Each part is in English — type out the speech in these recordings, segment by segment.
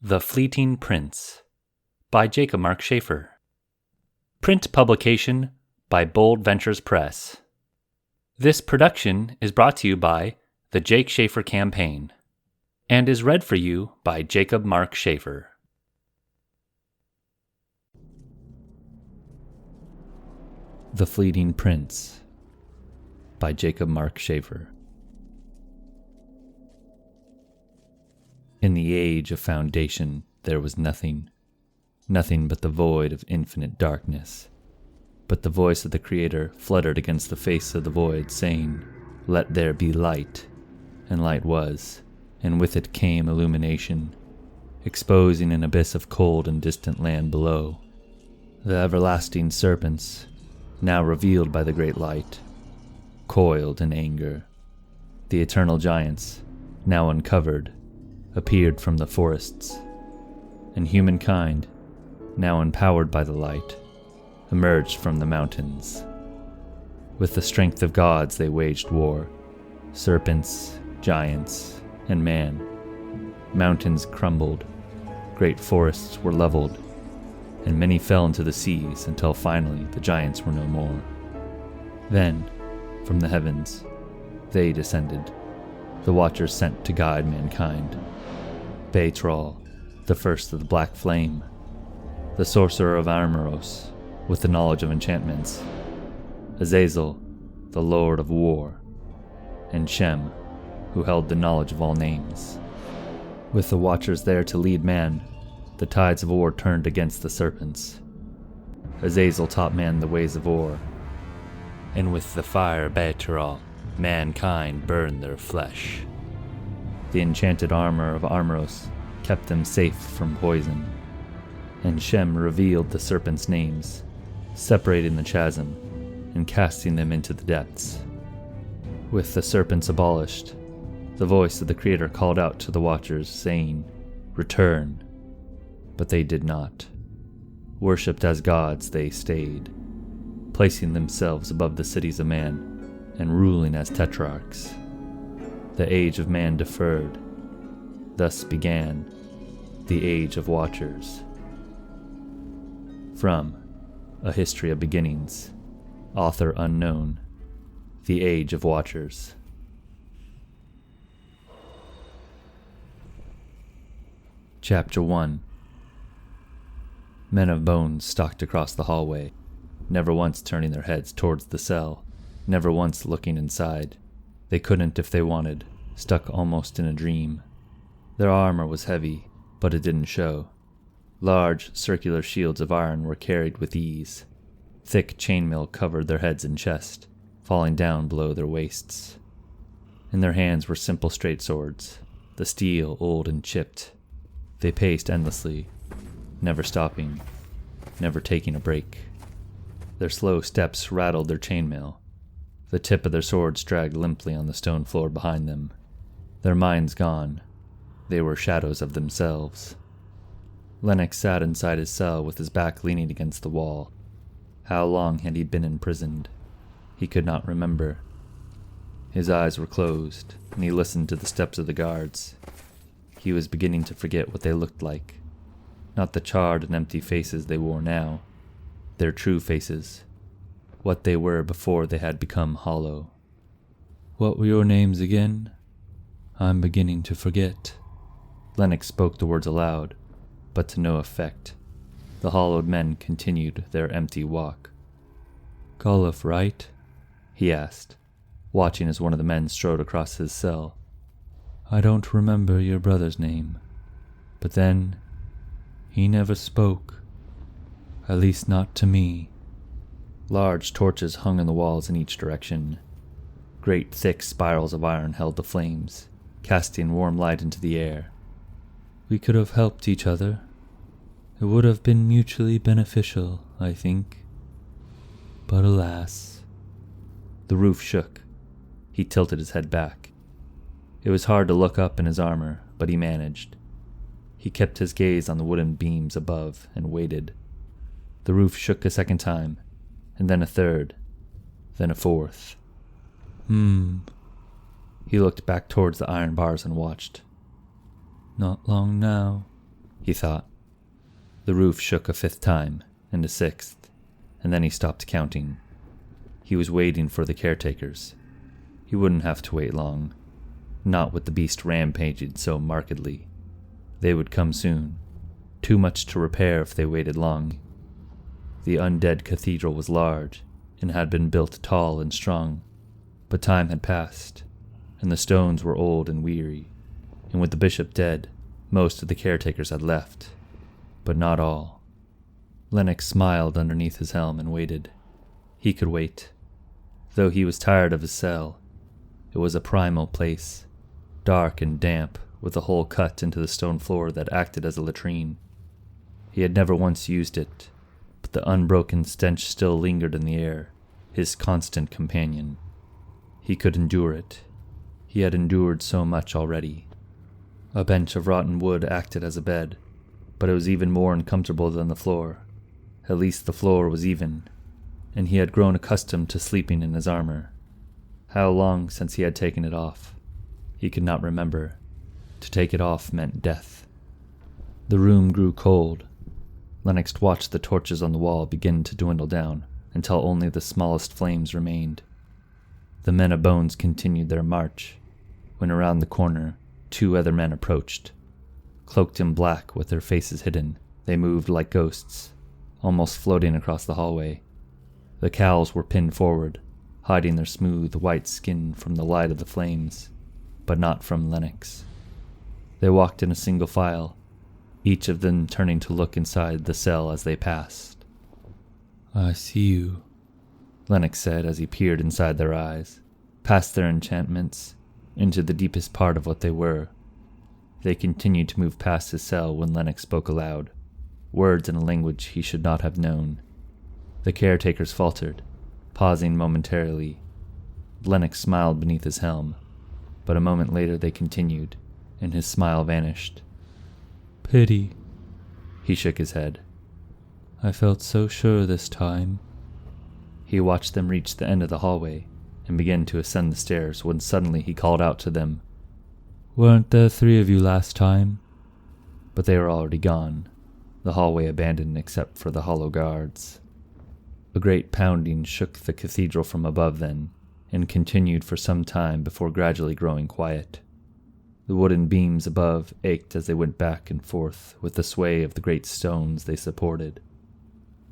The Fleeting Prince by Jacob Mark Schaefer. Print publication by Bold Ventures Press. This production is brought to you by the Jake Schaefer Campaign and is read for you by Jacob Mark Schaefer. The Fleeting Prince by Jacob Mark Schaefer. In the age of foundation, there was nothing but the void of infinite darkness. But the voice of the Creator fluttered against the face of the void, saying, "Let there be light." And light was, and with it came illumination, exposing an abyss of cold and distant land below. The everlasting serpents, now revealed by the great light, coiled in anger. The eternal giants, now uncovered, appeared from the forests, and humankind, now empowered by the light, emerged from the mountains. With the strength of gods they waged war, serpents, giants, and man. Mountains crumbled, great forests were leveled, and many fell into the seas until finally the giants were no more. Then, from the heavens, they descended, the watchers sent to guide mankind. Beitral, the first of the Black Flame, the sorcerer of Armoros, with the knowledge of enchantments, Azazel, the Lord of War, and Shem, who held the knowledge of all names. With the watchers there to lead man, the tides of war turned against the serpents. Azazel taught man the ways of war, and with the fire Beitral, mankind burned their flesh. The enchanted armor of Armoros kept them safe from poison, and Shem revealed the serpents' names, separating the chasm and casting them into the depths. With the serpents abolished, the voice of the Creator called out to the watchers, saying, "Return." But they did not. Worshipped as gods they stayed, placing themselves above the cities of man and ruling as tetrarchs. The age of man deferred. Thus began the Age of Watchers. From A History of Beginnings, author unknown, The Age of Watchers. Chapter 1. Men of bones stalked across the hallway, never once turning their heads towards the cell, never once looking inside. They couldn't if they wanted, stuck almost in a dream. Their armor was heavy, but it didn't show. Large, circular shields of iron were carried with ease. Thick chainmail covered their heads and chest, falling down below their waists. In their hands were simple straight swords, the steel old and chipped. They paced endlessly, never stopping, never taking a break. Their slow steps rattled their chainmail. The tip of their swords dragged limply on the stone floor behind them. Their minds gone, they were shadows of themselves. Lennox sat inside his cell with his back leaning against the wall. How long had he been imprisoned? He could not remember. His eyes were closed, and he listened to the steps of the guards. He was beginning to forget what they looked like. Not the charred and empty faces they wore now, their true faces, what they were before they had become hollow. "What were your names again? I'm beginning to forget." Lennox spoke the words aloud, but to no effect. The hollowed men continued their empty walk. "Golliff, right?" he asked, watching as one of the men strode across his cell. "I don't remember your brother's name, but then he never spoke, at least not to me." Large torches hung on the walls in each direction. Great thick spirals of iron held the flames, casting warm light into the air. "We could have helped each other. It would have been mutually beneficial, I think. But alas." The roof shook. He tilted his head back. It was hard to look up in his armor, but he managed. He kept his gaze on the wooden beams above and waited. The roof shook a second time, and then a third, then a fourth. He looked back towards the iron bars and watched. "Not long now," he thought. The roof shook a 5th time, and a 6th, and then he stopped counting. He was waiting for the caretakers. He wouldn't have to wait long, not with the beast rampaging so markedly. They would come soon, too much to repair if they waited long. The undead cathedral was large, and had been built tall and strong, but time had passed, and the stones were old and weary, and with the bishop dead, most of the caretakers had left, but not all. Lennox smiled underneath his helm and waited. He could wait. Though he was tired of his cell, it was a primal place, dark and damp, with a hole cut into the stone floor that acted as a latrine. He had never once used it, but the unbroken stench still lingered in the air, his constant companion. He could endure it. He had endured so much already. A bench of rotten wood acted as a bed, but it was even more uncomfortable than the floor. At least the floor was even, and he had grown accustomed to sleeping in his armor. How long since he had taken it off? He could not remember. To take it off meant death. The room grew cold. Lennox watched the torches on the wall begin to dwindle down until only the smallest flames remained. The men of bones continued their march, when around the corner 2 other men approached. Cloaked in black with their faces hidden, they moved like ghosts, almost floating across the hallway. The cowls were pinned forward, hiding their smooth white skin from the light of the flames, but not from Lennox. They walked in a single file, each of them turning to look inside the cell as they passed. "I see you," Lennox said as he peered inside their eyes, past their enchantments, into the deepest part of what they were. They continued to move past his cell when Lennox spoke aloud, words in a language he should not have known. The caretakers faltered, pausing momentarily. Lennox smiled beneath his helm, but a moment later they continued, and his smile vanished. "Pity." He shook his head. "I felt so sure this time." He watched them reach the end of the hallway and begin to ascend the stairs when suddenly he called out to them, "Weren't there 3 of you last time?" But they were already gone, the hallway abandoned except for the hollow guards. A great pounding shook the cathedral from above then, and continued for some time before gradually growing quiet. The wooden beams above ached as they went back and forth with the sway of the great stones they supported.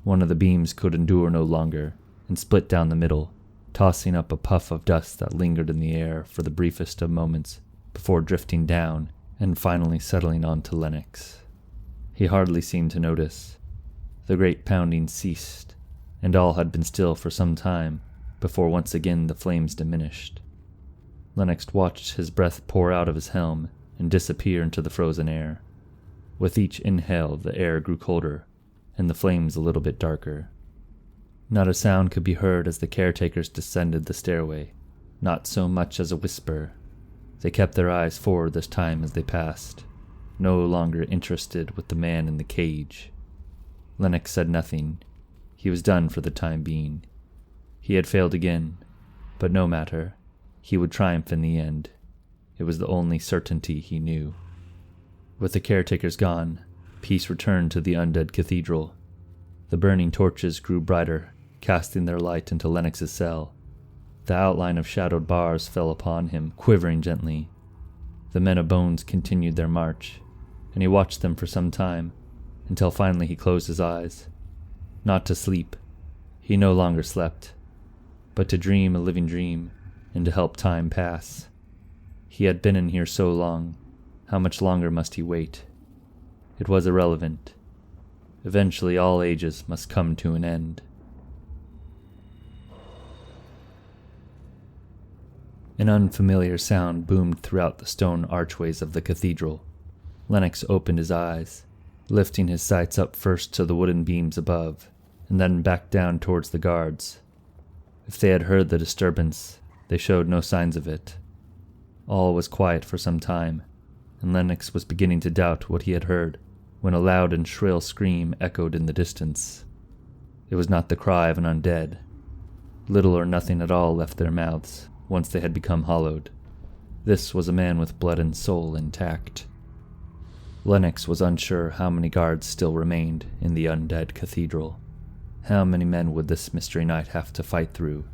One of the beams could endure no longer, and split down the middle, tossing up a puff of dust that lingered in the air for the briefest of moments before drifting down and finally settling onto Lennox. He hardly seemed to notice. The great pounding ceased, and all had been still for some time before once again the flames diminished. Lennox watched his breath pour out of his helm and disappear into the frozen air. With each inhale the air grew colder, and the flames a little bit darker. Not a sound could be heard as the caretakers descended the stairway, not so much as a whisper. They kept their eyes forward this time as they passed, no longer interested with the man in the cage. Lennox said nothing. He was done for the time being. He had failed again, but no matter. He would triumph in the end. It was the only certainty he knew. With the caretakers gone, peace returned to the undead cathedral. The burning torches grew brighter, casting their light into Lennox's cell. The outline of shadowed bars fell upon him, quivering gently. The men of bones continued their march, and he watched them for some time, until finally he closed his eyes. Not to sleep. He no longer slept, but to dream a living dream, and to help time pass. He had been in here so long. How much longer must he wait? It was irrelevant. Eventually all ages must come to an end. An unfamiliar sound boomed throughout the stone archways of the cathedral. Lennox opened his eyes, lifting his sights up first to the wooden beams above, and then back down towards the guards. If they had heard the disturbance, they showed no signs of it. All was quiet for some time, and Lennox was beginning to doubt what he had heard, when a loud and shrill scream echoed in the distance. It was not the cry of an undead. Little or nothing at all left their mouths, once they had become hollowed. This was a man with blood and soul intact. Lennox was unsure how many guards still remained in the undead cathedral. How many men would this mystery knight have to fight through?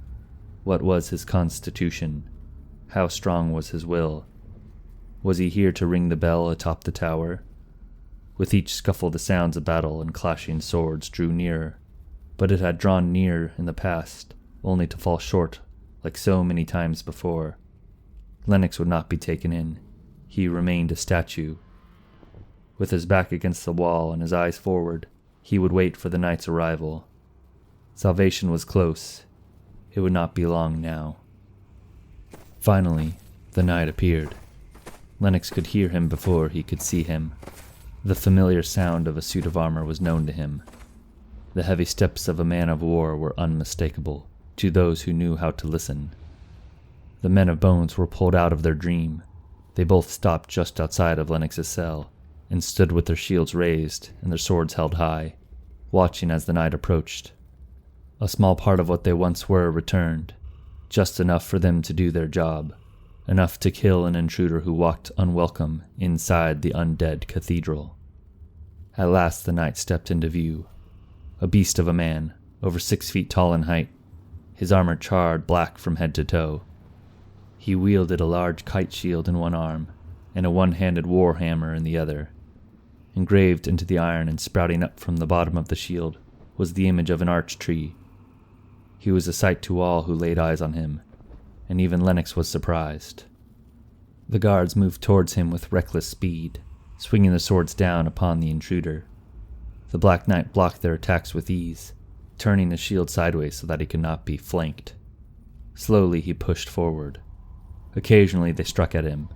What was his constitution? How strong was his will? Was he here to ring the bell atop the tower? With each scuffle the sounds of battle and clashing swords drew nearer, but it had drawn near in the past, only to fall short like so many times before. Lennox would not be taken in. He remained a statue. With his back against the wall and his eyes forward, he would wait for the knight's arrival. Salvation was close. It would not be long now. Finally, the knight appeared. Lennox could hear him before he could see him. The familiar sound of a suit of armor was known to him. The heavy steps of a man of war were unmistakable to those who knew how to listen. The men of bones were pulled out of their dream. They both stopped just outside of Lennox's cell, and stood with their shields raised and their swords held high, watching as the knight approached. A small part of what they once were returned, just enough for them to do their job, enough to kill an intruder who walked unwelcome inside the undead cathedral. At last the knight stepped into view, a beast of a man, over 6 feet tall in height, his armor charred black from head to toe. He wielded a large kite shield in one arm, and a one-handed war hammer in the other. Engraved into the iron and sprouting up from the bottom of the shield was the image of an arch tree. He was a sight to all who laid eyes on him, and even Lennox was surprised. The guards moved towards him with reckless speed, swinging their swords down upon the intruder. The Black Knight blocked their attacks with ease, turning his shield sideways so that he could not be flanked. Slowly he pushed forward. Occasionally they struck at him,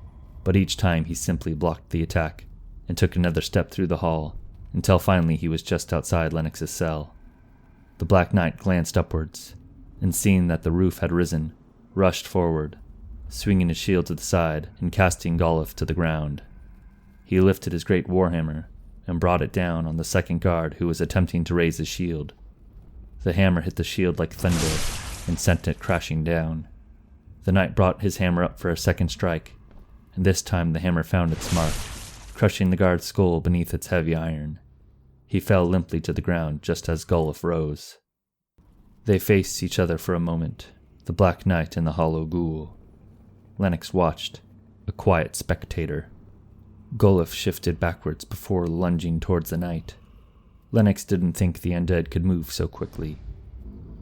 but each time he simply blocked the attack and took another step through the hall, until finally he was just outside Lennox's cell. The Black Knight glanced upwards, and seeing that the roof had risen, rushed forward, swinging his shield to the side and casting Golif to the ground. He lifted his great warhammer and brought it down on the second guard who was attempting to raise his shield. The hammer hit the shield like thunder and sent it crashing down. The knight brought his hammer up for a second strike, and this time the hammer found its mark, crushing the guard's skull beneath its heavy iron. He fell limply to the ground just as Golif rose. They faced each other for a moment, the Black Knight and the hollow ghoul. Lennox watched, a quiet spectator. Golif shifted backwards before lunging towards the knight. Lennox didn't think the undead could move so quickly.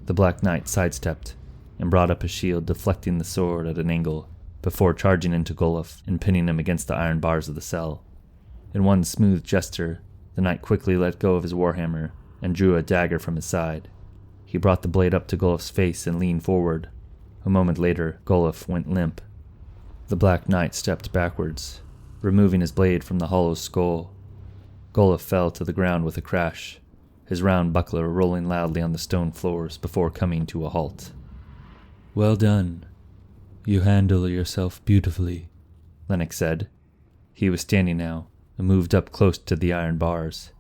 The Black Knight sidestepped and brought up his shield, deflecting the sword at an angle before charging into Golif and pinning him against the iron bars of the cell. In one smooth gesture, the knight quickly let go of his warhammer and drew a dagger from his side. He brought the blade up to Golif's face and leaned forward. A moment later, Golif went limp. The Black Knight stepped backwards, removing his blade from the hollow skull. Golif fell to the ground with a crash, his round buckler rolling loudly on the stone floors before coming to a halt. "Well done. You handle yourself beautifully," Lennox said. He was standing now, and moved up close to the iron bars.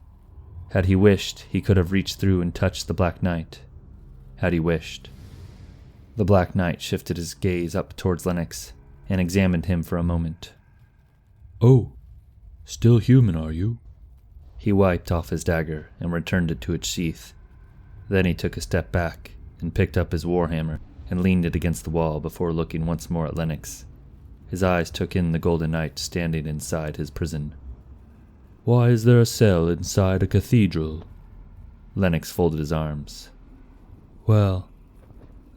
Had he wished, he could have reached through and touched the Black Knight. Had he wished. The Black Knight shifted his gaze up towards Lennox and examined him for a moment. "Oh, still human, are you?" He wiped off his dagger and returned it to its sheath. Then he took a step back and picked up his warhammer and leaned it against the wall before looking once more at Lennox. His eyes took in the Golden Knight standing inside his prison. "Why is there a cell inside a cathedral?" Lennox folded his arms. "Well,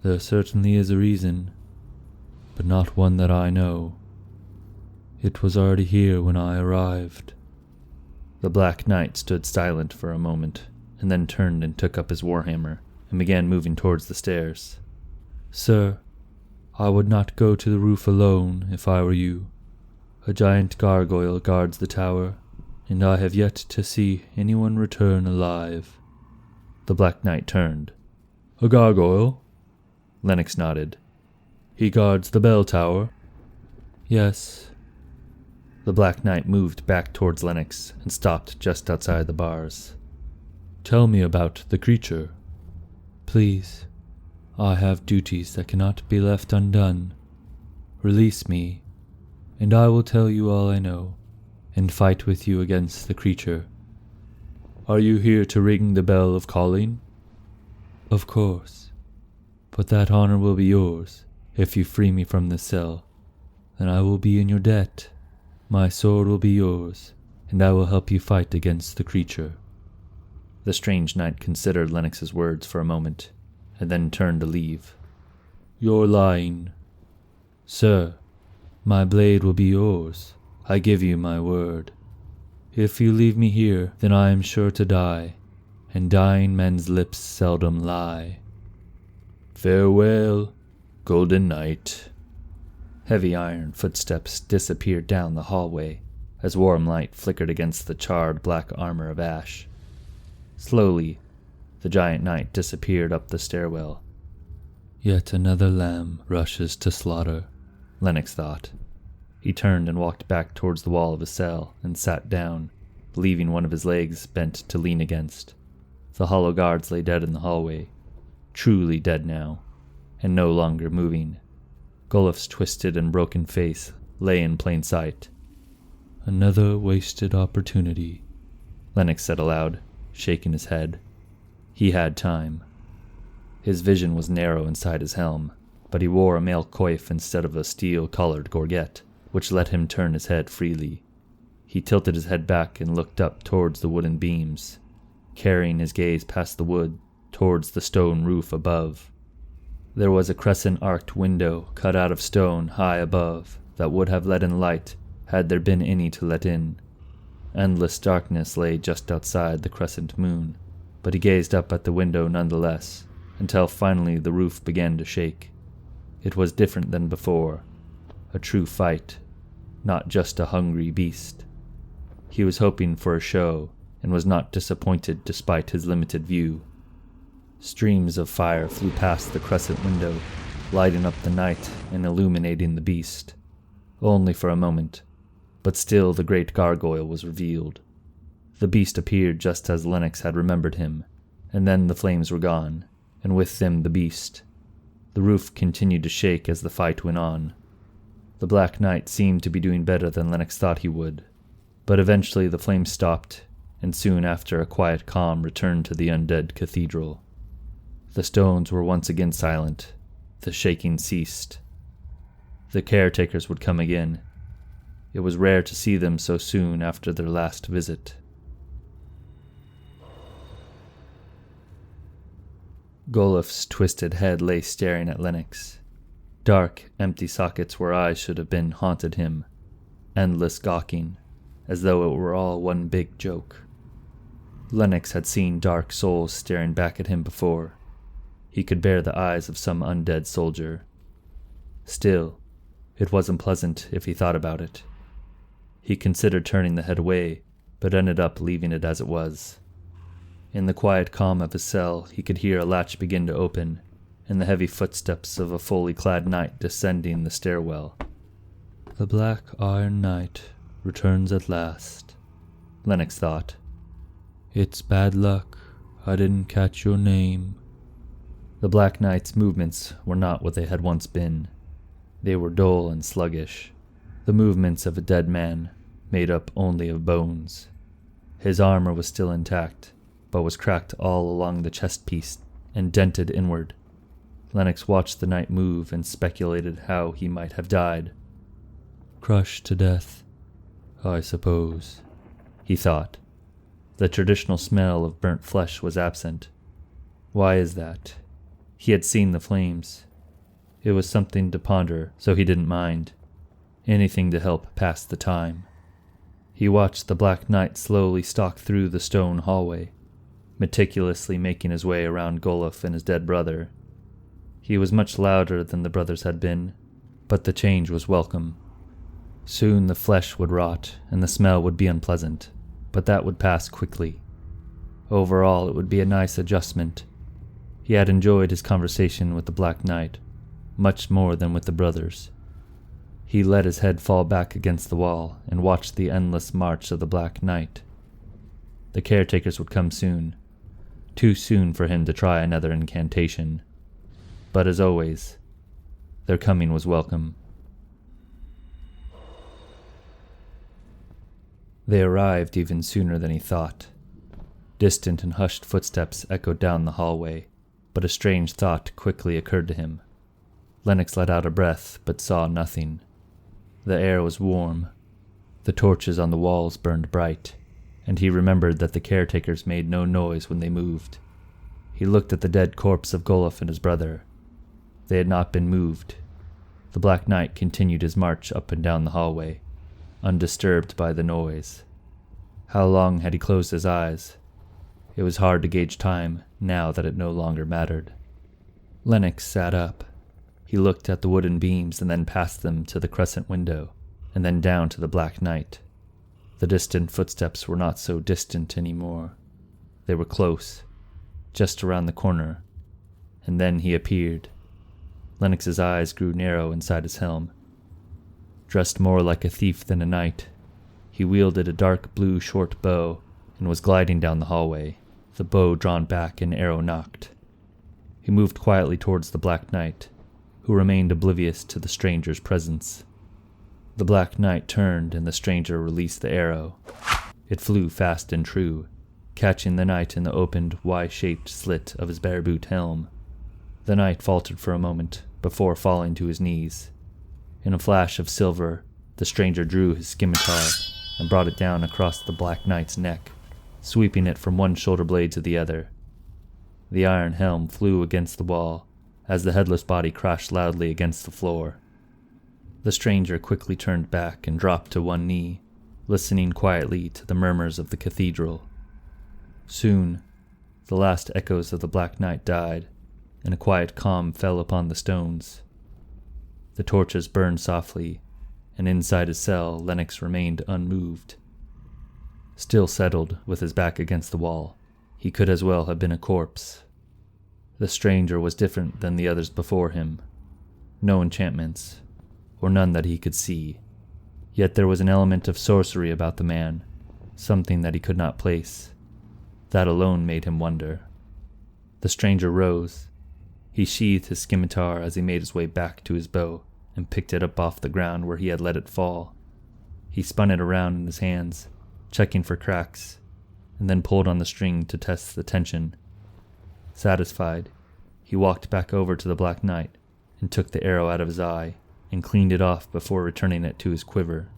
there certainly is a reason, but not one that I know. It was already here when I arrived." The Black Knight stood silent for a moment, and then turned and took up his warhammer, and began moving towards the stairs. "Sir, I would not go to the roof alone if I were you. A giant gargoyle guards the tower, and I have yet to see anyone return alive." The Black Knight turned. "A gargoyle?" Lennox nodded. "He guards the bell tower?" "Yes." The Black Knight moved back towards Lennox and stopped just outside the bars. "Tell me about the creature." "Please, I have duties that cannot be left undone. Release me, and I will tell you all I know. and fight with you against the creature. Are you here to ring the bell of calling? Of course. But that honor will be yours if you free me from this cell. Then I will be in your debt. My sword will be yours, and I will help you fight against the creature. The strange knight considered Lennox's words for a moment, and then turned to leave. You're lying. Sir, my blade will be yours. I give you my word. If you leave me here, then I am sure to die, and dying men's lips seldom lie. Farewell, Golden Knight. Heavy iron footsteps disappeared down the hallway as warm light flickered against the charred black armor of ash. Slowly, the giant knight disappeared up the stairwell. Yet another lamb rushes to slaughter, Lennox thought. He turned and walked back towards the wall of his cell and sat down, leaving one of his legs bent to lean against. The hollow guards lay dead in the hallway, truly dead now, and no longer moving. Goluf's twisted and broken face lay in plain sight. Another wasted opportunity, Lennox said aloud, shaking his head. He had time. His vision was narrow inside his helm, but he wore a mail coif instead of a steel-collared gorget, which let him turn his head freely. He tilted his head back and looked up towards the wooden beams, carrying his gaze past the wood towards the stone roof above. There was a crescent-arched window cut out of stone high above that would have let in light had there been any to let in. Endless darkness lay just outside the crescent moon, but he gazed up at the window nonetheless, until finally the roof began to shake. It was different than before, a true fight, not just a hungry beast. He was hoping for a show, and was not disappointed despite his limited view. Streams of fire flew past the crescent window, lighting up the night and illuminating the beast. Only for a moment, but still the great gargoyle was revealed. The beast appeared just as Lennox had remembered him, and then the flames were gone, and with them the beast. The roof continued to shake as the fight went on. The Black Knight seemed to be doing better than Lennox thought he would, but eventually the flames stopped, and soon after a quiet calm returned to the undead cathedral. The stones were once again silent. The shaking ceased. The caretakers would come again. It was rare to see them so soon after their last visit. Goluf's twisted head lay staring at Lennox. Dark, empty sockets where eyes should have been haunted him. Endless gawking, as though it were all one big joke. Lennox had seen dark souls staring back at him before. He could bear the eyes of some undead soldier. Still, it wasn't pleasant if he thought about it. He considered turning the head away, but ended up leaving it as it was. In the quiet calm of his cell, he could hear a latch begin to open, and the heavy footsteps of a fully clad knight descending the stairwell. The Black Iron Knight returns at last, Lennox thought. It's bad luck I didn't catch your name. The Black Knight's movements were not what they had once been. They were dull and sluggish, the movements of a dead man, made up only of bones. His armor was still intact, but was cracked all along the chest piece and dented inward. Lennox watched the knight move and speculated how he might have died. Crushed to death, I suppose, he thought. The traditional smell of burnt flesh was absent. Why is that? He had seen the flames. It was something to ponder, so he didn't mind. Anything to help pass the time. He watched the Black Knight slowly stalk through the stone hallway, meticulously making his way around Goluf and his dead brother. He was much louder than the brothers had been, but the change was welcome. Soon the flesh would rot and the smell would be unpleasant, but that would pass quickly. Overall, it would be a nice adjustment. He had enjoyed his conversation with the Black Knight, much more than with the brothers. He let his head fall back against the wall and watched the endless march of the Black Knight. The caretakers would come soon, too soon for him to try another incantation. But as always, their coming was welcome. They arrived even sooner than he thought. Distant and hushed footsteps echoed down the hallway, but a strange thought quickly occurred to him. Lennox let out a breath, but saw nothing. The air was warm. The torches on the walls burned bright, and he remembered that the caretakers made no noise when they moved. He looked at the dead corpse of Goluf and his brother. They had not been moved. The Black Knight continued his march up and down the hallway, undisturbed by the noise. How long had he closed his eyes? It was hard to gauge time now that it no longer mattered. Lennox sat up. He looked at the wooden beams and then past them to the crescent window, and then down to the Black Knight. The distant footsteps were not so distant anymore. They were close, just around the corner, and then he appeared. Lennox's eyes grew narrow inside his helm. Dressed more like a thief than a knight, he wielded a dark blue short bow and was gliding down the hallway, the bow drawn back and arrow nocked. He moved quietly towards the Black Knight, who remained oblivious to the stranger's presence. The Black Knight turned and the stranger released the arrow. It flew fast and true, catching the knight in the opened, Y-shaped slit of his bare-boot helm. The knight faltered for a moment before falling to his knees. In a flash of silver, the stranger drew his scimitar and brought it down across the Black Knight's neck, sweeping it from one shoulder blade to the other. The iron helm flew against the wall as the headless body crashed loudly against the floor. The stranger quickly turned back and dropped to one knee, listening quietly to the murmurs of the cathedral. Soon, the last echoes of the Black Knight died, and a quiet calm fell upon the stones. The torches burned softly, and inside his cell Lennox remained unmoved. Still settled, with his back against the wall, he could as well have been a corpse. The stranger was different than the others before him. No enchantments, or none that he could see. Yet there was an element of sorcery about the man, something that he could not place. That alone made him wonder. The stranger rose. He sheathed his scimitar as he made his way back to his bow and picked it up off the ground where he had let it fall. He spun it around in his hands, checking for cracks, and then pulled on the string to test the tension. Satisfied, he walked back over to the Black Knight and took the arrow out of his eye and cleaned it off before returning it to his quiver.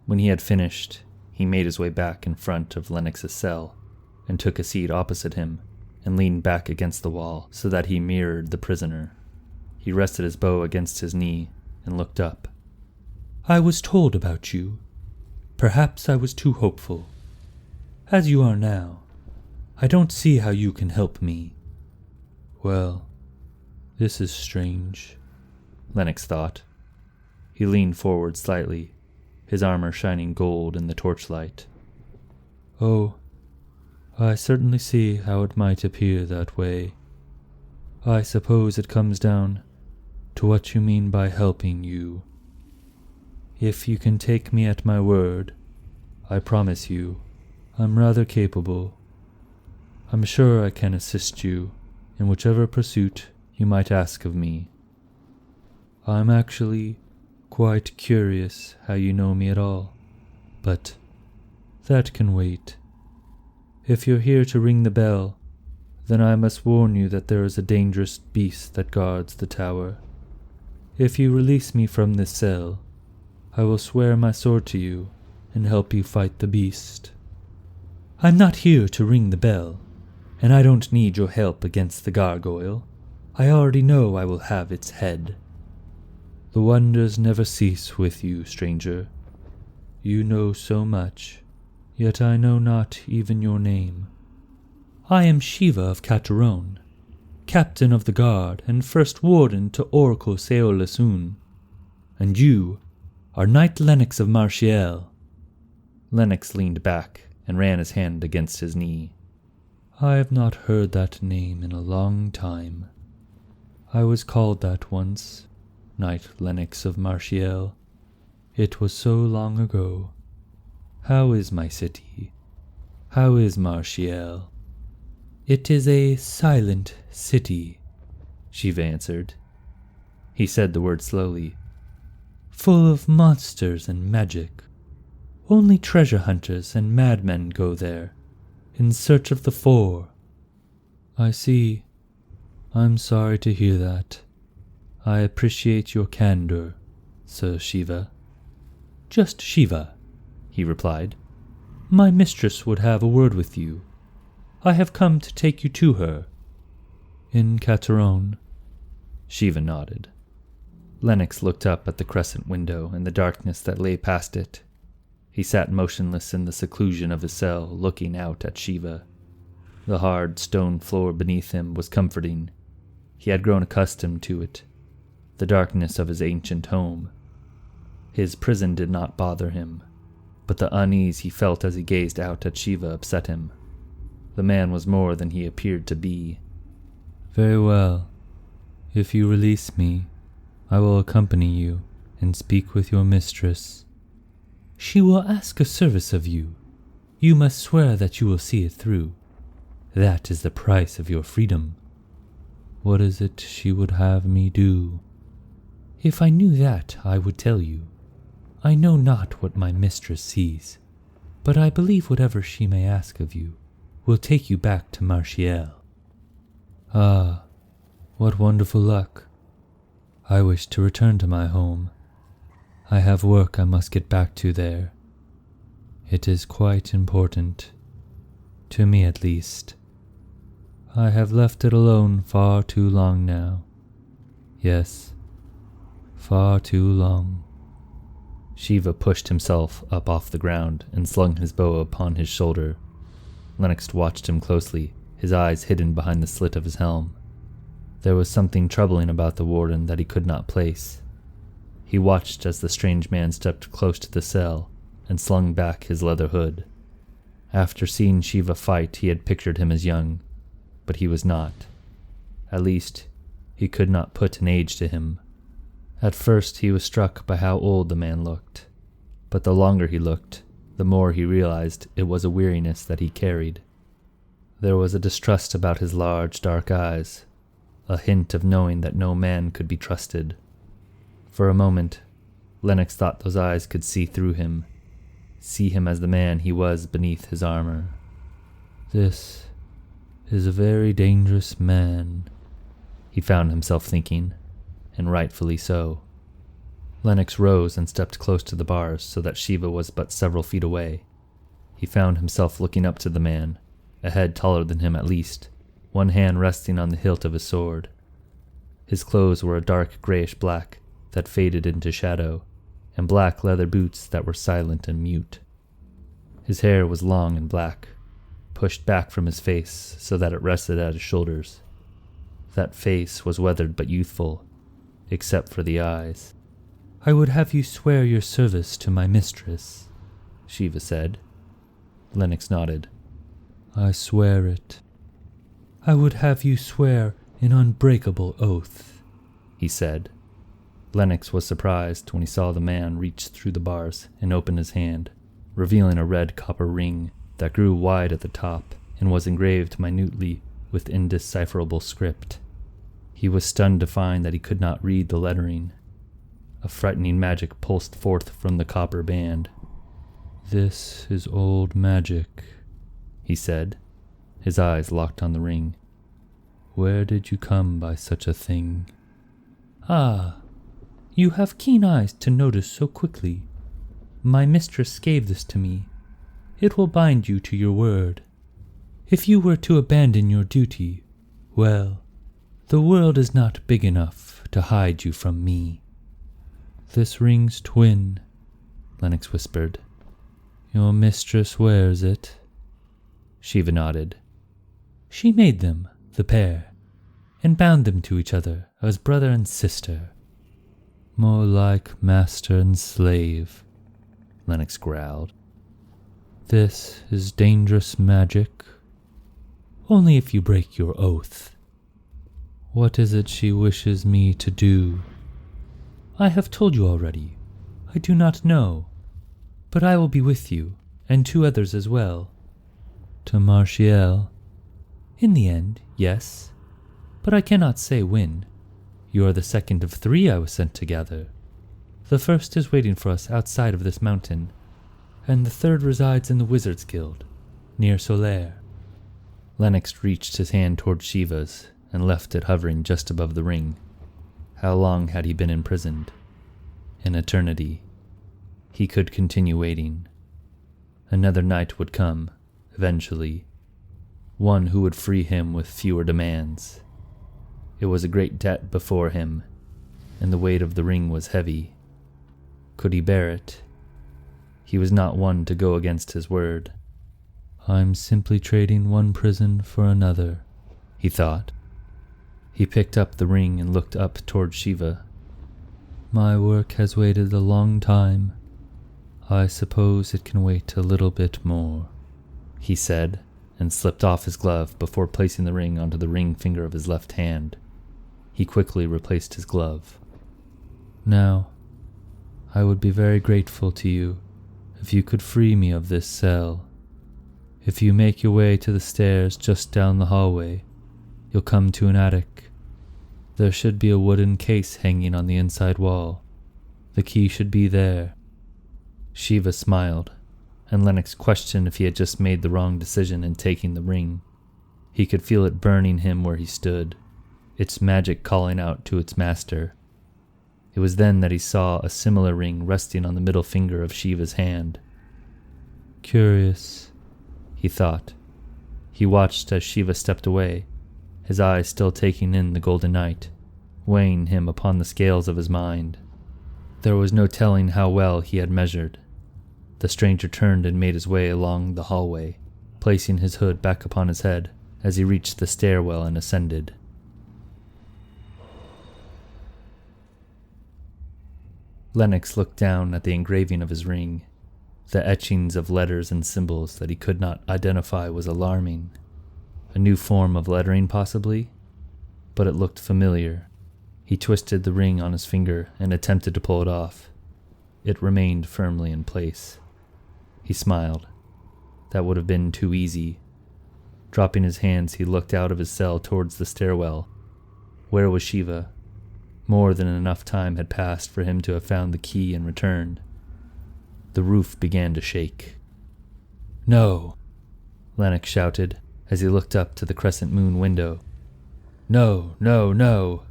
When he had finished, he made his way back in front of Lennox's cell and took a seat opposite him and leaned back against the wall so that he mirrored the prisoner. He rested his bow against his knee and looked up. "I was told about you. Perhaps I was too hopeful. As you are now, I don't see how you can help me." "Well, this is strange," Lennox thought. He leaned forward slightly, his armor shining gold in the torchlight. "Oh, I certainly see how it might appear that way. I suppose it comes down to what you mean by helping you. If you can take me at my word, I promise you I'm rather capable. I'm sure I can assist you in whichever pursuit you might ask of me. I'm actually quite curious how you know me at all, but that can wait. If you're here to ring the bell, then I must warn you that there is a dangerous beast that guards the tower. If you release me from this cell, I will swear my sword to you and help you fight the beast. I'm not here to ring the bell, and I don't need your help against the gargoyle. I already know I will have its head. The wonders never cease with you, stranger. You know so much, yet I know not even your name. I am Shiva of Cateron, captain of the guard and first warden to Oracle Seolasun. And you are Knight Lennox of Marchiel." Lennox leaned back and ran his hand against his knee. "I have not heard that name in a long time. I was called that once, Knight Lennox of Marchiel. It was so long ago. How is my city? How is Marchiel?" "It is a silent city," Shiva answered. He said the word slowly. "Full of monsters and magic. Only treasure hunters and madmen go there, in search of the four." "I see. I'm sorry to hear that. I appreciate your candor, Sir Shiva." "Just Shiva," he replied. "My mistress would have a word with you. I have come to take you to her." "In Cateron?" Shiva nodded. Lennox looked up at the crescent window and the darkness that lay past it. He sat motionless in the seclusion of his cell, looking out at Shiva. The hard stone floor beneath him was comforting. He had grown accustomed to it, the darkness of his ancient home. His prison did not bother him, but the unease he felt as he gazed out at Shiva upset him. The man was more than he appeared to be. "Very well. If you release me, I will accompany you and speak with your mistress." "She will ask a service of you. You must swear that you will see it through. That is the price of your freedom." "What is it she would have me do?" "If I knew that, I would tell you. I know not what my mistress sees, but I believe whatever she may ask of you will take you back to Marchiel." "Ah, what wonderful luck. I wish to return to my home. I have work I must get back to there. It is quite important, to me at least. I have left it alone far too long now. Yes, far too long." Shiva pushed himself up off the ground and slung his bow upon his shoulder. Lennox watched him closely, his eyes hidden behind the slit of his helm. There was something troubling about the warden that he could not place. He watched as the strange man stepped close to the cell and slung back his leather hood. After seeing Shiva fight, he had pictured him as young, but he was not. At least, he could not put an age to him. At first he was struck by how old the man looked, but the longer he looked, the more he realized it was a weariness that he carried. There was a distrust about his large, dark eyes, a hint of knowing that no man could be trusted. For a moment, Lennox thought those eyes could see through him, see him as the man he was beneath his armor. "This is a very dangerous man," he found himself thinking, and rightfully so. Lennox rose and stepped close to the bars so that Shiva was but several feet away. He found himself looking up to the man, a head taller than him at least, one hand resting on the hilt of his sword. His clothes were a dark grayish black that faded into shadow, and black leather boots that were silent and mute. His hair was long and black, pushed back from his face so that it rested at his shoulders. That face was weathered but youthful, except for the eyes. "I would have you swear your service to my mistress," Shiva said. Lennox nodded. "I swear it." "I would have you swear an unbreakable oath," he said. Lennox was surprised when he saw the man reach through the bars and open his hand, revealing a red copper ring that grew wide at the top and was engraved minutely with indecipherable script. He was stunned to find that he could not read the lettering. A frightening magic pulsed forth from the copper band. "This is old magic," he said, his eyes locked on the ring. "Where did you come by such a thing?" "Ah, you have keen eyes to notice so quickly. My mistress gave this to me. It will bind you to your word. If you were to abandon your duty, well, the world is not big enough to hide you from me." "This ring's twin," Lennox whispered. "Your mistress wears it?" Shiva nodded. "She made them, the pair, and bound them to each other as brother and sister." "More like master and slave," Lennox growled. "This is dangerous magic." "Only if you break your oath." "What is it she wishes me to do?" "I have told you already. I do not know. But I will be with you, and 2 others as well." "To Marchiel?" "In the end, yes. But I cannot say when. You are the second of 3 I was sent to gather. The first is waiting for us outside of this mountain. and the third resides in the Wizard's Guild, near Solaire. Lennox reached his hand toward Shiva's and left it hovering just above the ring. How long had he been imprisoned? An eternity. He could continue waiting. Another night would come, eventually. One who would free him with fewer demands. It was a great debt before him, and the weight of the ring was heavy. Could he bear it? He was not one to go against his word. "I'm simply trading one prison for another," he thought. He picked up the ring and looked up toward Shiva. "My work has waited a long time. I suppose it can wait a little bit more," he said, and slipped off his glove before placing the ring onto the ring finger of his left hand. He quickly replaced his glove. "Now, I would be very grateful to you if you could free me of this cell. If you make your way to the stairs just down the hallway, you'll come to an attic. There should be a wooden case hanging on the inside wall. The key should be there." Shiva smiled, and Lennox questioned if he had just made the wrong decision in taking the ring. He could feel it burning him where he stood, its magic calling out to its master. It was then that he saw a similar ring resting on the middle finger of Shiva's hand. "Curious," he thought. He watched as Shiva stepped away, his eyes still taking in the golden night, weighing him upon the scales of his mind. There was no telling how well he had measured. The stranger turned and made his way along the hallway, placing his hood back upon his head as he reached the stairwell and ascended. Lennox looked down at the engraving of his ring. The etchings of letters and symbols that he could not identify was alarming. A new form of lettering, possibly? But it looked familiar. He twisted the ring on his finger and attempted to pull it off. It remained firmly in place. He smiled. That would have been too easy. Dropping his hands, he looked out of his cell towards the stairwell. Where was Shiva? More than enough time had passed for him to have found the key and returned. The roof began to shake. "No!" Lennox shouted as he looked up to the crescent moon window. "No, no, no!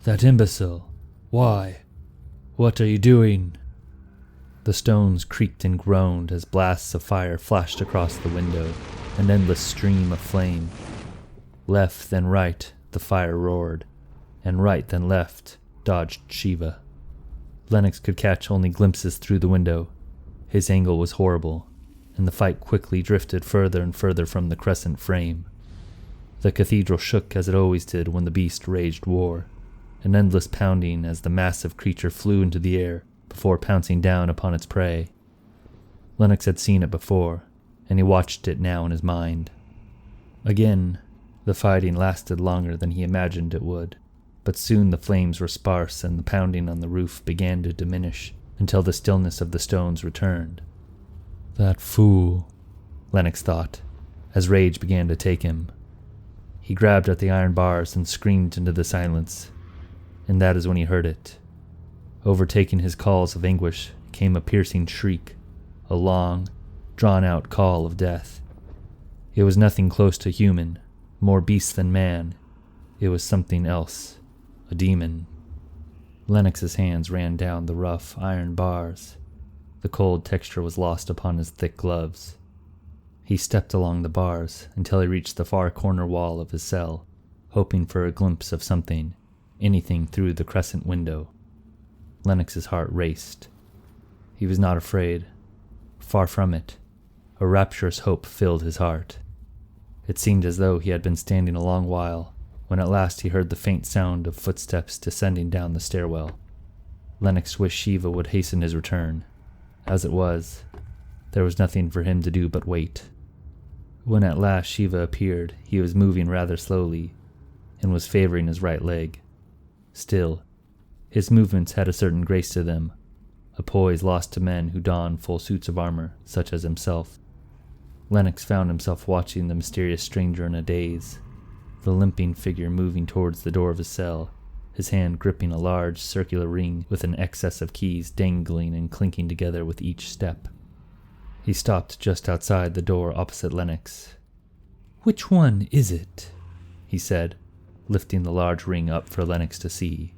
That imbecile! Why? What are you doing?" The stones creaked and groaned as blasts of fire flashed across the window, an endless stream of flame. Left then right, the fire roared, and right then left dodged Shiva. Lennox could catch only glimpses through the window. His angle was horrible, and the fight quickly drifted further and further from the crescent frame. The cathedral shook as it always did when the beast raged war, an endless pounding as the massive creature flew into the air before pouncing down upon its prey. Lennox had seen it before, and he watched it now in his mind. Again, the fighting lasted longer than he imagined it would, but soon the flames were sparse and the pounding on the roof began to diminish until the stillness of the stones returned. "That fool," Lennox thought, as rage began to take him. He grabbed at the iron bars and screamed into the silence, and that is when he heard it. Overtaking his calls of anguish came a piercing shriek, a long, drawn-out call of death. It was nothing close to human, more beast than man. It was something else, a demon. Lennox's hands ran down the rough iron bars. The cold texture was lost upon his thick gloves. He stepped along the bars until he reached the far corner wall of his cell, hoping for a glimpse of something, anything through the crescent window. Lennox's heart raced. He was not afraid. Far from it. A rapturous hope filled his heart. It seemed as though he had been standing a long while, when at last he heard the faint sound of footsteps descending down the stairwell. Lennox wished Shiva would hasten his return. As it was, there was nothing for him to do but wait. When at last Shiva appeared, he was moving rather slowly, and was favoring his right leg. Still, his movements had a certain grace to them, a poise lost to men who don full suits of armor, such as himself. Lennox found himself watching the mysterious stranger in a daze, the limping figure moving towards the door of his cell, his hand gripping a large circular ring with an excess of keys dangling and clinking together with each step. He stopped just outside the door opposite Lennox. "Which one is it?" he said, lifting the large ring up for Lennox to see.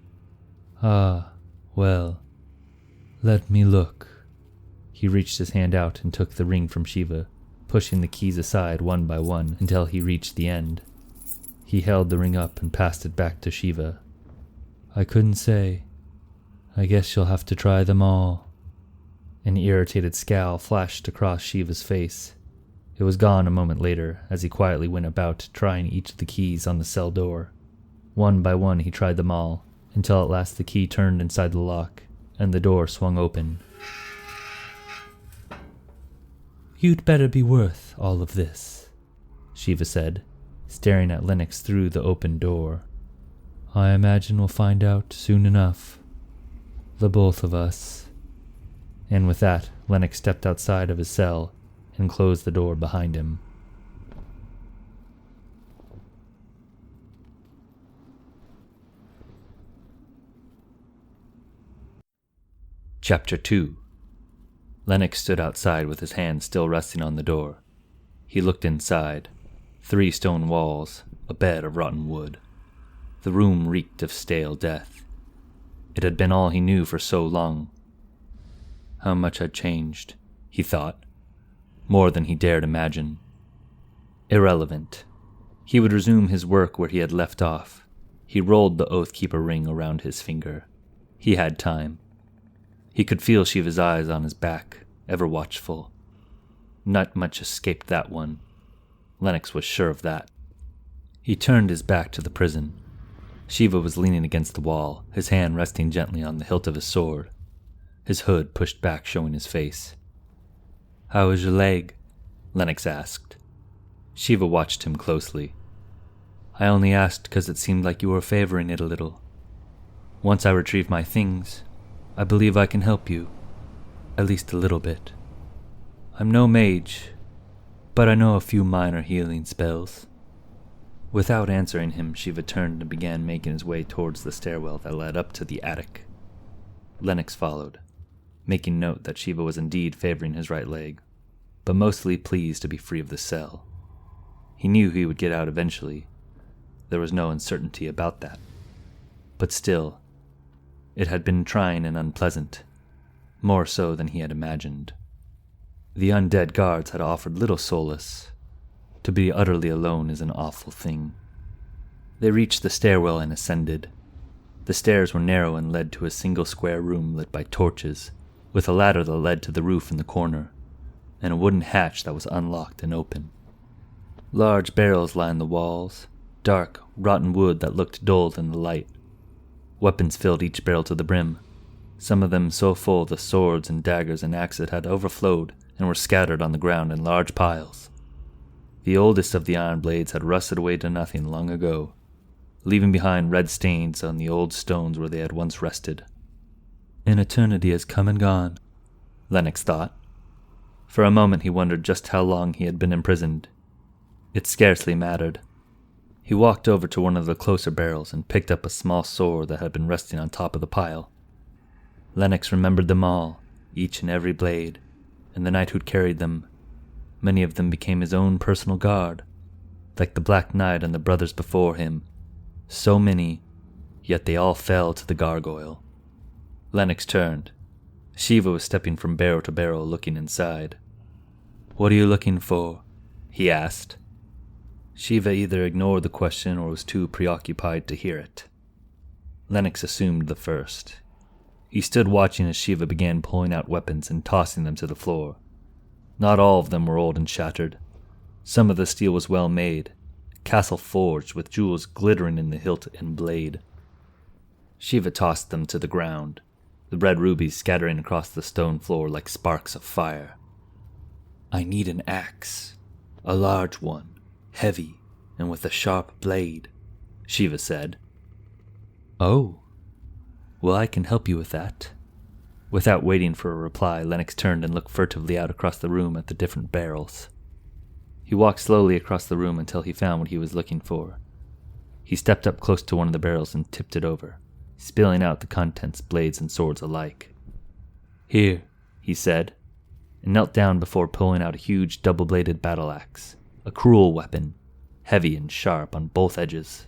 "Ah, well, let me look." He reached his hand out and took the ring from Shiva, pushing the keys aside one by one until he reached the end. He held the ring up and passed it back to Shiva. "I couldn't say. I guess you'll have to try them all." An irritated scowl flashed across Shiva's face. It was gone a moment later as he quietly went about trying each of the keys on the cell door. One by one he tried them all, until at last the key turned inside the lock and the door swung open. "You'd better be worth all of this," Shiva said, staring at Lennox through the open door. "I imagine we'll find out soon enough. The both of us." And with that, Lennox stepped outside of his cell and closed the door behind him. Chapter 2. Lennox stood outside with his hand still resting on the door. He looked inside. 3 stone walls, a bed of rotten wood. The room reeked of stale death. It had been all he knew for so long. How much had changed, he thought. More than he dared imagine. Irrelevant. He would resume his work where he had left off. He rolled the Oathkeeper ring around his finger. He had time. He could feel Shiva's eyes on his back, ever watchful. Not much escaped that one. Lennox was sure of that. He turned his back to the prison. Shiva was leaning against the wall, his hand resting gently on the hilt of his sword. His hood pushed back, showing his face. "How is your leg?" Lennox asked. Shiva watched him closely. "I only asked because it seemed like you were favoring it a little. Once I retrieve my things, I believe I can help you, at least a little bit. I'm no mage, but I know a few minor healing spells." Without answering him, Shiva turned and began making his way towards the stairwell that led up to the attic. Lennox followed, making note that Shiva was indeed favoring his right leg, but mostly pleased to be free of the cell. He knew he would get out eventually. There was no uncertainty about that. But still, it had been trying and unpleasant, more so than he had imagined. The undead guards had offered little solace. To be utterly alone is an awful thing. They reached the stairwell and ascended. The stairs were narrow and led to a single square room lit by torches, with a ladder that led to the roof in the corner, and a wooden hatch that was unlocked and open. Large barrels lined the walls, dark, rotten wood that looked dulled in the light. Weapons filled each barrel to the brim, some of them so full the swords and daggers and axes had overflowed and were scattered on the ground in large piles. The oldest of the iron blades had rusted away to nothing long ago, leaving behind red stains on the old stones where they had once rested. An eternity has come and gone, Lennox thought. For a moment he wondered just how long he had been imprisoned. It scarcely mattered. He walked over to one of the closer barrels and picked up a small sword that had been resting on top of the pile. Lennox remembered them all, each and every blade, and the knight who'd carried them. Many of them became his own personal guard, like the Black Knight and the brothers before him. So many, yet they all fell to the gargoyle. Lennox turned. Shiva was stepping from barrel to barrel, looking inside. "What are you looking for?" he asked. Shiva either ignored the question or was too preoccupied to hear it. Lennox assumed the first. He stood watching as Shiva began pulling out weapons and tossing them to the floor. Not all of them were old and shattered. Some of the steel was well made, castle forged with jewels glittering in the hilt and blade. Shiva tossed them to the ground, the red rubies scattering across the stone floor like sparks of fire. "I need an axe, a large one, heavy, and with a sharp blade," Shiva said. "Oh, well, I can help you with that." Without waiting for a reply, Lennox turned and looked furtively out across the room at the different barrels. He walked slowly across the room until he found what he was looking for. He stepped up close to one of the barrels and tipped it over, spilling out the contents, blades and swords alike. "Here," he said. and knelt down before pulling out a huge double-bladed battle axe, a cruel weapon, heavy and sharp on both edges.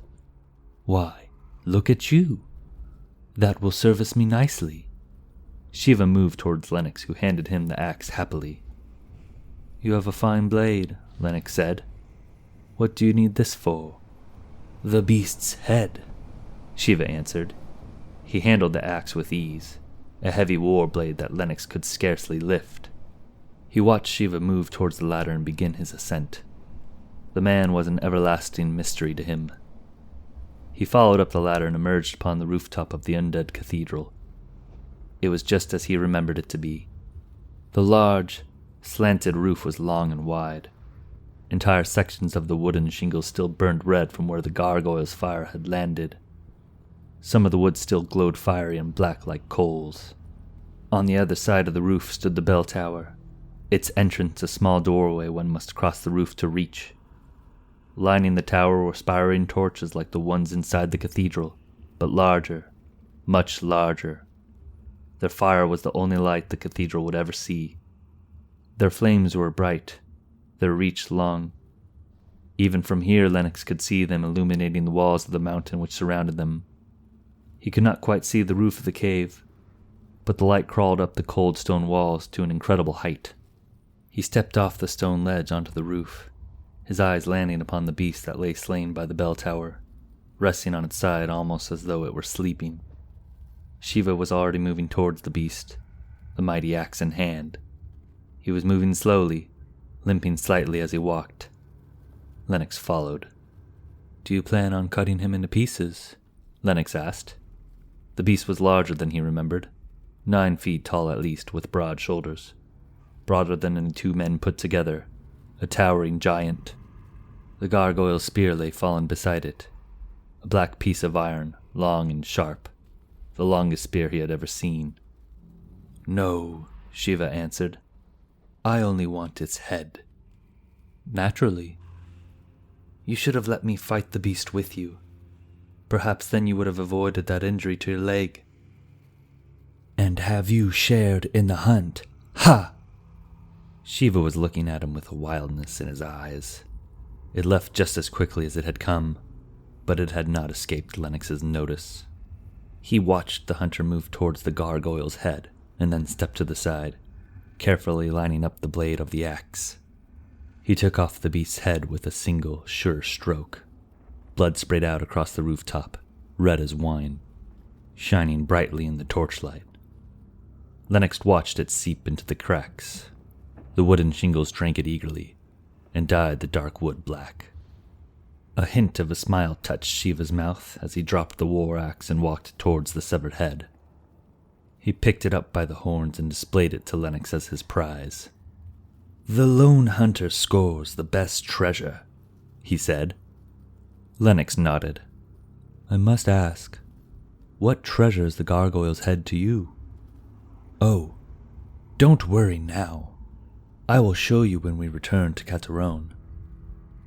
"Why, look at you. That will service me nicely." Shiva moved towards Lennox, who handed him the axe happily. "You have a fine blade," Lennox said. "What do you need this for?" "The beast's head," Shiva answered. He handled the axe with ease, a heavy war blade that Lennox could scarcely lift. He watched Shiva move towards the ladder and begin his ascent. The man was an everlasting mystery to him. He followed up the ladder and emerged upon the rooftop of the undead cathedral. It was just as he remembered it to be. The large, slanted roof was long and wide. Entire sections of the wooden shingles still burned red from where the gargoyle's fire had landed. Some of the wood still glowed fiery and black like coals. On the other side of the roof stood the bell tower, its entrance a small doorway one must cross the roof to reach. Lining the tower were spiring torches like the ones inside the cathedral, but larger, much larger. Their fire was the only light the cathedral would ever see. Their flames were bright, their reach long. Even from here Lennox could see them illuminating the walls of the mountain which surrounded them. He could not quite see the roof of the cave, but the light crawled up the cold stone walls to an incredible height. He stepped off the stone ledge onto the roof, his eyes landing upon the beast that lay slain by the bell tower, resting on its side almost as though it were sleeping. Shiva was already moving towards the beast, the mighty axe in hand. He was moving slowly, limping slightly as he walked. Lennox followed. "Do you plan on cutting him into pieces?" Lennox asked. The beast was larger than he remembered, 9 feet tall at least, with broad shoulders. Broader than any 2 men put together, a towering giant. The gargoyle's spear lay fallen beside it, a black piece of iron, long and sharp, the longest spear he had ever seen. "No," Shiva answered. "I only want its head." "Naturally. You should have let me fight the beast with you. Perhaps then you would have avoided that injury to your leg." "And have you shared in the hunt? Ha!" Shiva was looking at him with a wildness in his eyes. It left just as quickly as it had come, but it had not escaped Lennox's notice. He watched the hunter move towards the gargoyle's head, and then stepped to the side, carefully lining up the blade of the axe. He took off the beast's head with a single, sure stroke. Blood sprayed out across the rooftop, red as wine, shining brightly in the torchlight. Lennox watched it seep into the cracks. The wooden shingles drank it eagerly, and dyed the dark wood black. A hint of a smile touched Shiva's mouth as he dropped the war axe and walked towards the severed head. He picked it up by the horns and displayed it to Lennox as his prize. "The lone hunter scores the best treasure," he said. Lennox nodded. "I must ask, what treasure is the gargoyle's head to you?" "Oh, don't worry now. I will show you when we return to Caterone.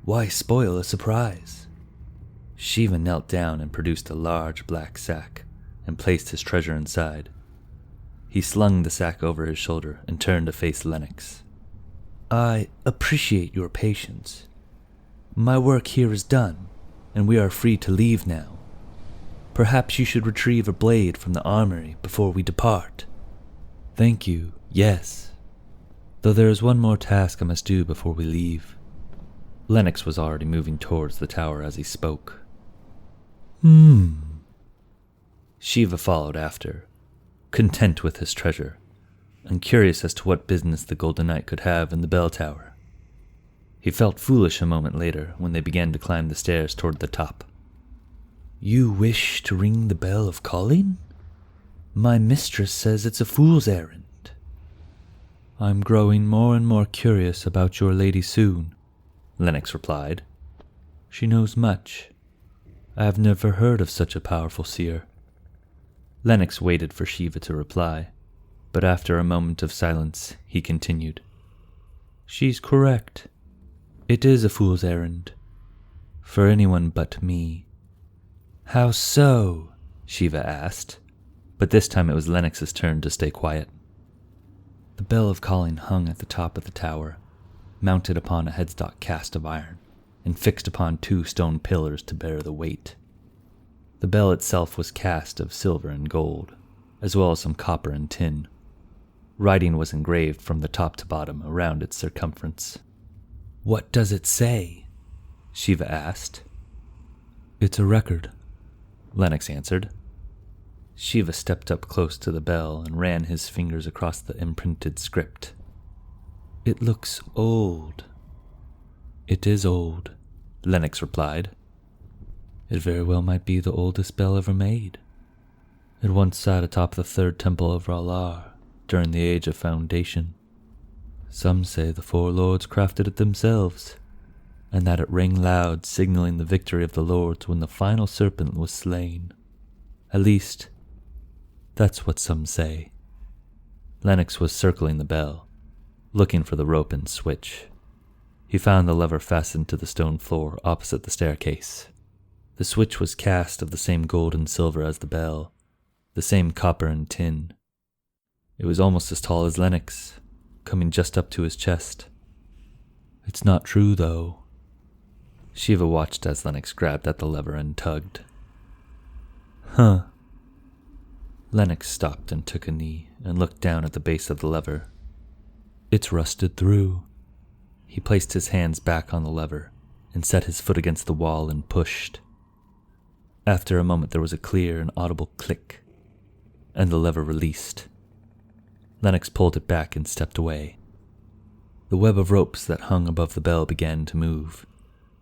Why spoil a surprise?" Shiva knelt down and produced a large black sack and placed his treasure inside. He slung the sack over his shoulder and turned to face Lennox. "I appreciate your patience. My work here is done, and we are free to leave now. Perhaps you should retrieve a blade from the armory before we depart." "Thank you, yes. Though there is one more task I must do before we leave." Lennox was already moving towards the tower as he spoke. Shiva followed after, content with his treasure, and curious as to what business the Golden Knight could have in the bell tower. He felt foolish a moment later when they began to climb the stairs toward the top. "You wish to ring the bell of calling? My mistress says it's a fool's errand." "I'm growing more and more curious about your Lady Soon," Lennox replied. "She knows much. I have never heard of such a powerful seer." Lennox waited for Shiva to reply, but after a moment of silence, he continued. "She's correct. It is a fool's errand. For anyone but me." "How so?" Shiva asked, but this time it was Lennox's turn to stay quiet. The bell of calling hung at the top of the tower, mounted upon a headstock cast of iron, and fixed upon 2 stone pillars to bear the weight. The bell itself was cast of silver and gold, as well as some copper and tin. Writing was engraved from the top to bottom around its circumference. "What does it say?" Shiva asked. "It's a record," Lennox answered. Shiva stepped up close to the bell and ran his fingers across the imprinted script. "It looks old." "It is old," Lennox replied. "It very well might be the oldest bell ever made. It once sat atop the 3rd temple of R'hllor during the Age of Foundation. Some say the 4 lords crafted it themselves, and that it rang loud, signaling the victory of the lords when the final serpent was slain. At least, that's what some say." Lennox was circling the bell, looking for the rope and switch. He found the lever fastened to the stone floor opposite the staircase. The switch was cast of the same gold and silver as the bell, the same copper and tin. It was almost as tall as Lennox, coming just up to his chest. "It's not true, though." Shiva watched as Lennox grabbed at the lever and tugged. "Huh." Lennox stopped and took a knee and looked down at the base of the lever. "It's rusted through." He placed his hands back on the lever and set his foot against the wall and pushed. After a moment there was a clear and audible click, and the lever released. Lennox pulled it back and stepped away. The web of ropes that hung above the bell began to move,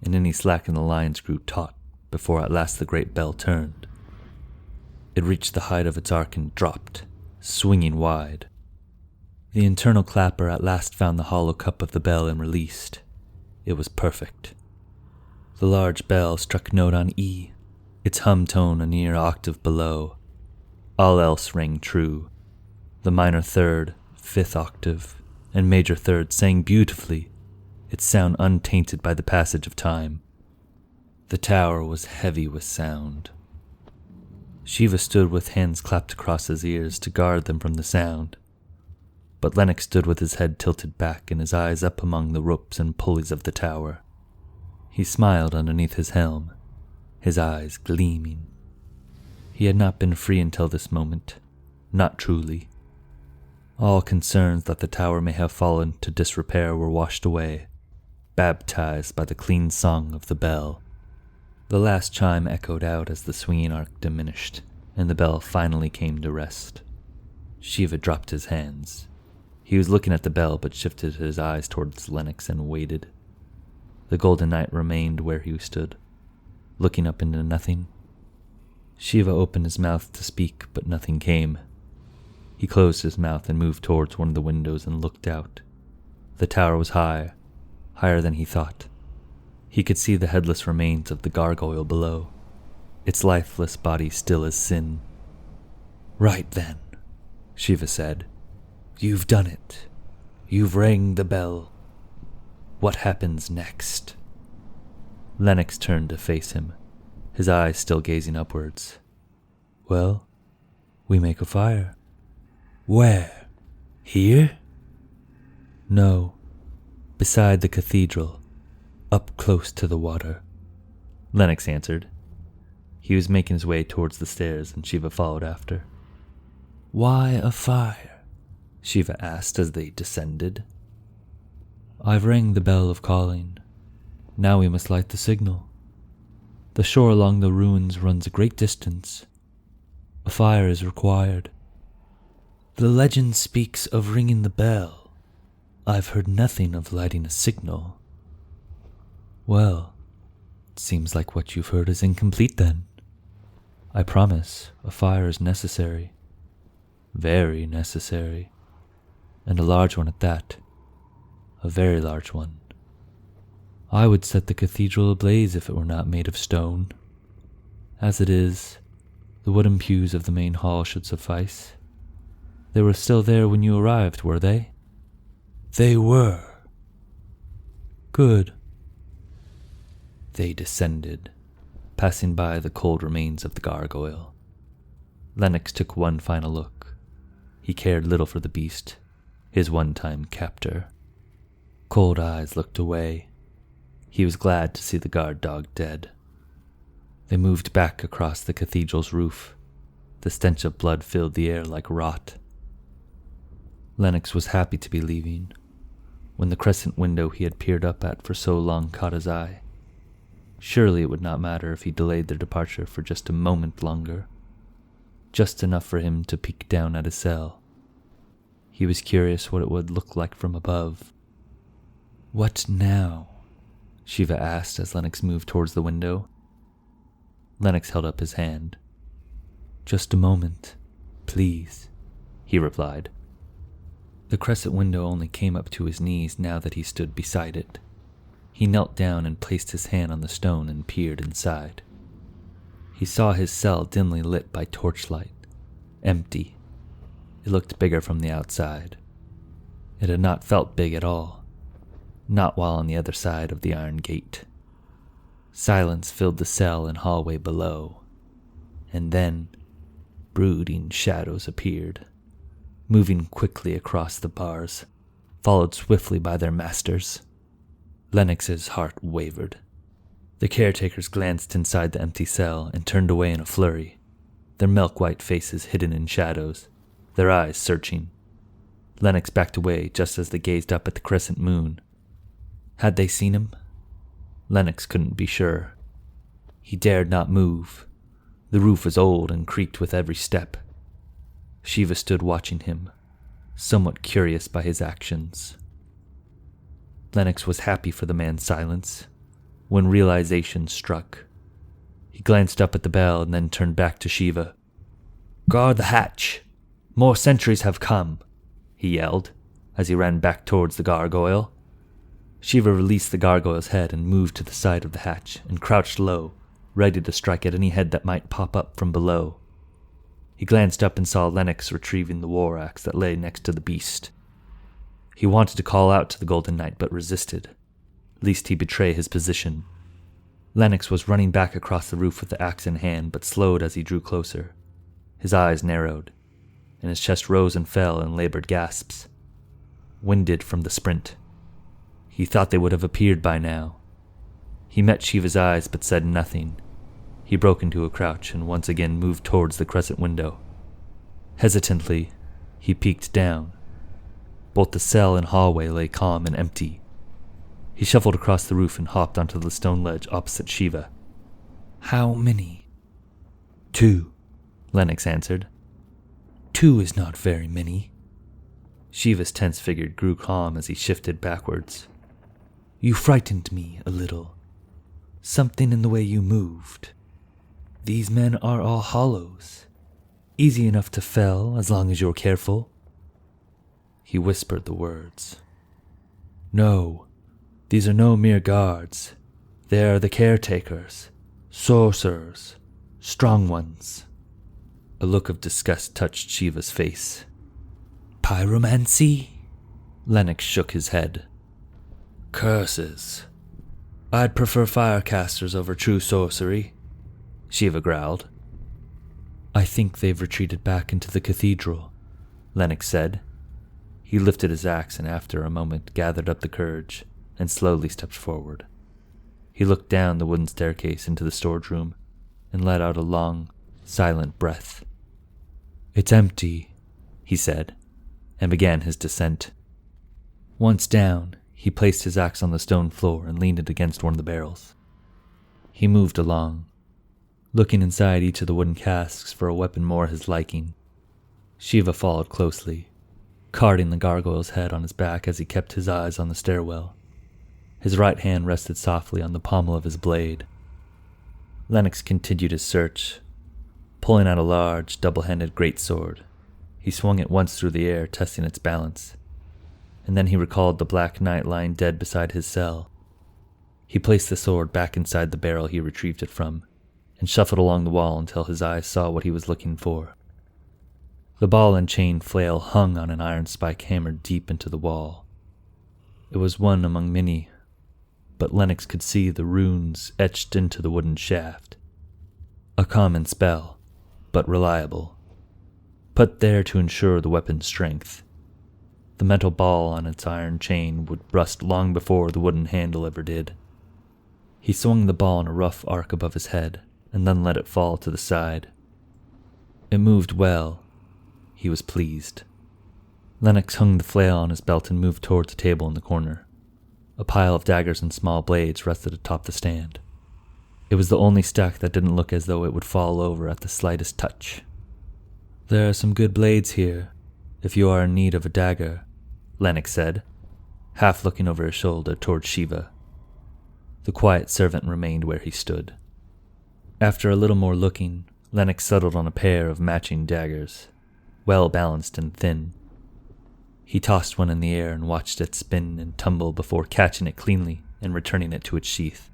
and any slack in the lines grew taut before at last the great bell turned. It reached the height of its arc and dropped, swinging wide. The internal clapper at last found the hollow cup of the bell and released. It was perfect. The large bell struck note on E, its hum tone a near octave below. All else rang true. The minor 3rd, 5th octave, and major 3rd sang beautifully, its sound untainted by the passage of time. The tower was heavy with sound. Shiva stood with hands clapped across his ears to guard them from the sound. But Lennox stood with his head tilted back and his eyes up among the ropes and pulleys of the tower. He smiled underneath his helm, his eyes gleaming. He had not been free until this moment, not truly. All concerns that the tower may have fallen to disrepair were washed away, baptized by the clean song of the bell. The last chime echoed out as the swinging arc diminished, and the bell finally came to rest. Shiva dropped his hands. He was looking at the bell, but shifted his eyes towards Lennox and waited. The Golden Knight remained where he stood, looking up into nothing. Shiva opened his mouth to speak, but nothing came. He closed his mouth and moved towards one of the windows and looked out. The tower was high, higher than he thought. He could see the headless remains of the gargoyle below, its lifeless body still as sin. "Right then," Shiva said. "You've done it. You've rang the bell. What happens next?" Lennox turned to face him, his eyes still gazing upwards. "Well, we make a fire." "Where? Here?" "No, beside the cathedral, up close to the water," Lennox answered. He was making his way towards the stairs, and Shiva followed after. "Why a fire?" Shiva asked as they descended. "I've rang the bell of calling. Now we must light the signal. The shore along the ruins runs a great distance. A fire is required. The legend speaks of ringing the bell. I've heard nothing of lighting a signal." "Well, it seems like what you've heard is incomplete then. I promise a fire is necessary. Very necessary. And a large one at that. A very large one. I would set the cathedral ablaze if it were not made of stone. As it is, the wooden pews of the main hall should suffice. They were still there when you arrived, were they?" "They were." "Good." They descended, passing by the cold remains of the gargoyle. Lennox took one final look. He cared little for the beast. his one-time captor. Cold eyes looked away. He was glad to see the guard dog dead. They moved back across the cathedral's roof. The stench of blood filled the air like rot. Lennox was happy to be leaving, when the crescent window he had peered up at for so long caught his eye. Surely it would not matter if he delayed their departure for just a moment longer. Just enough for him to peek down at his cell. He was curious what it would look like from above. "What now?" Shiva asked as Lennox moved towards the window. Lennox held up his hand. "Just a moment, please," he replied. The crescent window only came up to his knees now that he stood beside it. He knelt down and placed his hand on the stone and peered inside. He saw his cell dimly lit by torchlight, empty. It looked bigger from the outside. It had not felt big at all, not while on the other side of the iron gate. Silence filled the cell and hallway below, and then brooding shadows appeared, moving quickly across the bars, followed swiftly by their masters. Lennox's heart wavered. The caretakers glanced inside the empty cell and turned away in a flurry, their milk-white faces hidden in shadows, their eyes searching. Lennox backed away just as they gazed up at the crescent moon. Had they seen him? Lennox couldn't be sure. He dared not move. The roof was old and creaked with every step. Shiva stood watching him, somewhat curious by his actions. Lennox was happy for the man's silence, when realization struck. He glanced up at the bell and then turned back to Shiva. "Guard the hatch! More sentries have come!" he yelled, as he ran back towards the gargoyle. Shiva released the gargoyle's head and moved to the side of the hatch and crouched low, ready to strike at any head that might pop up from below. He glanced up and saw Lennox retrieving the war axe that lay next to the beast. He wanted to call out to the Golden Knight but resisted, lest he betray his position. Lennox was running back across the roof with the axe in hand, but slowed as he drew closer. His eyes narrowed, and his chest rose and fell in labored gasps. Winded from the sprint. He thought they would have appeared by now. He met Shiva's eyes but said nothing. He broke into a crouch and once again moved towards the crescent window. Hesitantly, he peeked down. Both the cell and hallway lay calm and empty. He shuffled across the roof and hopped onto the stone ledge opposite Shiva. "How many?" "2," Lennox answered. "2 is not very many." Shiva's tense figure grew calm as he shifted backwards. "You frightened me a little. Something in the way you moved. These men are all hollows. Easy enough to fell as long as you're careful." He whispered the words. "No, these are no mere guards. They are the caretakers, sorcerers, strong ones." A look of disgust touched Shiva's face. "Pyromancy?" Lennox shook his head. "Curses. I'd prefer firecasters over true sorcery," Shiva growled. "I think they've retreated back into the cathedral," Lennox said. He lifted his axe and after a moment gathered up the courage and slowly stepped forward. He looked down the wooden staircase into the storage room and let out a long, silent breath. "It's empty," he said, and began his descent. Once down, he placed his axe on the stone floor and leaned it against one of the barrels. He moved along, looking inside each of the wooden casks for a weapon more his liking. Shiva followed closely, carting the gargoyle's head on his back as he kept his eyes on the stairwell. His right hand rested softly on the pommel of his blade. Lennox continued his search, pulling out a large, double-handed greatsword. He swung it once through the air, testing its balance, and then he recalled the Black Knight lying dead beside his cell. He placed the sword back inside the barrel he retrieved it from, and shuffled along the wall until his eyes saw what he was looking for. The ball and chain flail hung on an iron spike hammered deep into the wall. It was one among many, but Lennox could see the runes etched into the wooden shaft. A common spell, but reliable, put there to ensure the weapon's strength. The metal ball on its iron chain would rust long before the wooden handle ever did. He swung the ball in a rough arc above his head, and then let it fall to the side. It moved well. He was pleased. Lennox hung the flail on his belt and moved towards a table in the corner. A pile of daggers and small blades rested atop the stand. It was the only stack that didn't look as though it would fall over at the slightest touch. "There are some good blades here, if you are in need of a dagger," Lennox said, half looking over his shoulder toward Shiva. The quiet servant remained where he stood. After a little more looking, Lennox settled on a pair of matching daggers, well balanced and thin. He tossed one in the air and watched it spin and tumble before catching it cleanly and returning it to its sheath.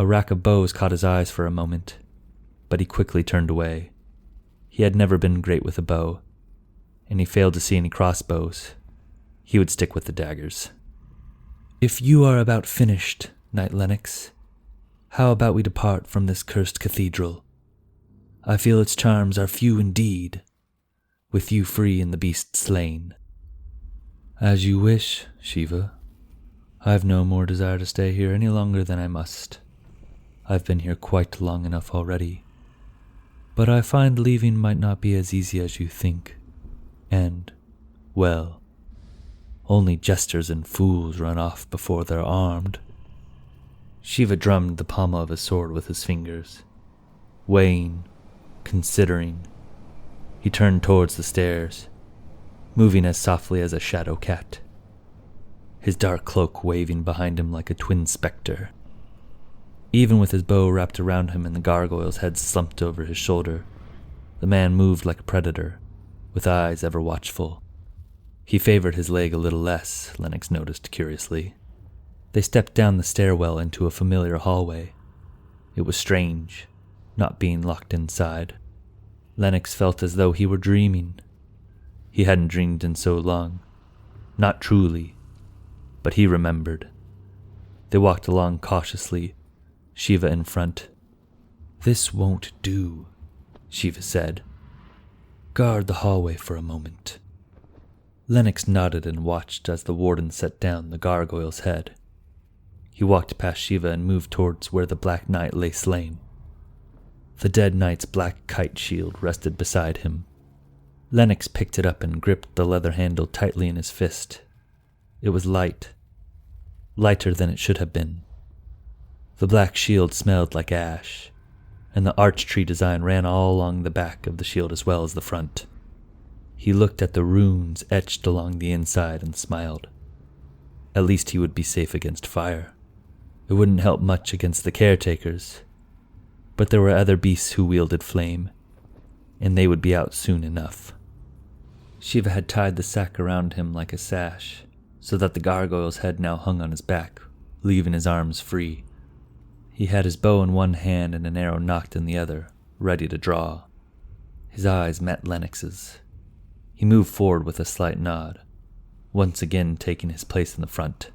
A rack of bows caught his eyes for a moment, but he quickly turned away. He had never been great with a bow, and he failed to see any crossbows. He would stick with the daggers. "If you are about finished, Knight Lennox, how about we depart from this cursed cathedral? I feel its charms are few indeed, with you free and the beast slain." "As you wish, Shiva. I've no more desire to stay here any longer than I must. I've been here quite long enough already. But I find leaving might not be as easy as you think, and, well, only jesters and fools run off before they're armed." Shiva drummed the pommel of his sword with his fingers, weighing, considering. He turned towards the stairs, moving as softly as a shadow cat, his dark cloak waving behind him like a twin specter. Even with his bow wrapped around him and the gargoyle's head slumped over his shoulder, the man moved like a predator, with eyes ever watchful. He favored his leg a little less, Lennox noticed curiously. They stepped down the stairwell into a familiar hallway. It was strange, not being locked inside. Lennox felt as though he were dreaming. He hadn't dreamed in so long. Not truly, but he remembered. They walked along cautiously, Shiva in front. "This won't do," Shiva said. "Guard the hallway for a moment." Lennox nodded and watched as the warden set down the gargoyle's head. He walked past Shiva and moved towards where the Black Knight lay slain. The dead knight's black kite shield rested beside him. Lennox picked it up and gripped the leather handle tightly in his fist. It was light, lighter than it should have been. The black shield smelled like ash, and the arch tree design ran all along the back of the shield as well as the front. He looked at the runes etched along the inside and smiled. At least he would be safe against fire. It wouldn't help much against the caretakers, but there were other beasts who wielded flame, and they would be out soon enough. Shiva had tied the sack around him like a sash, so that the gargoyle's head now hung on his back, leaving his arms free. He had his bow in one hand and an arrow nocked in the other, ready to draw. His eyes met Lennox's. He moved forward with a slight nod, once again taking his place in the front.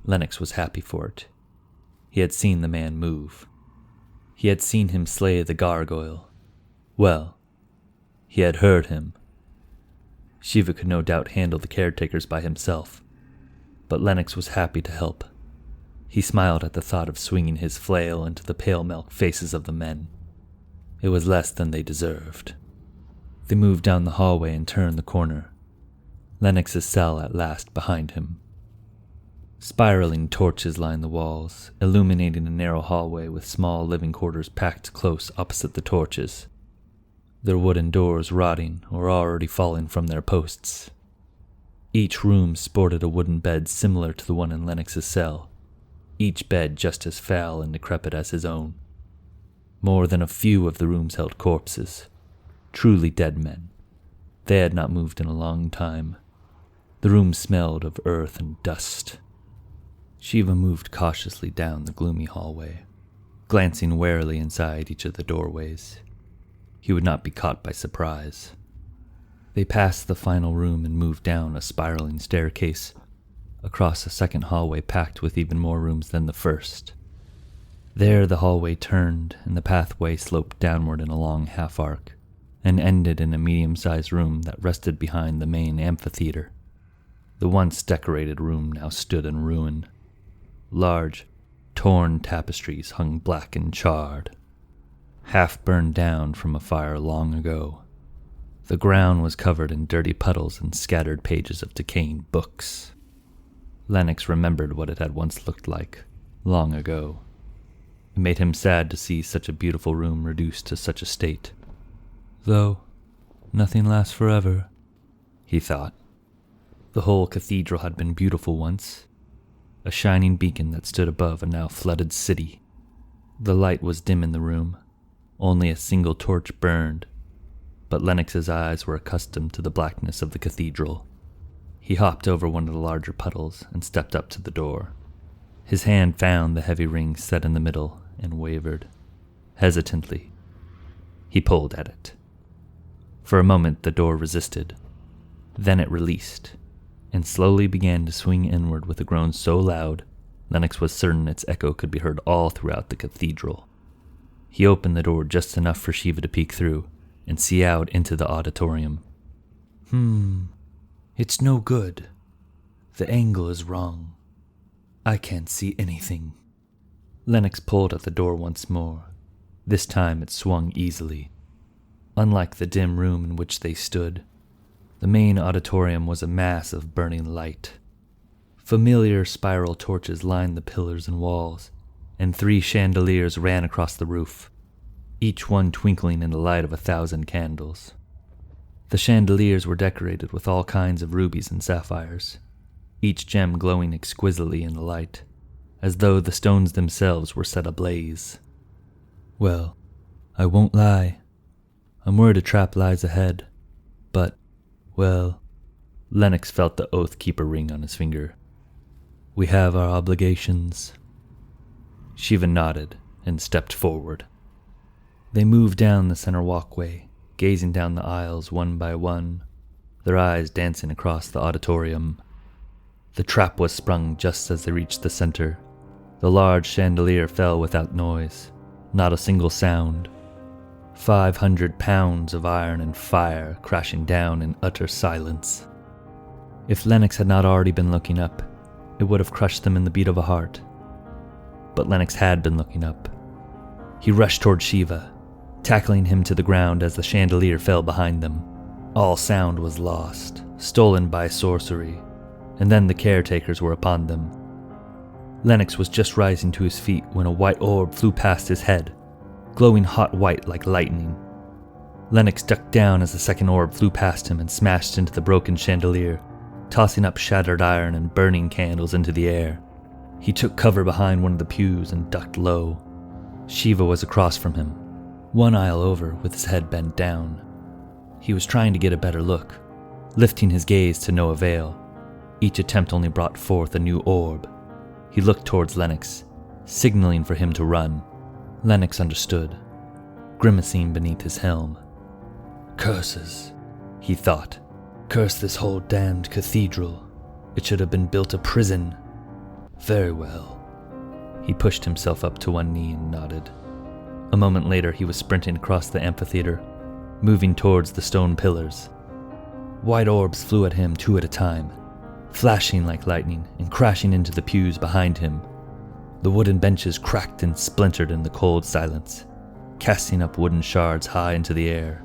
Lennox was happy for it. He had seen the man move. He had seen him slay the gargoyle. Well, he had heard him. Shiva could no doubt handle the caretakers by himself, but Lennox was happy to help. He smiled at the thought of swinging his flail into the pale milk faces of the men. It was less than they deserved. They moved down the hallway and turned the corner. Lennox's cell at last behind him. Spiraling torches lined the walls, illuminating a narrow hallway with small living quarters packed close opposite the torches, their wooden doors rotting or already falling from their posts. Each room sported a wooden bed similar to the one in Lennox's cell, each bed just as foul and decrepit as his own. More than a few of the rooms held corpses, truly dead men. They had not moved in a long time. The room smelled of earth and dust. Shiva moved cautiously down the gloomy hallway, glancing warily inside each of the doorways. He would not be caught by surprise. They passed the final room and moved down a spiraling staircase, across a second hallway packed with even more rooms than the first. There the hallway turned, and the pathway sloped downward in a long half-arc, and ended in a medium-sized room that rested behind the main amphitheater. The once decorated room now stood in ruin. Large, torn tapestries hung black and charred, half burned down from a fire long ago. The ground was covered in dirty puddles and scattered pages of decaying books. Lennox remembered what it had once looked like, long ago. It made him sad to see such a beautiful room reduced to such a state. Though, nothing lasts forever, he thought. The whole cathedral had been beautiful once, a shining beacon that stood above a now flooded city. The light was dim in the room, only a single torch burned, but Lennox's eyes were accustomed to the blackness of the cathedral. He hopped over one of the larger puddles and stepped up to the door. His hand found the heavy ring set in the middle and wavered. Hesitantly, he pulled at it. For a moment the door resisted. Then it released, and slowly began to swing inward with a groan so loud, Lennox was certain its echo could be heard all throughout the cathedral. He opened the door just enough for Shiva to peek through and see out into the auditorium. It's no good. The angle is wrong. I can't see anything. Lennox pulled at the door once more. This time it swung easily. Unlike the dim room in which they stood, the main auditorium was a mass of burning light. Familiar spiral torches lined the pillars and walls, and 3 chandeliers ran across the roof, each one twinkling in the light of 1,000 candles. The chandeliers were decorated with all kinds of rubies and sapphires, each gem glowing exquisitely in the light, as though the stones themselves were set ablaze. Well, I won't lie. I'm worried a trap lies ahead, but, well, Lennox felt the Oath Keeper ring on his finger. We have our obligations. Shiva nodded and stepped forward. They moved down the center walkway, gazing down the aisles one by one, their eyes dancing across the auditorium. The trap was sprung just as they reached the center. The large chandelier fell without noise, not a single sound. 500 pounds of iron and fire crashing down in utter silence. If Lennox had not already been looking up, it would have crushed them in the beat of a heart. But Lennox had been looking up. He rushed toward Shiva, tackling him to the ground as the chandelier fell behind them. All sound was lost, stolen by sorcery, and then the caretakers were upon them. Lennox was just rising to his feet when a white orb flew past his head, glowing hot white like lightning. Lennox ducked down as the second orb flew past him and smashed into the broken chandelier, tossing up shattered iron and burning candles into the air. He took cover behind one of the pews and ducked low. Shiva was across from him, one aisle over with his head bent down. He was trying to get a better look, lifting his gaze to no avail. Each attempt only brought forth a new orb. He looked towards Lennox, signaling for him to run. Lennox understood, grimacing beneath his helm. Curses, he thought. Curse this whole damned cathedral. It should have been built a prison. Very well. He pushed himself up to one knee and nodded. A moment later he was sprinting across the amphitheater, moving towards the stone pillars. White orbs flew at him 2 at a time, flashing like lightning and crashing into the pews behind him. The wooden benches cracked and splintered in the cold silence, casting up wooden shards high into the air.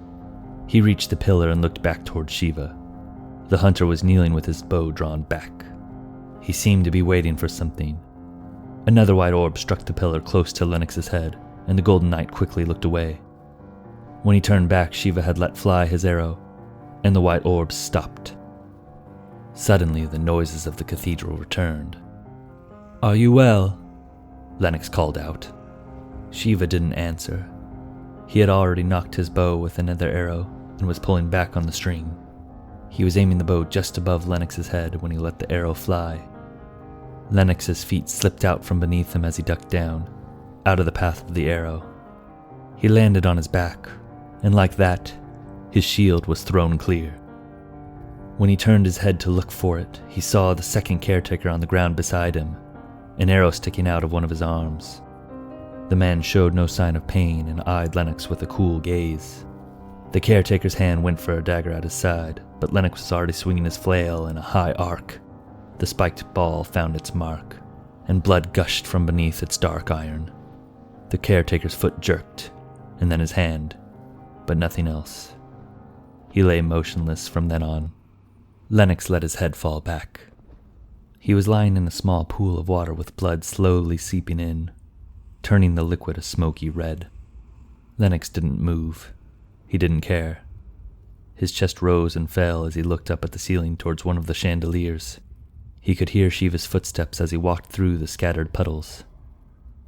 He reached the pillar and looked back toward Shiva. The hunter was kneeling with his bow drawn back. He seemed to be waiting for something. Another white orb struck the pillar close to Lennox's head, and the Golden Knight quickly looked away. When he turned back, Shiva had let fly his arrow, and the white orb stopped. Suddenly, the noises of the cathedral returned. Are you well? Lennox called out. Shiva didn't answer. He had already knocked his bow with another arrow and was pulling back on the string. He was aiming the bow just above Lennox's head when he let the arrow fly. Lennox's feet slipped out from beneath him as he ducked down, out of the path of the arrow. He landed on his back, and like that, his shield was thrown clear. When he turned his head to look for it, he saw the second caretaker on the ground beside him, an arrow sticking out of one of his arms. The man showed no sign of pain and eyed Lennox with a cool gaze. The caretaker's hand went for a dagger at his side, but Lennox was already swinging his flail in a high arc. The spiked ball found its mark, and blood gushed from beneath its dark iron. The caretaker's foot jerked, and then his hand, but nothing else. He lay motionless from then on. Lennox let his head fall back. He was lying in a small pool of water with blood slowly seeping in, turning the liquid a smoky red. Lennox didn't move. He didn't care. His chest rose and fell as he looked up at the ceiling towards one of the chandeliers. He could hear Shiva's footsteps as he walked through the scattered puddles.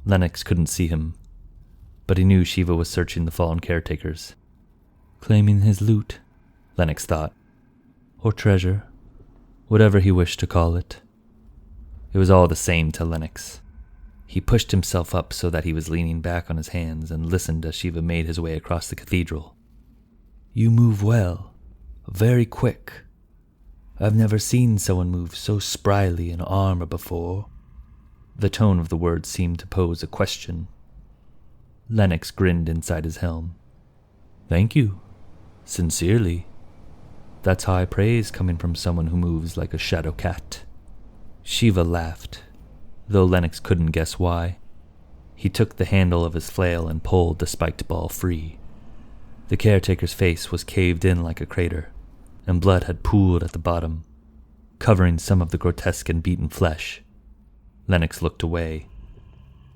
Lennox couldn't see him, but he knew Shiva was searching the fallen caretakers. Claiming his loot, Lennox thought, or treasure, whatever he wished to call it. It was all the same to Lennox. He pushed himself up so that he was leaning back on his hands and listened as Shiva made his way across the cathedral. You move well, very quick. I've never seen someone move so spryly in armor before. The tone of the words seemed to pose a question. Lennox grinned inside his helm. Thank you. Sincerely. That's high praise coming from someone who moves like a shadow cat. Shiva laughed, though Lennox couldn't guess why. He took the handle of his flail and pulled the spiked ball free. The caretaker's face was caved in like a crater, and blood had pooled at the bottom, covering some of the grotesque and beaten flesh. Lennox looked away.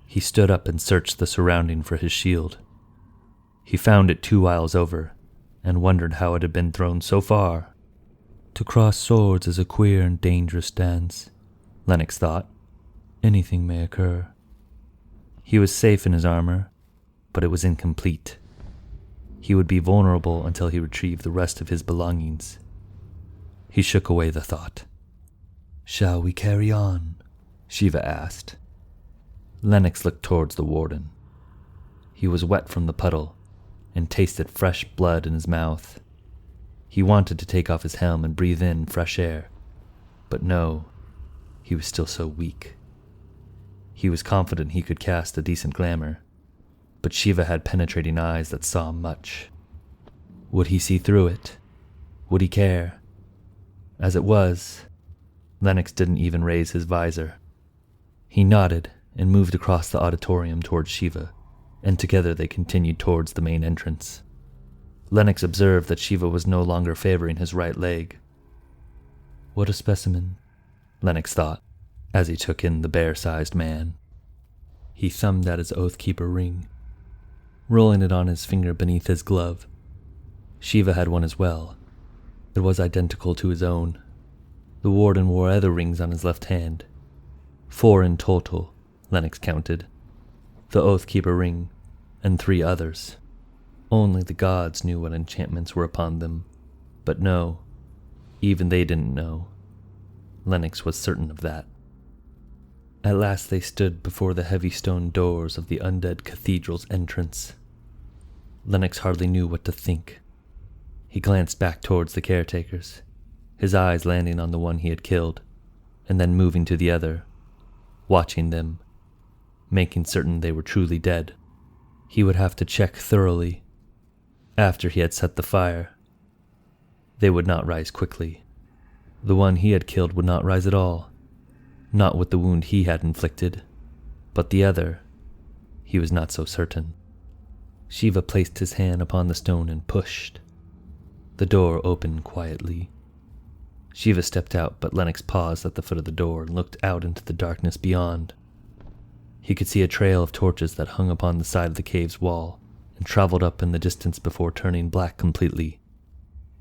He stood up and searched the surrounding for his shield. He found it 2 aisles over, and wondered how it had been thrown so far. To cross swords is a queer and dangerous dance, Lennox thought. Anything may occur. He was safe in his armor, but it was incomplete. He would be vulnerable until he retrieved the rest of his belongings. He shook away the thought. Shall we carry on? Shiva asked. Lennox looked towards the warden. He was wet from the puddle and tasted fresh blood in his mouth. He wanted to take off his helm and breathe in fresh air, but no, he was still so weak. He was confident he could cast a decent glamour, but Shiva had penetrating eyes that saw much. Would he see through it? Would he care? As it was, Lennox didn't even raise his visor. He nodded and moved across the auditorium towards Shiva, and together they continued towards the main entrance. Lennox observed that Shiva was no longer favoring his right leg. What a specimen, Lennox thought, as he took in the bear-sized man. He thumbed at his Oathkeeper ring, rolling it on his finger beneath his glove. Shiva had one as well. It was identical to his own. The warden wore other rings on his left hand. 4 in total, Lennox counted. The Oathkeeper ring, and 3 others. Only the gods knew what enchantments were upon them. But no, even they didn't know. Lennox was certain of that. At last they stood before the heavy stone doors of the undead cathedral's entrance. Lennox hardly knew what to think. He glanced back towards the caretakers, his eyes landing on the one he had killed, and then moving to the other, watching them, making certain they were truly dead. He would have to check thoroughly. After he had set the fire, they would not rise quickly. The one he had killed would not rise at all, not with the wound he had inflicted, but the other, he was not so certain. Shiva placed his hand upon the stone and pushed. The door opened quietly. Shiva stepped out, but Lennox paused at the foot of the door and looked out into the darkness beyond. He could see a trail of torches that hung upon the side of the cave's wall and traveled up in the distance before turning black completely.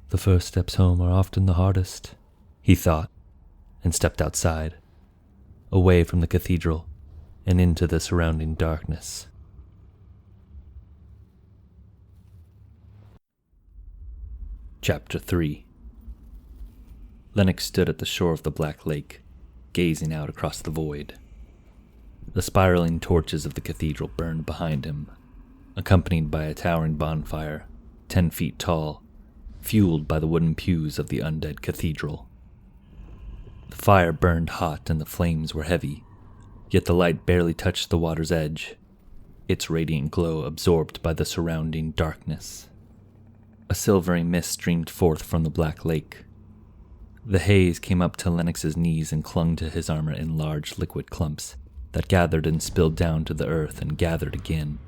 The first steps home are often the hardest, he thought, and stepped outside, away from the cathedral and into the surrounding darkness. Chapter 3. Lennox stood at the shore of the Black Lake, gazing out across the void. The spiraling torches of the cathedral burned behind him, accompanied by a towering bonfire, 10 feet tall, fueled by the wooden pews of the undead cathedral. The fire burned hot and the flames were heavy, yet the light barely touched the water's edge, its radiant glow absorbed by the surrounding darkness. A silvery mist streamed forth from the black lake. The haze came up to Lennox's knees and clung to his armor in large liquid clumps that gathered and spilled down to the earth and gathered again.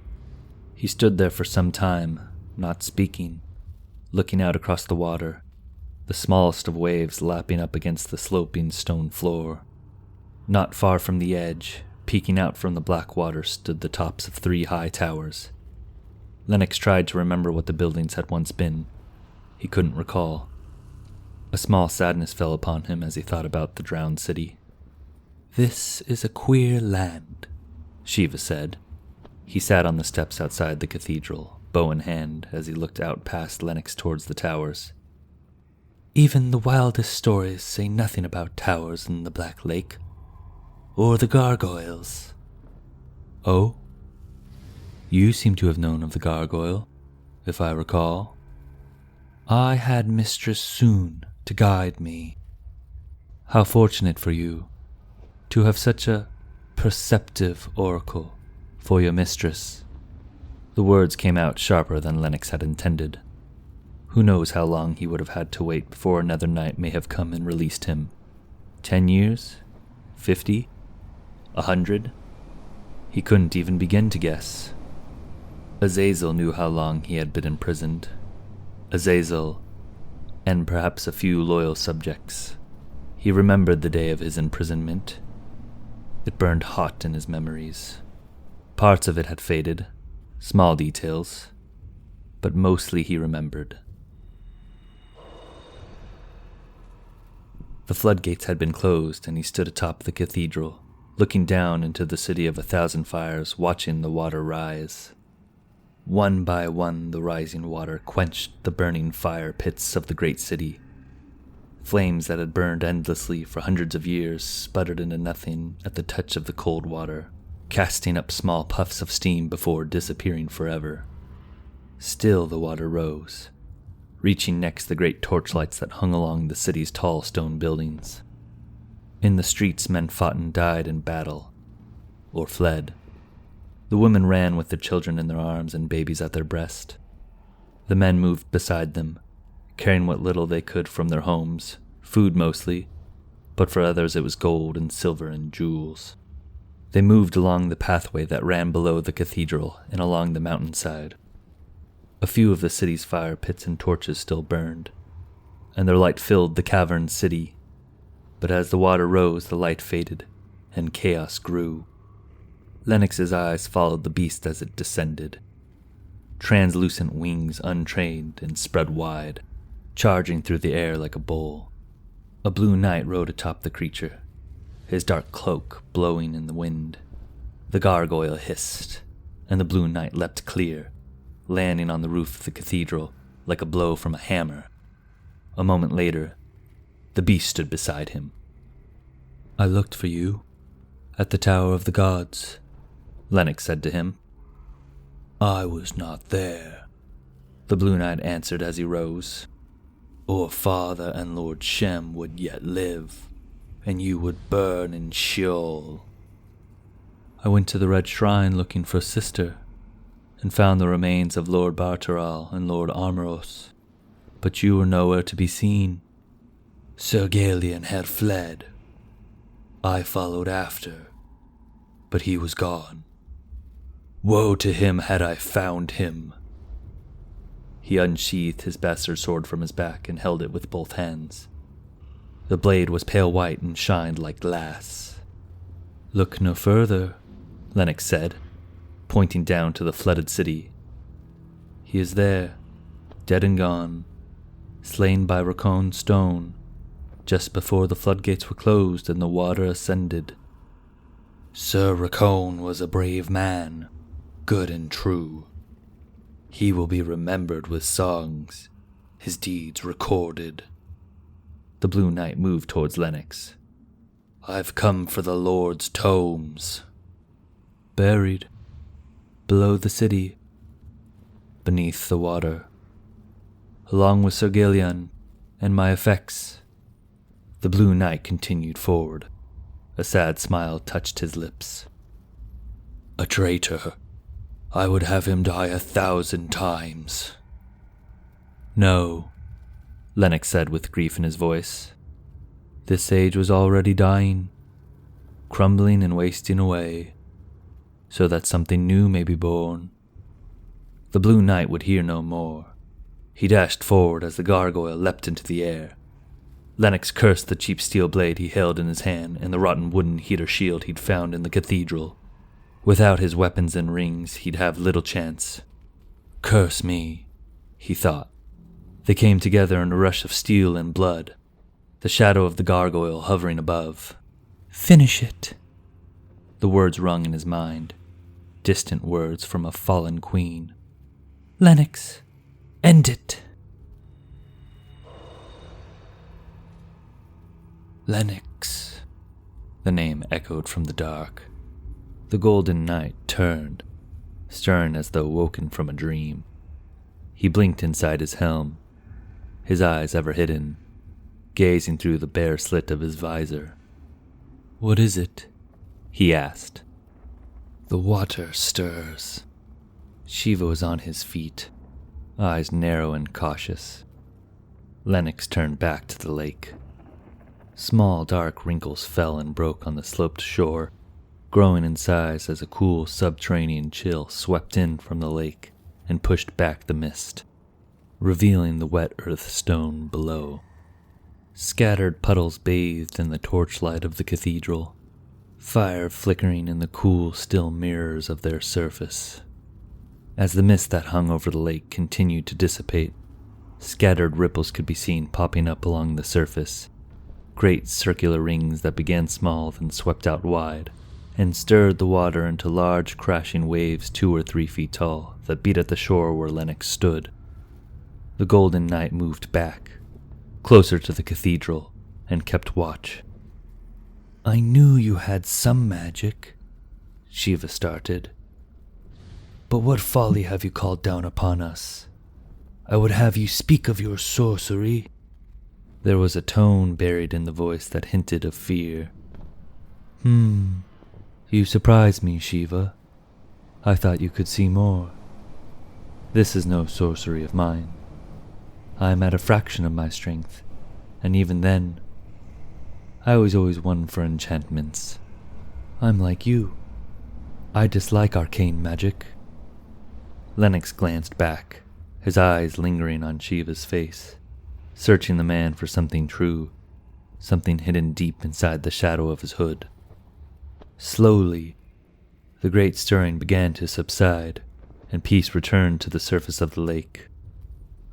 He stood there for some time, not speaking, looking out across the water, the smallest of waves lapping up against the sloping stone floor. Not far from the edge, peeking out from the black water, stood the tops of 3 high towers. Lennox tried to remember what the buildings had once been. He couldn't recall. A small sadness fell upon him as he thought about the drowned city. "This is a queer land," Shiva said. He sat on the steps outside the cathedral, bow in hand, as he looked out past Lennox towards the towers. "Even the wildest stories say nothing about towers in the Black Lake, or the gargoyles." "Oh? You seem to have known of the gargoyle, if I recall." "I had Mistress Soon to guide me." "How fortunate for you to have such a perceptive oracle for your mistress." The words came out sharper than Lennox had intended. Who knows how long he would have had to wait before another night may have come and released him. 10 years? 50? 100? He couldn't even begin to guess. Azazel knew how long he had been imprisoned. Azazel, and perhaps a few loyal subjects. He remembered the day of his imprisonment. It burned hot in his memories. Parts of it had faded, small details, but mostly he remembered. The floodgates had been closed, and he stood atop the cathedral, looking down into the city of 1,000 fires, watching the water rise. One by one, the rising water quenched the burning fire pits of the great city. Flames that had burned endlessly for hundreds of years sputtered into nothing at the touch of the cold water, casting up small puffs of steam before disappearing forever. Still the water rose, reaching next the great torchlights that hung along the city's tall stone buildings. In the streets, men fought and died in battle, or fled. The women ran with their children in their arms and babies at their breast. The men moved beside them, carrying what little they could from their homes, food mostly, but for others it was gold and silver and jewels. They moved along the pathway that ran below the cathedral and along the mountainside. A few of the city's fire pits and torches still burned, and their light filled the caverned city. But as the water rose, the light faded, and chaos grew. Lennox's eyes followed the beast as it descended. Translucent wings untrained and spread wide, charging through the air like a bull. A blue knight rode atop the creature, his dark cloak blowing in the wind. The gargoyle hissed, and the blue knight leapt clear, landing on the roof of the cathedral like a blow from a hammer. A moment later, the beast stood beside him. "I looked for you at the Tower of the Gods," Lennox said to him. "I was not there," the Blue Knight answered as he rose. "Our father and Lord Shem would yet live, and you would burn in Sheol." "I went to the Red Shrine looking for a sister, and found the remains of Lord Bartaral and Lord Armoros, but you were nowhere to be seen." "Sir Galion had fled. I followed after, but he was gone. Woe to him had I found him." He unsheathed his bastard sword from his back and held it with both hands. The blade was pale white and shined like glass. "Look no further," Lennox said, pointing down to the flooded city. "He is there, dead and gone, slain by Raccoon stone, just before the floodgates were closed and the water ascended." "Sir Raccoon was a brave man, good and true. He will be remembered with songs, his deeds recorded." The Blue Knight moved towards Lennox. "I've come for the Lord's tomes." "Buried below the city, beneath the water, along with Sir Gillian and my effects." The Blue Knight continued forward. A sad smile touched his lips. "A traitor. I would have him die 1,000 times." No, Lennox said with grief in his voice. This age was already dying, crumbling and wasting away, so that something new may be born. The Blue Knight would hear no more. He dashed forward as the gargoyle leapt into the air. Lennox cursed the cheap steel blade he held in his hand and the rotten wooden heater shield he'd found in the cathedral. Without his weapons and rings, he'd have little chance. Curse me, he thought. They came together in a rush of steel and blood, the shadow of the gargoyle hovering above. Finish it. The words rung in his mind, distant words from a fallen queen. Lennox, end it. Lennox, the name echoed from the dark. The Golden Knight turned, stern as though woken from a dream. He blinked inside his helm, his eyes ever hidden, gazing through the bare slit of his visor. What is it? He asked. The water stirs. Shiva was on his feet, eyes narrow and cautious. Lennox turned back to the lake. Small dark wrinkles fell and broke on the sloped shore, growing in size as a cool subterranean chill swept in from the lake and pushed back the mist, revealing the wet earth stone below. Scattered puddles bathed in the torchlight of the cathedral, fire flickering in the cool, still mirrors of their surface. As the mist that hung over the lake continued to dissipate, scattered ripples could be seen popping up along the surface, great circular rings that began small then swept out wide, and stirred the water into large crashing waves 2 or 3 feet tall that beat at the shore where Lennox stood. The Golden Knight moved back, closer to the cathedral, and kept watch. I knew you had some magic, Shiva started. But what folly have you called down upon us? I would have you speak of your sorcery. There was a tone buried in the voice that hinted of fear. You surprise me, Shiva. I thought you could see more. This is no sorcery of mine. I am at a fraction of my strength, and even then, I was always one for enchantments. I'm like you. I dislike arcane magic. Lennox glanced back, his eyes lingering on Shiva's face, searching the man for something true, something hidden deep inside the shadow of his hood. Slowly, the great stirring began to subside, and peace returned to the surface of the lake.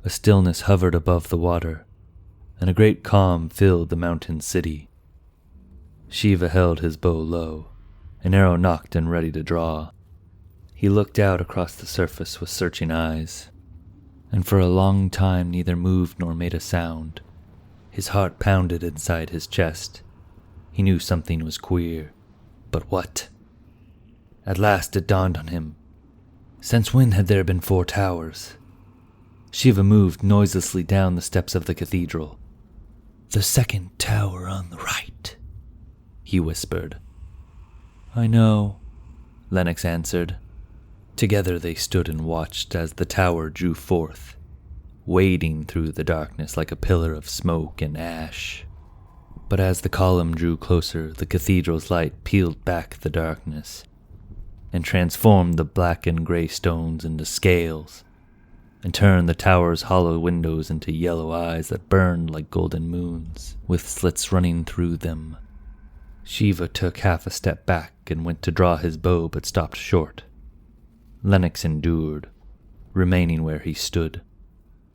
A stillness hovered above the water, and a great calm filled the mountain city. Shiva held his bow low, an arrow nocked and ready to draw. He looked out across the surface with searching eyes, and for a long time neither moved nor made a sound. His heart pounded inside his chest. He knew something was queer, but what? At last it dawned on him. Since when had there been 4 towers? Shiva moved noiselessly down the steps of the cathedral. The second tower on the right, he whispered. I know, Lennox answered. Together they stood and watched as the tower drew forth, wading through the darkness like a pillar of smoke and ash. But as the column drew closer, the cathedral's light peeled back the darkness and transformed the black and gray stones into scales, and turned the tower's hollow windows into yellow eyes that burned like golden moons, with slits running through them. Shiva took half a step back and went to draw his bow, but stopped short. Lennox endured, remaining where he stood,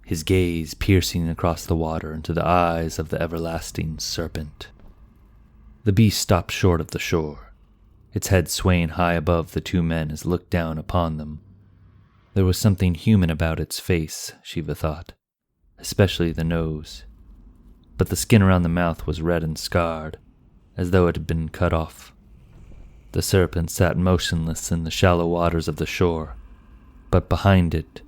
his gaze piercing across the water into the eyes of the everlasting serpent. The beast stopped short of the shore, its head swaying high above the 2 men as it looked down upon them. There was something human about its face, Shiva thought, especially the nose, but the skin around the mouth was red and scarred, as though it had been cut off. The serpent sat motionless in the shallow waters of the shore, but behind it,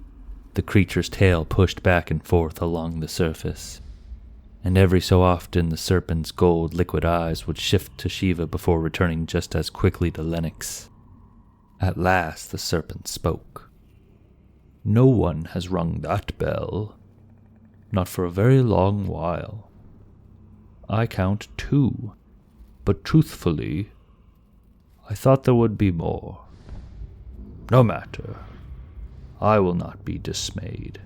the creature's tail pushed back and forth along the surface, and every so often the serpent's gold liquid eyes would shift to Shiva before returning just as quickly to Lennox. At last the serpent spoke. No one has rung that bell. Not for a very long while. I count 2, but truthfully, I thought there would be more. No matter. I will not be dismayed.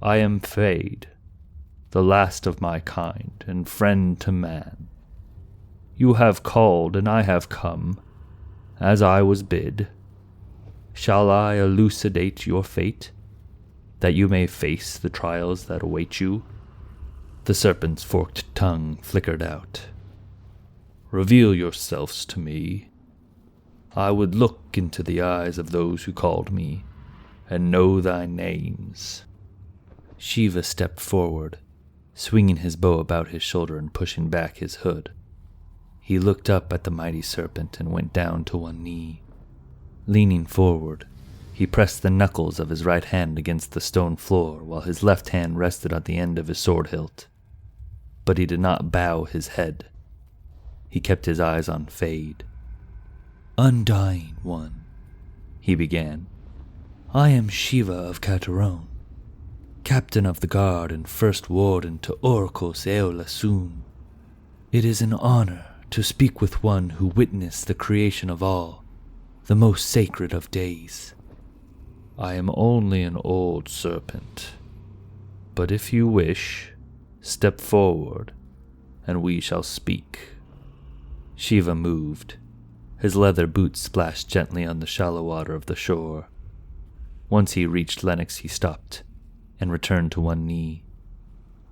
I am Fade, the last of my kind and friend to man. You have called, and I have come, as I was bid. Shall I elucidate your fate, that you may face the trials that await you? The serpent's forked tongue flickered out. Reveal yourselves to me. I would look into the eyes of those who called me, and know thy names. Shiva stepped forward, swinging his bow about his shoulder and pushing back his hood. He looked up at the mighty serpent and went down to one knee. Leaning forward, he pressed the knuckles of his right hand against the stone floor while his left hand rested on the end of his sword hilt. But he did not bow his head. He kept his eyes on Fade. Undying One, he began. I am Shiva of Kataron, captain of the guard and first warden to Oracles Eolasun. It is an honor to speak with one who witnessed the creation of all, the most sacred of days. I am only an old serpent, but if you wish, step forward, and we shall speak. Shiva moved. His leather boots splashed gently on the shallow water of the shore. Once he reached Lennox, he stopped and returned to one knee.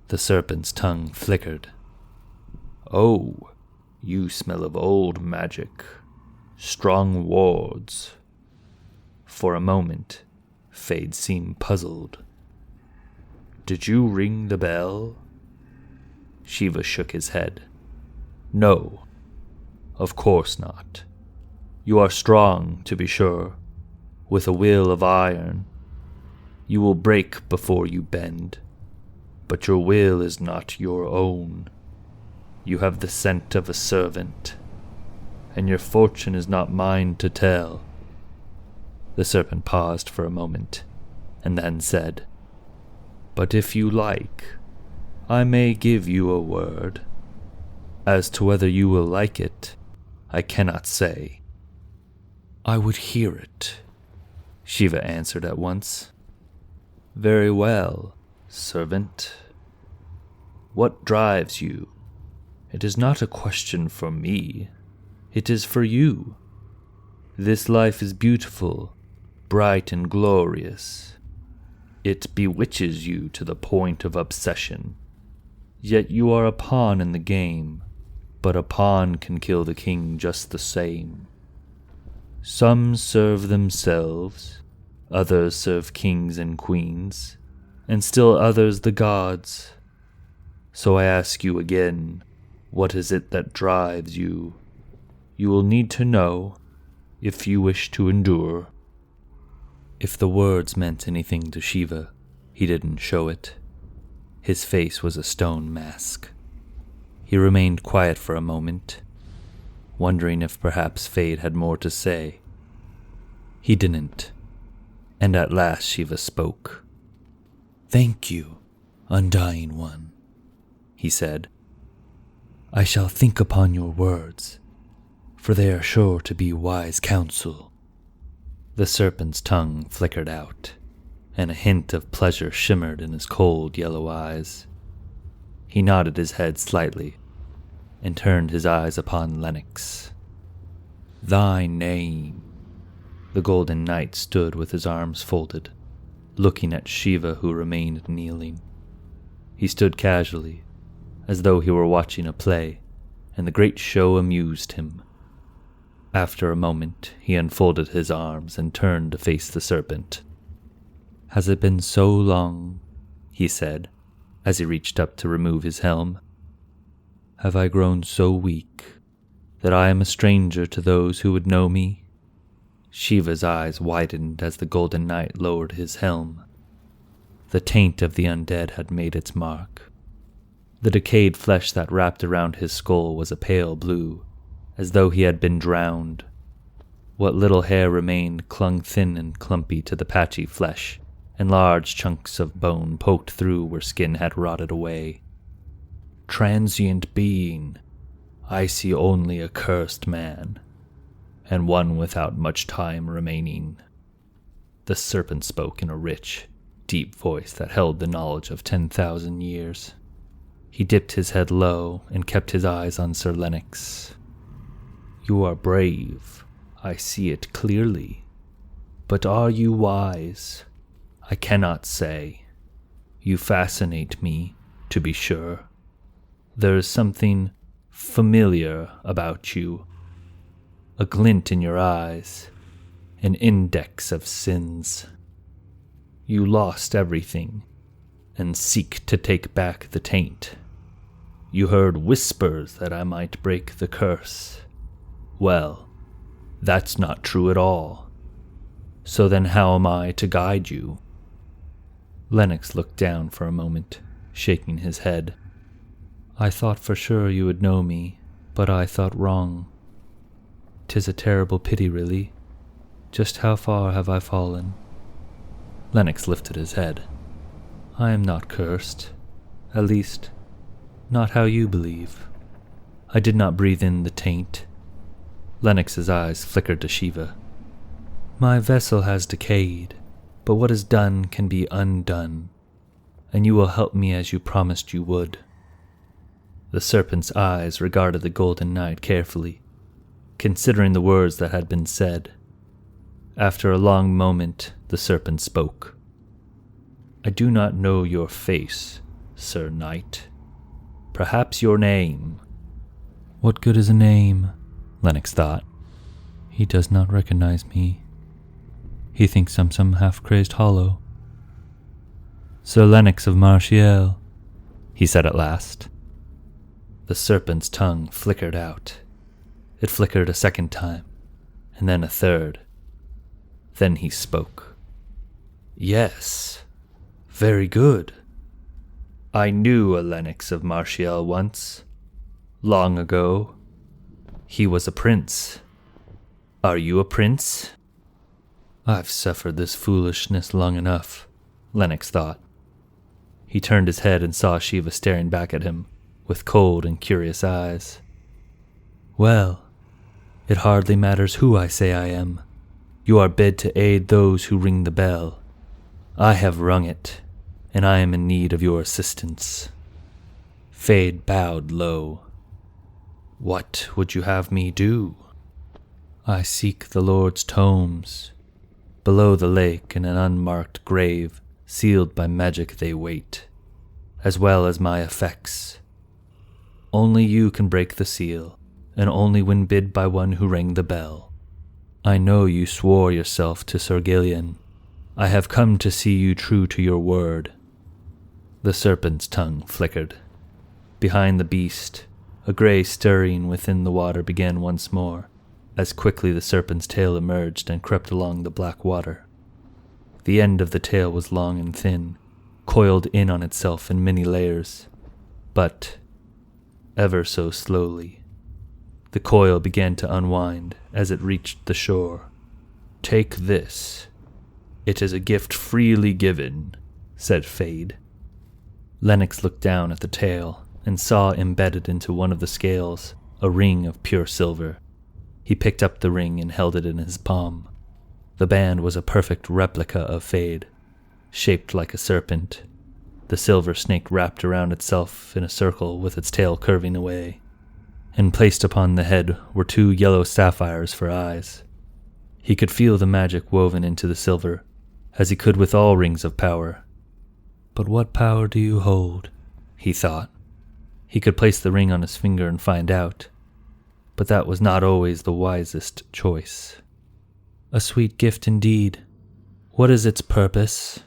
The serpent's tongue flickered. Oh, you smell of old magic, strong wards. For a moment, Fade seemed puzzled. Did you ring the bell? Shiva shook his head. No, of course not. You are strong, to be sure, with a will of iron. You will break before you bend, but your will is not your own. You have the scent of a servant, and your fortune is not mine to tell. The serpent paused for a moment, and then said, But if you like, I may give you a word. As to whether you will like it, I cannot say. I would hear it, Shiva answered at once. Very well, servant. What drives you? It is not a question for me. It is for you. This life is beautiful, bright and glorious. It bewitches you to the point of obsession. Yet you are a pawn in the game, but a pawn can kill the king just the same. Some serve themselves, others serve kings and queens, and still others the gods. So I ask you again, what is it that drives you? You will need to know, if you wish to endure. If the words meant anything to Shiva, he didn't show it. His face was a stone mask. He remained quiet for a moment, wondering if perhaps Fade had more to say. He didn't, and at last Shiva spoke. Thank you, Undying One, he said. I shall think upon your words, for they are sure to be wise counsel. The serpent's tongue flickered out, and a hint of pleasure shimmered in his cold yellow eyes. He nodded his head slightly, and turned his eyes upon Lennox. Thy name. The Golden Knight stood with his arms folded, looking at Shiva, who remained kneeling. He stood casually, as though he were watching a play, and the great show amused him. After a moment, he unfolded his arms and turned to face the serpent. Has it been so long, he said, as he reached up to remove his helm. Have I grown so weak that I am a stranger to those who would know me? Shiva's eyes widened as the Golden Knight lowered his helm. The taint of the undead had made its mark. The decayed flesh that wrapped around his skull was a pale blue, as though he had been drowned. What little hair remained clung thin and clumpy to the patchy flesh, and large chunks of bone poked through where skin had rotted away. "Transient being, I see only a cursed man, and one without much time remaining." The serpent spoke in a rich, deep voice that held the knowledge of 10,000 years. He dipped his head low and kept his eyes on Sir Lennox. "You are brave, I see it clearly. But are you wise? I cannot say. You fascinate me, to be sure. There is something familiar about you, a glint in your eyes, an index of sins. You lost everything, and seek to take back the taint. You heard whispers that I might break the curse. Well, that's not true at all. So then how am I to guide you?" Lennox looked down for a moment, shaking his head. "I thought for sure you would know me, but I thought wrong. 'Tis a terrible pity, really. Just how far have I fallen?" Lennox lifted his head. "I am not cursed. At least, not how you believe. I did not breathe in the taint." Lennox's eyes flickered to Shiva. "My vessel has decayed, but what is done can be undone, and you will help me as you promised you would." The serpent's eyes regarded the golden knight carefully, considering the words that had been said. After a long moment, the serpent spoke. "I do not know your face, Sir Knight. Perhaps your name." "What good is a name?" Lennox thought. "He does not recognize me. He thinks I'm some half-crazed hollow." "Sir Lennox of Marchiel," he said at last. The serpent's tongue flickered out. It flickered a second time, and then a third. Then he spoke. "Yes, very good. I knew a Lennox of Marchiel once, long ago. He was a prince. Are you a prince?" "I've suffered this foolishness long enough," Lennox thought. He turned his head and saw Shiva staring back at him with cold and curious eyes. "Well, it hardly matters who I say I am. You are bid to aid those who ring the bell. I have rung it, and I am in need of your assistance." Fade bowed low. "What would you have me do?" "I seek the Lord's tomes. Below the lake in an unmarked grave, sealed by magic they wait, as well as my effects. Only you can break the seal, and only when bid by one who rang the bell. I know you swore yourself to Sir Gillian. I have come to see you true to your word." The serpent's tongue flickered. Behind the beast, a grey stirring within the water began once more, as quickly the serpent's tail emerged and crept along the black water. The end of the tail was long and thin, coiled in on itself in many layers, but ever so slowly. The coil began to unwind as it reached the shore. "Take this. It is a gift freely given," said Fade. Lennox looked down at the tail and saw embedded into one of the scales a ring of pure silver. He picked up the ring and held it in his palm. The band was a perfect replica of Fade, shaped like a serpent, the silver snake wrapped around itself in a circle with its tail curving away, and placed upon the head were 2 yellow sapphires for eyes. He could feel the magic woven into the silver, as he could with all rings of power. "But what power do you hold?" he thought. He could place the ring on his finger and find out, but that was not always the wisest choice. "A sweet gift indeed. What is its purpose?"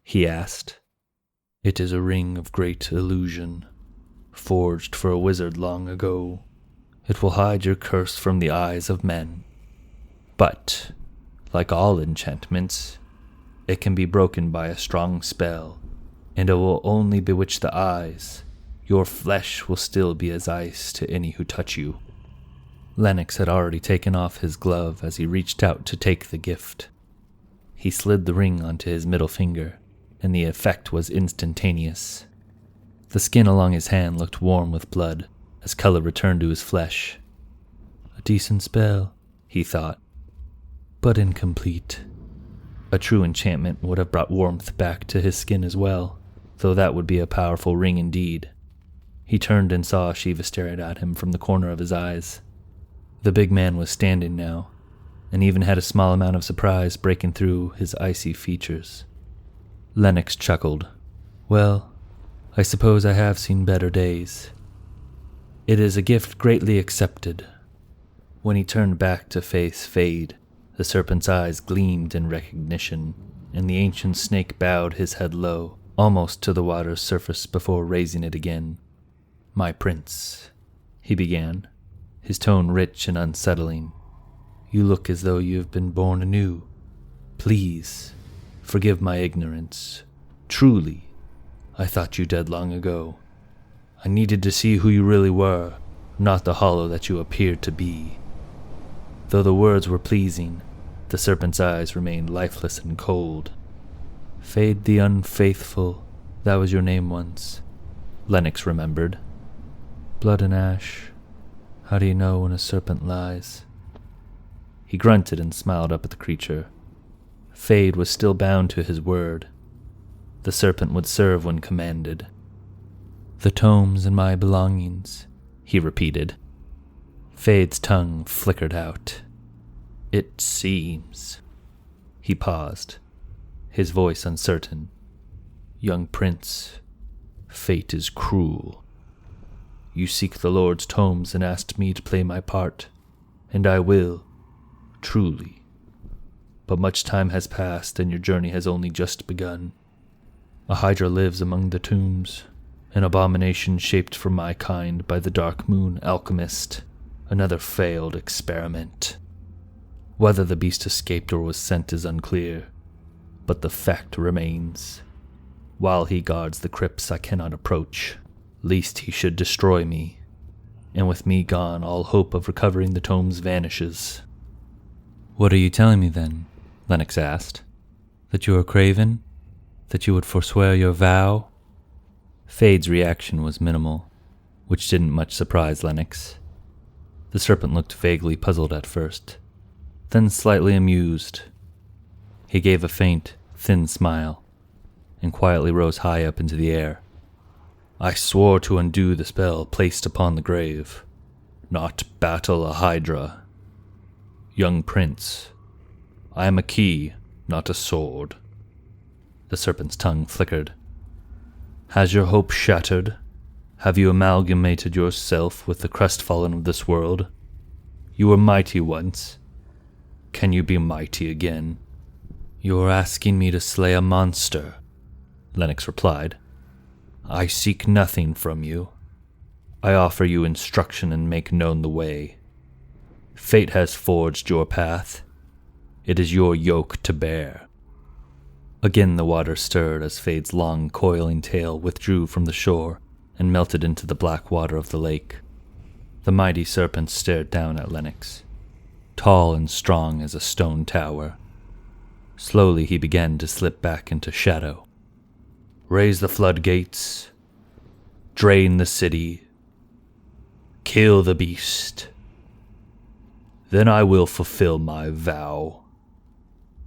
he asked. "It is a ring of great illusion, forged for a wizard long ago. It will hide your curse from the eyes of men. But, like all enchantments, it can be broken by a strong spell, and it will only bewitch the eyes. Your flesh will still be as ice to any who touch you." Lennox had already taken off his glove as he reached out to take the gift. He slid the ring onto his middle finger, and the effect was instantaneous. The skin along his hand looked warm with blood as color returned to his flesh. A decent spell, he thought, but incomplete. A true enchantment would have brought warmth back to his skin as well, though that would be a powerful ring indeed. He turned and saw Shiva staring at him from the corner of his eyes. The big man was standing now, and even had a small amount of surprise breaking through his icy features. Lennox chuckled. Well, I suppose I have seen better days. It is a gift greatly accepted. When he turned back to face Fade, the serpent's eyes gleamed in recognition, and the ancient snake bowed his head low, almost to the water's surface before raising it again. My prince, he began, his tone rich and unsettling. You look as though you have been born anew. Please, forgive my ignorance. Truly, I thought you dead long ago. I needed to see who you really were, not the hollow that you appeared to be. Though the words were pleasing, the serpent's eyes remained lifeless and cold. Fade the Unfaithful, that was your name once, Lennox remembered. Blood and ash, how do you know when a serpent lies? He grunted and smiled up at the creature. Fade was still bound to his word. The serpent would serve when commanded. The tomes and my belongings, he repeated. Fade's tongue flickered out. It seems. He paused, his voice uncertain. Young prince, fate is cruel. You seek the Lord's tomes and asked me to play my part, and I will, truly. But much time has passed and your journey has only just begun. A hydra lives among the tombs, an abomination shaped for my kind by the Dark Moon alchemist, another failed experiment. Whether the beast escaped or was sent is unclear, but the fact remains. While he guards the crypts I cannot approach, lest he should destroy me, and with me gone all hope of recovering the tomes vanishes. What are you telling me then? Lennox asked. That you are craven? That you would forswear your vow? Fade's reaction was minimal, which didn't much surprise Lennox. The serpent looked vaguely puzzled at first, then slightly amused. He gave a faint, thin smile, and quietly rose high up into the air. I swore to undo the spell placed upon the grave, not battle a hydra. Young prince, I am a key, not a sword. The serpent's tongue flickered. Has your hope shattered? Have you amalgamated yourself with the crestfallen of this world? You were mighty once. Can you be mighty again? You are asking me to slay a monster, Lennox replied. I seek nothing from you. I offer you instruction and make known the way. Fate has forged your path. It is your yoke to bear. Again the water stirred as Fade's long, coiling tail withdrew from the shore and melted into the black water of the lake. The mighty serpent stared down at Lennox, tall and strong as a stone tower. Slowly he began to slip back into shadow. Raise the floodgates. Drain the city. Kill the beast. Then I will fulfill my vow.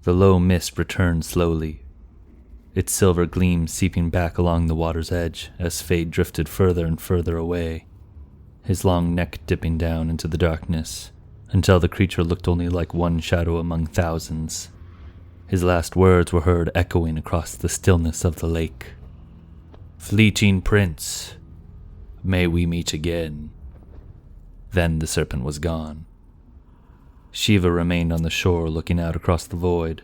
The low mist returned slowly, its silver gleam seeping back along the water's edge as Fade drifted further and further away, his long neck dipping down into the darkness until the creature looked only like one shadow among thousands. His last words were heard echoing across the stillness of the lake. Fleeting prince, may we meet again. Then the serpent was gone. Shiva remained on the shore looking out across the void,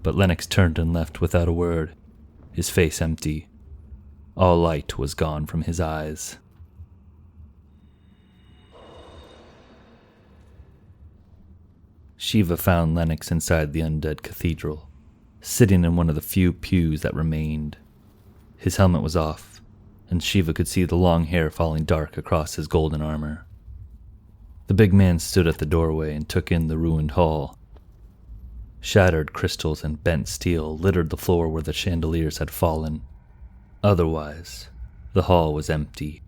but Lennox turned and left without a word, his face empty. All light was gone from his eyes. Shiva found Lennox inside the undead cathedral, sitting in one of the few pews that remained. His helmet was off, and Shiva could see the long hair falling dark across his golden armor. The big man stood at the doorway and took in the ruined hall. Shattered crystals and bent steel littered the floor where the chandeliers had fallen. Otherwise, the hall was empty.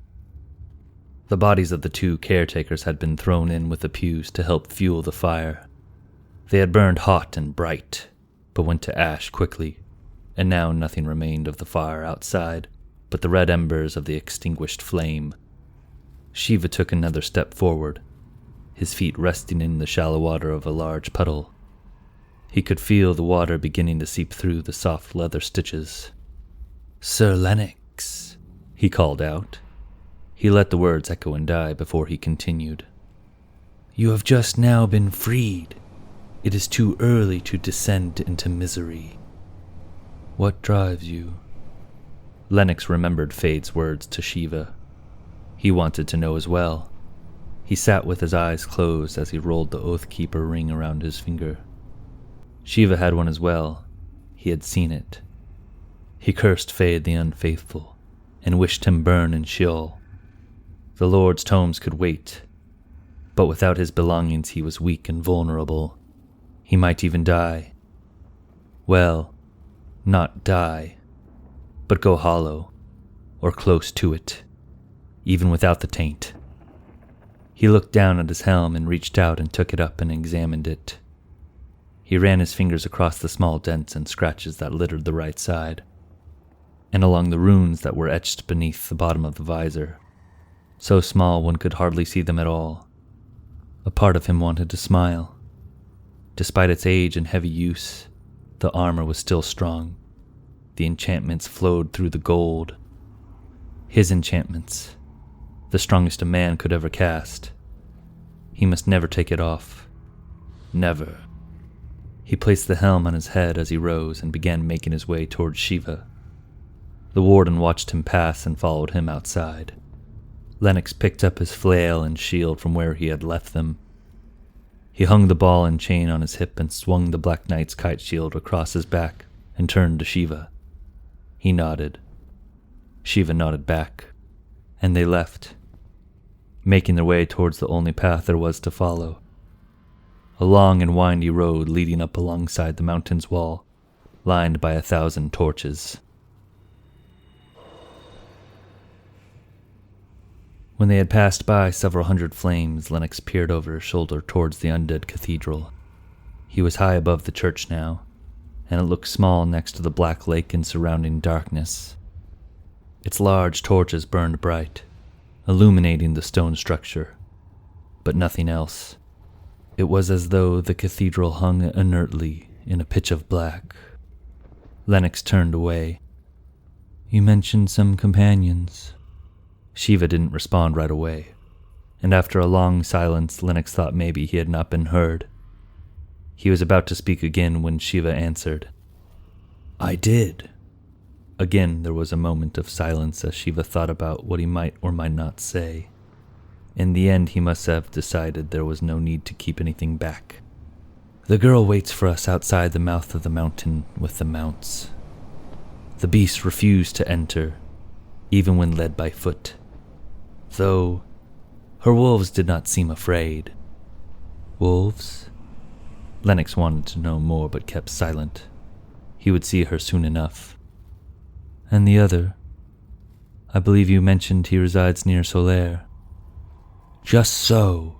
The bodies of the 2 caretakers had been thrown in with the pews to help fuel the fire. They had burned hot and bright, but went to ash quickly, and now nothing remained of the fire outside but the red embers of the extinguished flame. Shiva took another step forward, his feet resting in the shallow water of a large puddle. He could feel the water beginning to seep through the soft leather stitches. "Sir Lennox," he called out. He let the words echo and die before he continued. "You have just now been freed. It is too early to descend into misery." "What drives you?" Lennox remembered Fade's words to Shiva. He wanted to know as well. He sat with his eyes closed as he rolled the Oathkeeper ring around his finger. Shiva had one as well. He had seen it. He cursed Fade the unfaithful, and wished him burn in Sheol. The Lord's tomes could wait, but without his belongings he was weak and vulnerable. He might even die. Well, not die, but go hollow, or close to it, even without the taint. He looked down at his helm and reached out and took it up and examined it. He ran his fingers across the small dents and scratches that littered the right side, and along the runes that were etched beneath the bottom of the visor, so small one could hardly see them at all. A part of him wanted to smile. Despite its age and heavy use, the armor was still strong. The enchantments flowed through the gold. His enchantments, the strongest a man could ever cast. He must never take it off. Never. He placed the helm on his head as he rose and began making his way towards Shiva. The warden watched him pass and followed him outside. Lennox picked up his flail and shield from where he had left them. He hung the ball and chain on his hip and swung the Black Knight's kite shield across his back and turned to Shiva. He nodded. Shiva nodded back, and they left, making their way towards the only path there was to follow. A long and windy road leading up alongside the mountain's wall, lined by 1,000 torches. When they had passed by several hundred flames, Lennox peered over his shoulder towards the undead cathedral. He was high above the church now, and it looked small next to the black lake and surrounding darkness. Its large torches burned bright, illuminating the stone structure, but nothing else. It was as though the cathedral hung inertly in a pitch of black. Lennox turned away. "You mentioned some companions." Shiva didn't respond right away, and after a long silence, Lennox thought maybe he had not been heard. He was about to speak again when Shiva answered, "I did." Again there was a moment of silence as Shiva thought about what he might or might not say. In the end he must have decided there was no need to keep anything back. "The girl waits for us outside the mouth of the mountain with the mounts. The beasts refused to enter, even when led by foot, though her wolves did not seem afraid." "Wolves?" Lennox wanted to know more but kept silent. He would see her soon enough. "And the other? I believe you mentioned he resides near Solaire." "Just so.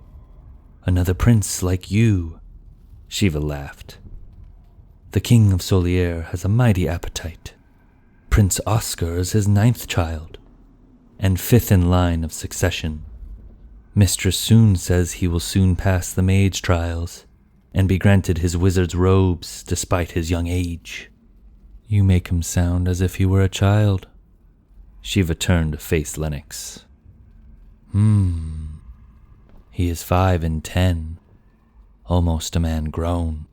Another prince like you." Shiva laughed. "The king of Solier has a mighty appetite. Prince Oscar is his 9th child, and 5th in line of succession. Mistress Soon says he will soon pass the mage trials, and be granted his wizard's robes despite his young age." "You make him sound as if he were a child." Shiva turned to face Lennox. He is 5 and 10, almost a man grown."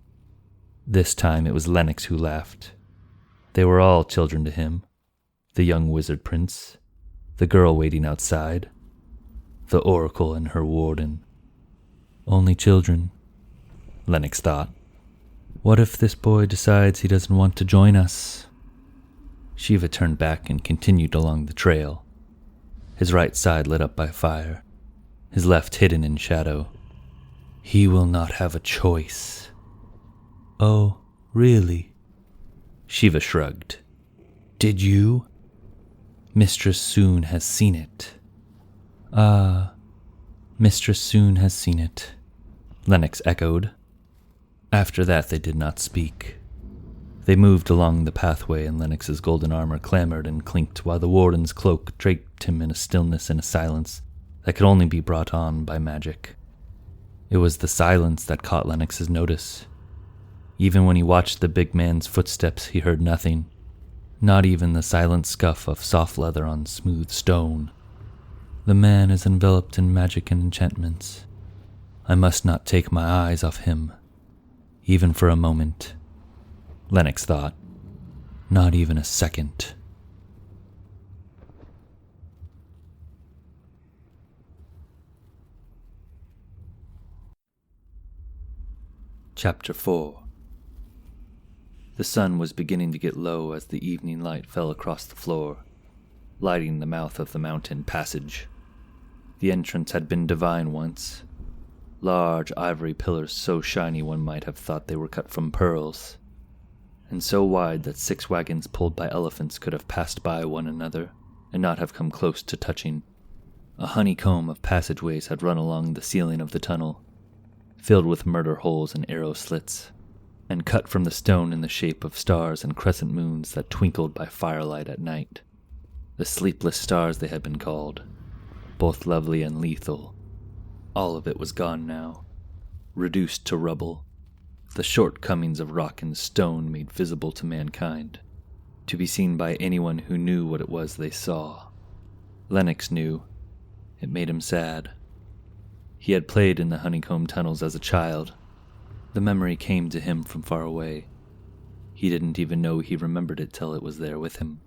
This time it was Lennox who laughed. They were all children to him, the young wizard prince, the girl waiting outside, the oracle and her warden. "Only children," Lennox thought. "What if this boy decides he doesn't want to join us?" Shiva turned back and continued along the trail, his right side lit up by fire, his left hidden in shadow. "He will not have a choice." Oh, really? Shiva shrugged. Did you? Mistress Soon has seen it. Ah, Mistress Soon has seen it, Lennox echoed. After that they did not speak. They moved along the pathway, and Lennox's golden armor clamored and clinked while the warden's cloak draped him in a stillness and a silence that could only be brought on by magic. It was the silence that caught Lennox's notice. Even when he watched the big man's footsteps, he heard nothing, not even the silent scuff of soft leather on smooth stone. The man is enveloped in magic and enchantments. I must not take my eyes off him, even for a moment, Lennox thought. Not even a second. Chapter 4. The sun was beginning to get low as the evening light fell across the floor, lighting the mouth of the mountain passage. The entrance had been divine once. Large ivory pillars so shiny one might have thought they were cut from pearls, and so wide that 6 wagons pulled by elephants could have passed by one another and not have come close to touching. A honeycomb of passageways had run along the ceiling of the tunnel, filled with murder holes and arrow slits, and cut from the stone in the shape of stars and crescent moons that twinkled by firelight at night. The sleepless stars they had been called, both lovely and lethal. All of it was gone now, reduced to rubble, the shortcomings of rock and stone made visible to mankind, to be seen by anyone who knew what it was they saw. Lennox knew. It made him sad. He had played in the honeycomb tunnels as a child. The memory came to him from far away. He didn't even know he remembered it till it was there with him.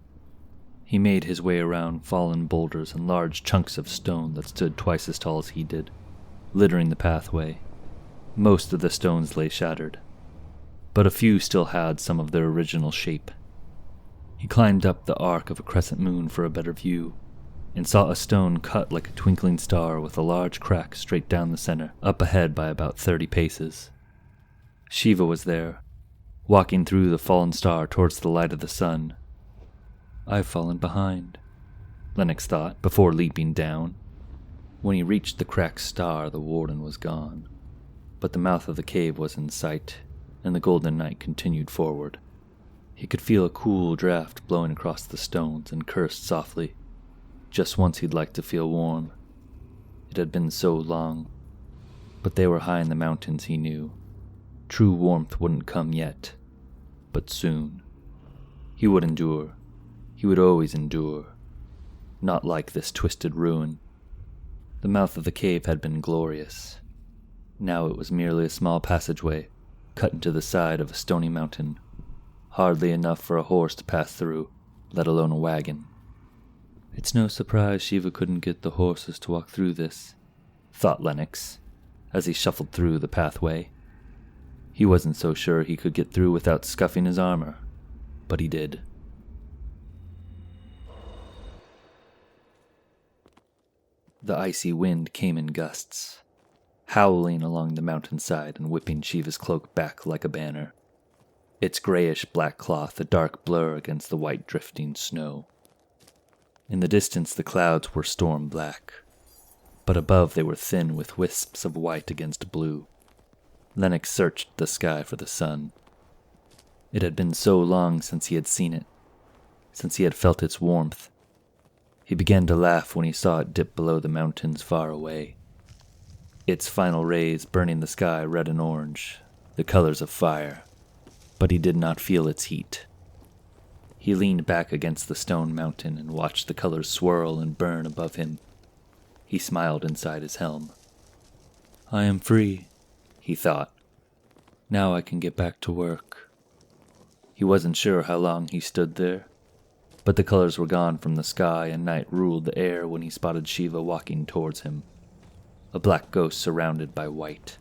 He made his way around fallen boulders and large chunks of stone that stood twice as tall as he did, littering the pathway. Most of the stones lay shattered, but a few still had some of their original shape. He climbed up the arc of a crescent moon for a better view, and saw a stone cut like a twinkling star with a large crack straight down the center, up ahead by about 30 paces. Shiva was there, walking through the fallen star towards the light of the sun. I've fallen behind, Lennox thought, before leaping down. When he reached the cracked star, the warden was gone, but the mouth of the cave was in sight, and the golden night continued forward. He could feel a cool draft blowing across the stones and cursed softly. Just once he'd like to feel warm. It had been so long, but they were high in the mountains, he knew. True warmth wouldn't come yet, but soon. He would endure. He would always endure. Not like this twisted ruin. The mouth of the cave had been glorious. Now it was merely a small passageway, cut into the side of a stony mountain, hardly enough for a horse to pass through, let alone a wagon. It's no surprise Shiva couldn't get the horses to walk through this, thought Lennox, as he shuffled through the pathway. He wasn't so sure he could get through without scuffing his armor, but he did. The icy wind came in gusts, howling along the mountainside and whipping Shiva's cloak back like a banner, its grayish-black cloth a dark blur against the white drifting snow. In the distance the clouds were storm-black, but above they were thin with wisps of white against blue. Lennox searched the sky for the sun. It had been so long since he had seen it, since he had felt its warmth. He began to laugh when he saw it dip below the mountains far away, its final rays burning the sky red and orange, the colors of fire, but he did not feel its heat. He leaned back against the stone mountain and watched the colors swirl and burn above him. He smiled inside his helm. I am free, he thought. Now I can get back to work. He wasn't sure how long he stood there, but the colors were gone from the sky and night ruled the air when he spotted Shiva walking towards him, a black ghost surrounded by white.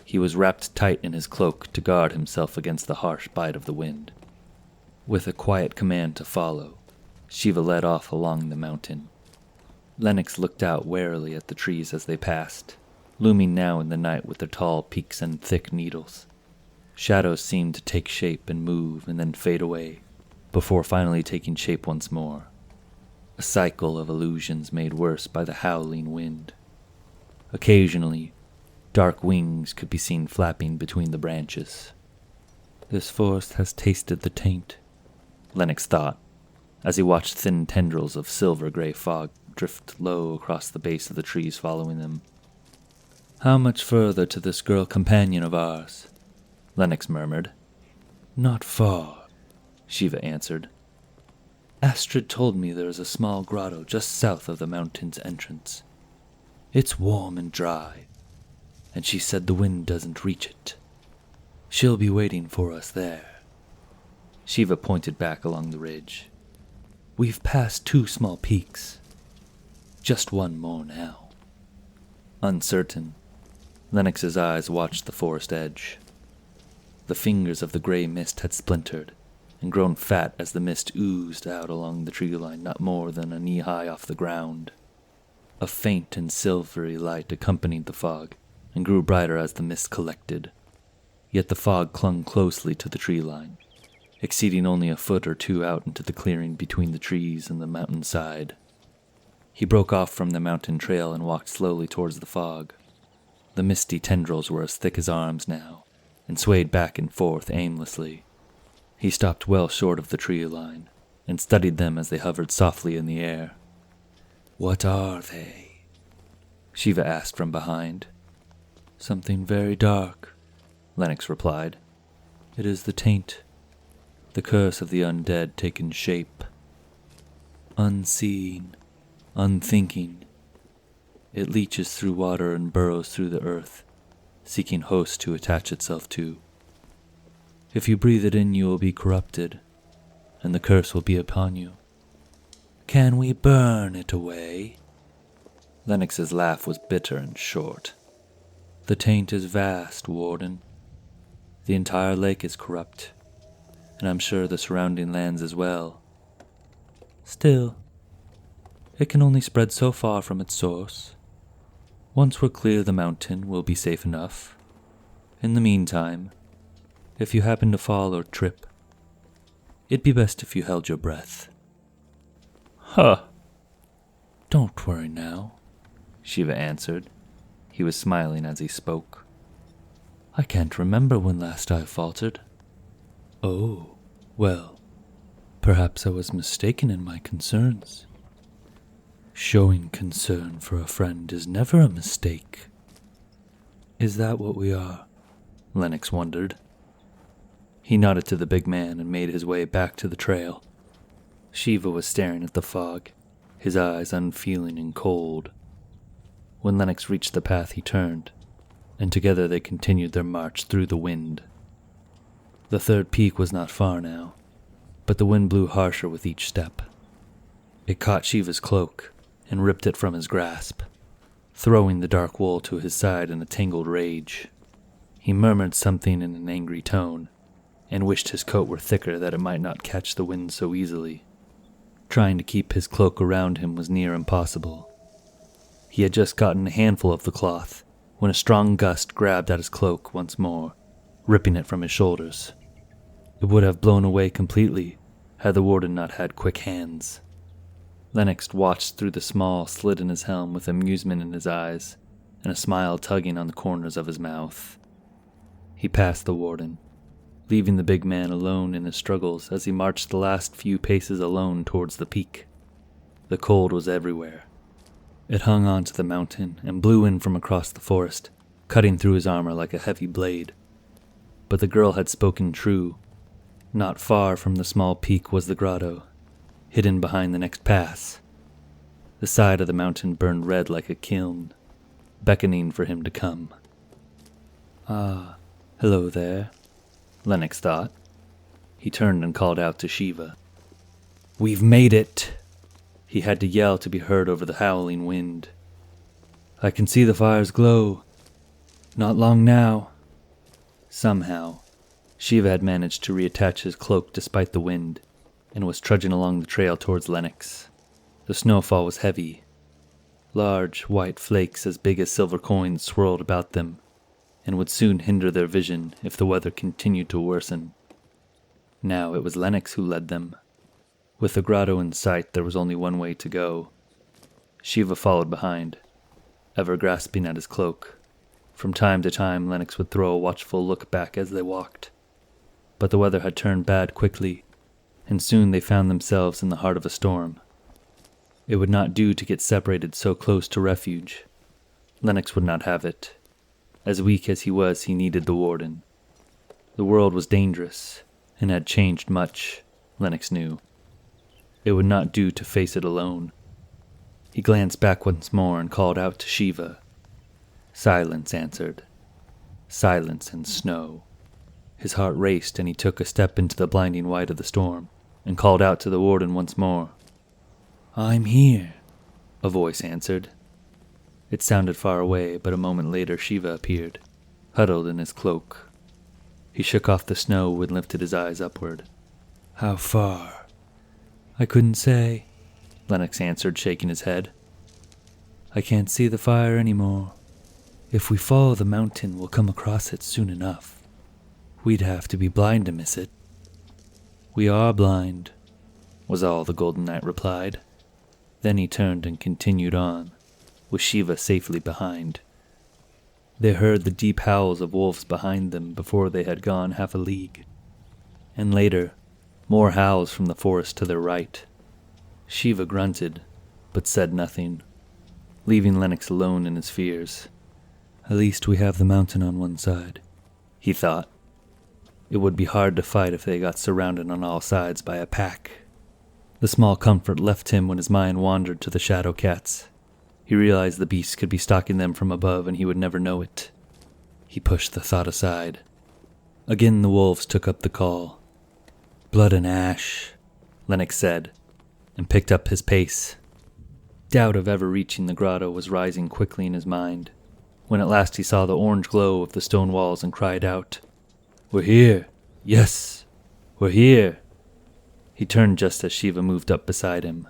He was wrapped tight in his cloak to guard himself against the harsh bite of the wind. With a quiet command to follow, Shiva led off along the mountain. Lennox looked out warily at the trees as they passed, looming now in the night with their tall peaks and thick needles. Shadows seemed to take shape and move and then fade away, before finally taking shape once more. A cycle of illusions made worse by the howling wind. Occasionally, dark wings could be seen flapping between the branches. "This forest has tasted the taint," Lennox thought, as he watched thin tendrils of silver-gray fog drift low across the base of the trees following them. "How much further to this girl companion of ours?" Lennox murmured. "Not far," Shiva answered. "Astrid told me there is a small grotto just south of the mountain's entrance. It's warm and dry, and she said the wind doesn't reach it. She'll be waiting for us there." Shiva pointed back along the ridge. "We've passed 2 small peaks. Just one more now." Uncertain, Lennox's eyes watched the forest edge. The fingers of the gray mist had splintered and grown fat as the mist oozed out along the tree line not more than a knee-high off the ground. A faint and silvery light accompanied the fog and grew brighter as the mist collected. Yet the fog clung closely to the tree line, exceeding only a foot or 2 out into the clearing between the trees and the mountainside. He broke off from the mountain trail and walked slowly towards the fog. The misty tendrils were as thick as arms now, and swayed back and forth aimlessly. He stopped well short of the tree line, and studied them as they hovered softly in the air. "What are they?" Shiva asked from behind. "Something very dark," Lennox replied. "It is the taint, the curse of the undead taken shape. Unseen, unthinking, it leaches through water and burrows through the earth, seeking hosts to attach itself to. If you breathe it in, you will be corrupted, and the curse will be upon you. Can we burn it away?" Lennox's laugh was bitter and short. "The taint is vast, Warden. The entire lake is corrupt, and I'm sure the surrounding lands as well. Still, it can only spread so far from its source. Once we're clear of the mountain, we'll be safe enough. In the meantime, if you happen to fall or trip, it'd be best if you held your breath." "Huh." "Don't worry now," Shiva answered. He was smiling as he spoke. "I can't remember when last I faltered. Oh, well, perhaps I was mistaken in my concerns. Showing concern for a friend is never a mistake." "Is that what we are?" Lennox wondered. He nodded to the big man and made his way back to the trail. Shiva was staring at the fog, his eyes unfeeling and cold. When Lennox reached the path, he turned, and together they continued their march through the wind. The 3rd peak was not far now, but the wind blew harsher with each step. It caught Shiva's cloak and ripped it from his grasp, throwing the dark wool to his side in a tangled rage. He murmured something in an angry tone, and wished his coat were thicker that it might not catch the wind so easily. Trying to keep his cloak around him was near impossible. He had just gotten a handful of the cloth when a strong gust grabbed at his cloak once more, ripping it from his shoulders. It would have blown away completely had the warden not had quick hands. Lennox watched through the small slit in his helm with amusement in his eyes and a smile tugging on the corners of his mouth. He passed the warden, leaving the big man alone in his struggles as he marched the last few paces alone towards the peak. The cold was everywhere. It hung onto the mountain and blew in from across the forest, cutting through his armor like a heavy blade. But the girl had spoken true. Not far from the small peak was the grotto, hidden behind the next pass. The side of the mountain burned red like a kiln, beckoning for him to come. "Ah, hello there," Lennox thought. He turned and called out to Shiva. "We've made it!" He had to yell to be heard over the howling wind. "I can see the fire's glow. Not long now." Somehow, Shiva had managed to reattach his cloak despite the wind, and was trudging along the trail towards Lennox. The snowfall was heavy. Large, white flakes as big as silver coins swirled about them, and would soon hinder their vision if the weather continued to worsen. Now it was Lennox who led them. With the grotto in sight, there was only one way to go. Shiva followed behind, ever grasping at his cloak. From time to time, Lennox would throw a watchful look back as they walked. But the weather had turned bad quickly, and soon they found themselves in the heart of a storm. It would not do to get separated so close to refuge. Lennox would not have it. As weak as he was, he needed the warden. The world was dangerous, and had changed much, Lennox knew. It would not do to face it alone. He glanced back once more and called out to Shiva. Silence answered. Silence and snow. His heart raced, and he took a step into the blinding white of the storm, and called out to the warden once more. "I'm here," a voice answered. It sounded far away, but a moment later Shiva appeared, huddled in his cloak. He shook off the snow and lifted his eyes upward. "How far?" "I couldn't say," Lennox answered, shaking his head. "I can't see the fire anymore. If we follow the mountain, we'll come across it soon enough. We'd have to be blind to miss it." "We are blind," was all the Golden Knight replied. Then he turned and continued on, with Shiva safely behind. They heard the deep howls of wolves behind them before they had gone half a league, and later, more howls from the forest to their right. Shiva grunted, but said nothing, leaving Lennox alone in his fears. "At least we have the mountain on one side," he thought. It would be hard to fight if they got surrounded on all sides by a pack. The small comfort left him when his mind wandered to the shadow cats. He realized the beasts could be stalking them from above and he would never know it. He pushed the thought aside. Again the wolves took up the call. "Blood and ash," Lennox said, and picked up his pace. Doubt of ever reaching the grotto was rising quickly in his mind, when at last he saw the orange glow of the stone walls and cried out, "We're here! Yes, we're here!" He turned just as Shiva moved up beside him.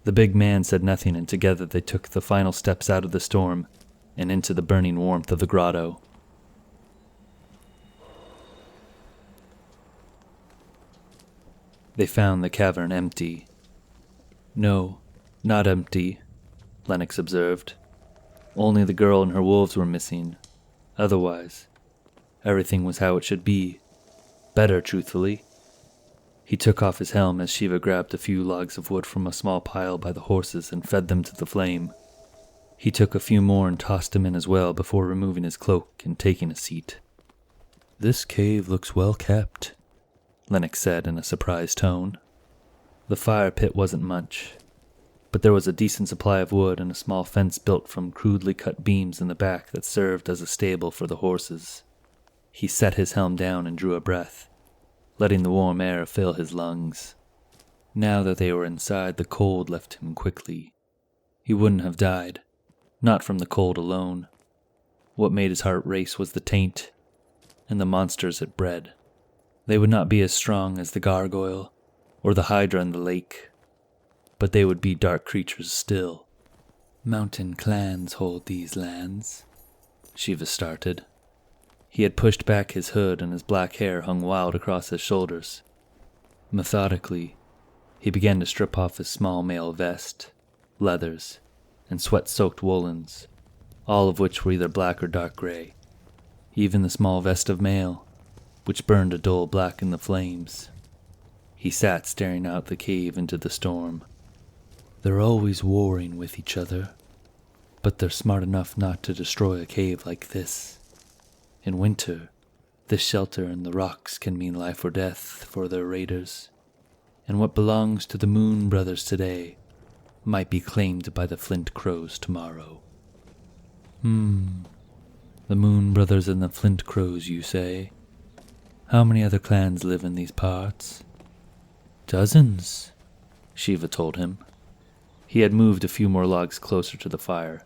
The big man said nothing, and together they took the final steps out of the storm and into the burning warmth of the grotto. They found the cavern empty. "No, not empty," Lennox observed. "Only the girl and her wolves were missing. Otherwise, everything was how it should be. Better, truthfully." He took off his helm as Shiva grabbed a few logs of wood from a small pile by the horses and fed them to the flame. He took a few more and tossed them in as well before removing his cloak and taking a seat. "This cave looks well kept," Lennox said in a surprised tone. The fire pit wasn't much, but there was a decent supply of wood and a small fence built from crudely cut beams in the back that served as a stable for the horses. He set his helm down and drew a breath, letting the warm air fill his lungs. Now that they were inside, the cold left him quickly. He wouldn't have died, not from the cold alone. What made his heart race was the taint, and the monsters it bred. They would not be as strong as the gargoyle, or the hydra in the lake, but they would be dark creatures still. "Mountain clans hold these lands," Shiva started. He had pushed back his hood and his black hair hung wild across his shoulders. Methodically, he began to strip off his small mail vest, leathers, and sweat-soaked woolens, all of which were either black or dark gray. Even the small vest of mail, which burned a dull black in the flames. He sat staring out the cave into the storm. "They're always warring with each other, but they're smart enough not to destroy a cave like this. In winter, this shelter in the rocks can mean life or death for their raiders, and what belongs to the Moon Brothers today might be claimed by the Flint Crows tomorrow." The Moon Brothers and the Flint Crows, you say? How many other clans live in these parts?" "Dozens," Shiva told him. He had moved a few more logs closer to the fire,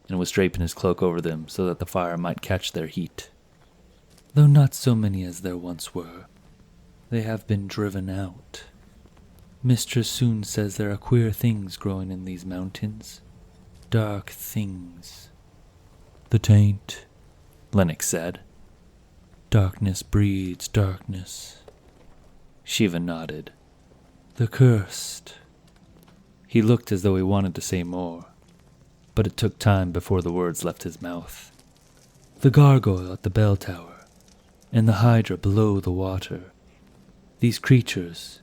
and was draping his cloak over them so that the fire might catch their heat. "Though not so many as there once were. They have been driven out. Mistress Soon says there are queer things growing in these mountains. Dark things." "The taint," Lennox said. Darkness breeds darkness. Shiva nodded. The cursed. He looked as though he wanted to say more, but it took time before the words left his mouth. The gargoyle at the bell tower, and the hydra below the water. These creatures,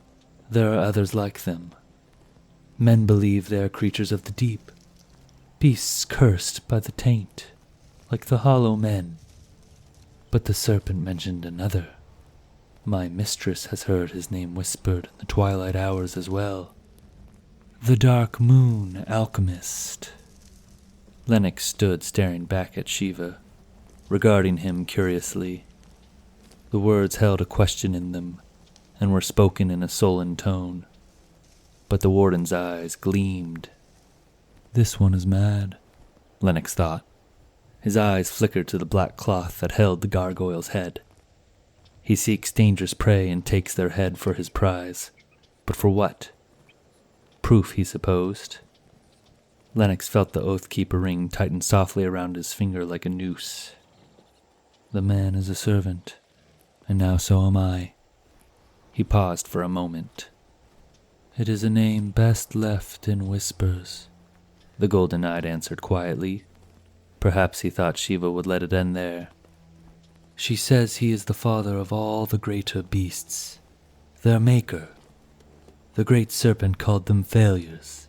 there are others like them. Men believe they are creatures of the deep, beasts cursed by the taint, like the hollow men. But the serpent mentioned another. My mistress has heard his name whispered in the twilight hours as well. The Dark Moon Alchemist. Lennox stood staring back at Shiva, regarding him curiously. The words held a question in them, and were spoken in a sullen tone. But the warden's eyes gleamed. This one is mad, Lennox thought. His eyes flickered to the black cloth that held the gargoyle's head. He seeks dangerous prey and takes their head for his prize. But for what? Proof, he supposed. Lennox felt the Oathkeeper ring tighten softly around his finger like a noose. The man is a servant, and now so am I. He paused for a moment. It is a name best left in whispers, the golden-eyed answered quietly. Perhaps he thought Shiva would let it end there. She says he is the father of all the greater beasts, their maker. The great serpent called them failures,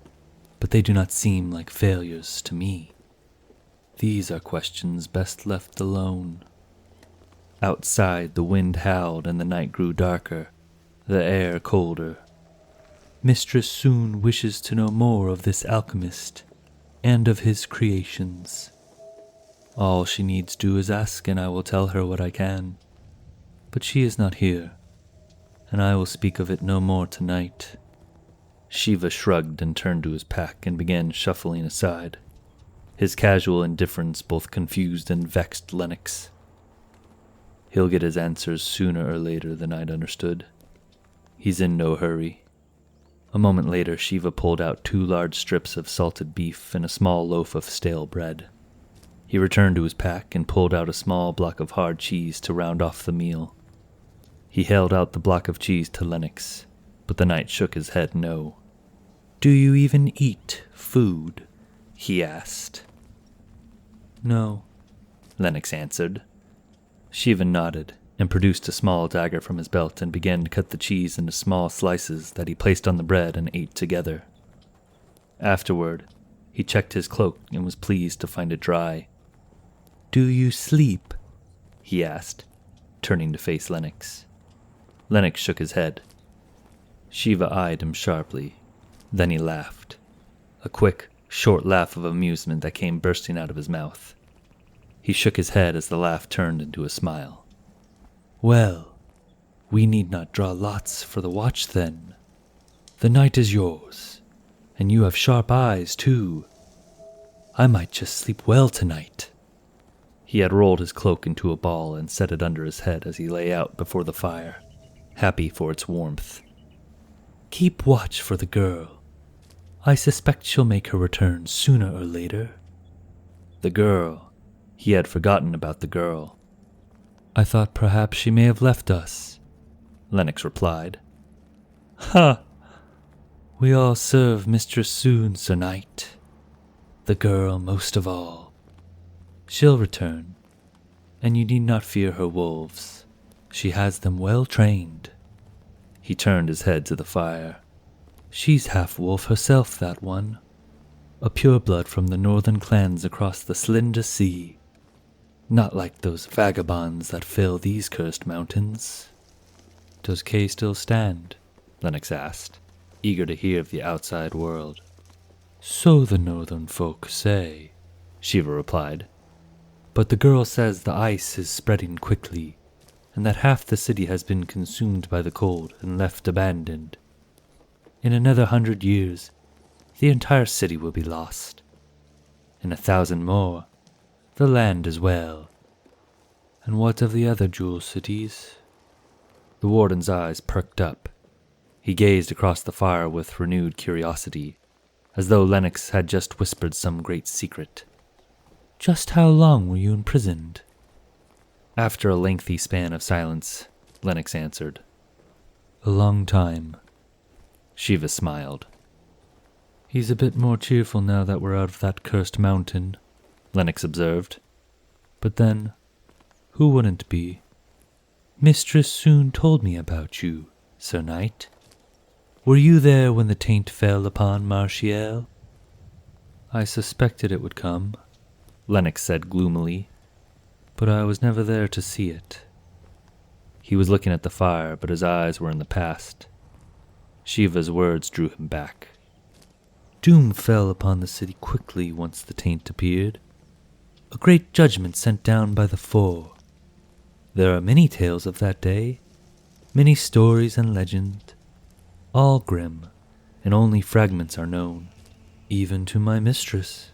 but they do not seem like failures to me. These are questions best left alone. Outside, the wind howled and the night grew darker, the air colder. Mistress soon wishes to know more of this alchemist and of his creations. All she needs do is ask, and I will tell her what I can. But she is not here, and I will speak of it no more tonight. Shiva shrugged and turned to his pack and began shuffling aside. His casual indifference both confused and vexed Lennox. He'll get his answers sooner or later, the knight understood. He's in no hurry. A moment later, Shiva pulled out 2 large strips of salted beef and a small loaf of stale bread. He returned to his pack and pulled out a small block of hard cheese to round off the meal. He held out the block of cheese to Lennox, but the knight shook his head no. Do you even eat food? He asked. No, Lennox answered. Shiva nodded and produced a small dagger from his belt and began to cut the cheese into small slices that he placed on the bread and ate together. Afterward, he checked his cloak and was pleased to find it dry. Do you sleep? He asked, turning to face Lennox. Lennox shook his head. Shiva eyed him sharply. Then he laughed. A quick, short laugh of amusement that came bursting out of his mouth. He shook his head as the laugh turned into a smile. Well, we need not draw lots for the watch then. The night is yours, and you have sharp eyes too. I might just sleep well tonight. He had rolled his cloak into a ball and set it under his head as he lay out before the fire, happy for its warmth. Keep watch for the girl. I suspect she'll make her return sooner or later. The girl. He had forgotten about the girl. I thought perhaps she may have left us, Lennox replied. Ha! We all serve Mistress soon, Sir Knight. The girl most of all. She'll return, and you need not fear her wolves. She has them well trained. He turned his head to the fire. She's half-wolf herself, that one. A pureblood from the northern clans across the slender sea. Not like those vagabonds that fill these cursed mountains. Does Kay still stand? Lennox asked, eager to hear of the outside world. So the northern folk say, Shiva replied. But the girl says the ice is spreading quickly, and that half the city has been consumed by the cold and left abandoned. In another 100 years, the entire city will be lost. In 1,000 more, the land as well. And what of the other jewel cities? The warden's eyes perked up. He gazed across the fire with renewed curiosity, as though Lennox had just whispered some great secret. Just how long were you imprisoned? After a lengthy span of silence, Lennox answered. A long time. Shiva smiled. He's a bit more cheerful now that we're out of that cursed mountain, Lennox observed. But then, who wouldn't be? Mistress soon told me about you, Sir Knight. Were you there when the taint fell upon Martial? I suspected it would come, Lennox said gloomily. But I was never there to see it. He was looking at the fire, but his eyes were in the past. Shiva's words drew him back. Doom fell upon the city quickly once the taint appeared. A great judgment sent down by the Four. There are many tales of that day, many stories and legends, all grim, and only fragments are known, even to my mistress.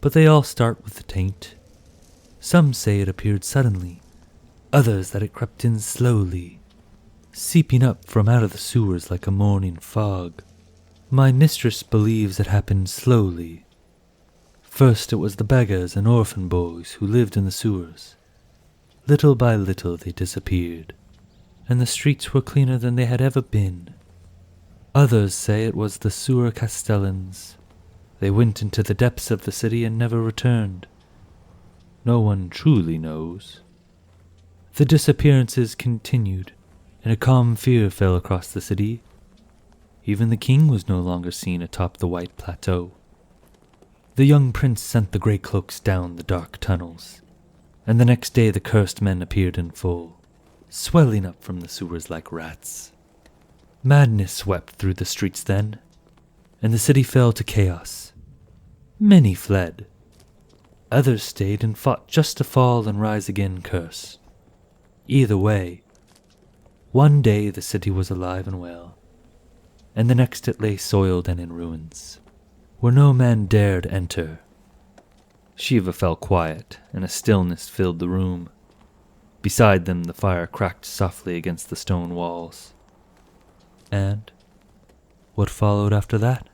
But they all start with the taint. Some say it appeared suddenly, others that it crept in slowly, seeping up from out of the sewers like a morning fog. My mistress believes it happened slowly. First it was the beggars and orphan boys who lived in the sewers. Little by little they disappeared, and the streets were cleaner than they had ever been. Others say it was the sewer castellans. They went into the depths of the city and never returned. No one truly knows. The disappearances continued, and a calm fear fell across the city. Even the king was no longer seen atop the white plateau. The young prince sent the grey cloaks down the dark tunnels, and the next day the cursed men appeared in full, swelling up from the sewers like rats. Madness swept through the streets then, and the city fell to chaos. Many fled. Others stayed and fought just to fall and rise again cursed. Either way, one day the city was alive and well, and the next it lay soiled and in ruins, where no man dared enter. Shiva fell quiet, and a stillness filled the room. Beside them the fire cracked softly against the stone walls. And what followed after that?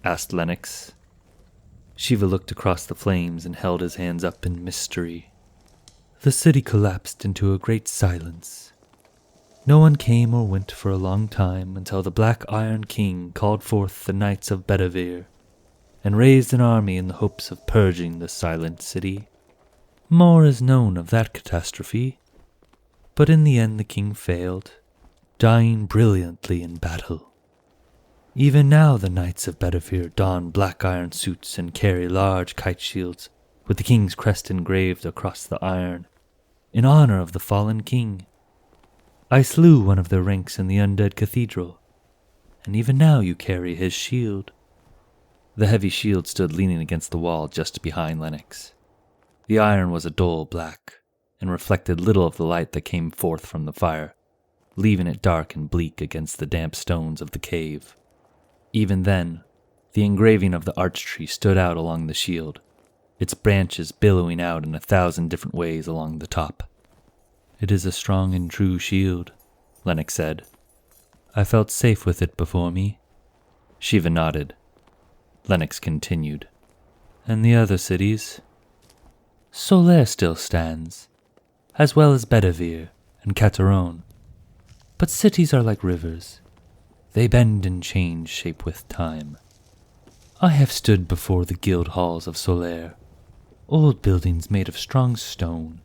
Asked Lennox. Shiva looked across the flames and held his hands up in mystery. The city collapsed into a great silence. No one came or went for a long time until the Black Iron King called forth the Knights of Bedivere and raised an army in the hopes of purging the silent city. More is known of that catastrophe, but in the end the king failed, dying brilliantly in battle. Even now the Knights of Bedivere don black iron suits and carry large kite shields with the king's crest engraved across the iron, in honor of the fallen king. I slew one of their ranks in the undead cathedral, and even now you carry his shield. The heavy shield stood leaning against the wall just behind Lennox. The iron was a dull black, and reflected little of the light that came forth from the fire, leaving it dark and bleak against the damp stones of the cave. Even then, the engraving of the arch tree stood out along the shield, its branches billowing out in 1,000 different ways along the top. It is a strong and true shield, Lennox said. I felt safe with it before me. Shiva nodded. Lennox continued. And the other cities? Solaire still stands, as well as Bedivere and Cateron. But cities are like rivers. They bend and change shape with time. I have stood before the guild halls of Solaire, old buildings made of strong stone,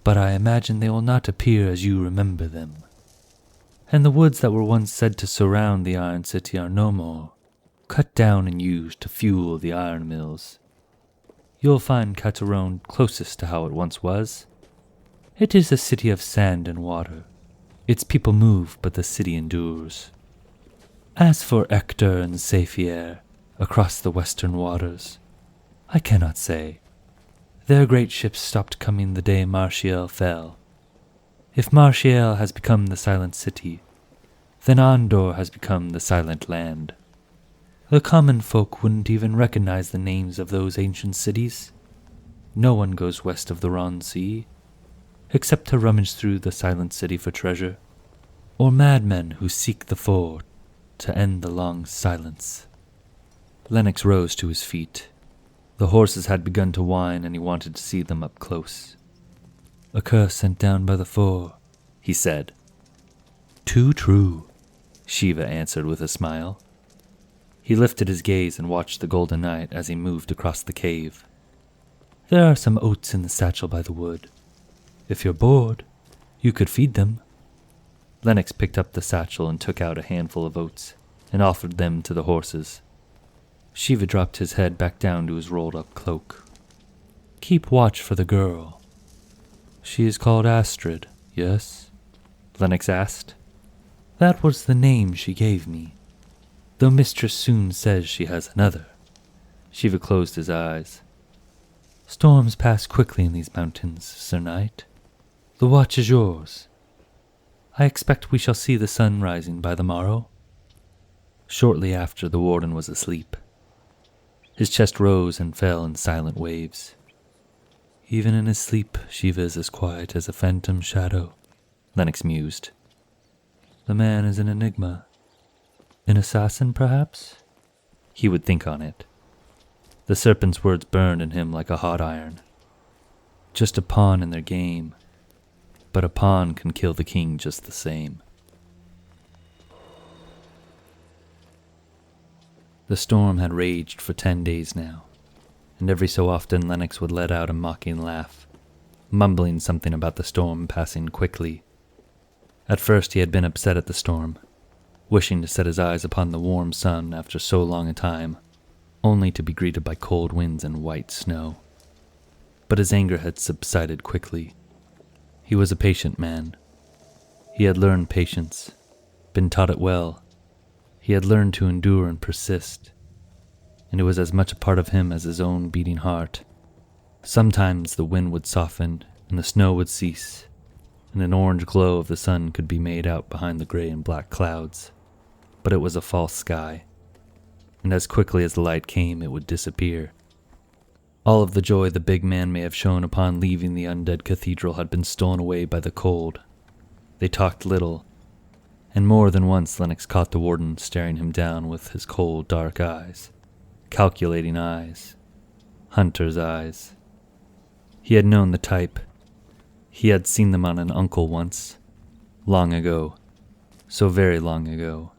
but I imagine they will not appear as you remember them. And the woods that were once said to surround the Iron City are no more, cut down and used to fuel the iron mills. You'll find Cateron closest to how it once was. It is a city of sand and water. Its people move, but the city endures. As for Ector and Saphir, across the western waters, I cannot say. Their great ships stopped coming the day Martial fell. If Martial has become the silent city, then Andor has become the silent land. The common folk wouldn't even recognize the names of those ancient cities. No one goes west of the Ron Sea, except to rummage through the silent city for treasure, or madmen who seek the ford to end the long silence. Lennox rose to his feet. The horses had begun to whine and he wanted to see them up close. A curse sent down by the four, he said. Too true, Shiva answered with a smile. He lifted his gaze and watched the golden night as he moved across the cave. There are some oats in the satchel by the wood. If you're bored, you could feed them. Lennox picked up the satchel and took out a handful of oats and offered them to the horses. Shiva dropped his head back down to his rolled-up cloak. Keep watch for the girl. She is called Astrid, yes? Lennox asked. That was the name she gave me, though Mistress soon says she has another. Shiva closed his eyes. Storms pass quickly in these mountains, Sir Knight. The watch is yours. I expect we shall see the sun rising by the morrow. Shortly after, the warden was asleep. His chest rose and fell in silent waves. Even in his sleep, Shiva is as quiet as a phantom shadow, Lennox mused. The man is an enigma. An assassin, perhaps? He would think on it. The serpent's words burned in him like a hot iron. Just a pawn in their game. But a pawn can kill the king just the same. The storm had raged for 10 days now, and every so often Lennox would let out a mocking laugh, mumbling something about the storm passing quickly. At first he had been upset at the storm, wishing to set his eyes upon the warm sun after so long a time, only to be greeted by cold winds and white snow. But his anger had subsided quickly. He was a patient man. He had learned patience, been taught it well. He had learned to endure and persist, and it was as much a part of him as his own beating heart. Sometimes the wind would soften and the snow would cease, and an orange glow of the sun could be made out behind the gray and black clouds, but it was a false sky, and as quickly as the light came it would disappear. All of the joy the big man may have shown upon leaving the undead cathedral had been stolen away by the cold. They talked little, and more than once Lennox caught the warden staring him down with his cold, dark eyes, calculating eyes, hunter's eyes. He had known the type. He had seen them on an uncle once, long ago, so very long ago.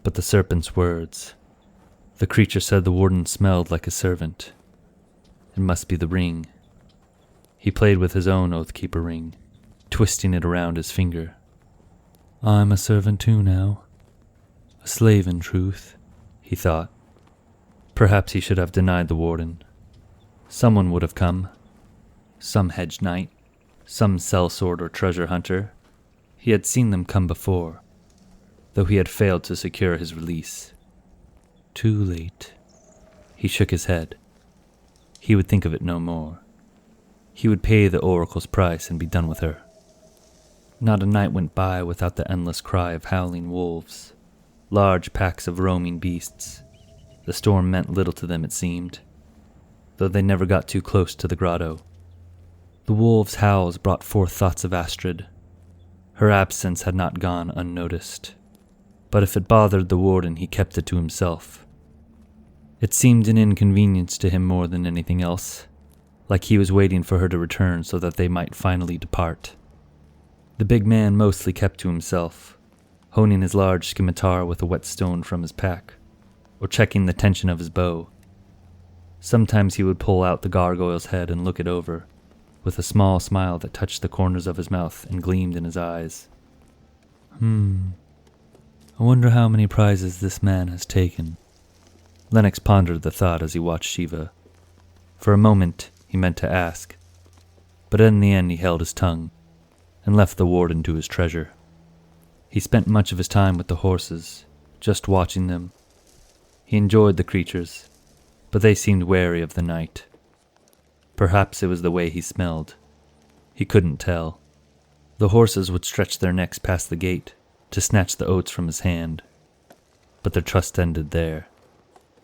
But the serpent's words. The creature said the warden smelled like a servant. It must be the ring. He played with his own Oathkeeper ring, twisting it around his finger. I'm a servant too now. A slave in truth, he thought. Perhaps he should have denied the warden. Someone would have come. Some hedge knight, some sellsword or treasure hunter. He had seen them come before, though he had failed to secure his release. Too late. He shook his head. He would think of it no more. He would pay the oracle's price and be done with her. Not a night went by without the endless cry of howling wolves, large packs of roaming beasts. The storm meant little to them, it seemed, though they never got too close to the grotto. The wolves' howls brought forth thoughts of Astrid. Her absence had not gone unnoticed, but if it bothered the warden, he kept it to himself. It seemed an inconvenience to him more than anything else, like he was waiting for her to return so that they might finally depart. The big man mostly kept to himself, honing his large scimitar with a whetstone from his pack, or checking the tension of his bow. Sometimes he would pull out the gargoyle's head and look it over, with a small smile that touched the corners of his mouth and gleamed in his eyes. I wonder how many prizes this man has taken. Lennox pondered the thought as he watched Shiva. For a moment he meant to ask, but in the end he held his tongue and left the warden to his treasure. He spent much of his time with the horses, just watching them. He enjoyed the creatures, but they seemed wary of the night. Perhaps it was the way he smelled. He couldn't tell. The horses would stretch their necks past the gate to snatch the oats from his hand, but their trust ended there.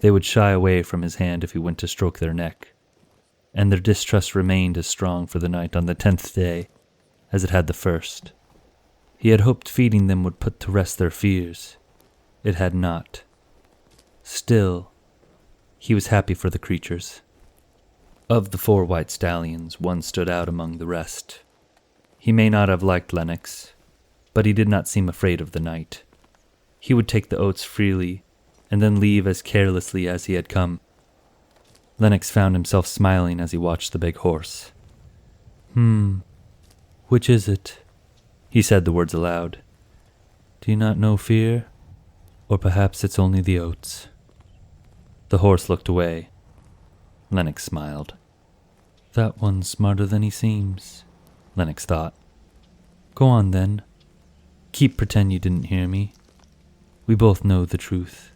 They would shy away from his hand if he went to stroke their neck, and their distrust remained as strong for the night on the 10th day as it had the first. He had hoped feeding them would put to rest their fears. It had not. Still, he was happy for the creatures. Of the 4 white stallions, one stood out among the rest. He may not have liked Lennox, but he did not seem afraid of the night. He would take the oats freely, and then leave as carelessly as he had come. Lennox found himself smiling as he watched the big horse. Which is it? He said the words aloud. Do you not know fear? Or perhaps it's only the oats. The horse looked away. Lennox smiled. That one's smarter than he seems, Lennox thought. Go on then. Pretend you didn't hear me. We both know the truth.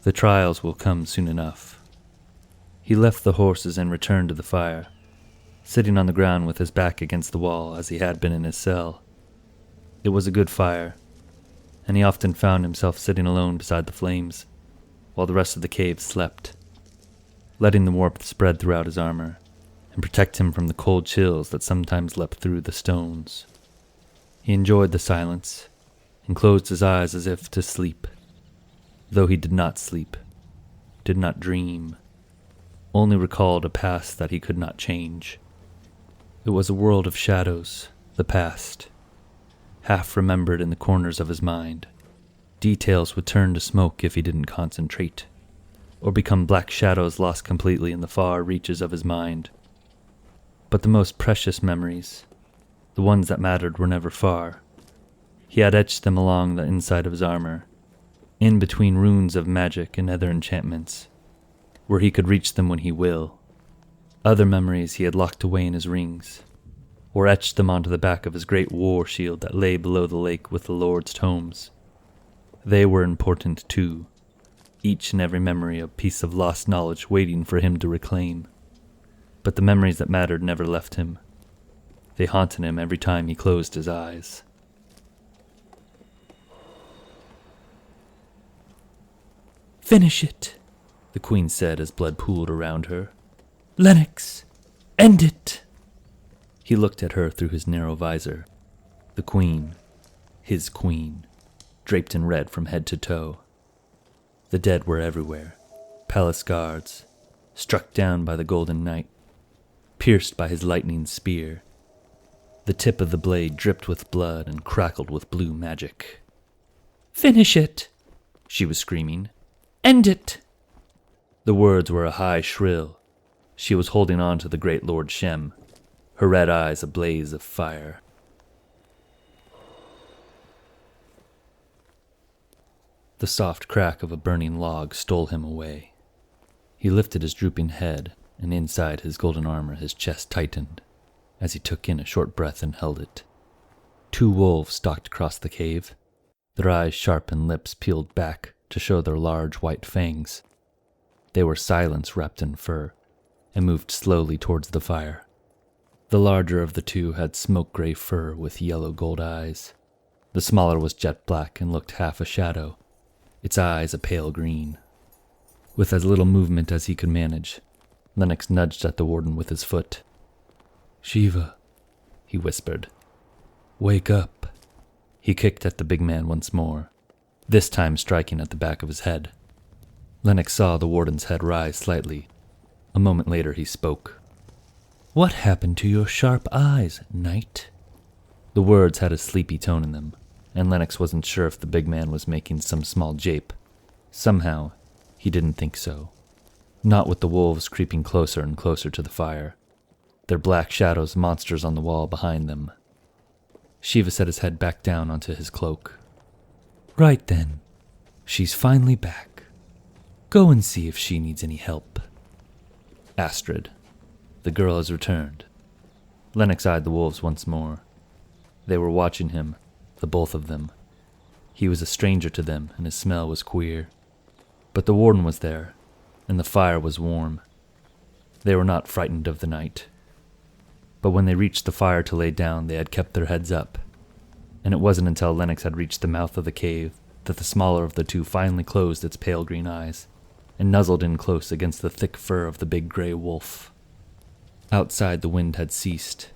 The trials will come soon enough. He left the horses and returned to the fire, sitting on the ground with his back against the wall as he had been in his cell. It was a good fire, and he often found himself sitting alone beside the flames, while the rest of the cave slept, letting the warmth spread throughout his armor and protect him from the cold chills that sometimes leapt through the stones. He enjoyed the silence and closed his eyes as if to sleep, though he did not sleep, did not dream, only recalled a past that he could not change. It was a world of shadows, the past, half remembered in the corners of his mind. Details would turn to smoke if he didn't concentrate, or become black shadows lost completely in the far reaches of his mind. But the most precious memories, the ones that mattered, were never far. He had etched them along the inside of his armor, in between runes of magic and other enchantments, where he could reach them when he will. Other memories he had locked away in his rings, or etched them onto the back of his great war shield that lay below the lake with the Lord's tomes. They were important too, each and every memory a piece of lost knowledge waiting for him to reclaim. But the memories that mattered never left him. They haunted him every time he closed his eyes. Finish it, the queen said as blood pooled around her. Lennox, end it. He looked at her through his narrow visor. The queen, his queen, draped in red from head to toe. The dead were everywhere, palace guards, struck down by the golden knight, pierced by his lightning spear. The tip of the blade dripped with blood and crackled with blue magic. Finish it, she was screaming. End it. The words were a high shrill. She was holding on to the great Lord Shem, her red eyes a blaze of fire. The soft crack of a burning log stole him away. He lifted his drooping head, and inside his golden armor his chest tightened, as he took in a short breath and held it. 2 wolves stalked across the cave, their eyes sharp and lips peeled back to show their large white fangs. They were silence wrapped in fur, and moved slowly towards the fire. The larger of the 2 had smoke-gray fur with yellow-gold eyes. The smaller was jet black and looked half a shadow, its eyes a pale green. With as little movement as he could manage, Lennox nudged at the warden with his foot. Shiva, he whispered. Wake up. He kicked at the big man once more, this time striking at the back of his head. Lennox saw the warden's head rise slightly. A moment later he spoke. What happened to your sharp eyes, knight? The words had a sleepy tone in them, and Lennox wasn't sure if the big man was making some small jape. Somehow, he didn't think so. Not with the wolves creeping closer and closer to the fire, their black shadows monsters on the wall behind them. Shiva set his head back down onto his cloak. Right then. She's finally back. Go and see if she needs any help. Astrid. The girl has returned. Lennox eyed the wolves once more. They were watching him, the both of them. He was a stranger to them, and his smell was queer. But the warden was there, and the fire was warm. They were not frightened of the night. But when they reached the fire to lay down, they had kept their heads up. And it wasn't until Lennox had reached the mouth of the cave that the smaller of the 2 finally closed its pale green eyes and nuzzled in close against the thick fur of the big gray wolf. Outside, the wind had ceased.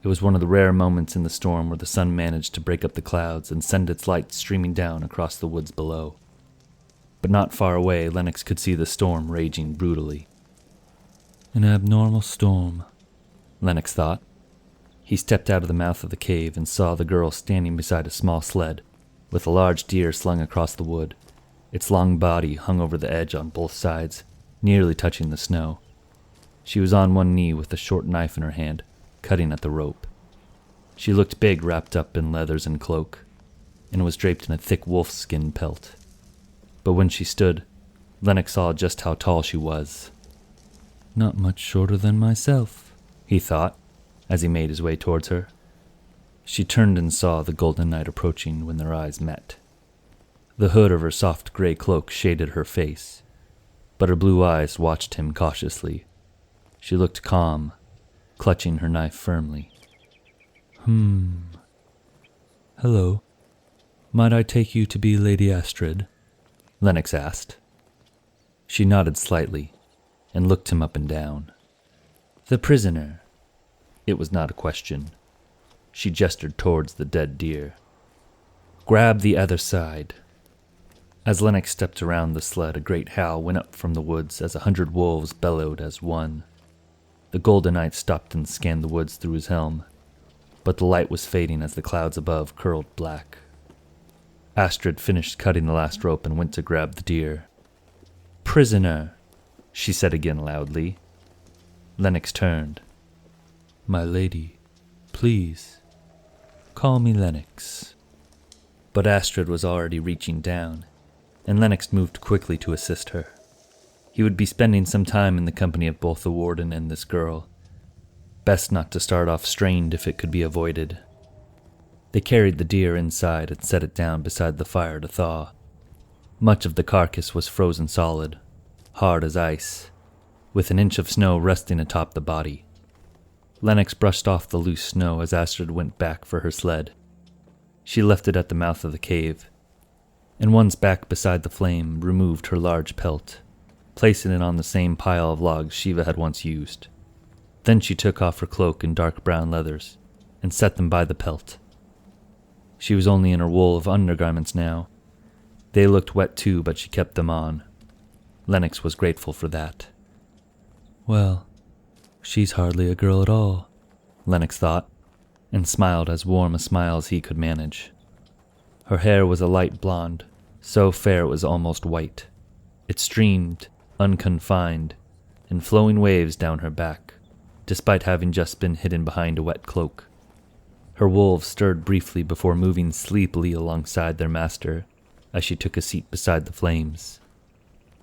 It was one of the rare moments in the storm where the sun managed to break up the clouds and send its light streaming down across the woods below. But not far away, Lennox could see the storm raging brutally. An abnormal storm, Lennox thought. He stepped out of the mouth of the cave and saw the girl standing beside a small sled, with a large deer slung across the wood. Its long body hung over the edge on both sides, nearly touching the snow. She was on one knee with a short knife in her hand, cutting at the rope. She looked big, wrapped up in leathers and cloak, and was draped in a thick wolfskin pelt. But when she stood, Lennox saw just how tall she was. not much shorter than myself, he thought, as he made his way towards her. She turned and saw the golden knight approaching when their eyes met. The hood of her soft gray cloak shaded her face, but her blue eyes watched him cautiously. She looked calm, clutching her knife firmly. Hello. Might I take you to be Lady Astrid? Lennox asked. She nodded slightly and looked him up and down. The prisoner. It was not a question. She gestured towards the dead deer. Grab the other side. As Lennox stepped around the sled, a great howl went up from the woods as 100 wolves bellowed as one. The golden knight stopped and scanned the woods through his helm, but the light was fading as the clouds above curled black. Astrid finished cutting the last rope and went to grab the deer. Prisoner, she said again loudly. Lennox turned. My lady, please, call me Lennox. But Astrid was already reaching down, and Lennox moved quickly to assist her. He would be spending some time in the company of both the warden and this girl. Best not to start off strained if it could be avoided. They carried the deer inside and set it down beside the fire to thaw. Much of the carcass was frozen solid, hard as ice, with an inch of snow resting atop the body. Lennox brushed off the loose snow as Astrid went back for her sled. She left it at the mouth of the cave, and once back beside the flame, removed her large pelt, placing it on the same pile of logs Shiva had once used. Then she took off her cloak and dark brown leathers and set them by the pelt. She was only in her wool of undergarments now. They looked wet too, but she kept them on. Lennox was grateful for that. Well, she's hardly a girl at all, Lennox thought, and smiled as warm a smile as he could manage. Her hair was a light blonde, so fair it was almost white. It streamed, unconfined, in flowing waves down her back, despite having just been hidden behind a wet cloak. Her wolves stirred briefly before moving sleepily alongside their master as she took a seat beside the flames.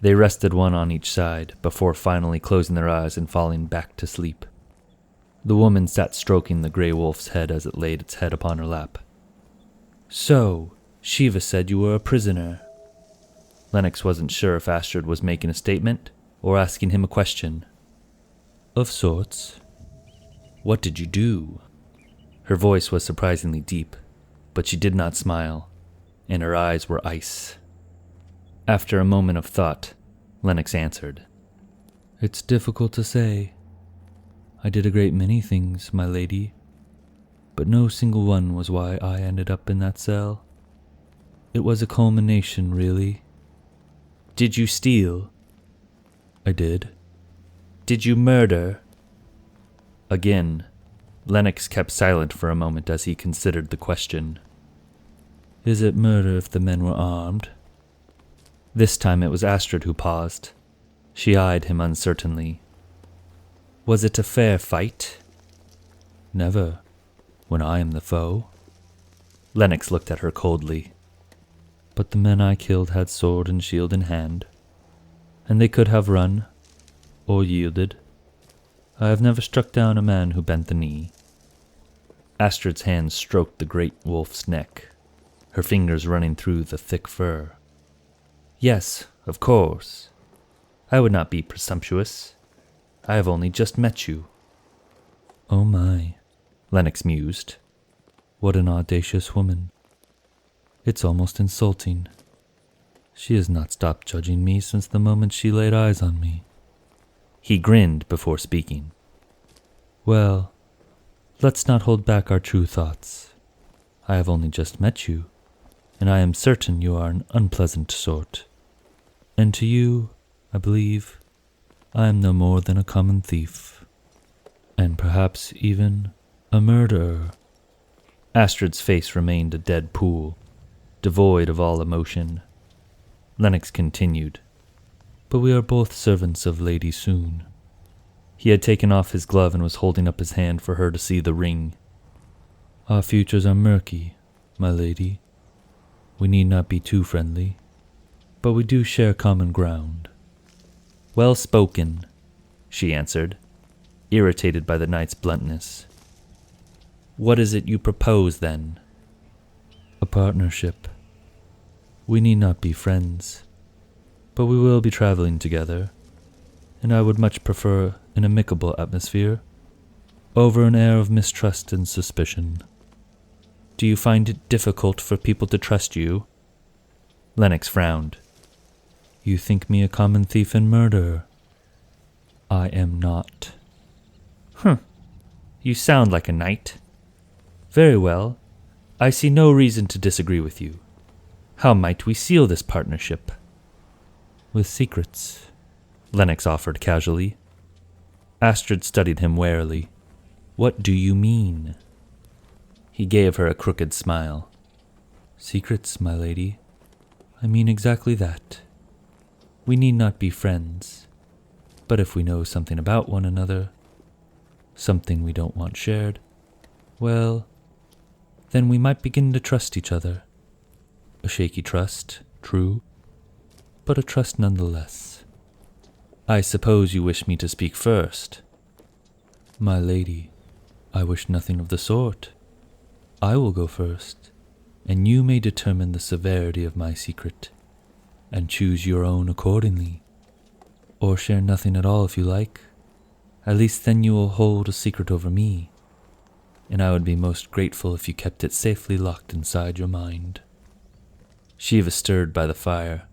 They rested one on each side before finally closing their eyes and falling back to sleep. The woman sat stroking the gray wolf's head as it laid its head upon her lap. So, Shiva said you were a prisoner. Lennox wasn't sure if Astrid was making a statement or asking him a question. Of sorts. What did you do? Her voice was surprisingly deep, but she did not smile, and her eyes were ice. After a moment of thought, Lennox answered. It's difficult to say. I did a great many things, my lady, but no single one was why I ended up in that cell. It was a culmination, really. Did you steal? I did. Did you murder? Again, Lennox kept silent for a moment as he considered the question. Is it murder if the men were armed? This time it was Astrid who paused. She eyed him uncertainly. Was it a fair fight? Never, when I am the foe. Lennox looked at her coldly. But the men I killed had sword and shield in hand, and they could have run, or yielded. I have never struck down a man who bent the knee. Astrid's hand stroked the great wolf's neck, her fingers running through the thick fur. Yes, of course. I would not be presumptuous. I have only just met you. Oh my, Lennox mused. What an audacious woman. It's almost insulting. She has not stopped judging me since the moment she laid eyes on me. He grinned before speaking. Well, let's not hold back our true thoughts. I have only just met you, and I am certain you are an unpleasant sort. And to you, I believe, I am no more than a common thief, and perhaps even a murderer." Astrid's face remained a dead pool, devoid of all emotion. Lennox continued. "But we are both servants of Lady Soon." He had taken off his glove and was holding up his hand for her to see the ring. "Our futures are murky, my lady. We need not be too friendly, but we do share common ground." "Well spoken," she answered, irritated by the knight's bluntness. "What is it you propose, then?" "A partnership. We need not be friends, but we will be traveling together, and I would much prefer an amicable atmosphere over an air of mistrust and suspicion." "Do you find it difficult for people to trust you?" Lennox frowned. "You think me a common thief and murderer? I am not." You sound like a knight. Very well. I see no reason to disagree with you. How might we seal this partnership?" "With secrets," Lennox offered casually. Astrid studied him warily. "What do you mean?" He gave her a crooked smile. "Secrets, my lady. I mean exactly that. We need not be friends, but if we know something about one another, something we don't want shared, well, then we might begin to trust each other. A shaky trust, true, but a trust nonetheless." "I suppose you wish me to speak first." "My lady, I wish nothing of the sort. I will go first, and you may determine the severity of my secret, and choose your own accordingly. Or share nothing at all if you like. At least then you will hold a secret over me, and I would be most grateful if you kept it safely locked inside your mind." She was stirred by the fire.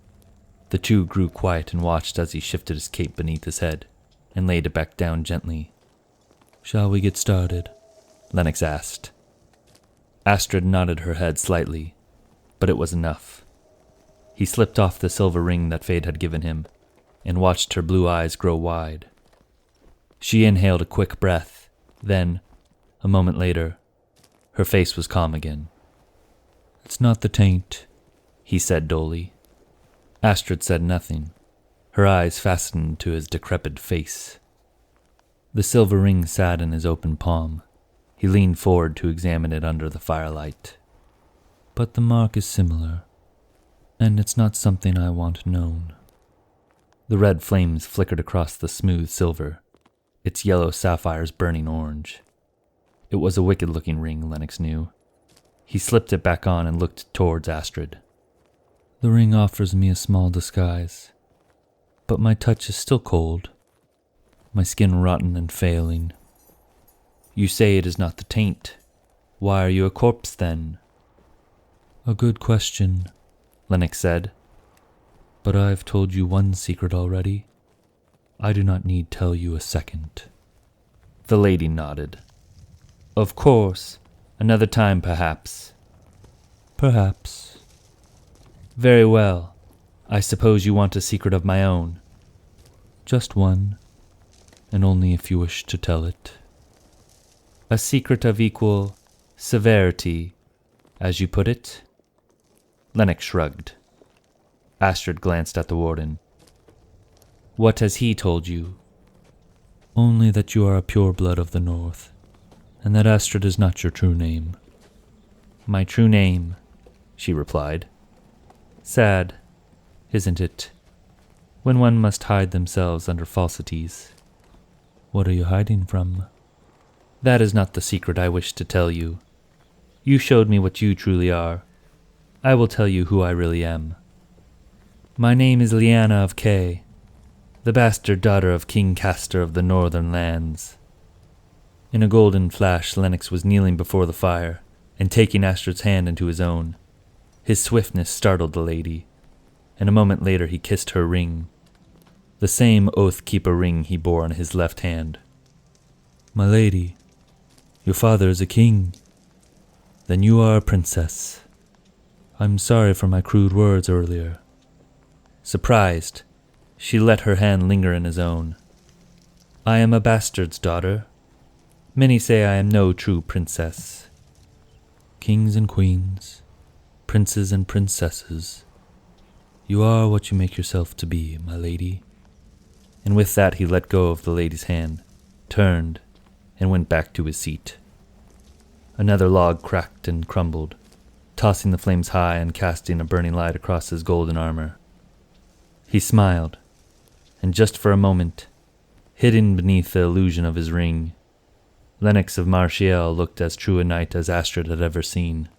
The two grew quiet and watched as he shifted his cape beneath his head and laid it back down gently. "Shall we get started?" Lennox asked. Astrid nodded her head slightly, but it was enough. He slipped off the silver ring that fate had given him and watched her blue eyes grow wide. She inhaled a quick breath, then, a moment later, her face was calm again. "It's not the taint," he said dully. Astrid said nothing, her eyes fastened to his decrepit face. The silver ring sat in his open palm. He leaned forward to examine it under the firelight. "But the mark is similar, and it's not something I want known." The red flames flickered across the smooth silver, its yellow sapphires burning orange. It was a wicked-looking ring, Lennox knew. He slipped it back on and looked towards Astrid. "The ring offers me a small disguise, but my touch is still cold, my skin rotten and failing." "You say it is not the taint. Why are you a corpse, then?" "A good question," Lennox said. "But I've told you one secret already. I do not need tell you a second." The lady nodded. "Of course. Another time, perhaps." "Perhaps." "Very well. I suppose you want a secret of my own." "Just one, and only if you wish to tell it." "A secret of equal severity, as you put it?" Lennox shrugged. Astrid glanced at the warden. "What has he told you?" "Only that you are a pure blood of the north, and that Astrid is not your true name." "My true name," she replied. "Sad, isn't it, when one must hide themselves under falsities?" "What are you hiding from?" "That is not the secret I wish to tell you. You showed me what you truly are. I will tell you who I really am. My name is Lyanna of Kay, the bastard daughter of King Castor of the Northern Lands." In a golden flash, Lennox was kneeling before the fire and taking Astrid's hand into his own. His swiftness startled the lady, and a moment later he kissed her ring, the same oath-keeper ring he bore on his left hand. "My lady, your father is a king. Then you are a princess. I'm sorry for my crude words earlier." Surprised, she let her hand linger in his own, I am a bastard's daughter. Many say I am no true princess. Kings and queens, princes and princesses, you are what you make yourself to be, my lady." And with that he let go of the lady's hand, turned, and went back to his seat. Another log cracked and crumbled, tossing the flames high and casting a burning light across his golden armor. He smiled, and just for a moment, hidden beneath the illusion of his ring, Lennox of Marchiel looked as true a knight as Astrid had ever seen.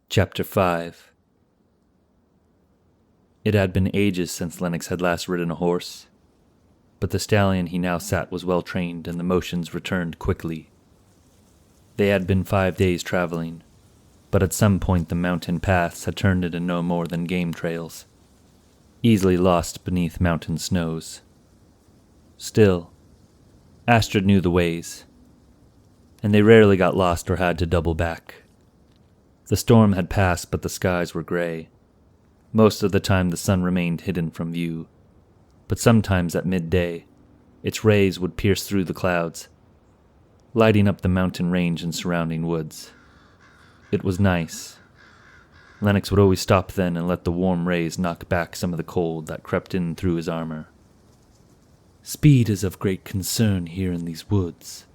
Chapter 5. It had been ages since Lennox had last ridden a horse, but the stallion he now sat was well trained and the motions returned quickly. They had been 5 days traveling, but at some point the mountain paths had turned into no more than game trails, easily lost beneath mountain snows. Still, Astrid knew the ways, and they rarely got lost or had to double back. The storm had passed, but the skies were gray. Most of the time the sun remained hidden from view, but sometimes at midday, its rays would pierce through the clouds, lighting up the mountain range and surrounding woods. It was nice. Lennox would always stop then and let the warm rays knock back some of the cold that crept in through his armor. "Speed is of great concern here in these woods,"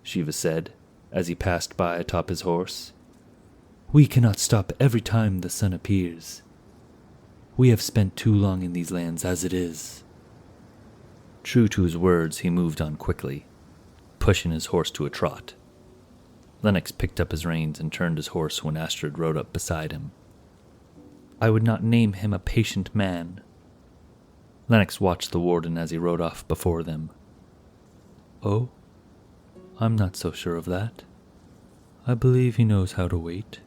Shiva said, as he passed by atop his horse. "We cannot stop every time the sun appears. We have spent too long in these lands as it is." True to his words, he moved on quickly, pushing his horse to a trot. Lennox picked up his reins and turned his horse when Astrid rode up beside him. "I would not name him a patient man." Lennox watched the warden as he rode off before them. "Oh, I'm not so sure of that. I believe he knows how to wait,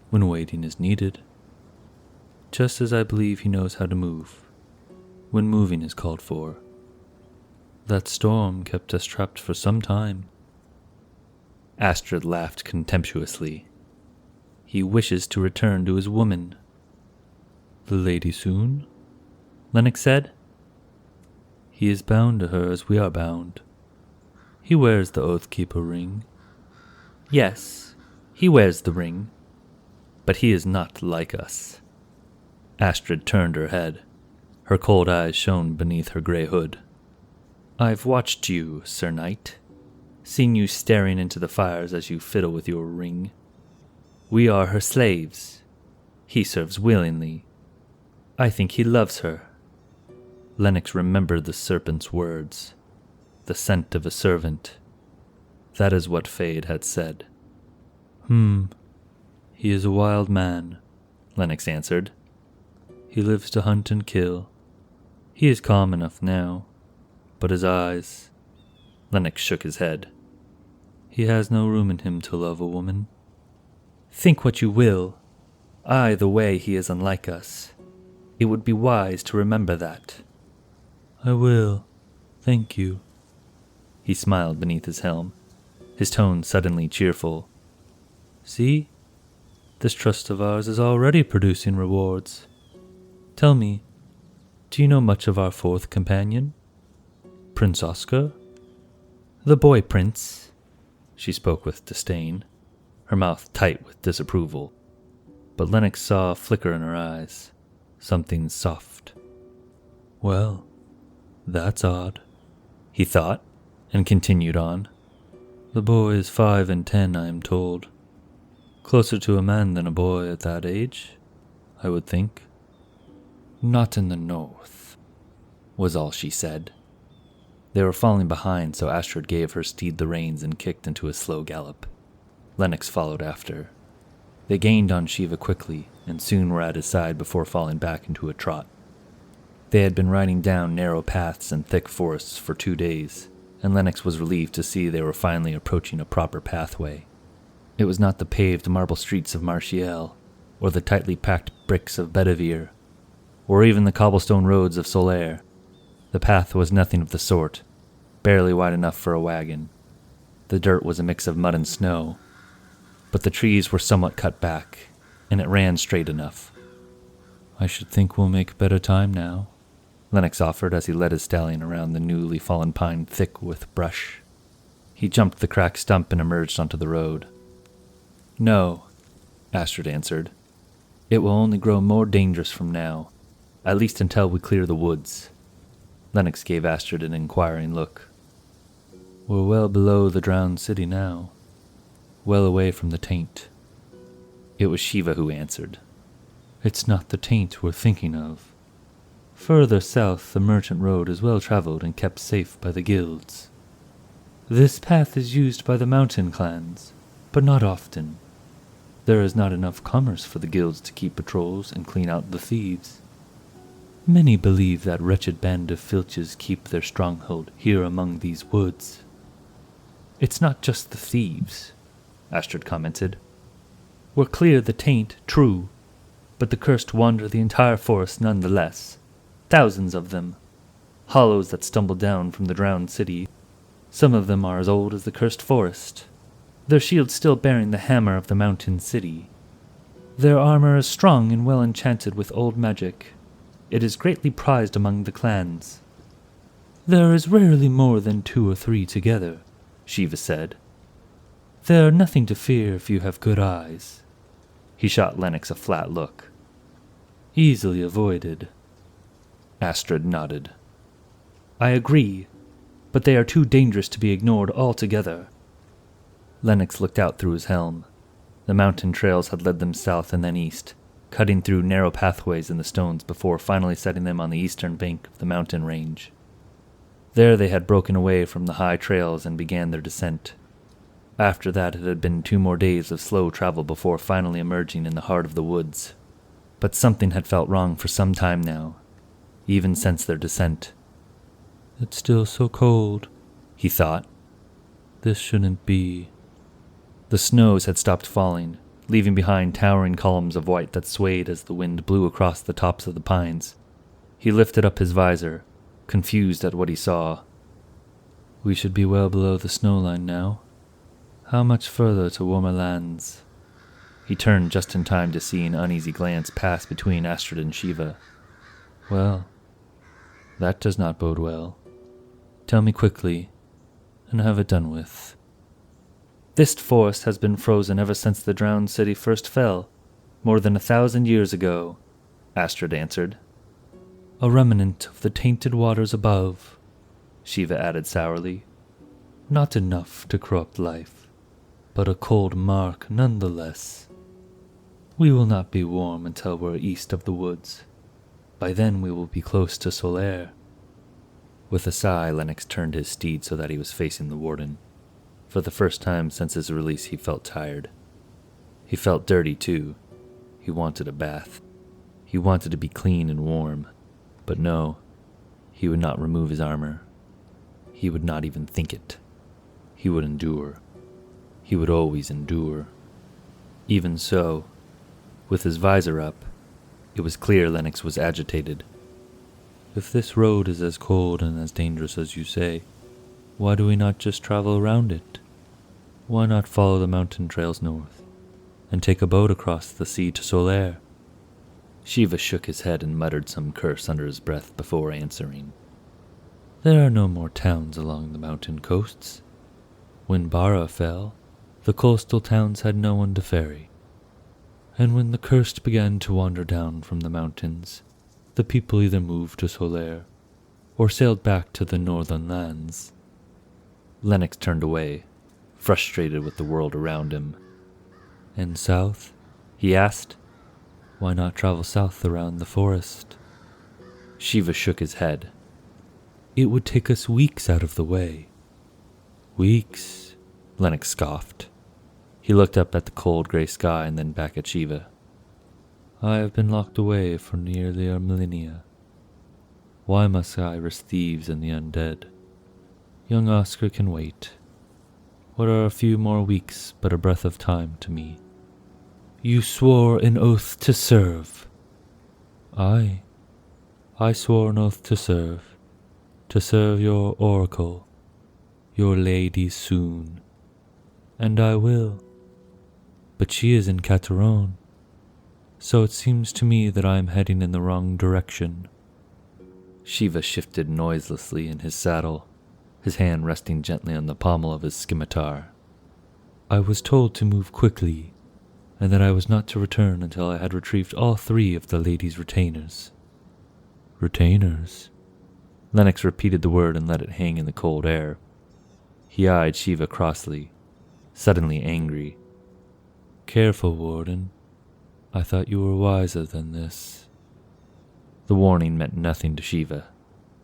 when waiting is needed. Just as I believe he knows how to move, when moving is called for. That storm kept us trapped for some time." Astrid laughed contemptuously. "He wishes to return to his woman." "The lady soon?" Lennox said. "He is bound to her as we are bound. He wears the Oathkeeper ring." "Yes, he wears the ring, but he is not like us." Astrid turned her head. Her cold eyes shone beneath her grey hood. "I've watched you, Sir Knight, seen you staring into the fires as you fiddle with your ring. We are her slaves. He serves willingly. I think he loves her." Lennox remembered the serpent's words. The scent of a servant. That is what Fade had said. He is a wild man," Lennox answered. "He lives to hunt and kill. He is calm enough now, but his eyes—" Lennox shook his head. "He has no room in him to love a woman." "Think what you will. The way he is unlike us. It would be wise to remember that." "I will. Thank you." He smiled beneath his helm, his tone suddenly cheerful. "See? This trust of ours is already producing rewards. Tell me, do you know much of our fourth companion? Prince Oscar?" "The boy prince." She spoke with disdain, her mouth tight with disapproval. But Lennox saw a flicker in her eyes, something soft. "Well, that's odd," he thought, and continued on. "The boy is 5 and 10, I am told. Closer to a man than a boy at that age, I would think." "Not in the north," was all she said. They were falling behind, so Astrid gave her steed the reins and kicked into a slow gallop. Lennox followed after. They gained on Shiva quickly, and soon were at his side before falling back into a trot. They had been riding down narrow paths and thick forests for 2 days, and Lennox was relieved to see they were finally approaching a proper pathway. It was not the paved marble streets of Marchiel, or the tightly packed bricks of Bedivere, or even the cobblestone roads of Solaire. The path was nothing of the sort, barely wide enough for a wagon. The dirt was a mix of mud and snow, but the trees were somewhat cut back, and it ran straight enough. I should think we'll make better time now, Lennox offered as he led his stallion around the newly fallen pine thick with brush. He jumped the cracked stump and emerged onto the road. No, Astrid answered. It will only grow more dangerous from now, at least until we clear the woods. Lennox gave Astrid an inquiring look. We're well below the drowned city now, well away from the taint. It was Shiva who answered. It's not the taint we're thinking of. Further south, the merchant road is well traveled and kept safe by the guilds. This path is used by the mountain clans, but not often. There is not enough commerce for the guilds to keep patrols and clean out the thieves. Many believe that wretched band of filches keep their stronghold here among these woods. It's not just the thieves, Astrid commented. We're clear the taint, true, but the cursed wander the entire forest nonetheless. Thousands of them. Hollows that stumble down from the drowned city. Some of them are as old as the cursed forest, their shields still bearing the hammer of the mountain city. Their armor is strong and well enchanted with old magic. It is greatly prized among the clans. There is rarely more than 2 or 3 together, Shiva said. They're nothing to fear if you have good eyes. He shot Lennox a flat look. Easily avoided. Astrid nodded. I agree, but they are too dangerous to be ignored altogether. Lennox looked out through his helm. The mountain trails had led them south and then east, cutting through narrow pathways in the stones before finally setting them on the eastern bank of the mountain range. There they had broken away from the high trails and began their descent. After that it had been 2 more days of slow travel before finally emerging in the heart of the woods. But something had felt wrong for some time now, even since their descent. It's still so cold, he thought. This shouldn't be. The snows had stopped falling, leaving behind towering columns of white that swayed as the wind blew across the tops of the pines. He lifted up his visor, confused at what he saw. We should be well below the snow line now. How much further to warmer lands? He turned just in time to see an uneasy glance pass between Astrid and Shiva. Well, that does not bode well. Tell me quickly, and have it done with. This forest has been frozen ever since the drowned city first fell, more than 1,000 years ago, Astrid answered. A remnant of the tainted waters above, Shiva added sourly. Not enough to corrupt life, but a cold mark nonetheless. We will not be warm until we're east of the woods. By then we will be close to Solaire. With a sigh, Lennox turned his steed so that he was facing the warden. For the first time since his release, he felt tired. He felt dirty, too. He wanted a bath. He wanted to be clean and warm. But no, he would not remove his armor. He would not even think it. He would endure. He would always endure. Even so, with his visor up, it was clear Lennox was agitated. If this road is as cold and as dangerous as you say, why do we not just travel around it? Why not follow the mountain trails north, and take a boat across the sea to Solaire? Shiva shook his head and muttered some curse under his breath before answering. There are no more towns along the mountain coasts. When Bara fell, the coastal towns had no one to ferry. And when the cursed began to wander down from the mountains, the people either moved to Solaire or sailed back to the northern lands. Lennox turned away, frustrated with the world around him. And south? He asked. Why not travel south around the forest? Shiva shook his head. It would take us weeks out of the way. Weeks, Lennox scoffed. He looked up at the cold gray sky and then back at Shiva. I have been locked away for nearly a millennia. Why must I risk thieves and the undead? Young Oscar can wait. What are a few more weeks but a breath of time to me? You swore an oath to serve. I swore an oath to serve your oracle, your lady soon, and I will. but she is in Cateron, so it seems to me that I am heading in the wrong direction. Shiva shifted noiselessly in his saddle, his hand resting gently on the pommel of his scimitar. I was told to move quickly, and that I was not to return until I had retrieved all 3 of the lady's retainers. Retainers? Lennox repeated the word and let it hang in the cold air. He eyed Shiva crossly, suddenly angry. Careful, Warden. I thought you were wiser than this. The warning meant nothing to Shiva.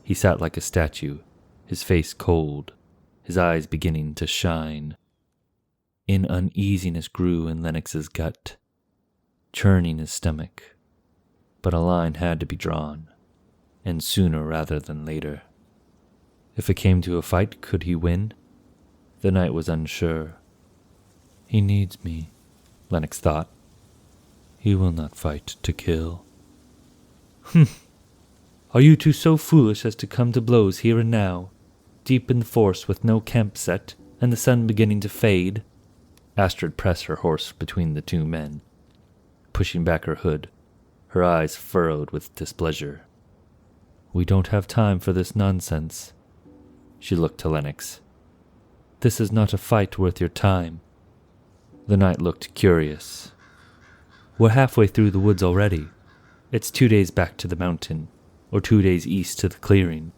He sat like a statue, his face cold, his eyes beginning to shine. An uneasiness grew in Lennox's gut, churning his stomach, but a line had to be drawn, and sooner rather than later. If it came to a fight, could he win? The knight was unsure. He needs me, Lennox thought. He will not fight to kill. Are you two so foolish as to come to blows here and now, deep in the forest with no camp set, and the sun beginning to fade? Astrid pressed her horse between the 2 men, pushing back her hood, her eyes furrowed with displeasure. We don't have time for this nonsense. She looked to Lennox. This is not a fight worth your time. The knight looked curious. We're halfway through the woods already. It's 2 days back to the mountain, or 2 days east to the clearing.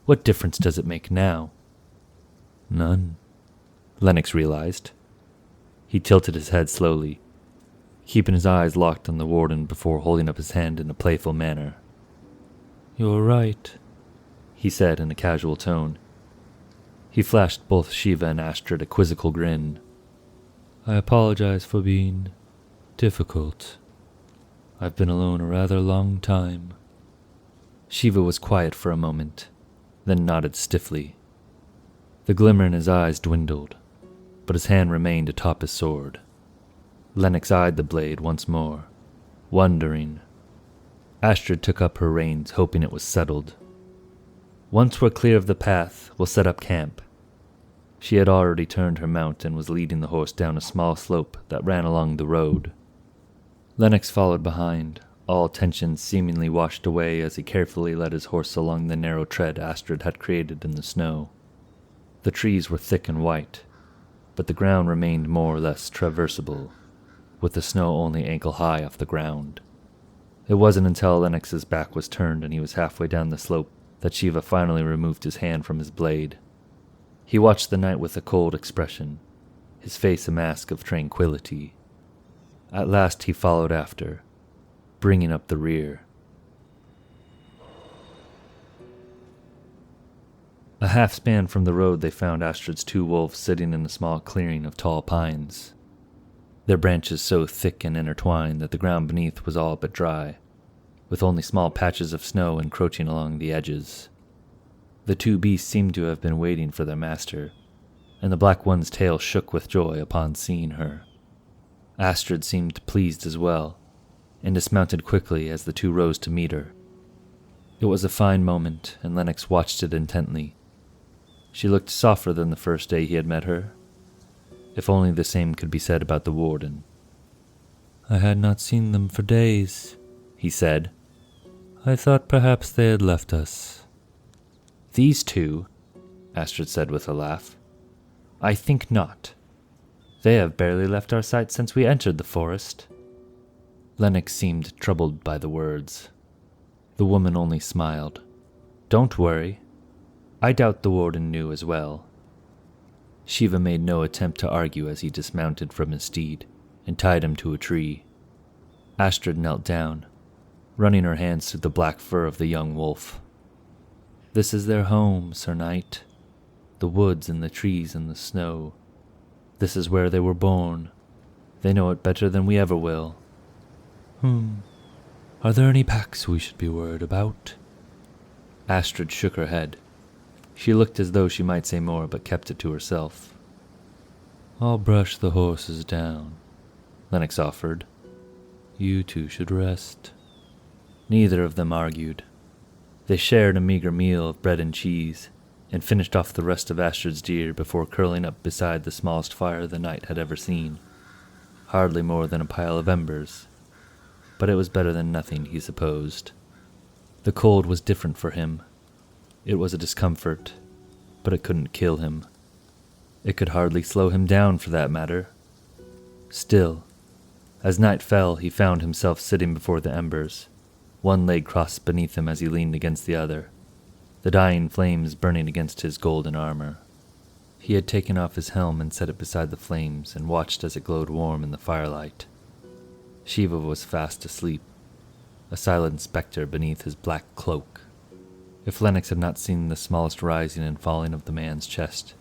What difference does it make now? None, Lennox realized. He tilted his head slowly, keeping his eyes locked on the warden before holding up his hand in a playful manner. You're right, he said in a casual tone. He flashed both Shiva and Astrid a quizzical grin. I apologize for being difficult. I've been alone a rather long time. Shiva was quiet for a moment, then nodded stiffly. The glimmer in his eyes dwindled, but his hand remained atop his sword. Lennox eyed the blade once more, wondering. Astrid took up her reins, hoping it was settled. Once we're clear of the path, we'll set up camp. She had already turned her mount and was leading the horse down a small slope that ran along the road. Lennox followed behind, all tension seemingly washed away as he carefully led his horse along the narrow tread Astrid had created in the snow. The trees were thick and white, but the ground remained more or less traversable, with the snow only ankle-high off the ground. It wasn't until Lennox's back was turned and he was halfway down the slope that Shiva finally removed his hand from his blade. He watched the knight with a cold expression, his face a mask of tranquility. At last he followed after, bringing up the rear. A half span from the road they found Astrid's 2 wolves sitting in a small clearing of tall pines, their branches so thick and intertwined that the ground beneath was all but dry, with only small patches of snow encroaching along the edges. The 2 beasts seemed to have been waiting for their master, and the black one's tail shook with joy upon seeing her. Astrid seemed pleased as well, and dismounted quickly as the 2 rose to meet her. It was a fine moment, and Lennox watched it intently. She looked softer than the first day he had met her. If only the same could be said about the warden. I had not seen them for days, he said. I thought perhaps they had left us. These 2, Astrid said with a laugh. I think not. They have barely left our sight since we entered the forest. Lennox seemed troubled by the words. The woman only smiled. Don't worry. I doubt the warden knew as well. Shiva made no attempt to argue as he dismounted from his steed and tied him to a tree. Astrid knelt down, running her hands through the black fur of the young wolf. This is their home, Sir Knight. The woods and the trees and the snow. This is where they were born. They know it better than we ever will. Are there any packs we should be worried about? Astrid shook her head. She looked as though she might say more, but kept it to herself. I'll brush the horses down, Lennox offered. You 2 should rest. Neither of them argued. They shared a meager meal of bread and cheese, and finished off the rest of Astrid's deer before curling up beside the smallest fire the knight had ever seen. hardly more than a pile of embers, but it was better than nothing, he supposed. The cold was different for him. It was a discomfort, but it couldn't kill him. It could hardly slow him down, for that matter. Still, as night fell, he found himself sitting before the embers, one leg crossed beneath him as he leaned against the other, the dying flames burning against his golden armor. He had taken off his helm and set it beside the flames and watched as it glowed warm in the firelight. Shiva was fast asleep, a silent spectre beneath his black cloak. If Lennox had not seen the smallest rising and falling of the man's chest,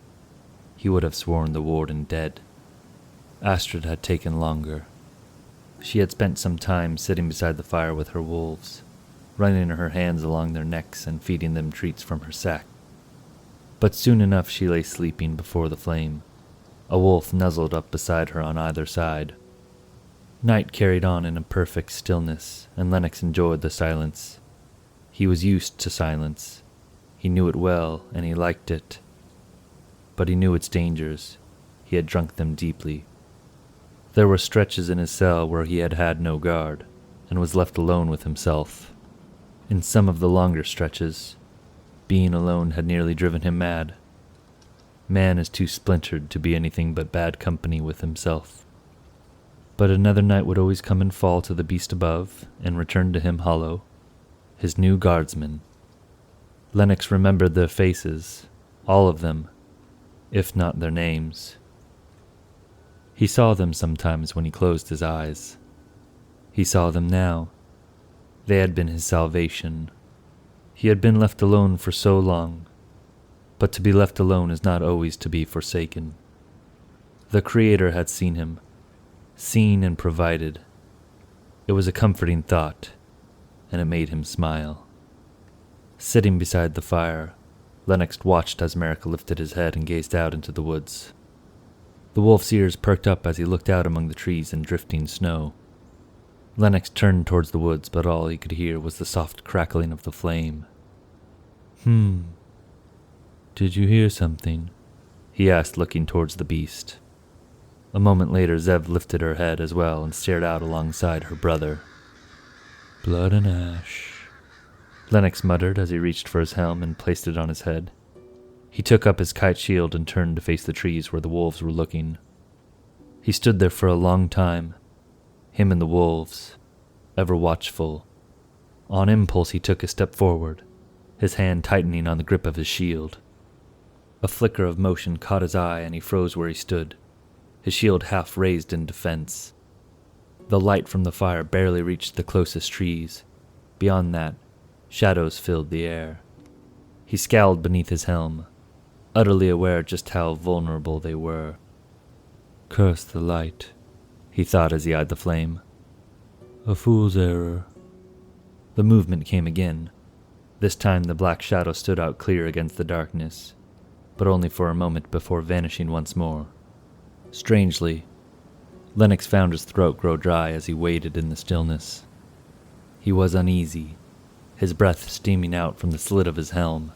he would have sworn the warden dead. Astrid had taken longer. She had spent some time sitting beside the fire with her wolves, running her hands along their necks and feeding them treats from her sack. But soon enough she lay sleeping before the flame, a wolf nuzzled up beside her on either side. Night carried on in a perfect stillness, and Lennox enjoyed the silence. He was used to silence. He knew it well, and he liked it. But he knew its dangers. He had drunk them deeply. There were stretches in his cell where he had had no guard, and was left alone with himself. In some of the longer stretches, being alone had nearly driven him mad. Man is too splintered to be anything but bad company with himself. But another night would always come and fall to the beast above, and return to him hollow, his new guardsmen. Lennox remembered their faces, all of them, if not their names. He saw them sometimes when he closed his eyes. He saw them now. They had been his salvation. He had been left alone for so long, but to be left alone is not always to be forsaken. The Creator had seen him, seen and provided. It was a comforting thought, and it made him smile. Sitting beside the fire, Lennox watched as Merrick lifted his head and gazed out into the woods. The wolf's ears perked up as he looked out among the trees and drifting snow. Lennox turned towards the woods, but all he could hear was the soft crackling of the flame. Did you hear something? He asked, looking towards the beast. A moment later, Zev lifted her head as well and stared out alongside her brother. Blood and ash, Lennox muttered as he reached for his helm and placed it on his head. He took up his kite shield and turned to face the trees where the wolves were looking. He stood there for a long time, him and the wolves, ever watchful. On impulse he took a step forward, his hand tightening on the grip of his shield. A flicker of motion caught his eye and he froze where he stood, his shield half raised in defense. The light from the fire barely reached the closest trees. Beyond that, shadows filled the air. He scowled beneath his helm, utterly aware just how vulnerable they were. Curse the light, he thought as he eyed the flame. A fool's error. The movement came again. This time the black shadow stood out clear against the darkness, but only for a moment before vanishing once more. Strangely, Lennox found his throat grow dry as he waited in the stillness. He was uneasy, his breath steaming out from the slit of his helm.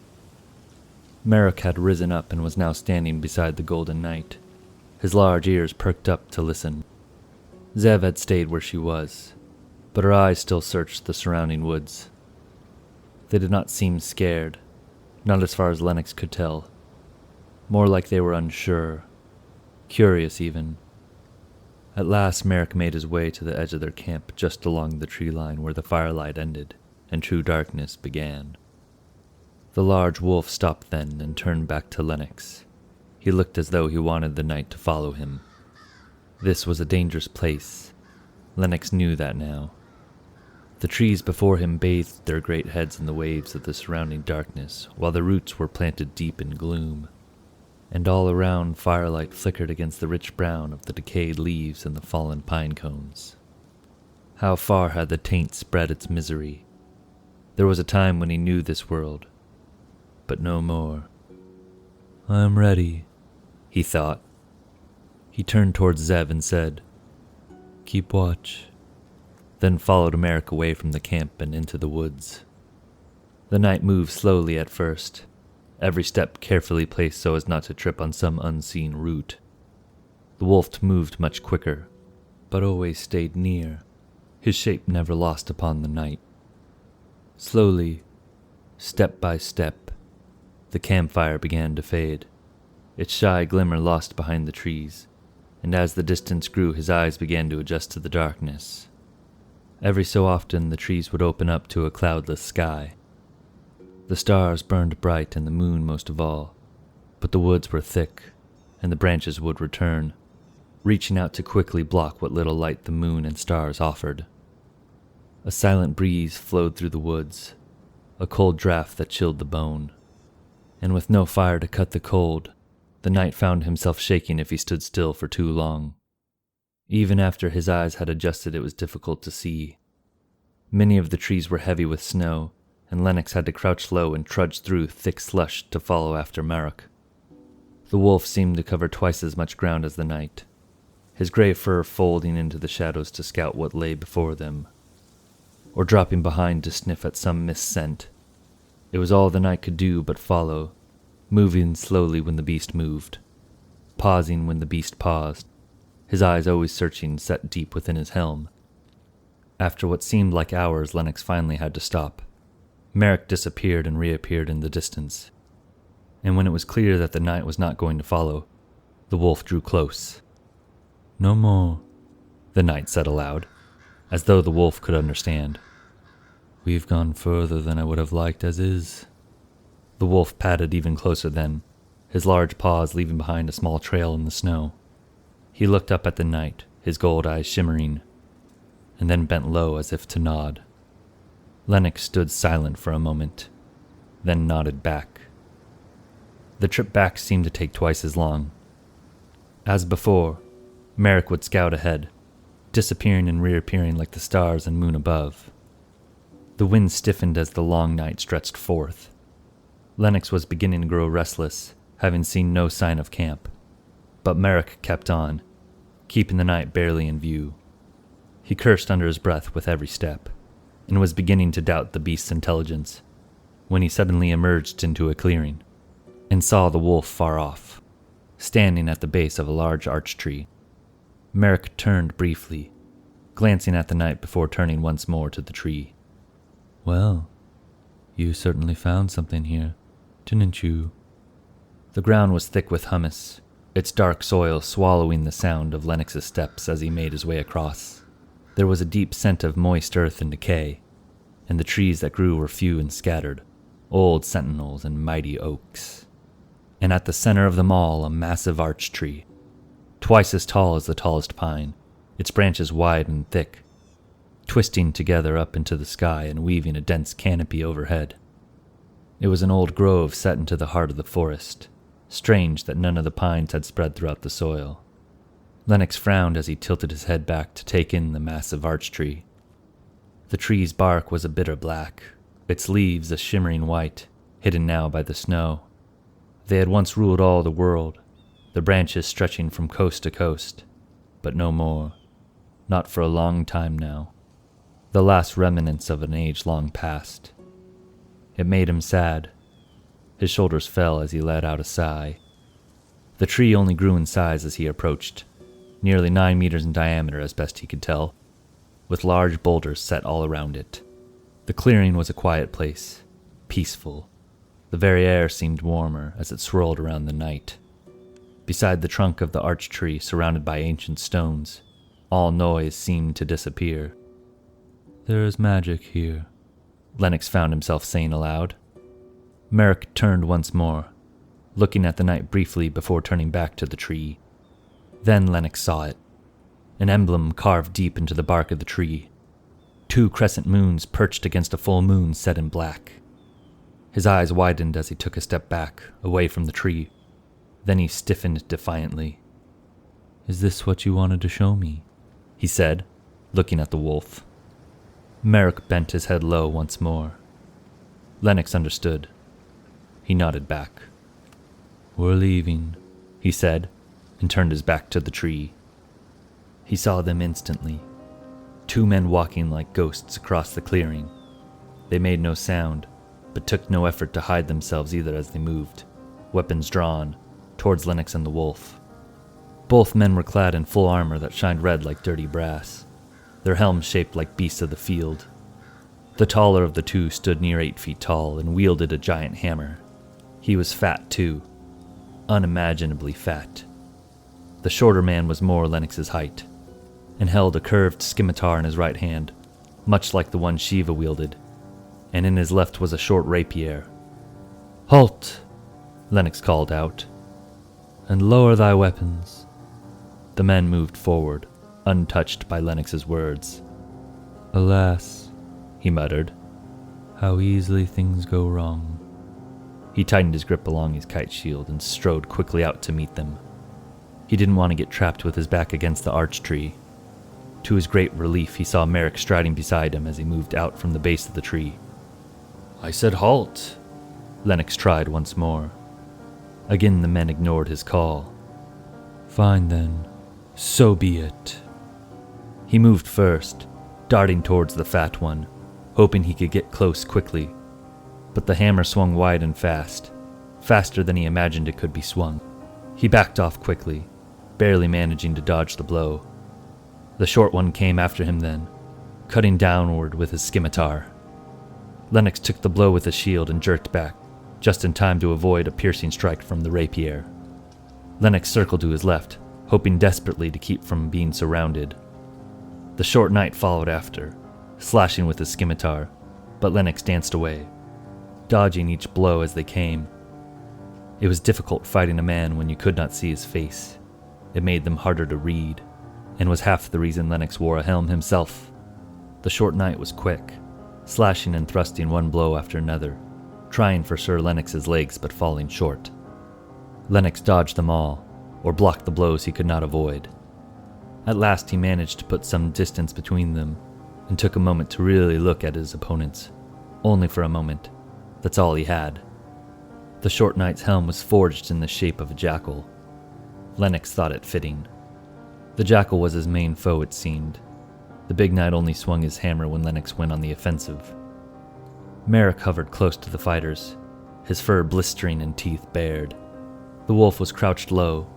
Merrick had risen up and was now standing beside the Golden Knight, his large ears perked up to listen. Zev had stayed where she was, but her eyes still searched the surrounding woods. They did not seem scared, not as far as Lennox could tell. More like they were unsure, curious even. At last Merrick made his way to the edge of their camp just along the tree line where the firelight ended and true darkness began. The large wolf stopped then and turned back to Lennox. He looked as though he wanted the knight to follow him. This was a dangerous place. Lennox knew that now. The trees before him bathed their great heads in the waves of the surrounding darkness, while the roots were planted deep in gloom, and all around firelight flickered against the rich brown of the decayed leaves and the fallen pine cones. How far had the taint spread its misery? There was a time when he knew this world, but no more. I am ready, he thought. He turned towards Zev and said, Keep watch, then followed Merrick away from the camp and into the woods. The knight moved slowly at first, every step carefully placed so as not to trip on some unseen root. The wolf moved much quicker, but always stayed near, his shape never lost upon the night. Slowly, step by step, the campfire began to fade, its shy glimmer lost behind the trees, and as the distance grew his eyes began to adjust to the darkness. Every so often the trees would open up to a cloudless sky. The stars burned bright and the moon most of all, but the woods were thick, and the branches would return, reaching out to quickly block what little light the moon and stars offered. A silent breeze flowed through the woods, a cold draft that chilled the bone, and with no fire to cut the cold, the knight found himself shaking if he stood still for too long. Even after his eyes had adjusted, it was difficult to see. Many of the trees were heavy with snow, and Lennox had to crouch low and trudge through thick slush to follow after Marek. The wolf seemed to cover twice as much ground as the knight, his gray fur folding into the shadows to scout what lay before them, or dropping behind to sniff at some missed scent. It was all the knight could do but follow, moving slowly when the beast moved, pausing when the beast paused, his eyes always searching, set deep within his helm. After what seemed like hours, Lennox finally had to stop. Marek disappeared and reappeared in the distance, and when it was clear that the knight was not going to follow, the wolf drew close. "No more," the knight said aloud, as though the wolf could understand. "We've gone further than I would have liked as is." The wolf padded even closer then, his large paws leaving behind a small trail in the snow. He looked up at the knight, his gold eyes shimmering, and then bent low as if to nod. Lennox stood silent for a moment, then nodded back. The trip back seemed to take twice as long. As before, Marek would scout ahead, disappearing and reappearing like the stars and moon above. The wind stiffened as the long night stretched forth. Lennox was beginning to grow restless, having seen no sign of camp, but Marek kept on, keeping the night barely in view. He cursed under his breath with every step, and was beginning to doubt the beast's intelligence, when he suddenly emerged into a clearing, and saw the wolf far off, standing at the base of a large arch tree. Marek turned briefly, glancing at the knight before turning once more to the tree. "Well, you certainly found something here, didn't you?" The ground was thick with humus, its dark soil swallowing the sound of Lennox's steps as he made his way across. There was a deep scent of moist earth and decay, and the trees that grew were few and scattered, old sentinels and mighty oaks. And at the center of them all, a massive arch tree, twice as tall as the tallest pine, its branches wide and thick, twisting together up into the sky and weaving a dense canopy overhead. It was an old grove set into the heart of the forest. Strange that none of the pines had spread throughout the soil. Lennox frowned as he tilted his head back to take in the massive arch tree. The tree's bark was a bitter black, its leaves a shimmering white, hidden now by the snow. They had once ruled all the world, the branches stretching from coast to coast, but no more, not for a long time now, the last remnants of an age long past. It made him sad. His shoulders fell as he let out a sigh. The tree only grew in size as he approached, nearly 9 meters in diameter as best he could tell, with large boulders set all around it. The clearing was a quiet place, peaceful. The very air seemed warmer as it swirled around the night. Beside the trunk of the arch tree, surrounded by ancient stones, all noise seemed to disappear. "There is magic here," Lennox found himself saying aloud. Marek turned once more, looking at the knight briefly before turning back to the tree. Then Lennox saw it, an emblem carved deep into the bark of the tree. 2 crescent moons perched against a full moon set in black. His eyes widened as he took a step back, away from the tree. Then he stiffened defiantly. "Is this what you wanted to show me?" he said, looking at the wolf. Marek bent his head low once more. Lennox understood. He nodded back. "We're leaving," he said, and turned his back to the tree. He saw them instantly. 2 men walking like ghosts across the clearing. They made no sound, but took no effort to hide themselves either as they moved, weapons drawn, towards Lennox and the wolf. Both men were clad in full armor that shined red like dirty brass, their helms shaped like beasts of the field. The taller of the two stood near 8 feet tall and wielded a giant hammer. He was fat too, unimaginably fat. The shorter man was more Lennox's height, and held a curved scimitar in his right hand, much like the one Shiva wielded, and in his left was a short rapier. "Halt!" Lennox called out, "and lower thy weapons." The men moved forward, untouched by Lennox's words. "Alas," he muttered, "how easily things go wrong." He tightened his grip along his kite shield and strode quickly out to meet them. He didn't want to get trapped with his back against the arch tree. To his great relief, he saw Merrick striding beside him as he moved out from the base of the tree. "I said halt!" Lennox tried once more. Again the men ignored his call. "Fine then, so be it." He moved first, darting towards the fat one, hoping he could get close quickly. But the hammer swung wide and fast, faster than he imagined it could be swung. He backed off quickly, barely managing to dodge the blow. The short one came after him then, cutting downward with his scimitar. Lennox took the blow with his shield and jerked back, just in time to avoid a piercing strike from the rapier. Lennox circled to his left, hoping desperately to keep from being surrounded. The short knight followed after, slashing with his scimitar, but Lennox danced away, dodging each blow as they came. It was difficult fighting a man when you could not see his face. It made them harder to read, and was half the reason Lennox wore a helm himself. The short knight was quick, slashing and thrusting one blow after another, trying for Sir Lennox's legs but falling short. Lennox dodged them all, or blocked the blows he could not avoid. At last he managed to put some distance between them, and took a moment to really look at his opponents. Only for a moment. That's all he had. The short knight's helm was forged in the shape of a jackal. Lennox thought it fitting. The jackal was his main foe, it seemed. The big knight only swung his hammer when Lennox went on the offensive. Merrick hovered close to the fighters, his fur blistering and teeth bared. The wolf was crouched low,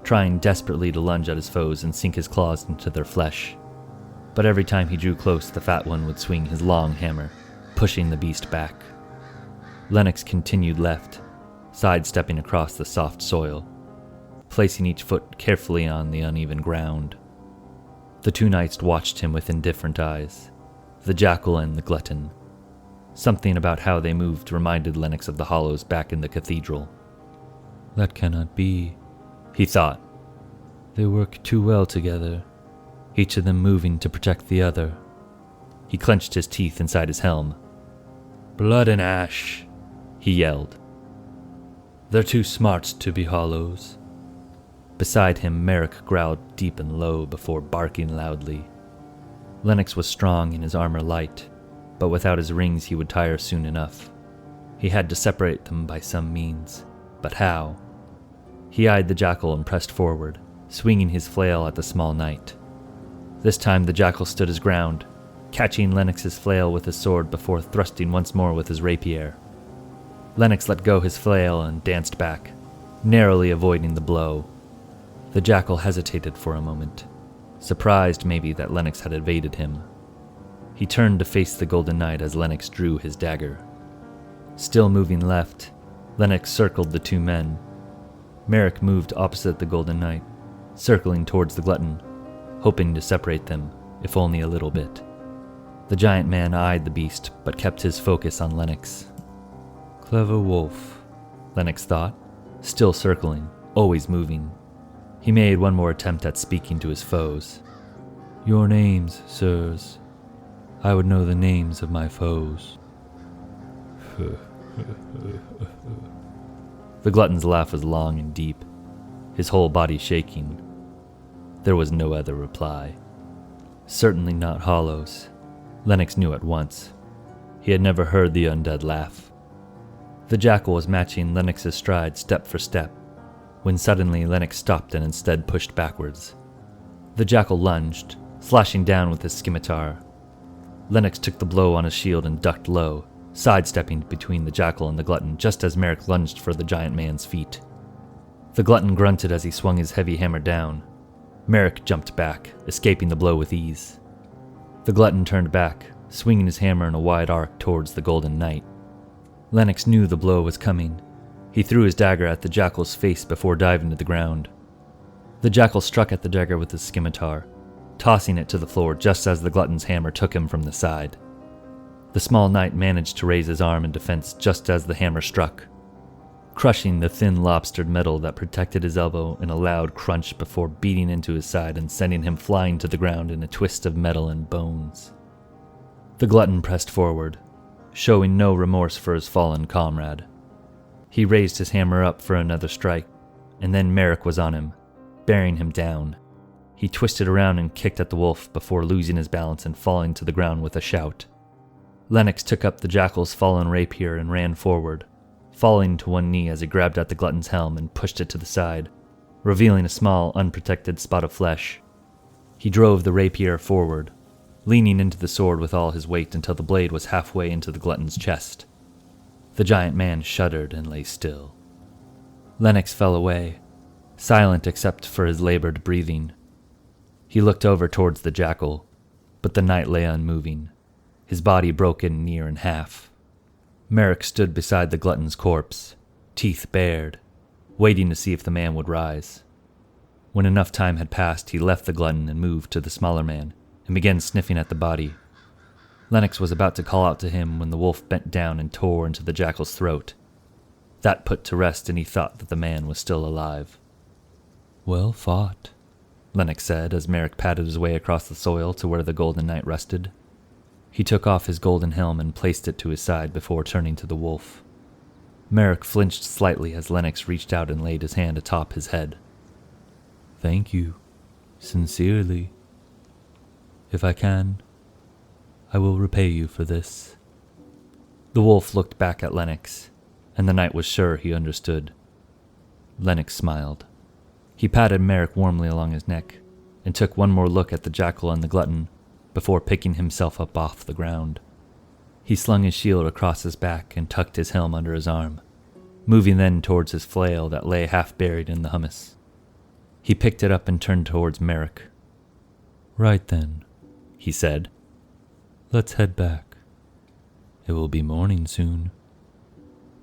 trying desperately to lunge at his foes and sink his claws into their flesh. But every time he drew close, the fat one would swing his long hammer, pushing the beast back. Lennox continued left, sidestepping across the soft soil, placing each foot carefully on the uneven ground. The two knights watched him with indifferent eyes, the jackal and the glutton. Something about how they moved reminded Lennox of the hollows back in the cathedral. "That cannot be," he thought. "They work too well together, each of them moving to protect the other." He clenched his teeth inside his helm. "Blood and ash," he yelled. "They're too smart to be hollows." Beside him, Merrick growled deep and low before barking loudly. Lennox was strong and his armor light, but without his rings he would tire soon enough. He had to separate them by some means, but how? He eyed the jackal and pressed forward, swinging his flail at the small knight. This time the jackal stood his ground, catching Lennox's flail with his sword before thrusting once more with his rapier. Lennox let go his flail and danced back, narrowly avoiding the blow. The jackal hesitated for a moment, surprised maybe that Lennox had evaded him. He turned to face the Golden Knight as Lennox drew his dagger. Still moving left, Lennox circled the two men. Merrick moved opposite the Golden Knight, circling towards the glutton, hoping to separate them, if only a little bit. The giant man eyed the beast, but kept his focus on Lennox. Clever wolf, Lennox thought, still circling, always moving. He made one more attempt at speaking to his foes. "Your names, sirs. I would know the names of my foes." The glutton's laugh was long and deep, his whole body shaking. There was no other reply. Certainly not hollows. Lennox knew at once. He had never heard the undead laugh. The jackal was matching Lennox's stride step for step, when suddenly Lennox stopped and instead pushed backwards. The jackal lunged, slashing down with his scimitar. Lennox took the blow on his shield and ducked low, sidestepping between the jackal and the glutton just as Merrick lunged for the giant man's feet. The glutton grunted as he swung his heavy hammer down. Merrick jumped back, escaping the blow with ease. The glutton turned back, swinging his hammer in a wide arc towards the Golden Knight. Lennox knew the blow was coming. He threw his dagger at the jackal's face before diving to the ground. The jackal struck at the dagger with his scimitar, tossing it to the floor just as the glutton's hammer took him from the side. The small knight managed to raise his arm in defense just as the hammer struck, crushing the thin lobstered metal that protected his elbow in a loud crunch before beating into his side and sending him flying to the ground in a twist of metal and bones. The glutton pressed forward, showing no remorse for his fallen comrade. He raised his hammer up for another strike, and then Merrick was on him, bearing him down. He twisted around and kicked at the wolf before losing his balance and falling to the ground with a shout. Lennox took up the jackal's fallen rapier and ran forward, falling to one knee as he grabbed at the glutton's helm and pushed it to the side, revealing a small, unprotected spot of flesh. He drove the rapier forward, leaning into the sword with all his weight until the blade was halfway into the glutton's chest. The giant man shuddered and lay still. Lennox fell away, silent except for his labored breathing. He looked over towards the jackal, but the knight lay unmoving, his body broken near in half. Merrick stood beside the glutton's corpse, teeth bared, waiting to see if the man would rise. When enough time had passed, he left the glutton and moved to the smaller man and began sniffing at the body. Lennox was about to call out to him when the wolf bent down and tore into the jackal's throat. That put to rest, and he thought that the man was still alive. "Well fought," Lennox said as Merrick patted his way across the soil to where the Golden Knight rested. He took off his golden helm and placed it to his side before turning to the wolf. Merrick flinched slightly as Lennox reached out and laid his hand atop his head. "Thank you, sincerely. If I can, I will repay you for this." The wolf looked back at Lennox, and the knight was sure he understood. Lennox smiled. He patted Merrick warmly along his neck, and took one more look at the jackal and the glutton, before picking himself up off the ground. He slung his shield across his back and tucked his helm under his arm, moving then towards his flail that lay half buried in the hummus. He picked it up and turned towards Merrick. "Right then," he said. "Let's head back. It will be morning soon."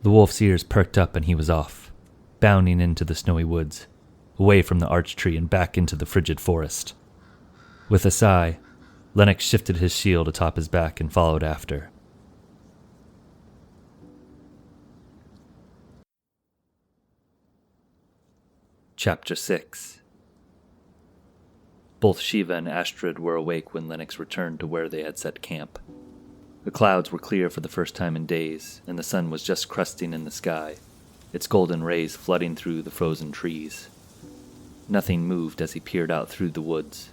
The wolf's ears perked up and he was off, bounding into the snowy woods, away from the arch tree and back into the frigid forest. With a sigh, Lennox shifted his shield atop his back and followed after. Chapter 6. Both Shiva and Astrid were awake when Lennox returned to where they had set camp. The clouds were clear for the first time in days, and the sun was just crusting in the sky, its golden rays flooding through the frozen trees. Nothing moved as he peered out through the woods.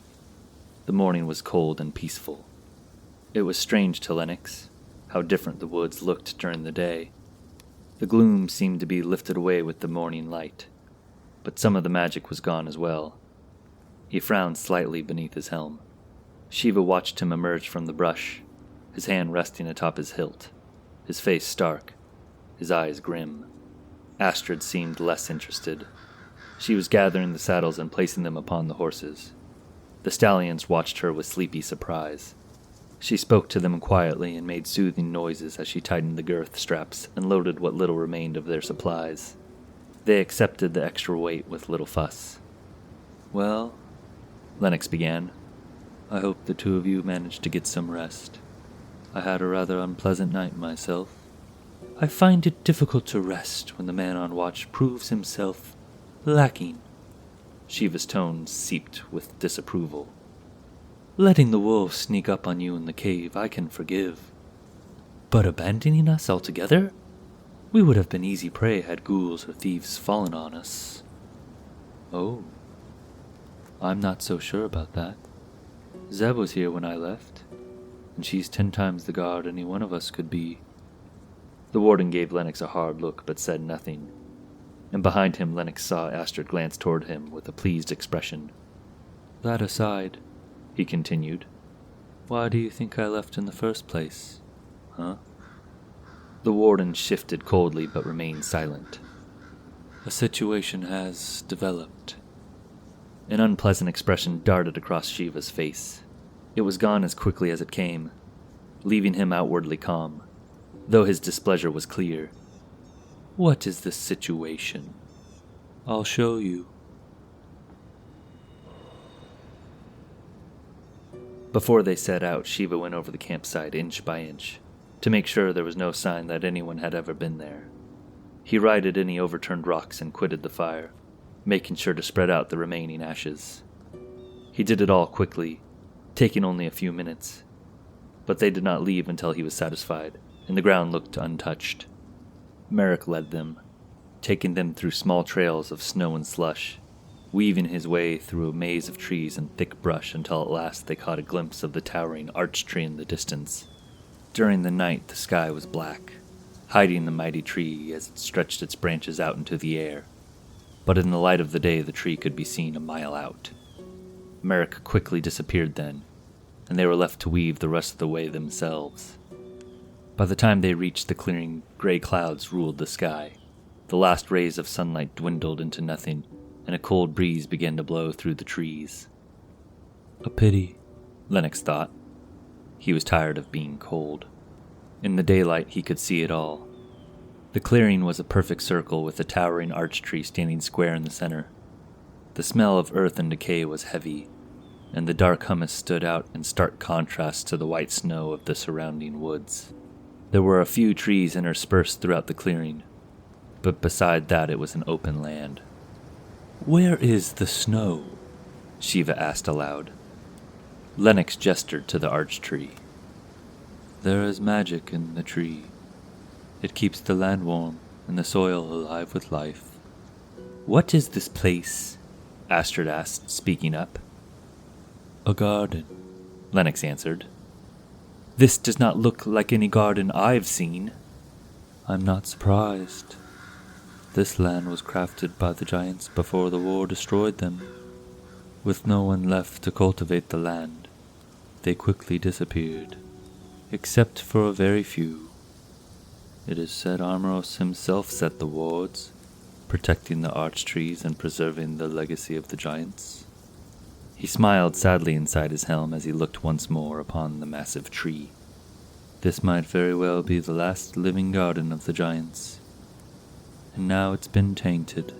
The morning was cold and peaceful. It was strange to Lennox how different the woods looked during the day. The gloom seemed to be lifted away with the morning light, but some of the magic was gone as well. He frowned slightly beneath his helm. Shiva watched him emerge from the brush, his hand resting atop his hilt, his face stark, his eyes grim. Astrid seemed less interested. She was gathering the saddles and placing them upon the horses. The stallions watched her with sleepy surprise. She spoke to them quietly and made soothing noises as she tightened the girth straps and loaded what little remained of their supplies. They accepted the extra weight with little fuss. "Well," Lennox began, "I hope the two of you managed to get some rest. I had a rather unpleasant night myself. I find it difficult to rest when the man on watch proves himself lacking." Shiva's tone seeped with disapproval. "Letting the wolves sneak up on you in the cave I can forgive. But abandoning us altogether? We would have been easy prey had ghouls or thieves fallen on us." "Oh, I'm not so sure about that. Zeb was here when I left, and she's 10 times the guard any one of us could be." The warden gave Lennox a hard look but said nothing, and behind him Lennox saw Astrid glance toward him with a pleased expression. "That aside," he continued, "why do you think I left in the first place, huh?" The warden shifted coldly but remained silent. A situation has developed. An unpleasant expression darted across Shiva's face. It was gone as quickly as it came, leaving him outwardly calm, though his displeasure was clear. What is the situation? I'll show you. Before they set out, Shiva went over the campsite inch by inch, to make sure there was no sign that anyone had ever been there. He righted any overturned rocks and quitted the fire, making sure to spread out the remaining ashes. He did it all quickly, taking only a few minutes, but they did not leave until he was satisfied, and the ground looked untouched. Merrick led them, taking them through small trails of snow and slush, weaving his way through a maze of trees and thick brush until at last they caught a glimpse of the towering arch tree in the distance. During the night, the sky was black, hiding the mighty tree as it stretched its branches out into the air, but in the light of the day the tree could be seen a mile out. Merrick quickly disappeared then, and they were left to weave the rest of the way themselves. By the time they reached the clearing, gray clouds ruled the sky. The last rays of sunlight dwindled into nothing, and a cold breeze began to blow through the trees. A pity, Lennox thought. He was tired of being cold. In the daylight, he could see it all. The clearing was a perfect circle with a towering arch tree standing square in the center. The smell of earth and decay was heavy, and the dark humus stood out in stark contrast to the white snow of the surrounding woods. There were a few trees interspersed throughout the clearing, but beside that it was an open land. Where is the snow? Shiva asked aloud. Lennox gestured to the arch tree. There is magic in the tree. It keeps the land warm and the soil alive with life. What is this place? Astrid asked, speaking up. A garden, Lennox answered. This does not look like any garden I've seen. I'm not surprised. This land was crafted by the giants before the war destroyed them. With no one left to cultivate the land, they quickly disappeared, except for a very few. It is said Armoros himself set the wards, protecting the arch trees and preserving the legacy of the giants. He smiled sadly inside his helm as he looked once more upon the massive tree. This might very well be the last living garden of the giants. And now it's been tainted.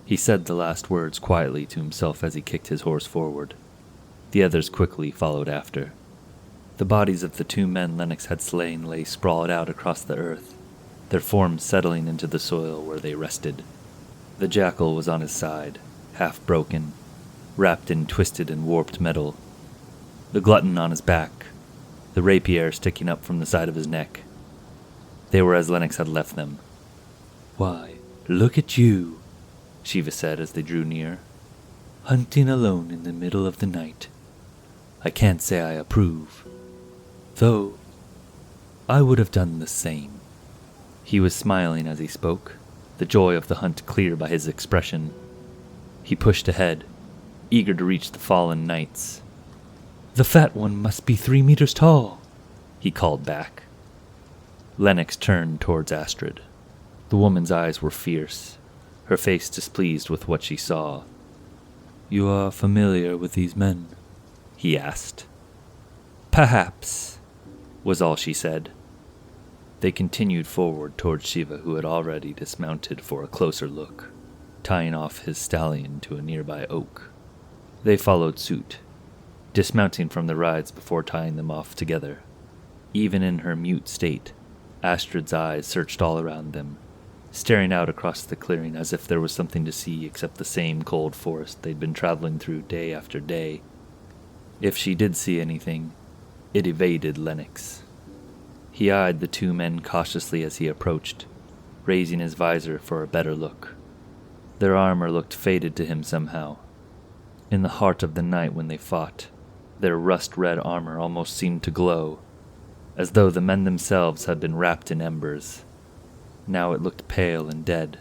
He said the last words quietly to himself as he kicked his horse forward. The others quickly followed after. The bodies of the two men Lennox had slain lay sprawled out across the earth, their forms settling into the soil where they rested. The jackal was on his side, half broken, wrapped in twisted and warped metal. The glutton on his back, the rapier sticking up from the side of his neck. They were as Lennox had left them. Why, look at you, Shiva said as they drew near. Hunting alone in the middle of the night. I can't say I approve, though I would have done the same. He was smiling as he spoke, the joy of the hunt clear by his expression. He pushed ahead, eager to reach the fallen knights. The fat one must be 3 meters tall, he called back. Lennox turned towards Astrid. The woman's eyes were fierce, her face displeased with what she saw. You are familiar with these men? He asked. Perhaps, was all she said. They continued forward towards Shiva, who had already dismounted for a closer look, tying off his stallion to a nearby oak. They followed suit, dismounting from the rides before tying them off together. Even in her mute state, Astrid's eyes searched all around them, staring out across the clearing as if there was something to see except the same cold forest they'd been traveling through day after day. If she did see anything, it evaded Lennox. He eyed the two men cautiously as he approached, raising his visor for a better look. Their armor looked faded to him somehow. In the heart of the night when they fought, their rust-red armor almost seemed to glow, as though the men themselves had been wrapped in embers. Now it looked pale and dead,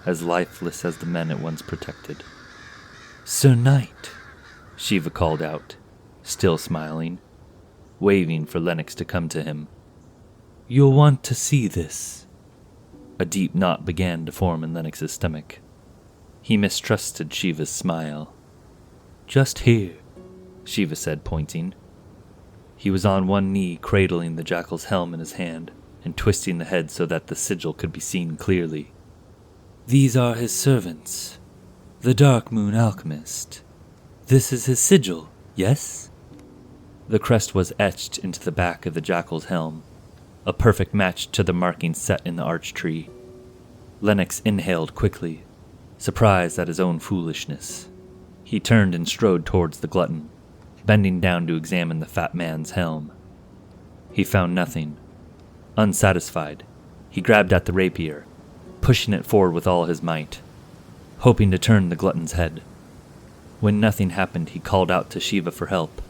as lifeless as the men it once protected. Sir Knight, Shiva called out, still smiling, waving for Lennox to come to him. You'll want to see this. A deep knot began to form in Lennox's stomach. He mistrusted Shiva's smile. "Just here," Shiva said, pointing. He was on one knee, cradling the jackal's helm in his hand and twisting the head so that the sigil could be seen clearly. "These are his servants, the Dark Moon Alchemist. This is his sigil, yes?" The crest was etched into the back of the jackal's helm, a perfect match to the marking set in the arch tree. Lennox inhaled quickly, surprised at his own foolishness. He turned and strode towards the glutton, bending down to examine the fat man's helm. He found nothing. Unsatisfied, he grabbed at the rapier, pushing it forward with all his might, hoping to turn the glutton's head. When nothing happened, he called out to Shiva for help.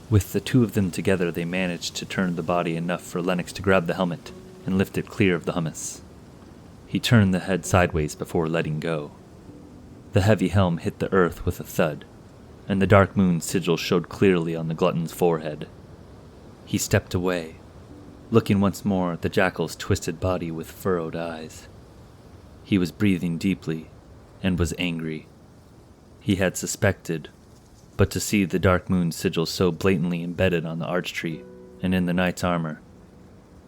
With the two of them together, they managed to turn the body enough for Lennox to grab the helmet and lift it clear of the hummus. He turned the head sideways before letting go. The heavy helm hit the earth with a thud, and the dark moon sigil showed clearly on the glutton's forehead. He stepped away, looking once more at the jackal's twisted body with furrowed eyes. He was breathing deeply and was angry. He had suspected, but to see the dark moon sigil so blatantly embedded on the arch tree and in the knight's armor,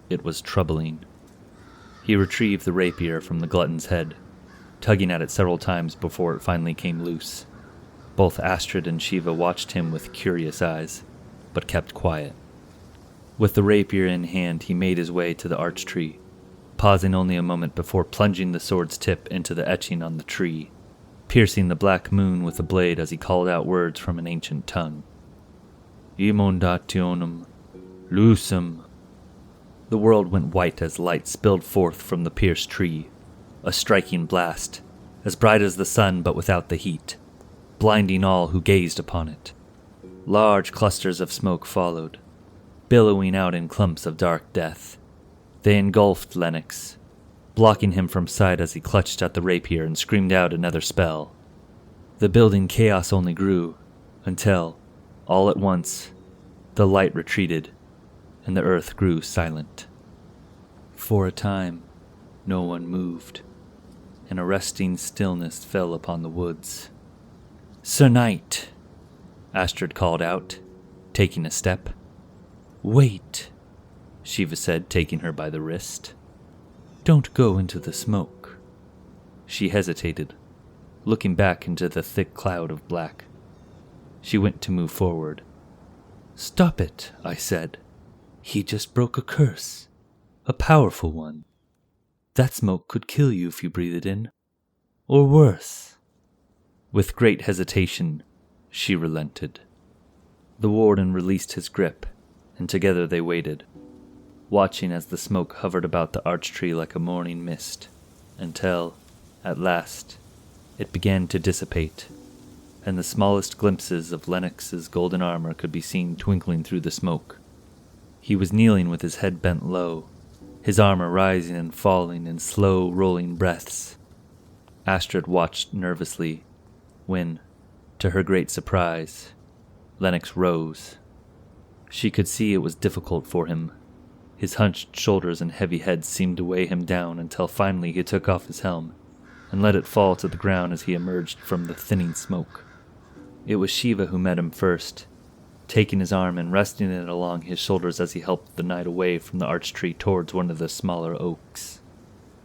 it was troubling. He retrieved the rapier from the glutton's head, tugging at it several times before it finally came loose. Both Astrid and Shiva watched him with curious eyes, but kept quiet. With the rapier in hand, he made his way to the arch tree, pausing only a moment before plunging the sword's tip into the etching on the tree, piercing the black moon with the blade as he called out words from an ancient tongue. Immondationum lucem. The world went white as light spilled forth from the pierced tree, a striking blast, as bright as the sun but without the heat, blinding all who gazed upon it. Large clusters of smoke followed, billowing out in clumps of dark death. They engulfed Lennox, blocking him from sight as he clutched at the rapier and screamed out another spell. The building chaos only grew, until, all at once, the light retreated, and the earth grew silent. For a time, no one moved. An arresting stillness fell upon the woods. "Sir Knight," Astrid called out, taking a step. "Wait," Shiva said, taking her by the wrist. "Don't go into the smoke." She hesitated, looking back into the thick cloud of black. She went to move forward. "Stop it," I said. "He just broke a curse. A powerful one. That smoke could kill you if you breathe it in. Or worse." With great hesitation, she relented. The warden released his grip, and together they waited, watching as the smoke hovered about the arch tree like a morning mist, until, at last, it began to dissipate, and the smallest glimpses of Lennox's golden armor could be seen twinkling through the smoke. He was kneeling with his head bent low, his armor rising and falling in slow, rolling breaths. Astrid watched nervously when, to her great surprise, Lennox rose. She could see it was difficult for him. His hunched shoulders and heavy head seemed to weigh him down until finally he took off his helm and let it fall to the ground as he emerged from the thinning smoke. It was Shiva who met him first, taking his arm and resting it along his shoulders as he helped the knight away from the arch tree towards one of the smaller oaks.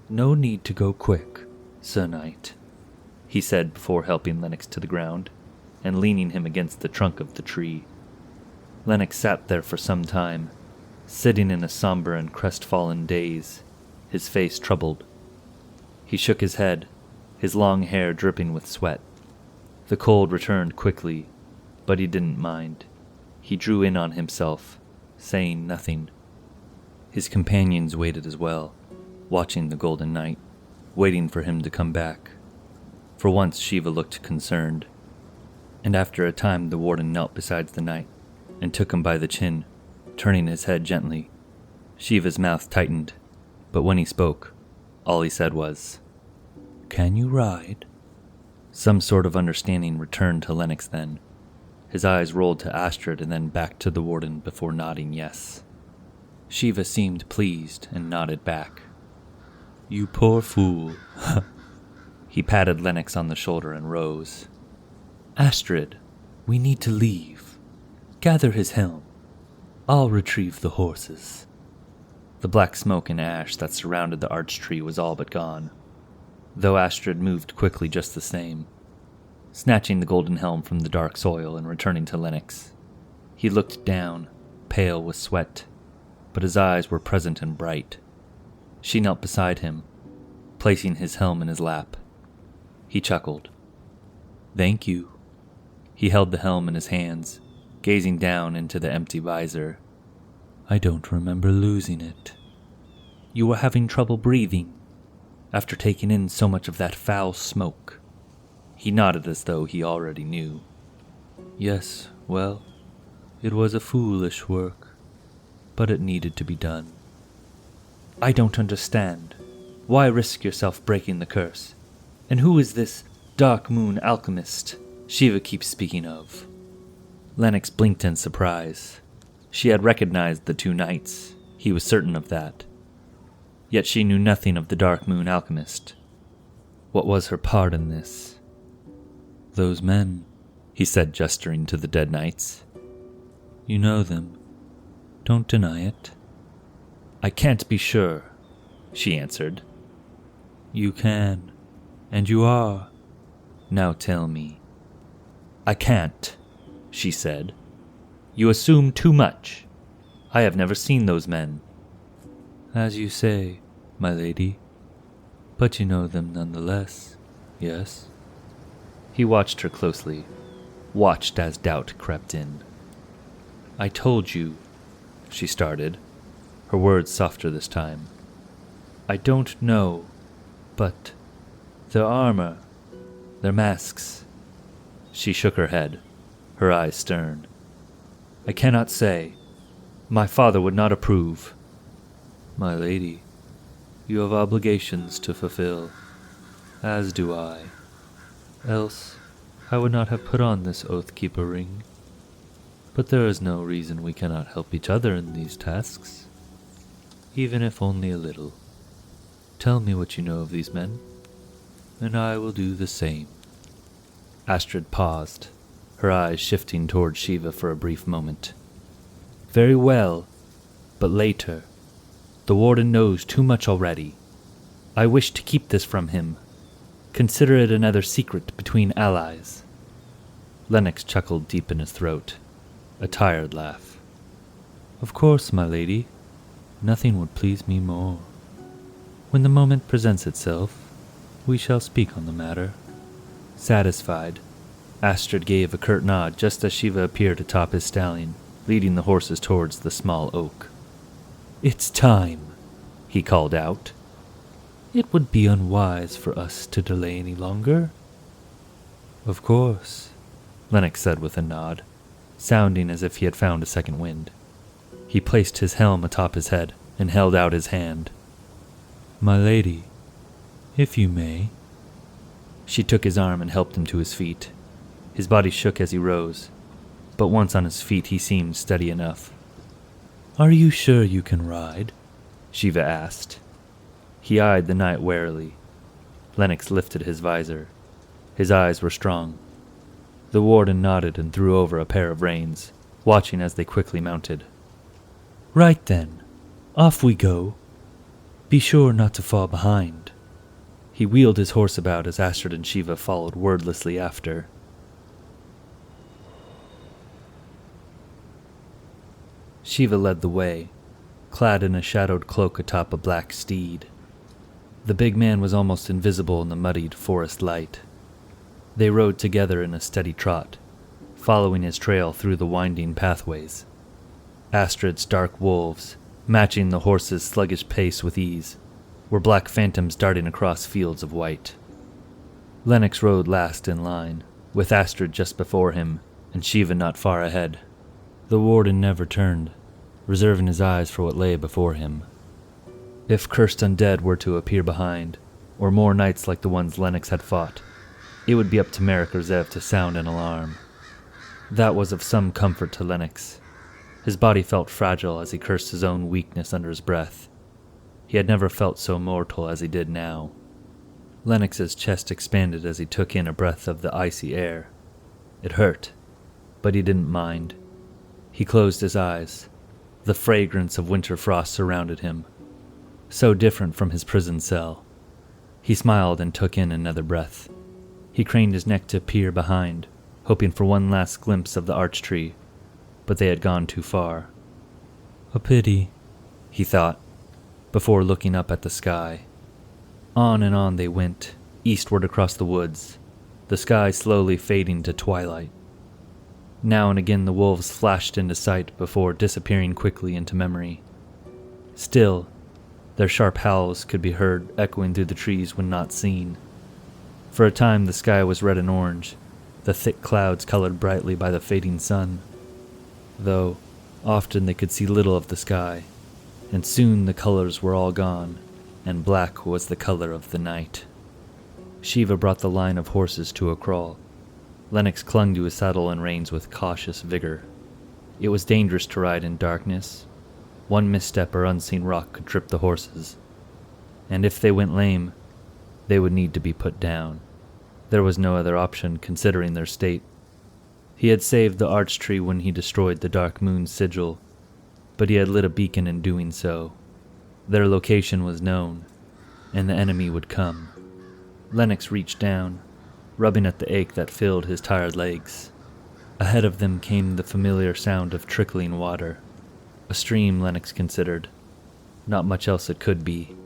"No need to go quick, Sir Knight," he said before helping Lennox to the ground and leaning him against the trunk of the tree. Lennox sat there for some time, sitting in a somber and crestfallen daze, his face troubled. He shook his head, his long hair dripping with sweat. The cold returned quickly, but he didn't mind. He drew in on himself, saying nothing. His companions waited as well, watching the Golden Knight, waiting for him to come back. For once Shiva looked concerned, and after a time the warden knelt beside the knight and took him by the chin, turning his head gently. Shiva's mouth tightened, but when he spoke, all he said was, "Can you ride?" Some sort of understanding returned to Lennox then. His eyes rolled to Astrid and then back to the warden before nodding yes. Shiva seemed pleased and nodded back. You poor fool. He patted Lennox on the shoulder and rose. Astrid, we need to leave. Gather his helm. I'll retrieve the horses. The black smoke and ash that surrounded the arch tree was all but gone, though Astrid moved quickly just the same, snatching the golden helm from the dark soil and returning to Lennox. He looked down, pale with sweat, but his eyes were present and bright. She knelt beside him, placing his helm in his lap. He chuckled. Thank you. He held the helm in his hands, gazing down into the empty visor. I don't remember losing it. You were having trouble breathing, after taking in so much of that foul smoke. He nodded as though he already knew. Yes, well, it was a foolish work, but it needed to be done. I don't understand. Why risk yourself breaking the curse? And who is this Dark Moon alchemist Shiva keeps speaking of? Lennox blinked in surprise. She had recognized the two knights. He was certain of that. Yet she knew nothing of the Dark Moon alchemist. What was her part in this? Those men, he said, gesturing to the dead knights. You know them. Don't deny it. I can't be sure, she answered. You can, and you are. Now tell me. I can't, she said. You assume too much. I have never seen those men. As you say, my lady. But you know them nonetheless, yes? He watched her closely, watched as doubt crept in. I told you, she started, her words softer this time. I don't know, but their armor, their masks. She shook her head, her eyes stern. I cannot say. My father would not approve. My lady, you have obligations to fulfill, as do I. Else, I would not have put on this Oathkeeper ring. But there is no reason we cannot help each other in these tasks, even if only a little. Tell me what you know of these men, and I will do the same. Astrid paused, her eyes shifting toward Shiva for a brief moment. Very well, but later. The warden knows too much already. I wish to keep this from him. Consider it another secret between allies. Lennox chuckled deep in his throat, a tired laugh. Of course, my lady. Nothing would please me more. When the moment presents itself, we shall speak on the matter. Satisfied, Astrid gave a curt nod just as Shiva appeared atop his stallion, leading the horses towards the small oak. It's time, he called out. It would be unwise for us to delay any longer. Of course, Lennox said with a nod, sounding as if he had found a second wind. He placed his helm atop his head and held out his hand. My lady, if you may. She took his arm and helped him to his feet. His body shook as he rose, but once on his feet he seemed steady enough. Are you sure you can ride? Shiva asked. He eyed the knight warily. Lennox lifted his visor. His eyes were strong. The warden nodded and threw over a pair of reins, watching as they quickly mounted. Right then, off we go. Be sure not to fall behind. He wheeled his horse about as Astrid and Shiva followed wordlessly after. Shiva led the way, clad in a shadowed cloak atop a black steed. The big man was almost invisible in the muddied forest light. They rode together in a steady trot, following his trail through the winding pathways. Astrid's dark wolves, matching the horse's sluggish pace with ease, were black phantoms darting across fields of white. Lennox rode last in line, with Astrid just before him, and Shiva not far ahead. The warden never turned, reserving his eyes for what lay before him. If cursed undead were to appear behind, or more knights like the ones Lennox had fought, it would be up to Merrick or Zev to sound an alarm. That was of some comfort to Lennox. His body felt fragile as he cursed his own weakness under his breath. He had never felt so mortal as he did now. Lennox's chest expanded as he took in a breath of the icy air. It hurt, but he didn't mind. He closed his eyes. The fragrance of winter frost surrounded him. So different from his prison cell. He smiled and took in another breath. He craned his neck to peer behind, hoping for one last glimpse of the arch tree, but they had gone too far. A pity, he thought, before looking up at the sky. On and on they went, eastward across the woods, the sky slowly fading to twilight. Now and again the wolves flashed into sight before disappearing quickly into memory. Still, their sharp howls could be heard echoing through the trees when not seen. For a time the sky was red and orange, the thick clouds colored brightly by the fading sun, though often they could see little of the sky, and soon the colors were all gone, and black was the color of the night. Shiva brought the line of horses to a crawl. Lennox clung to his saddle and reins with cautious vigor. It was dangerous to ride in darkness. One misstep or unseen rock could trip the horses, and if they went lame, they would need to be put down. There was no other option considering their state. He had saved the arch tree when he destroyed the Dark Moon's sigil, but he had lit a beacon in doing so. Their location was known, and the enemy would come. Lennox reached down, rubbing at the ache that filled his tired legs. Ahead of them came the familiar sound of trickling water. A stream, Lennox considered. Not much else it could be.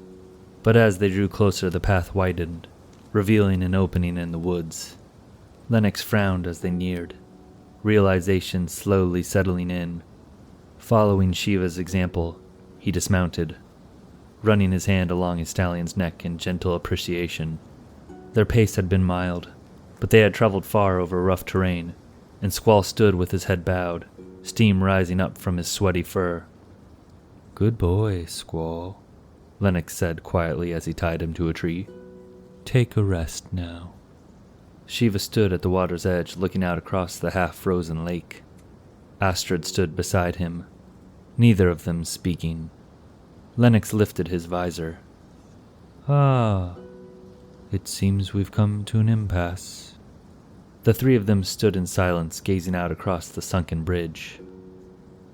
But as they drew closer, the path widened, revealing an opening in the woods. Lennox frowned as they neared, realization slowly settling in. Following Shiva's example, he dismounted, running his hand along his stallion's neck in gentle appreciation. Their pace had been mild, but they had traveled far over rough terrain, and Squall stood with his head bowed, steam rising up from his sweaty fur. "Good boy, Squall," Lennox said quietly as he tied him to a tree. "Take a rest now." Shiva stood at the water's edge looking out across the half-frozen lake. Astrid stood beside him, neither of them speaking. Lennox lifted his visor. "Ah, it seems we've come to an impasse." The three of them stood in silence, gazing out across the sunken bridge.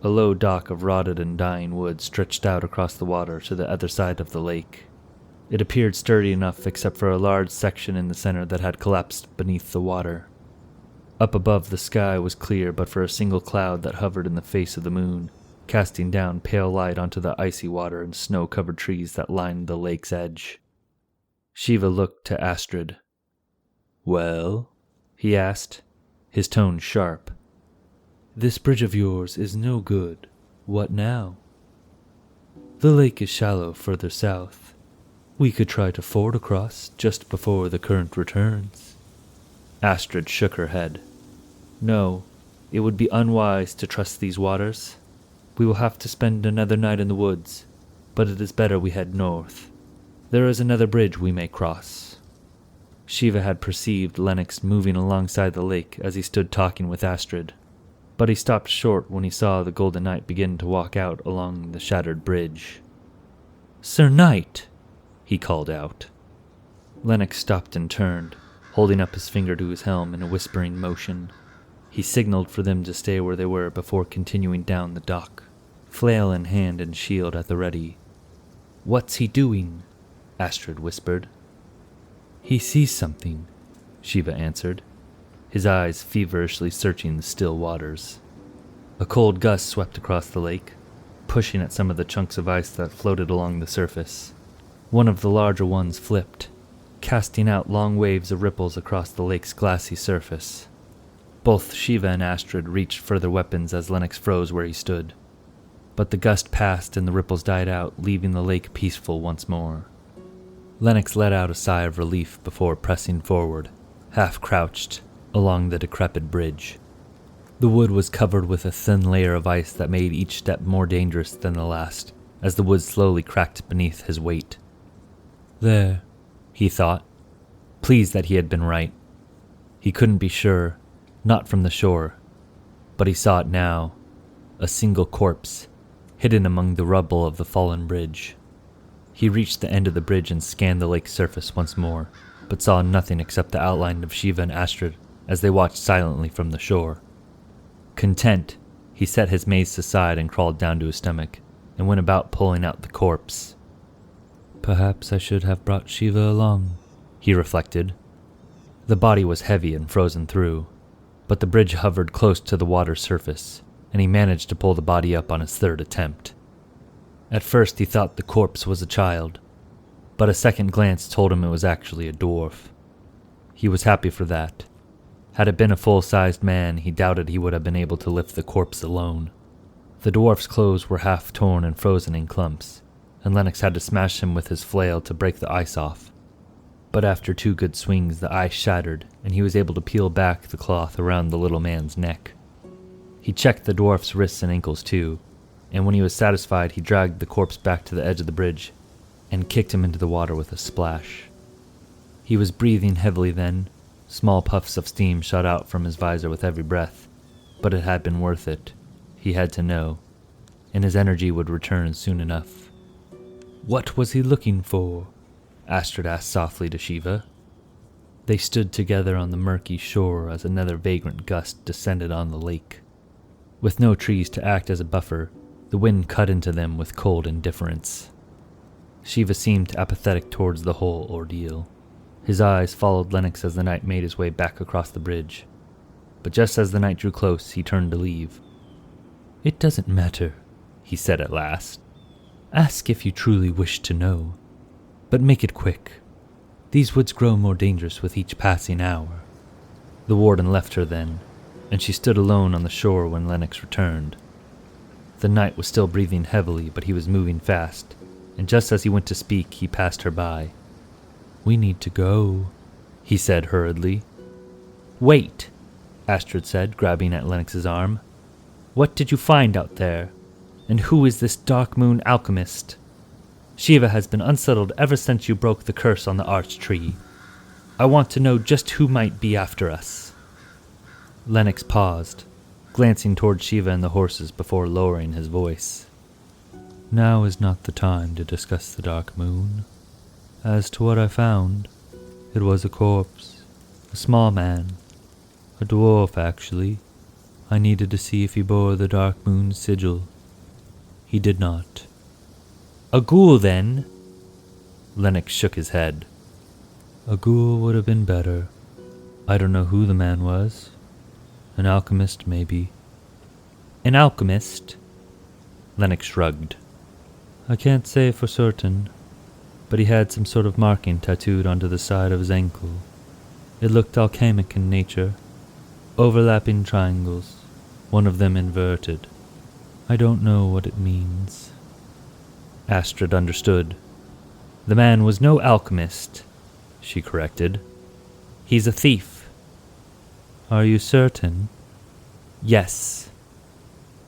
A low dock of rotted and dying wood stretched out across the water to the other side of the lake. It appeared sturdy enough except for a large section in the center that had collapsed beneath the water. Up above, the sky was clear but for a single cloud that hovered in the face of the moon, casting down pale light onto the icy water and snow-covered trees that lined the lake's edge. Shiva looked to Astrid. "Well?" he asked, his tone sharp. "This bridge of yours is no good. What now?" "The lake is shallow further south. We could try to ford across just before the current returns." Astrid shook her head. "No, it would be unwise to trust these waters. We will have to spend another night in the woods, but it is better we head north. There is another bridge we may cross." Shiva had perceived Lennox moving alongside the lake as he stood talking with Astrid, but he stopped short when he saw the Golden Knight begin to walk out along the shattered bridge. "Sir Knight!" he called out. Lennox stopped and turned, holding up his finger to his helm in a whispering motion. He signaled for them to stay where they were before continuing down the dock, flail in hand and shield at the ready. "What's he doing?" Astrid whispered. "He sees something," Shiva answered, his eyes feverishly searching the still waters. A cold gust swept across the lake, pushing at some of the chunks of ice that floated along the surface. One of the larger ones flipped, casting out long waves of ripples across the lake's glassy surface. Both Shiva and Astrid reached for their weapons as Lennox froze where he stood. But the gust passed and the ripples died out, leaving the lake peaceful once more. Lennox let out a sigh of relief before pressing forward, half-crouched, along the decrepit bridge. The wood was covered with a thin layer of ice that made each step more dangerous than the last, as the wood slowly cracked beneath his weight. "There," he thought, pleased that he had been right. He couldn't be sure, not from the shore, but he saw it now, a single corpse, hidden among the rubble of the fallen bridge. He reached the end of the bridge and scanned the lake's surface once more, but saw nothing except the outline of Shiva and Astrid as they watched silently from the shore. Content, he set his mace aside and crawled down to his stomach, and went about pulling out the corpse. Perhaps I should have brought Shiva along, he reflected. The body was heavy and frozen through, but the bridge hovered close to the water's surface, and he managed to pull the body up on his third attempt. At first he thought the corpse was a child, but a second glance told him it was actually a dwarf. He was happy for that. Had it been a full-sized man, he doubted he would have been able to lift the corpse alone. The dwarf's clothes were half torn and frozen in clumps, and Lennox had to smash him with his flail to break the ice off. But after 2 good swings, the ice shattered, and he was able to peel back the cloth around the little man's neck. He checked the dwarf's wrists and ankles too, and when he was satisfied, he dragged the corpse back to the edge of the bridge and kicked him into the water with a splash. He was breathing heavily then. Small puffs of steam shot out from his visor with every breath, but it had been worth it. He had to know, and his energy would return soon enough. What was he looking for? Astrid asked softly to Shiva. They stood together on the murky shore as another vagrant gust descended on the lake. With no trees to act as a buffer, the wind cut into them with cold indifference. Shiva seemed apathetic towards the whole ordeal. His eyes followed Lennox as the knight made his way back across the bridge. But just as the knight drew close, he turned to leave. "It doesn't matter," he said at last. "Ask if you truly wish to know. But make it quick. These woods grow more dangerous with each passing hour." The warden left her then, and she stood alone on the shore when Lennox returned. The knight was still breathing heavily, but he was moving fast, and just as he went to speak, he passed her by. "We need to go," he said hurriedly. "Wait," Astrid said, grabbing at Lennox's arm. "What did you find out there? And who is this Dark Moon alchemist? Shiva has been unsettled ever since you broke the curse on the arch tree. I want to know just who might be after us." Lennox paused, glancing toward Shiva and the horses before lowering his voice. "Now is not the time to discuss the Dark Moon. As to what I found, it was a corpse, a small man, a dwarf actually. I needed to see if he bore the Dark Moon's sigil. He did not." "A ghoul, then?" Lennox shook his head. "A ghoul would have been better. I don't know who the man was. An alchemist, maybe." "An alchemist?" Lennox shrugged. "I can't say for certain, but he had some sort of marking tattooed onto the side of his ankle. It looked alchemic in nature. Overlapping triangles, one of them inverted. I don't know what it means." Astrid understood. "The man was no alchemist," she corrected. "He's a thief." "Are you certain?" "Yes."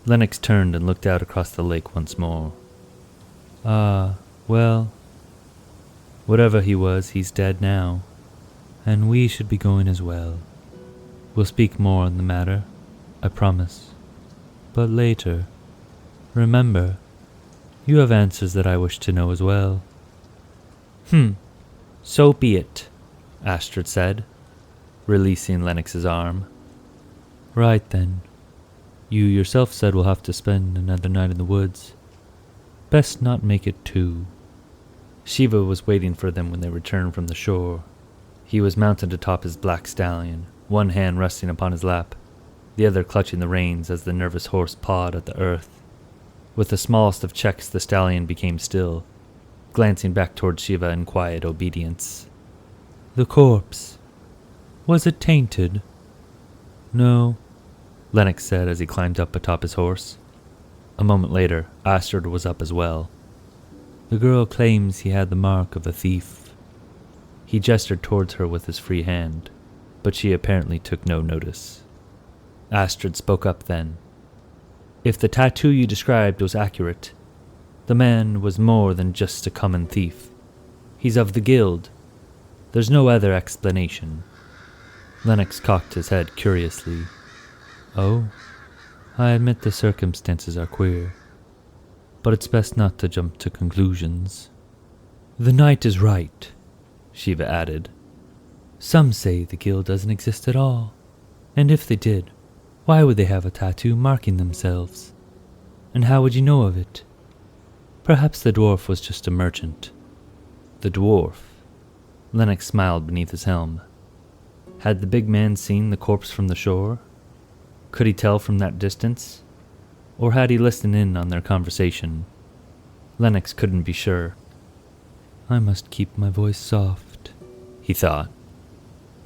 Lennox turned and looked out across the lake once more. "Ah, well, whatever he was, he's dead now, and we should be going as well. We'll speak more on the matter, I promise. But later. Remember, you have answers that I wish to know as well." So be it," Astrid said, releasing Lennox's arm. "Right then. You yourself said we'll have to spend another night in the woods. Best not make it 2. Shiva was waiting for them when they returned from the shore. He was mounted atop his black stallion, one hand resting upon his lap, the other clutching the reins as the nervous horse pawed at the earth. With the smallest of checks, the stallion became still, glancing back toward Shiva in quiet obedience. "The corpse. Was it tainted?" "No," Lennox said as he climbed up atop his horse. A moment later, Astrid was up as well. "The girl claims he had the mark of a thief." He gestured towards her with his free hand, but she apparently took no notice. Astrid spoke up then. "If the tattoo you described was accurate, the man was more than just a common thief. He's of the guild. There's no other explanation." Lennox cocked his head curiously. "Oh, I admit the circumstances are queer, but it's best not to jump to conclusions." The knight is right, Shiva added. Some say the guild doesn't exist at all, and if they did, why would they have a tattoo marking themselves? And how would you know of it? Perhaps the dwarf was just a merchant. The dwarf? Lennox smiled beneath his helm. Had the big man seen the corpse from the shore? Could he tell from that distance? Or had he listened in on their conversation? Lennox couldn't be sure. I must keep my voice soft, he thought.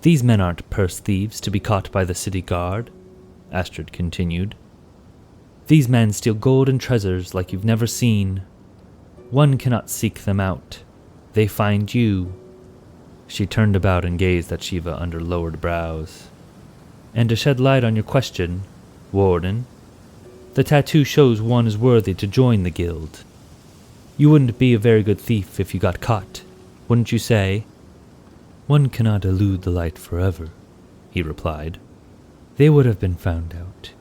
These men aren't purse thieves to be caught by the city guard, Astrid continued. These men steal gold and treasures like you've never seen. One cannot seek them out. They find you. She turned about and gazed at Shiva under lowered brows. And to shed light on your question, Warden, the tattoo shows one is worthy to join the guild. You wouldn't be a very good thief if you got caught, wouldn't you say? One cannot elude the light forever, he replied. They would have been found out.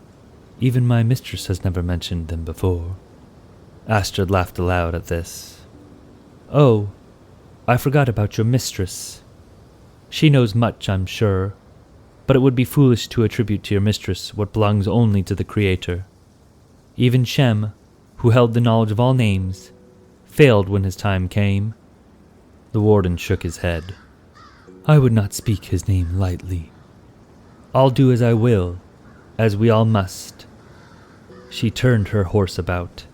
Even my mistress has never mentioned them before. Astrid laughed aloud at this. Oh, I forgot about your mistress. She knows much, I'm sure, but it would be foolish to attribute to your mistress what belongs only to the Creator. Even Shem, who held the knowledge of all names, failed when his time came. The warden shook his head. I would not speak his name lightly. I'll do as I will, as we all must. She turned her horse about,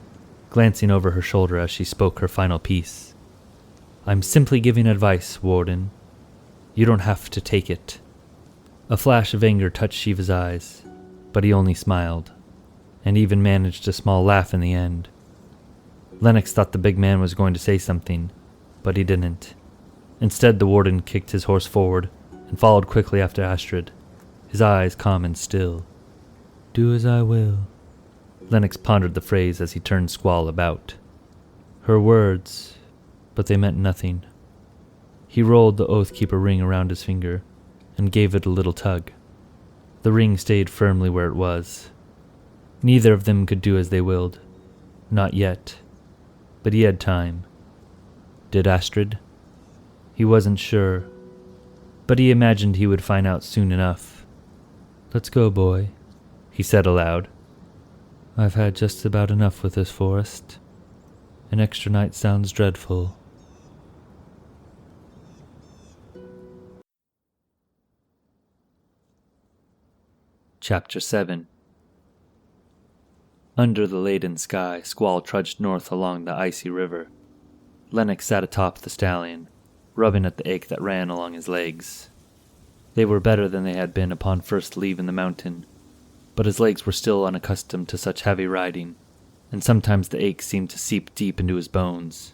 glancing over her shoulder as she spoke her final piece. I'm simply giving advice, Warden. You don't have to take it. A flash of anger touched Shiva's eyes, but he only smiled, and even managed a small laugh in the end. Lennox thought the big man was going to say something, but he didn't. Instead, the warden kicked his horse forward and followed quickly after Astrid, his eyes calm and still. Do as I will. Lennox pondered the phrase as he turned Squall about. Her words, but they meant nothing. He rolled the Oathkeeper ring around his finger and gave it a little tug. The ring stayed firmly where it was. Neither of them could do as they willed. Not yet. But he had time. Did Astrid? He wasn't sure, but he imagined he would find out soon enough. Let's go, boy, he said aloud. I've had just about enough with this forest. An extra night sounds dreadful. Chapter 7. Under the laden sky, Squall trudged north along the icy river. Lennox sat atop the stallion, rubbing at the ache that ran along his legs. They were better than they had been upon first leaving the mountain, but his legs were still unaccustomed to such heavy riding, and sometimes the ache seemed to seep deep into his bones.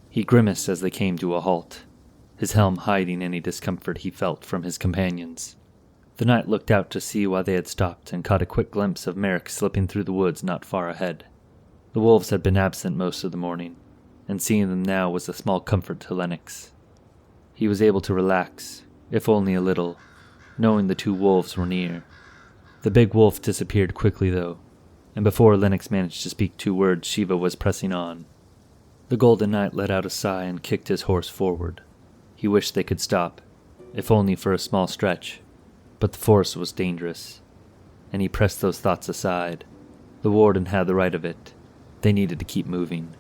He grimaced as they came to a halt, his helm hiding any discomfort he felt from his companions. The knight looked out to see why they had stopped and caught a quick glimpse of Merrick slipping through the woods not far ahead. The wolves had been absent most of the morning, and seeing them now was a small comfort to Lennox. He was able to relax, if only a little, knowing the two wolves were near. The big wolf disappeared quickly, though, and before Lennox managed to speak 2 words, Shiva was pressing on. The Golden Knight let out a sigh and kicked his horse forward. He wished they could stop, if only for a small stretch, but the forest was dangerous, and he pressed those thoughts aside. The warden had the right of it. They needed to keep moving.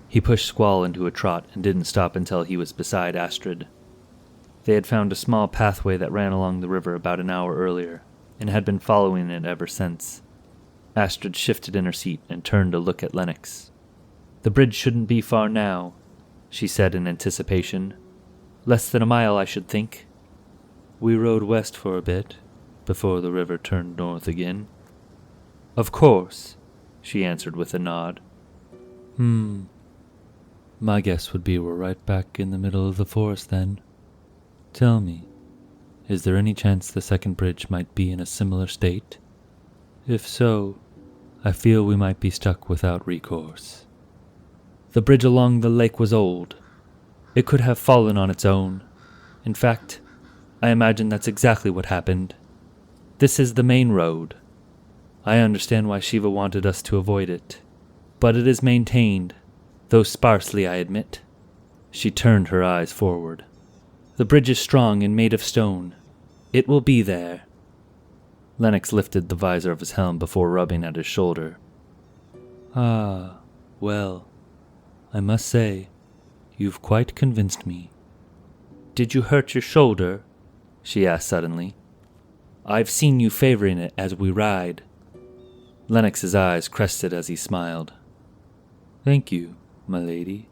He pushed Squall into a trot and didn't stop until he was beside Astrid. They had found a small pathway that ran along the river about an hour earlier, and had been following it ever since. Astrid shifted in her seat and turned to look at Lennox. The bridge shouldn't be far now, she said in anticipation. Less than a mile, I should think. We rode west for a bit, before the river turned north again. Of course, she answered with a nod. My guess would be we're right back in the middle of the forest then. Tell me, is there any chance the second bridge might be in a similar state? If so, I feel we might be stuck without recourse. The bridge along the lake was old. It could have fallen on its own. In fact, I imagine that's exactly what happened. This is the main road. I understand why Shiva wanted us to avoid it, but it is maintained, though sparsely, I admit. She turned her eyes forward. "The bridge is strong and made of stone. It will be there." Lennox lifted the visor of his helm before rubbing at his shoulder. "Ah, well, I must say, you've quite convinced me." "Did you hurt your shoulder?" she asked suddenly. "I've seen you favoring it as we ride." Lennox's eyes crested as he smiled. "Thank you, my lady.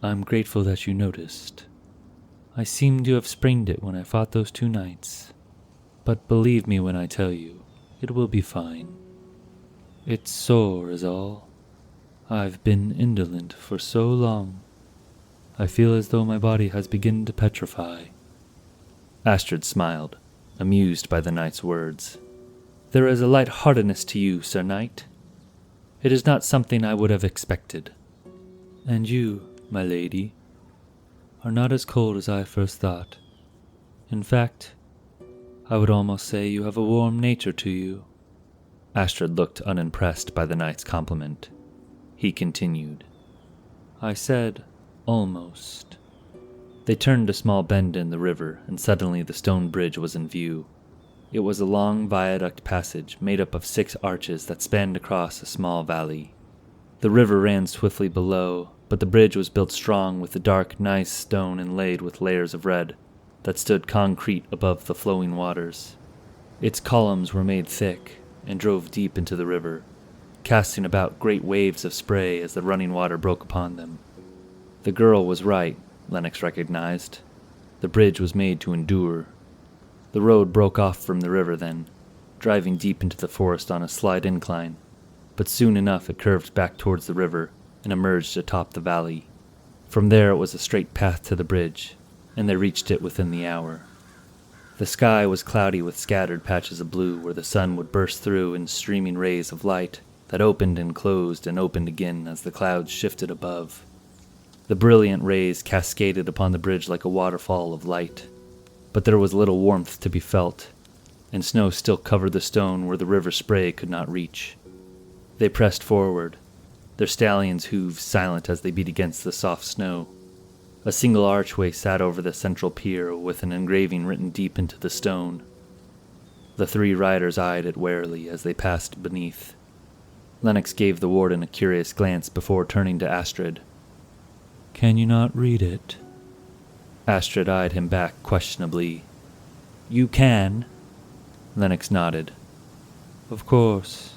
I'm grateful that you noticed. I seem to have sprained it when I fought those 2 knights, but believe me when I tell you, it will be fine. It's sore is all. I've been indolent for so long. I feel as though my body has begun to petrify." Astrid smiled, amused by the knight's words. "There is a light-heartedness to you, Sir Knight. It is not something I would have expected. And you, my lady, are not as cold as I first thought. In fact, I would almost say you have a warm nature to you." Astrid looked unimpressed by the knight's compliment. He continued, "I said, almost." They turned a small bend in the river, and suddenly the stone bridge was in view. It was a long viaduct passage made up of 6 arches that spanned across a small valley. The river ran swiftly below, but the bridge was built strong with a dark, nice stone inlaid with layers of red that stood concrete above the flowing waters. Its columns were made thick and drove deep into the river, casting about great waves of spray as the running water broke upon them. The girl was right, Lennox recognized. The bridge was made to endure. The road broke off from the river then, driving deep into the forest on a slight incline, but soon enough it curved back towards the river and emerged atop the valley. From there it was a straight path to the bridge, and they reached it within the hour. The sky was cloudy with scattered patches of blue where the sun would burst through in streaming rays of light that opened and closed and opened again as the clouds shifted above. The brilliant rays cascaded upon the bridge like a waterfall of light, but there was little warmth to be felt, and snow still covered the stone where the river spray could not reach. They pressed forward, their stallions' hooves silent as they beat against the soft snow. A single archway sat over the central pier with an engraving written deep into the stone. The 3 riders eyed it warily as they passed beneath. Lennox gave the warden a curious glance before turning to Astrid. "Can you not read it?" Astrid eyed him back questionably. "You can?" Lennox nodded. "Of course."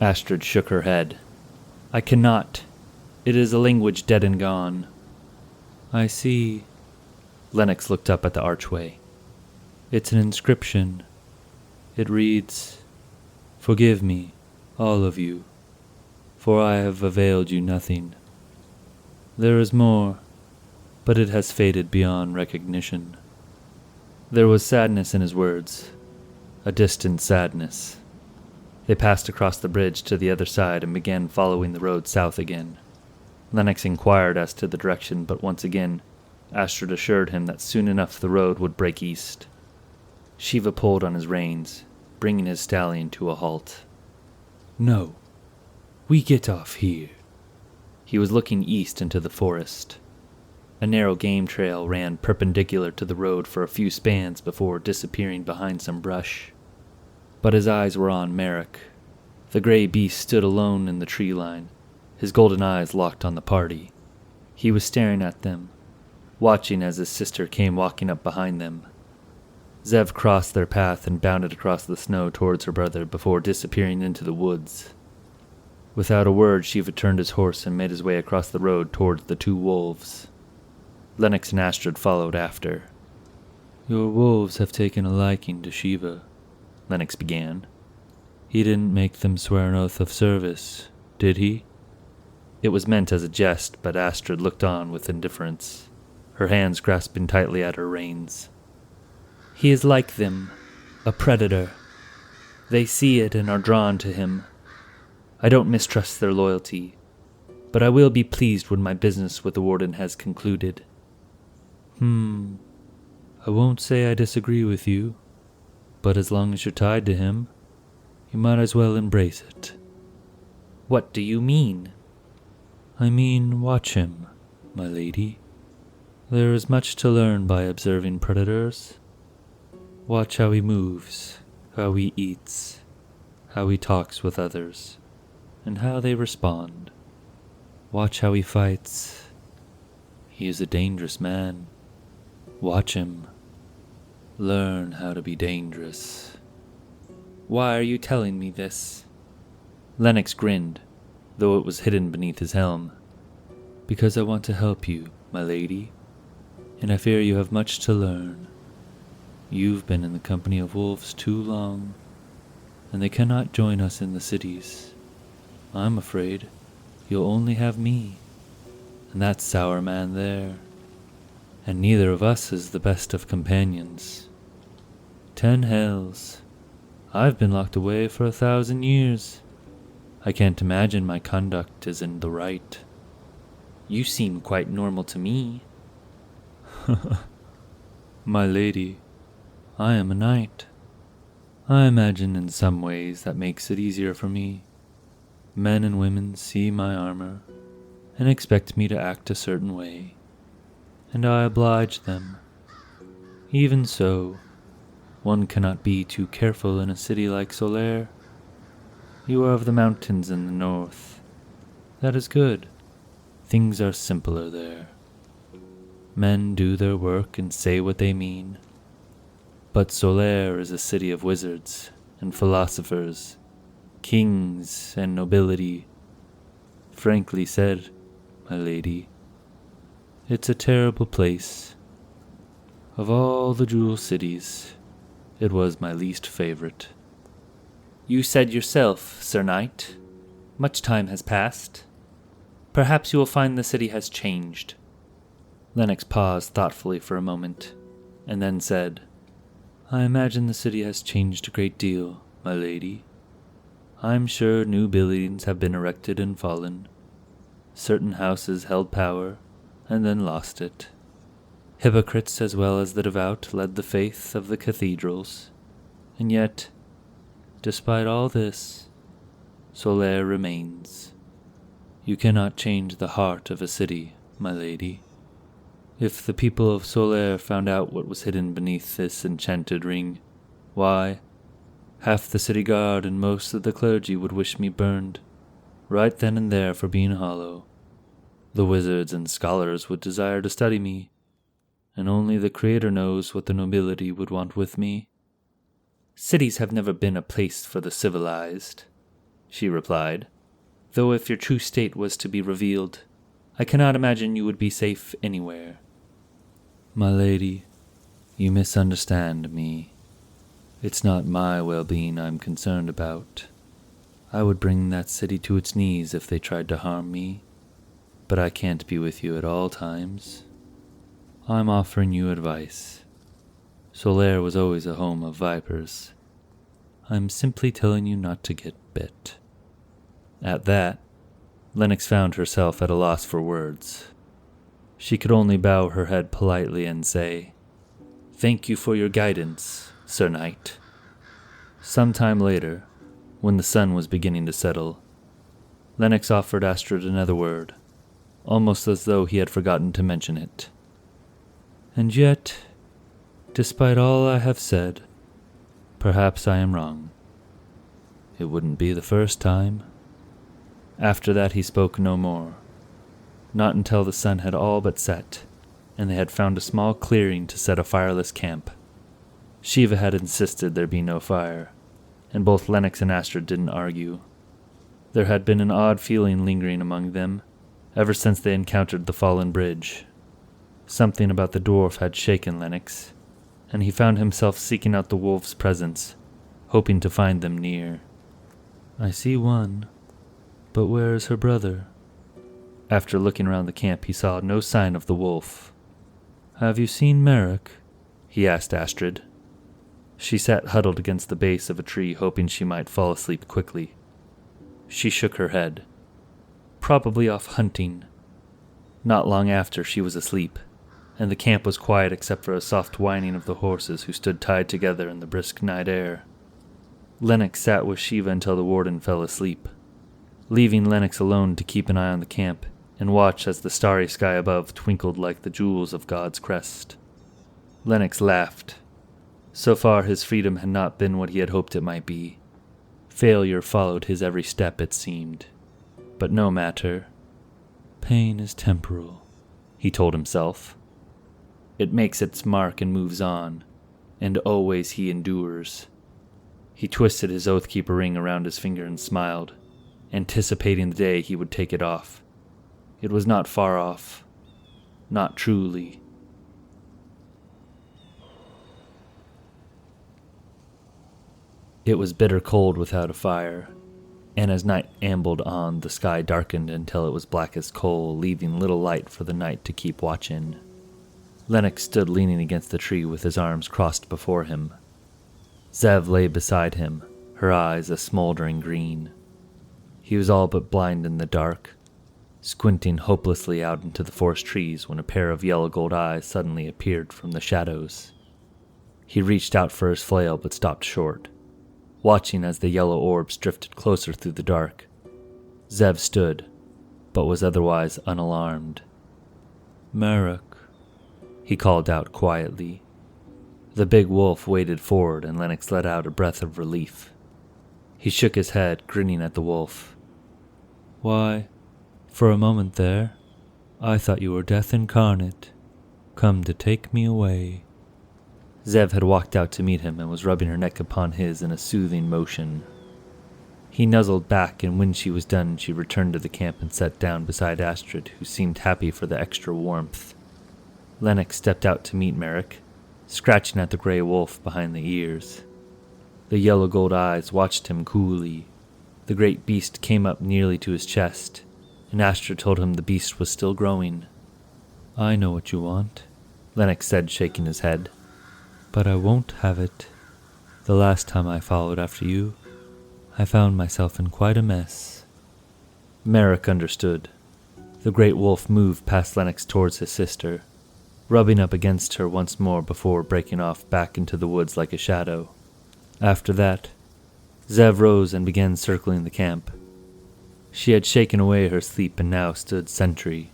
Astrid shook her head. "I cannot. It is a language dead and gone." "I see." Lennox looked up at the archway. "It's an inscription. It reads, 'Forgive me, all of you, for I have availed you nothing.' There is more, but it has faded beyond recognition." There was sadness in his words, a distant sadness. They passed across the bridge to the other side and began following the road south again. Lennox inquired as to the direction, but once again, Astrid assured him that soon enough the road would break east. Shiva pulled on his reins, bringing his stallion to a halt. "No, we get off here." He was looking east into the forest. A narrow game trail ran perpendicular to the road for a few spans before disappearing behind some brush. But his eyes were on Merrick. The gray beast stood alone in the tree line, his golden eyes locked on the party. He was staring at them, watching as his sister came walking up behind them. Zev crossed their path and bounded across the snow towards her brother before disappearing into the woods. Without a word, Shiva turned his horse and made his way across the road towards the 2 wolves. Lennox and Astrid followed after. "Your wolves have taken a liking to Shiva," Lennox began. "He didn't make them swear an oath of service, did he?" It was meant as a jest, but Astrid looked on with indifference, her hands grasping tightly at her reins. "He is like them, a predator. They see it and are drawn to him. I don't mistrust their loyalty, but I will be pleased when my business with the warden has concluded." I won't say I disagree with you, but as long as you're tied to him, you might as well embrace it." "What do you mean?" "I mean watch him, my lady." There is much to learn by observing predators. Watch how he moves, how he eats, how he talks with others, and how they respond. Watch how he fights. He is a dangerous man. Watch him. Learn how to be dangerous. Why are you telling me this? Lennox grinned, though it was hidden beneath his helm. Because I want to help you, my lady, and I fear you have much to learn. You've been in the company of wolves too long, and they cannot join us in the cities. I'm afraid you'll only have me, and that sour man there, and neither of us is the best of companions. 10 hells. I've been locked away for 1,000 years. I can't imagine my conduct is in the right. You seem quite normal to me. My lady, I am a knight. I imagine in some ways that makes it easier for me. Men and women see my armor and expect me to act a certain way, and I oblige them. Even so, one cannot be too careful in a city like Solaire. You are of the mountains in the north. That is good. Things are simpler there. Men do their work and say what they mean. But Solaire is a city of wizards and philosophers, kings and nobility. Frankly said, my lady, it's a terrible place. Of all the jewel cities, it was my least favorite. You said yourself, Sir Knight, much time has passed. Perhaps you will find the city has changed. Lennox paused thoughtfully for a moment, and then said, I imagine the city has changed a great deal, my lady. I'm sure new buildings have been erected and fallen. Certain houses held power, and then lost it. Hypocrites as well as the devout led the faith of the cathedrals. And yet, despite all this, Solaire remains. You cannot change the heart of a city, my lady. If the people of Solaire found out what was hidden beneath this enchanted ring, why, half the city guard and most of the clergy would wish me burned, right then and there for being hollow. The wizards and scholars would desire to study me, and only the Creator knows what the nobility would want with me. Cities have never been a place for the civilized, she replied, though if your true state was to be revealed, I cannot imagine you would be safe anywhere. My lady, you misunderstand me. It's not my well-being I'm concerned about. I would bring that city to its knees if they tried to harm me, but I can't be with you at all times. I'm offering you advice. Solaire was always a home of vipers. I'm simply telling you not to get bit. At that, Lennox found herself at a loss for words. She could only bow her head politely and say, Thank you for your guidance, Sir Knight. Some time later, when the sun was beginning to settle, Lennox offered Astrid another word, almost as though he had forgotten to mention it. And yet, despite all I have said, perhaps I am wrong. It wouldn't be the first time. After that he spoke no more, not until the sun had all but set, and they had found a small clearing to set a fireless camp. Shiva had insisted there be no fire, and both Lennox and Astrid didn't argue. There had been an odd feeling lingering among them, ever since they encountered the fallen bridge. Something about the dwarf had shaken Lennox, and he found himself seeking out the wolf's presence, hoping to find them near. I see one, but where is her brother? After looking around the camp, he saw no sign of the wolf. Have you seen Merrick? He asked Astrid. She sat huddled against the base of a tree, hoping she might fall asleep quickly. She shook her head. Probably off hunting. Not long after, she was asleep, and the camp was quiet except for a soft whining of the horses who stood tied together in the brisk night air. Lennox sat with Shiva until the warden fell asleep, leaving Lennox alone to keep an eye on the camp and watched as the starry sky above twinkled like the jewels of God's crest. Lennox laughed. So far his freedom had not been what he had hoped it might be. Failure followed his every step, it seemed. But no matter. Pain is temporal, he told himself. It makes its mark and moves on, and always he endures. He twisted his Oathkeeper ring around his finger and smiled, anticipating the day he would take it off. It was not far off. Not truly. It was bitter cold without a fire, and as night ambled on, the sky darkened until it was black as coal, leaving little light for the night to keep watch in. Lennox stood leaning against the tree with his arms crossed before him. Zev lay beside him, her eyes a smoldering green. He was all but blind in the dark, squinting hopelessly out into the forest trees when a pair of yellow gold eyes suddenly appeared from the shadows. He reached out for his flail but stopped short, watching as the yellow orbs drifted closer through the dark. Zev stood, but was otherwise unalarmed. Merrick, he called out quietly. The big wolf waded forward, and Lennox let out a breath of relief. He shook his head, grinning at the wolf. Why, for a moment there, I thought you were death incarnate, come to take me away. Zev had walked out to meet him and was rubbing her neck upon his in a soothing motion. He nuzzled back, and when she was done, she returned to the camp and sat down beside Astrid, who seemed happy for the extra warmth. Lennox stepped out to meet Merrick, scratching at the gray wolf behind the ears. The yellow gold eyes watched him coolly. The great beast came up nearly to his chest, and Astrid told him the beast was still growing. I know what you want, Lennox said, shaking his head. But I won't have it. The last time I followed after you, I found myself in quite a mess. Merrick understood. The great wolf moved past Lennox towards his sister, rubbing up against her once more before breaking off back into the woods like a shadow. After that, Zev rose and began circling the camp. She had shaken away her sleep and now stood sentry.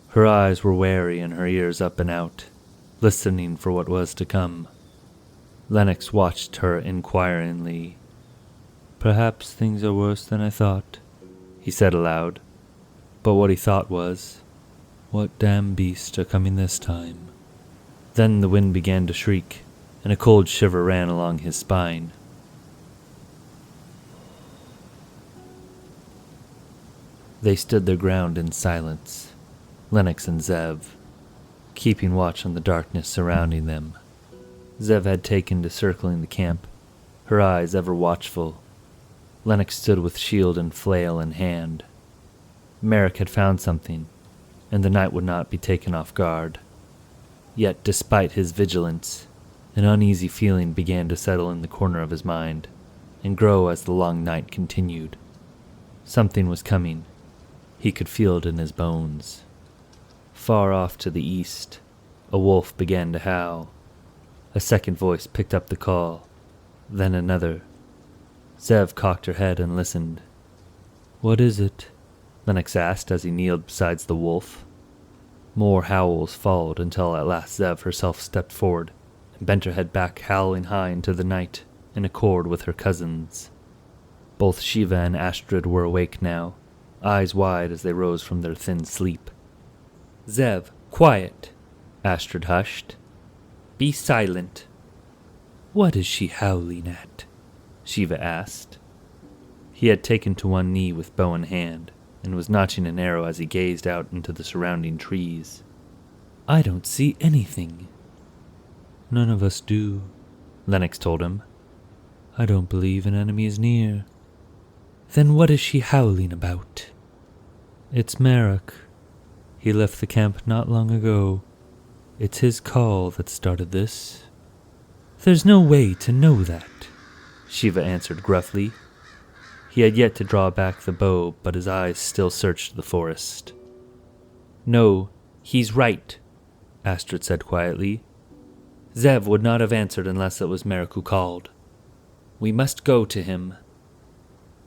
Her eyes were wary and her ears up and out, listening for what was to come. Lennox watched her inquiringly. Perhaps things are worse than I thought, he said aloud. But what he thought was, what damn beasts are coming this time? Then the wind began to shriek, and a cold shiver ran along his spine. They stood their ground in silence, Lennox and Zev, keeping watch on the darkness surrounding them. Zev had taken to circling the camp, her eyes ever watchful. Lennox stood with shield and flail in hand. Merrick had found something, and the night would not be taken off guard. Yet, despite his vigilance, an uneasy feeling began to settle in the corner of his mind, and grow as the long night continued. Something was coming. He could feel it in his bones. Far off to the east, a wolf began to howl. A second voice picked up the call, then another. Zev cocked her head and listened. What is it? Lennox asked as he kneeled beside the wolf. More howls followed until at last Zev herself stepped forward and bent her head back, howling high into the night in accord with her cousins. Both Shiva and Astrid were awake now, eyes wide as they rose from their thin sleep. Zev, quiet, Astrid hushed. Be silent. What is she howling at? Shiva asked. He had taken to one knee with bow in hand, and was notching an arrow as he gazed out into the surrounding trees. I don't see anything. None of us do, Lennox told him. I don't believe an enemy is near. Then what is she howling about? It's Merrick. He left the camp not long ago. It's his call that started this. There's no way to know that, Shiva answered gruffly. He had yet to draw back the bow, but his eyes still searched the forest. No, he's right, Astrid said quietly. Zev would not have answered unless it was Merrick who called. We must go to him.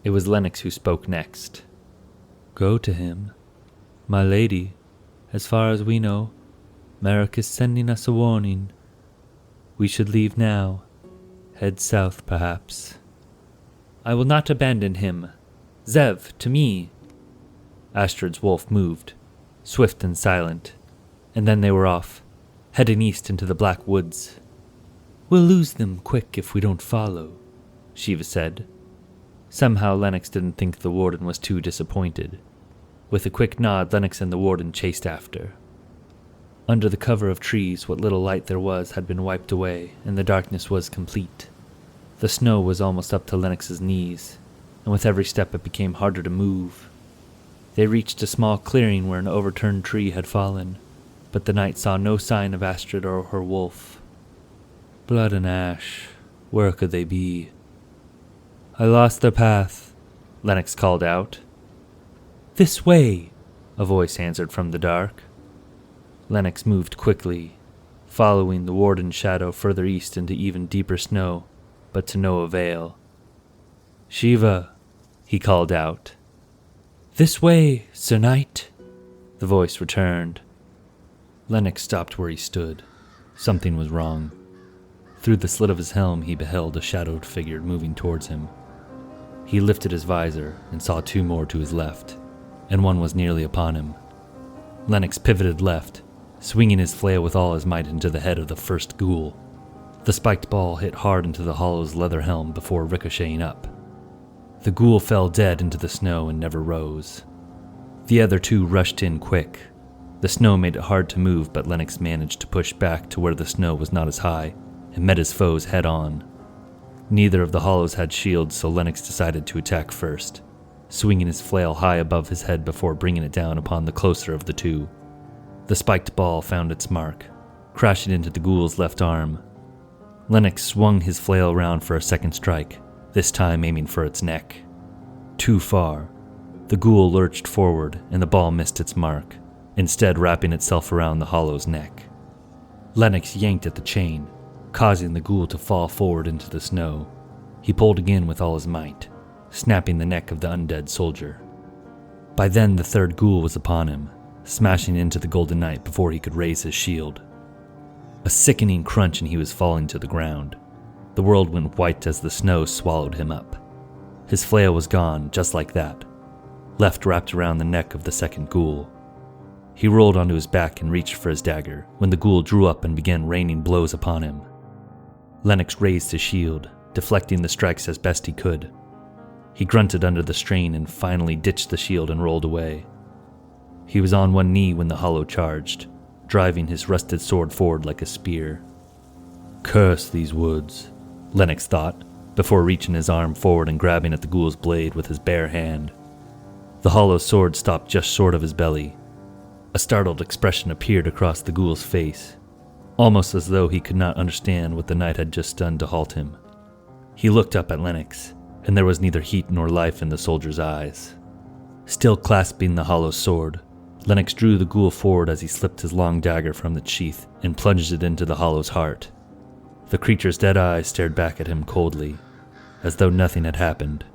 It was Lennox who spoke next. Go to him? My lady, as far as we know, Merrick is sending us a warning. We should leave now. Head south, perhaps. I will not abandon him. Zev, to me. Astrid's wolf moved, swift and silent, and then they were off, heading east into the black woods. We'll lose them quick if we don't follow, Shiva said. Somehow Lennox didn't think the warden was too disappointed. With a quick nod, Lennox and the warden chased after. Under the cover of trees, what little light there was had been wiped away, and the darkness was complete. The snow was almost up to Lennox's knees, and with every step it became harder to move. They reached a small clearing where an overturned tree had fallen, but the night saw no sign of Astrid or her wolf. Blood and ash, where could they be? I lost their path, Lennox called out. This way, a voice answered from the dark. Lennox moved quickly, following the warden's shadow further east into even deeper snow, but to no avail. Shiva, he called out. This way, Sir Knight, the voice returned. Lennox stopped where he stood. Something was wrong. Through the slit of his helm he beheld a shadowed figure moving towards him. He lifted his visor and saw two more to his left, and one was nearly upon him. Lennox pivoted left, swinging his flail with all his might into the head of the first ghoul. The spiked ball hit hard into the hollow's leather helm before ricocheting up. The ghoul fell dead into the snow and never rose. The other two rushed in quick. The snow made it hard to move, but Lennox managed to push back to where the snow was not as high, and met his foes head-on. Neither of the hollows had shields, so Lennox decided to attack first, swinging his flail high above his head before bringing it down upon the closer of the two. The spiked ball found its mark, crashing into the ghoul's left arm. Lennox swung his flail around for a second strike, this time aiming for its neck. Too far. The ghoul lurched forward, and the ball missed its mark, instead wrapping itself around the hollow's neck. Lennox yanked at the chain, causing the ghoul to fall forward into the snow. He pulled again with all his might, snapping the neck of the undead soldier. By then the third ghoul was upon him, smashing into the Golden Knight before he could raise his shield. A sickening crunch and he was falling to the ground. The world went white as the snow swallowed him up. His flail was gone, just like that, left wrapped around the neck of the second ghoul. He rolled onto his back and reached for his dagger when the ghoul drew up and began raining blows upon him. Lennox raised his shield, deflecting the strikes as best he could. He grunted under the strain and finally ditched the shield and rolled away. He was on one knee when the hollow charged, driving his rusted sword forward like a spear. Curse these woods, Lennox thought, before reaching his arm forward and grabbing at the ghoul's blade with his bare hand. The hollow sword stopped just short of his belly. A startled expression appeared across the ghoul's face, almost as though he could not understand what the knight had just done to halt him. He looked up at Lennox, and there was neither heat nor life in the soldier's eyes. Still clasping the hollow sword, Lennox drew the ghoul forward as he slipped his long dagger from its sheath and plunged it into the hollow's heart. The creature's dead eyes stared back at him coldly, as though nothing had happened.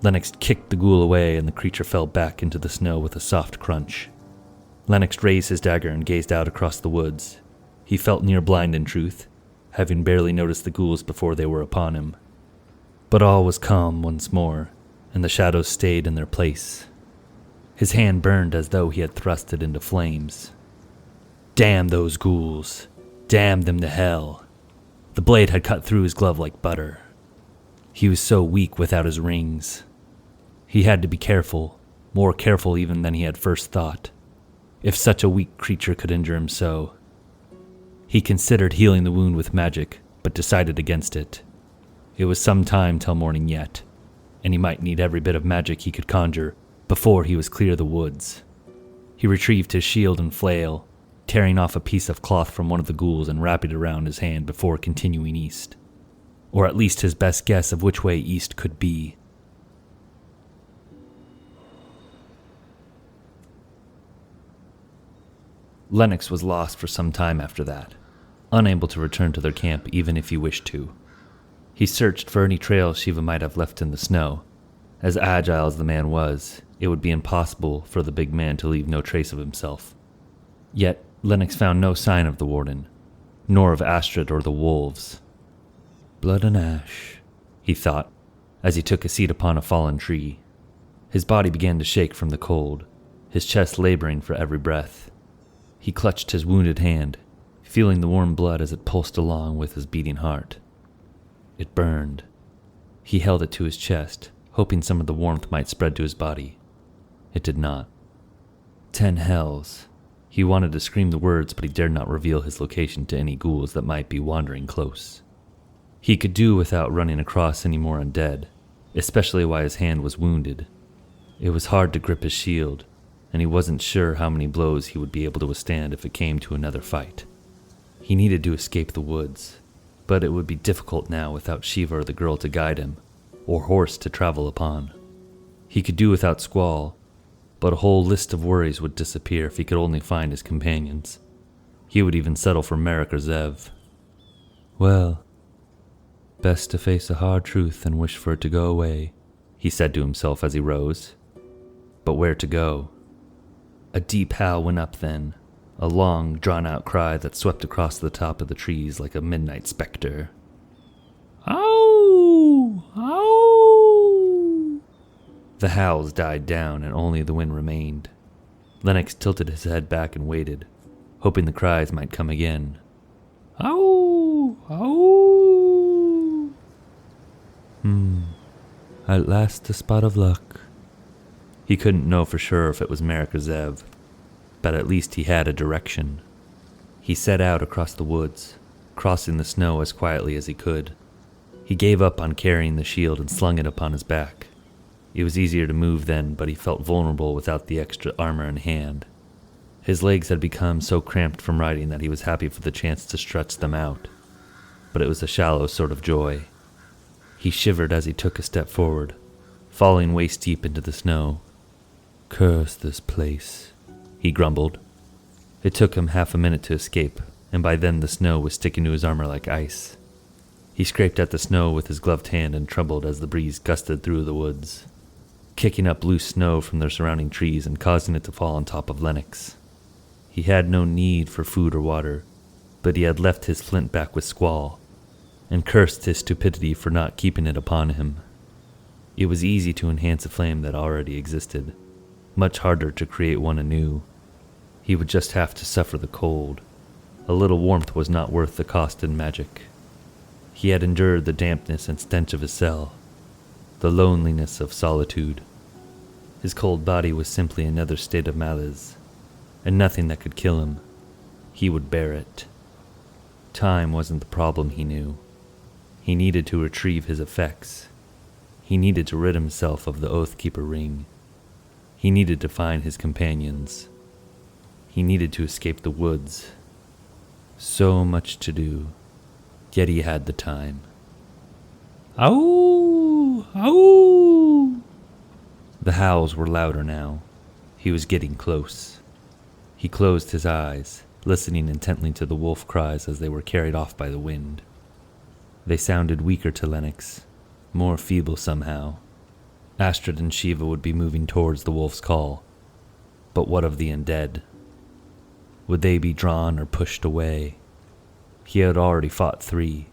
Lennox kicked the ghoul away and the creature fell back into the snow with a soft crunch. Lennox raised his dagger and gazed out across the woods. He felt near blind in truth, having barely noticed the ghouls before they were upon him. But all was calm once more, and the shadows stayed in their place. His hand burned as though he had thrust it into flames. Damn those ghouls! Damn them to hell! The blade had cut through his glove like butter. He was so weak without his rings. He had to be careful, more careful even than he had first thought, if such a weak creature could injure him so. He considered healing the wound with magic, but decided against it. It was some time till morning yet, and he might need every bit of magic he could conjure before he was clear of the woods. He retrieved his shield and flail, tearing off a piece of cloth from one of the ghouls and wrapping it around his hand before continuing east. Or at least his best guess of which way east could be. Lennox was lost for some time after that, unable to return to their camp even if he wished to. He searched for any trails Shiva might have left in the snow, As agile as the man was, it would be impossible for the big man to leave no trace of himself. Yet Lennox found no sign of the warden, nor of Astrid or the wolves. Blood and ash, he thought, as he took a seat upon a fallen tree. His body began to shake from the cold, his chest laboring for every breath. He clutched his wounded hand, feeling the warm blood as it pulsed along with his beating heart. It burned. He held it to his chest, hoping some of the warmth might spread to his body. It did not. 10 hells. He wanted to scream the words, but he dared not reveal his location to any ghouls that might be wandering close. He could do without running across any more undead, especially while his hand was wounded. It was hard to grip his shield, and he wasn't sure how many blows he would be able to withstand if it came to another fight. He needed to escape the woods, but it would be difficult now without Shiva or the girl to guide him, or horse to travel upon. He could do without Squall, but a whole list of worries would disappear if he could only find his companions. He would even settle for Merrick or Zev. Well, best to face a hard truth and wish for it to go away, he said to himself as he rose. But where to go? A deep howl went up then, a long, drawn-out cry that swept across the top of the trees like a midnight specter. Ow! Ow! The howls died down and only the wind remained. Lennox tilted his head back and waited, hoping the cries might come again. Ow! Ow! At last a spot of luck. He couldn't know for sure if it was Merrick or Zev, but at least he had a direction. He set out across the woods, crossing the snow as quietly as he could. He gave up on carrying the shield and slung it upon his back. It was easier to move then, but he felt vulnerable without the extra armor in hand. His legs had become so cramped from riding that he was happy for the chance to stretch them out, but it was a shallow sort of joy. He shivered as he took a step forward, falling waist-deep into the snow. Curse this place, he grumbled. It took him half a minute to escape, and by then the snow was sticking to his armor like ice. He scraped at the snow with his gloved hand and trembled as the breeze gusted through the woods, kicking up loose snow from the surrounding trees and causing it to fall on top of Lennox. He had no need for food or water, but he had left his flint back with Squall, and cursed his stupidity for not keeping it upon him. It was easy to enhance a flame that already existed, much harder to create one anew. He would just have to suffer the cold. A little warmth was not worth the cost in magic. He had endured the dampness and stench of his cell, the loneliness of solitude. His cold body was simply another state of malaise, and nothing that could kill him. He would bear it. Time wasn't the problem, he knew. He needed to retrieve his effects. He needed to rid himself of the Oathkeeper ring. He needed to find his companions. He needed to escape the woods. So much to do, yet he had the time. Ow! Ow! The howls were louder now. He was getting close. He closed his eyes, listening intently to the wolf cries as they were carried off by the wind. They sounded weaker to Lennox, more feeble somehow. Astrid and Shiva would be moving towards the wolf's call. But what of the undead? Would they be drawn or pushed away? He had already fought 3.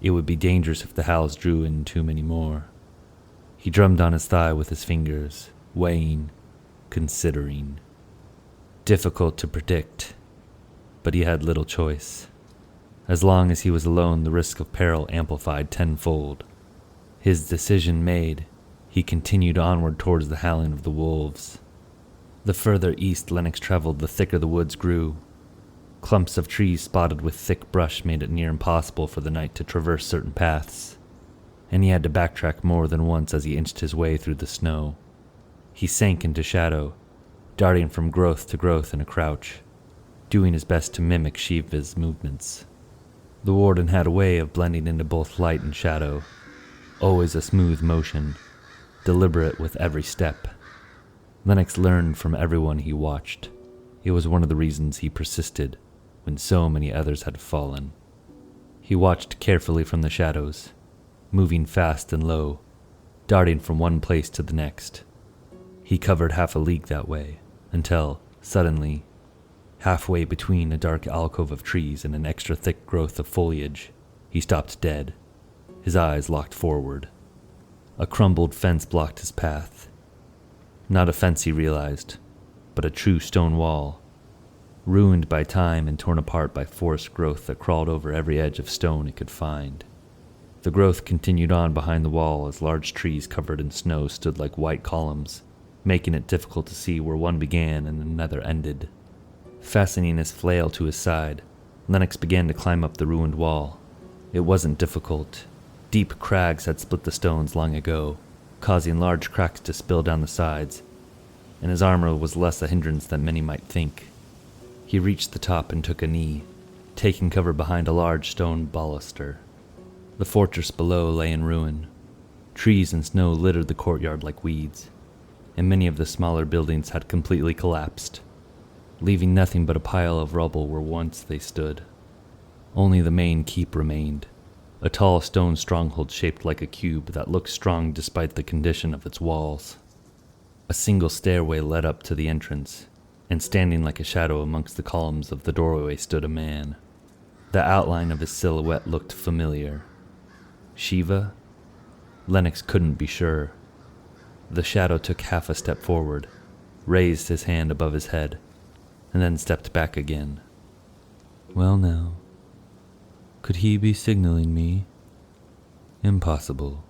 It would be dangerous if the howls drew in too many more. He drummed on his thigh with his fingers, weighing, considering. Difficult to predict, but he had little choice. As long as he was alone, the risk of peril amplified tenfold. His decision made, he continued onward towards the howling of the wolves. The further east Lennox traveled, the thicker the woods grew. Clumps of trees spotted with thick brush made it near impossible for the knight to traverse certain paths, and he had to backtrack more than once as he inched his way through the snow. He sank into shadow, darting from growth to growth in a crouch, doing his best to mimic Shiva's movements. The warden had a way of blending into both light and shadow, always a smooth motion, deliberate with every step. Lennox learned from everyone he watched. It was one of the reasons he persisted when so many others had fallen. He watched carefully from the shadows, moving fast and low, darting from one place to the next. He covered half a league that way, until, suddenly, halfway between a dark alcove of trees and an extra thick growth of foliage, he stopped dead, his eyes locked forward. A crumbled fence blocked his path. Not a fence, he realized, but a true stone wall, ruined by time and torn apart by forest growth that crawled over every edge of stone it could find. The growth continued on behind the wall as large trees covered in snow stood like white columns, making it difficult to see where one began and another ended. Fastening his flail to his side, Lennox began to climb up the ruined wall. It wasn't difficult. Deep crags had split the stones long ago, causing large cracks to spill down the sides, and his armor was less a hindrance than many might think. He reached the top and took a knee, taking cover behind a large stone baluster. The fortress below lay in ruin. Trees and snow littered the courtyard like weeds, and many of the smaller buildings had completely collapsed, leaving nothing but a pile of rubble where once they stood. Only the main keep remained, a tall stone stronghold shaped like a cube that looked strong despite the condition of its walls. A single stairway led up to the entrance, and standing like a shadow amongst the columns of the doorway stood a man. The outline of his silhouette looked familiar. Shiva? Lennox couldn't be sure. The shadow took half a step forward, raised his hand above his head, and then stepped back again. Well now, could he be signaling me? Impossible.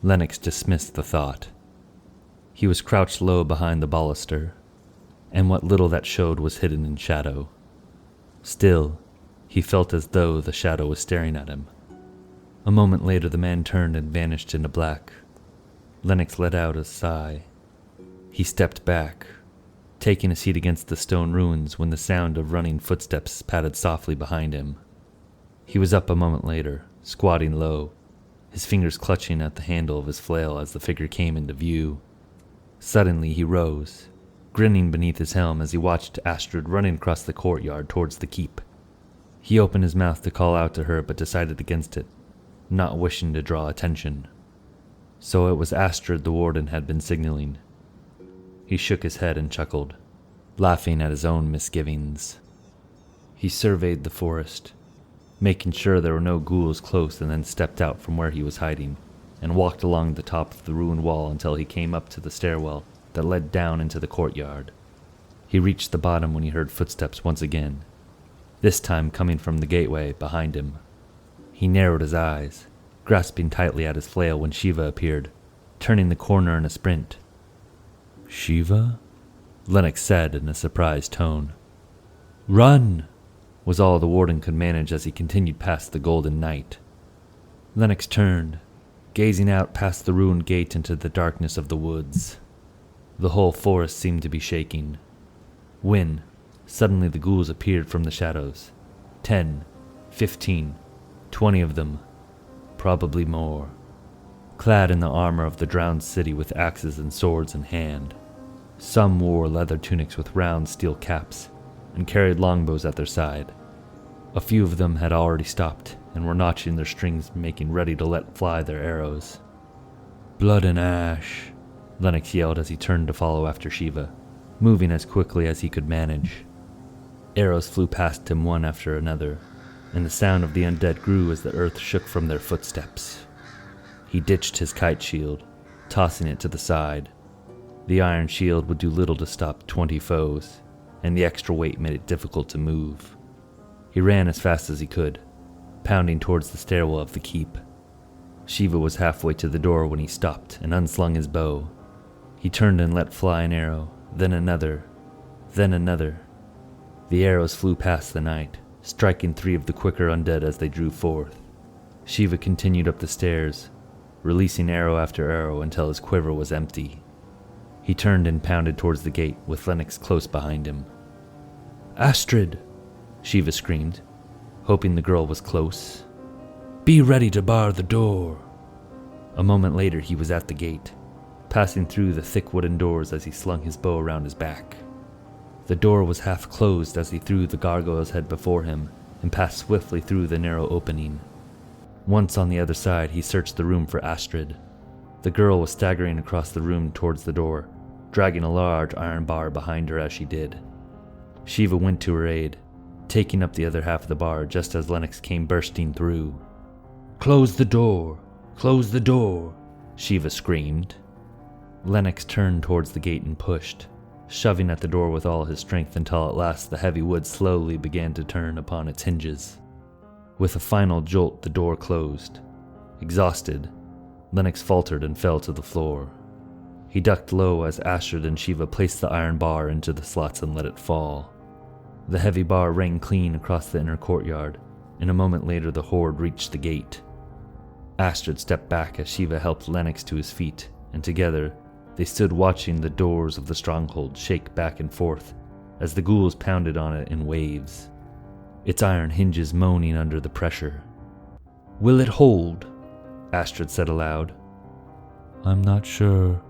Lennox dismissed the thought. He was crouched low behind the baluster, and what little that showed was hidden in shadow. Still, he felt as though the shadow was staring at him. A moment later the man turned and vanished into black. Lennox let out a sigh. He stepped back, taking a seat against the stone ruins when the sound of running footsteps padded softly behind him. He was up a moment later, squatting low, his fingers clutching at the handle of his flail as the figure came into view. Suddenly he rose, grinning beneath his helm as he watched Astrid running across the courtyard towards the keep. He opened his mouth to call out to her but decided against it, not wishing to draw attention. So it was Astrid the warden had been signaling. He shook his head and chuckled, laughing at his own misgivings. He surveyed the forest, making sure there were no ghouls close, and then stepped out from where he was hiding and walked along the top of the ruined wall until he came up to the stairwell that led down into the courtyard. He reached the bottom when he heard footsteps once again, this time coming from the gateway behind him. He narrowed his eyes, grasping tightly at his flail when Shiva appeared, turning the corner in a sprint. Shiva? Lennox said in a surprised tone. Run! Was all the warden could manage as he continued past the Golden Knight. Lennox turned, gazing out past the ruined gate into the darkness of the woods. The whole forest seemed to be shaking. When, suddenly the ghouls appeared from the shadows. 10, 15, 20 of them, probably more, clad in the armor of the drowned city with axes and swords in hand. Some wore leather tunics with round steel caps and carried longbows at their side. A few of them had already stopped and were notching their strings, making ready to let fly their arrows. Blood and ash, Lennox yelled as he turned to follow after Shiva, moving as quickly as he could manage. Arrows flew past him one after another, and the sound of the undead grew as the earth shook from their footsteps. He ditched his kite shield, tossing it to the side. The iron shield would do little to stop 20 foes, and the extra weight made it difficult to move. He ran as fast as he could, pounding towards the stairwell of the keep. Shiva was halfway to the door when he stopped and unslung his bow. He turned and let fly an arrow, then another, then another. The arrows flew past the knight, striking 3 of the quicker undead as they drew forth. Shiva continued up the stairs, releasing arrow after arrow until his quiver was empty. He turned and pounded towards the gate with Lennox close behind him. Astrid, Shiva screamed, hoping the girl was close. Be ready to bar the door. A moment later he was at the gate, passing through the thick wooden doors as he slung his bow around his back. The door was half closed as he threw the gargoyle's head before him and passed swiftly through the narrow opening. Once on the other side, he searched the room for Astrid. The girl was staggering across the room towards the door, dragging a large iron bar behind her as she did. Shiva went to her aid, taking up the other half of the bar just as Lennox came bursting through. "Close the door! Close the door!" Shiva screamed. Lennox turned towards the gate and pushed, shoving at the door with all his strength until at last the heavy wood slowly began to turn upon its hinges. With a final jolt, the door closed. Exhausted, Lennox faltered and fell to the floor. He ducked low as Astrid and Shiva placed the iron bar into the slots and let it fall. The heavy bar rang clean across the inner courtyard, and a moment later the horde reached the gate. Astrid stepped back as Shiva helped Lennox to his feet, and together they stood watching the doors of the stronghold shake back and forth as the ghouls pounded on it in waves, its iron hinges moaning under the pressure. "Will it hold?" Astrid said aloud. "I'm not sure."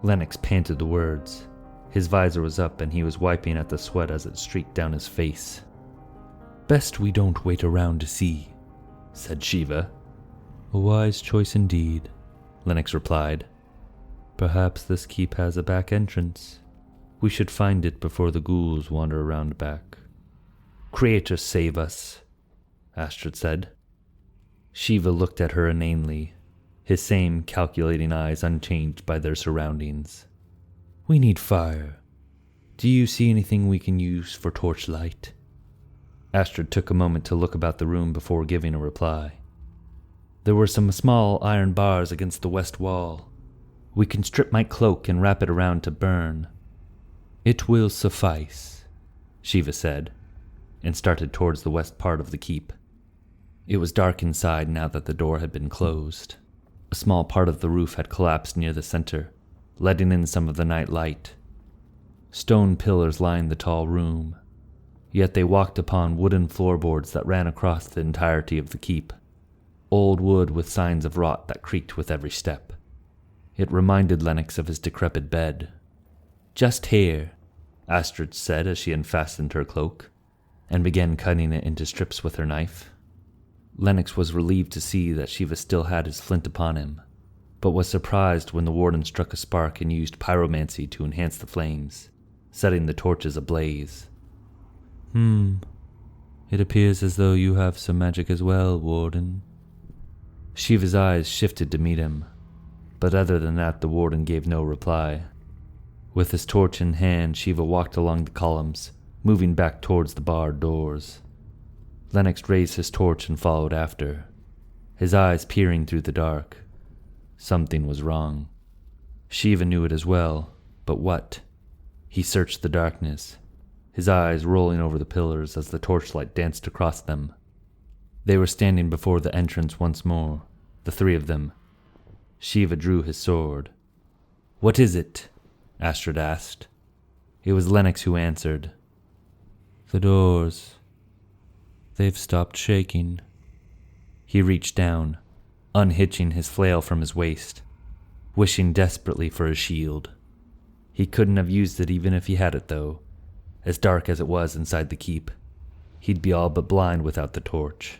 Lennox panted the words. His visor was up and he was wiping at the sweat as it streaked down his face. "Best we don't wait around to see," said Shiva. "A wise choice indeed," Lennox replied. "Perhaps this keep has a back entrance. We should find it before the ghouls wander around back." "Creator save us," Astrid said. Shiva looked at her inanely, his same calculating eyes unchanged by their surroundings. "We need fire. Do you see anything we can use for torchlight?" Astrid took a moment to look about the room before giving a reply. "There were some small iron bars against the west wall. We can strip my cloak and wrap it around to burn." "It will suffice," Shiva said, and started towards the west part of the keep. It was dark inside now that the door had been closed. A small part of the roof had collapsed near the center, letting in some of the night light. Stone pillars lined the tall room, yet they walked upon wooden floorboards that ran across the entirety of the keep, old wood with signs of rot that creaked with every step. It reminded Lennox of his decrepit bed. "Just here," Astrid said as she unfastened her cloak, and began cutting it into strips with her knife. Lennox was relieved to see that Shiva still had his flint upon him, but was surprised when the warden struck a spark and used pyromancy to enhance the flames, setting the torches ablaze. It appears as though you have some magic as well, warden." Shiva's eyes shifted to meet him, but other than that the warden gave no reply. With his torch in hand, Shiva walked along the columns, moving back towards the barred doors. Lennox raised his torch and followed after, his eyes peering through the dark. Something was wrong. Shiva knew it as well, but what? He searched the darkness, his eyes rolling over the pillars as the torchlight danced across them. They were standing before the entrance once more, the three of them. Shiva drew his sword. "What is it?" Astrid asked. It was Lennox who answered. "The doors. They've stopped shaking." He reached down, unhitching his flail from his waist, wishing desperately for a shield. He couldn't have used it even if he had it, though. As dark as it was inside the keep, he'd be all but blind without the torch.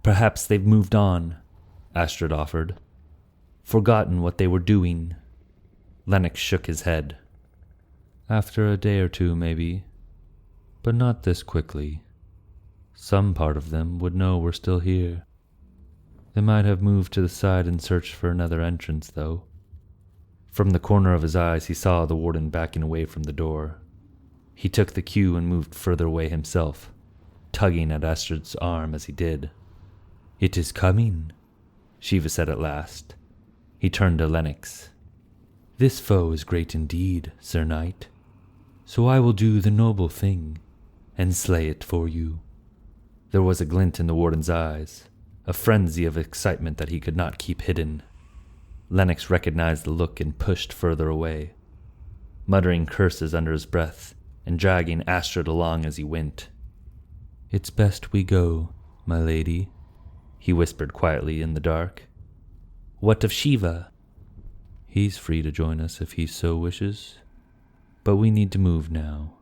"Perhaps they've moved on," Astrid offered. "Forgotten what they were doing." Lennox shook his head. "After a day or two, maybe, but not this quickly. Some part of them would know we're still here. They might have moved to the side and searched for another entrance, though." From the corner of his eyes he saw the warden backing away from the door. He took the cue and moved further away himself, tugging at Astrid's arm as he did. "It is coming," Shiva said at last. He turned to Lennox. "This foe is great indeed, Sir Knight, so I will do the noble thing and slay it for you." There was a glint in the warden's eyes, a frenzy of excitement that he could not keep hidden. Lennox recognized the look and pushed further away, muttering curses under his breath and dragging Astrid along as he went. "It's best we go, my lady," he whispered quietly in the dark. "What of Shiva?" "He's free to join us if he so wishes, but we need to move now."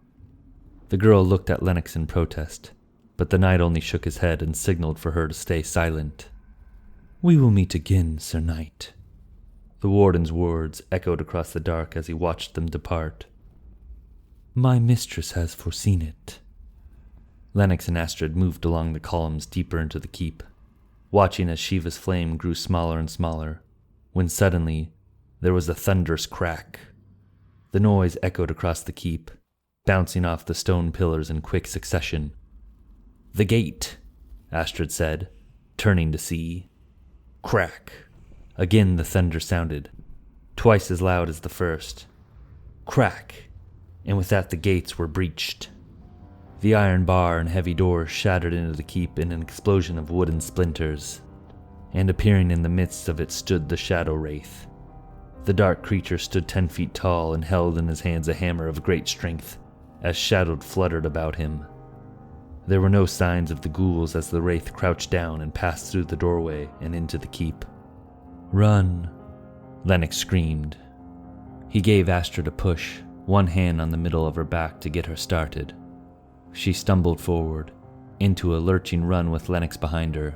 The girl looked at Lennox in protest, but the knight only shook his head and signaled for her to stay silent. "We will meet again, Sir Knight," The warden's words echoed across the dark as he watched them depart. My mistress has foreseen it. Lennox and Astrid moved along the columns deeper into the keep, watching as Shiva's flame grew smaller and smaller, when suddenly there was a thunderous crack. The noise echoed across the keep, bouncing off the stone pillars in quick succession. "The gate," Astrid said, turning to see. Crack. Again the thunder sounded, twice as loud as the first. Crack, and with that the gates were breached. The iron bar and heavy doors shattered into the keep in an explosion of wooden splinters, and appearing in the midst of it stood the Shadow Wraith. The dark creature stood 10 feet tall and held in his hands a hammer of great strength, as shadow fluttered about him. There were no signs of the ghouls as the wraith crouched down and passed through the doorway and into the keep. "Run," Lennox screamed. He gave Astrid a push, one hand on the middle of her back to get her started. She stumbled forward, into a lurching run with Lennox behind her.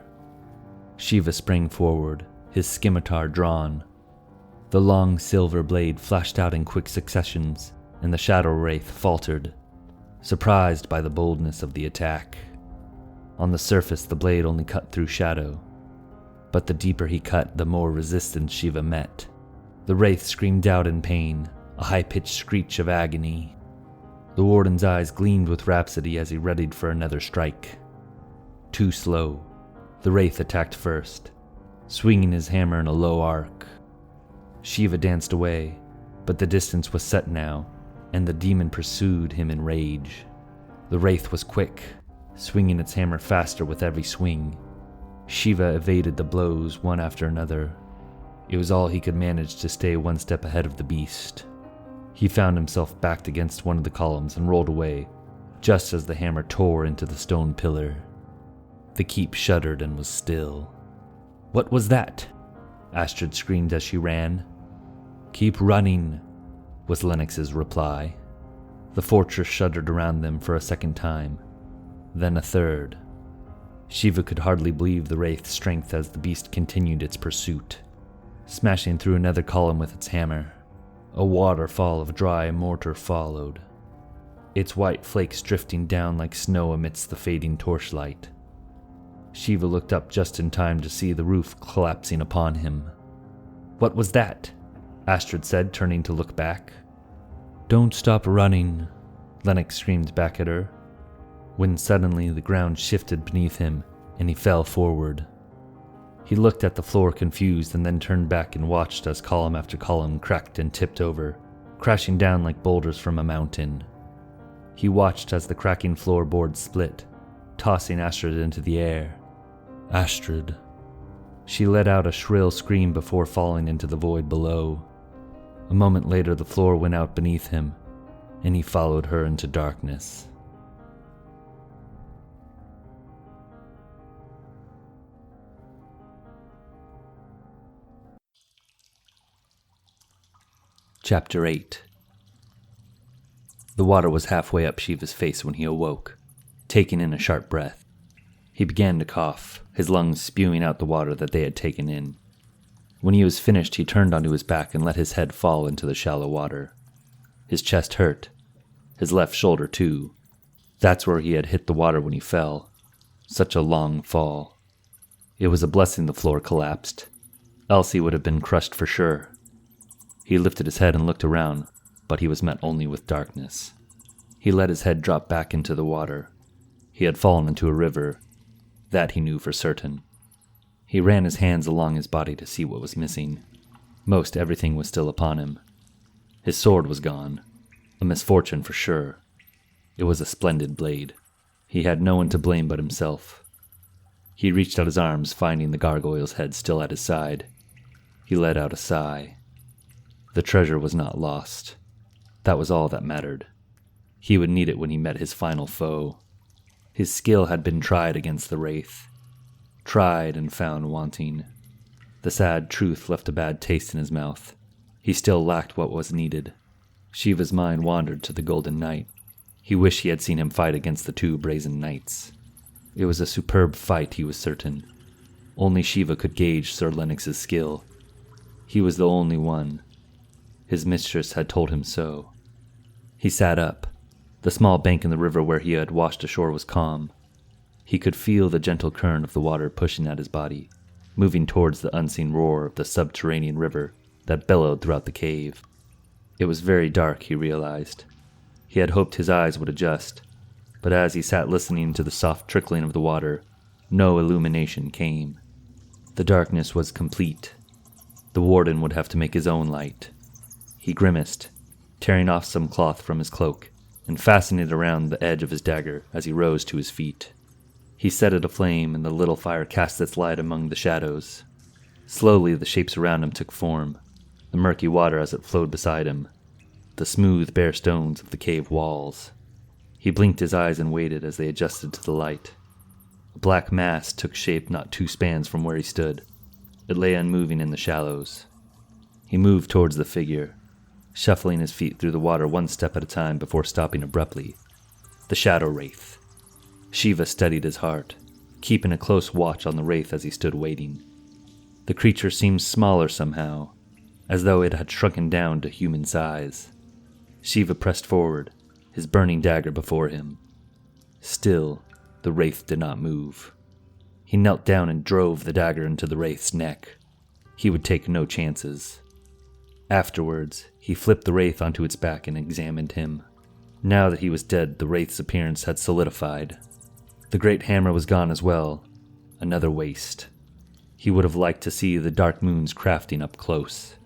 Shiva sprang forward, his scimitar drawn. The long silver blade flashed out in quick successions, and the Shadow Wraith faltered, surprised by the boldness of the attack. On the surface, the blade only cut through shadow, but the deeper he cut, the more resistance Shiva met. The wraith screamed out in pain, a high-pitched screech of agony. The warden's eyes gleamed with rhapsody as he readied for another strike. Too slow. The wraith attacked first, swinging his hammer in a low arc. Shiva danced away, but the distance was set now, and the demon pursued him in rage. The wraith was quick, swinging its hammer faster with every swing. Shiva evaded the blows one after another. It was all he could manage to stay one step ahead of the beast. He found himself backed against one of the columns and rolled away, just as the hammer tore into the stone pillar. The keep shuddered and was still. "What was that?" Astrid screamed as she ran. "Keep running," was Lennox's reply. The fortress shuddered around them for a second time, then a third. Shiva could hardly believe the wraith's strength as the beast continued its pursuit, smashing through another column with its hammer. A waterfall of dry mortar followed, its white flakes drifting down like snow amidst the fading torchlight. Shiva looked up just in time to see the roof collapsing upon him. "What was that?" Astrid said, turning to look back. "Don't stop running," Lennox screamed back at her, when suddenly the ground shifted beneath him and he fell forward. He looked at the floor confused and then turned back and watched as column after column cracked and tipped over, crashing down like boulders from a mountain. He watched as the cracking floorboards split, tossing Astrid into the air. "Astrid." She let out a shrill scream before falling into the void below. A moment later the floor went out beneath him, and he followed her into darkness. Chapter 8. The water was halfway up Shiva's face when he awoke, taking in a sharp breath. He began to cough, his lungs spewing out the water that they had taken in. When he was finished, he turned onto his back and let his head fall into the shallow water. His chest hurt, his left shoulder too. That's where he had hit the water when he fell. Such a long fall. It was a blessing the floor collapsed, else he would have been crushed for sure. He lifted his head and looked around, but he was met only with darkness. He let his head drop back into the water. He had fallen into a river. That he knew for certain. He ran his hands along his body to see what was missing. Most everything was still upon him. His sword was gone. A misfortune for sure. It was a splendid blade. He had no one to blame but himself. He reached out his arms, finding the gargoyle's head still at his side. He let out a sigh. The treasure was not lost. That was all that mattered. He would need it when he met his final foe. His skill had been tried against the wraith. Tried and found wanting. The sad truth left a bad taste in his mouth. He still lacked what was needed. Shiva's mind wandered to the Golden Knight. He wished he had seen him fight against the two brazen knights. It was a superb fight, he was certain. Only Shiva could gauge Sir Lennox's skill. He was the only one. His mistress had told him so. He sat up. The small bank in the river where he had washed ashore was calm. He could feel the gentle current of the water pushing at his body, moving towards the unseen roar of the subterranean river that bellowed throughout the cave. It was very dark, he realized. He had hoped his eyes would adjust, but as he sat listening to the soft trickling of the water, no illumination came. The darkness was complete. The warden would have to make his own light. He grimaced, tearing off some cloth from his cloak and fastening it around the edge of his dagger as he rose to his feet. He set it aflame, and the little fire cast its light among the shadows. Slowly the shapes around him took form, the murky water as it flowed beside him, the smooth, bare stones of the cave walls. He blinked his eyes and waited as they adjusted to the light. A black mass took shape not 2 spans from where he stood. It lay unmoving in the shallows. He moved towards the figure, shuffling his feet through the water 1 step at a time before stopping abruptly. The shadow wraith. Shiva steadied his heart, keeping a close watch on the wraith as he stood waiting. The creature seemed smaller somehow, as though it had shrunken down to human size. Shiva pressed forward, his burning dagger before him. Still, the wraith did not move. He knelt down and drove the dagger into the wraith's neck. He would take no chances. Afterwards, he flipped the wraith onto its back and examined him. Now that he was dead, the wraith's appearance had solidified. The great hammer was gone as well, another waste. He would have liked to see the dark moon's crafting up close.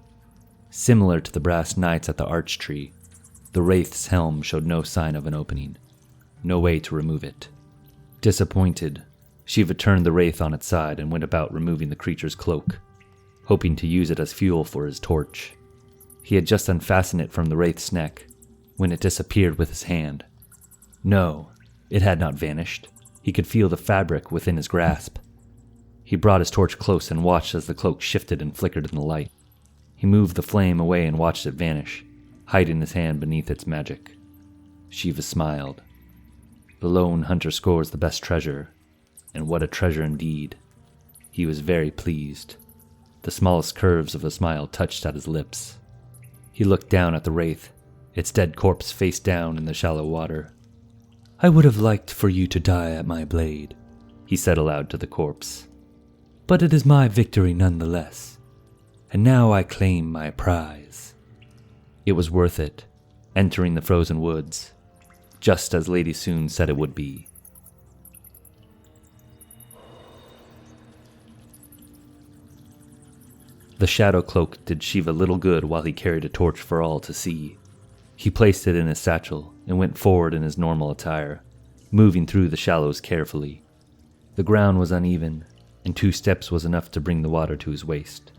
Similar to the brass knights at the arch tree, the wraith's helm showed no sign of an opening, no way to remove it. Disappointed, Shiva turned the wraith on its side and went about removing the creature's cloak, hoping to use it as fuel for his torch. He had just unfastened it from the wraith's neck when it disappeared with his hand. No, it had not vanished. He could feel the fabric within his grasp. He brought his torch close and watched as the cloak shifted and flickered in the light. He moved the flame away and watched it vanish, hiding his hand beneath its magic. Shiva smiled. The lone hunter scores the best treasure, and what a treasure indeed. He was very pleased. The smallest curves of a smile touched at his lips. He looked down at the wraith, its dead corpse face down in the shallow water. "I would have liked for you to die at my blade," he said aloud to the corpse. "But it is my victory nonetheless, and now I claim my prize." It was worth it, entering the frozen woods, just as Lady Soon said it would be. The shadow cloak did Shiva little good while he carried a torch for all to see. He placed it in his satchel and went forward in his normal attire, moving through the shallows carefully. The ground was uneven, and 2 steps was enough to bring the water to his waist.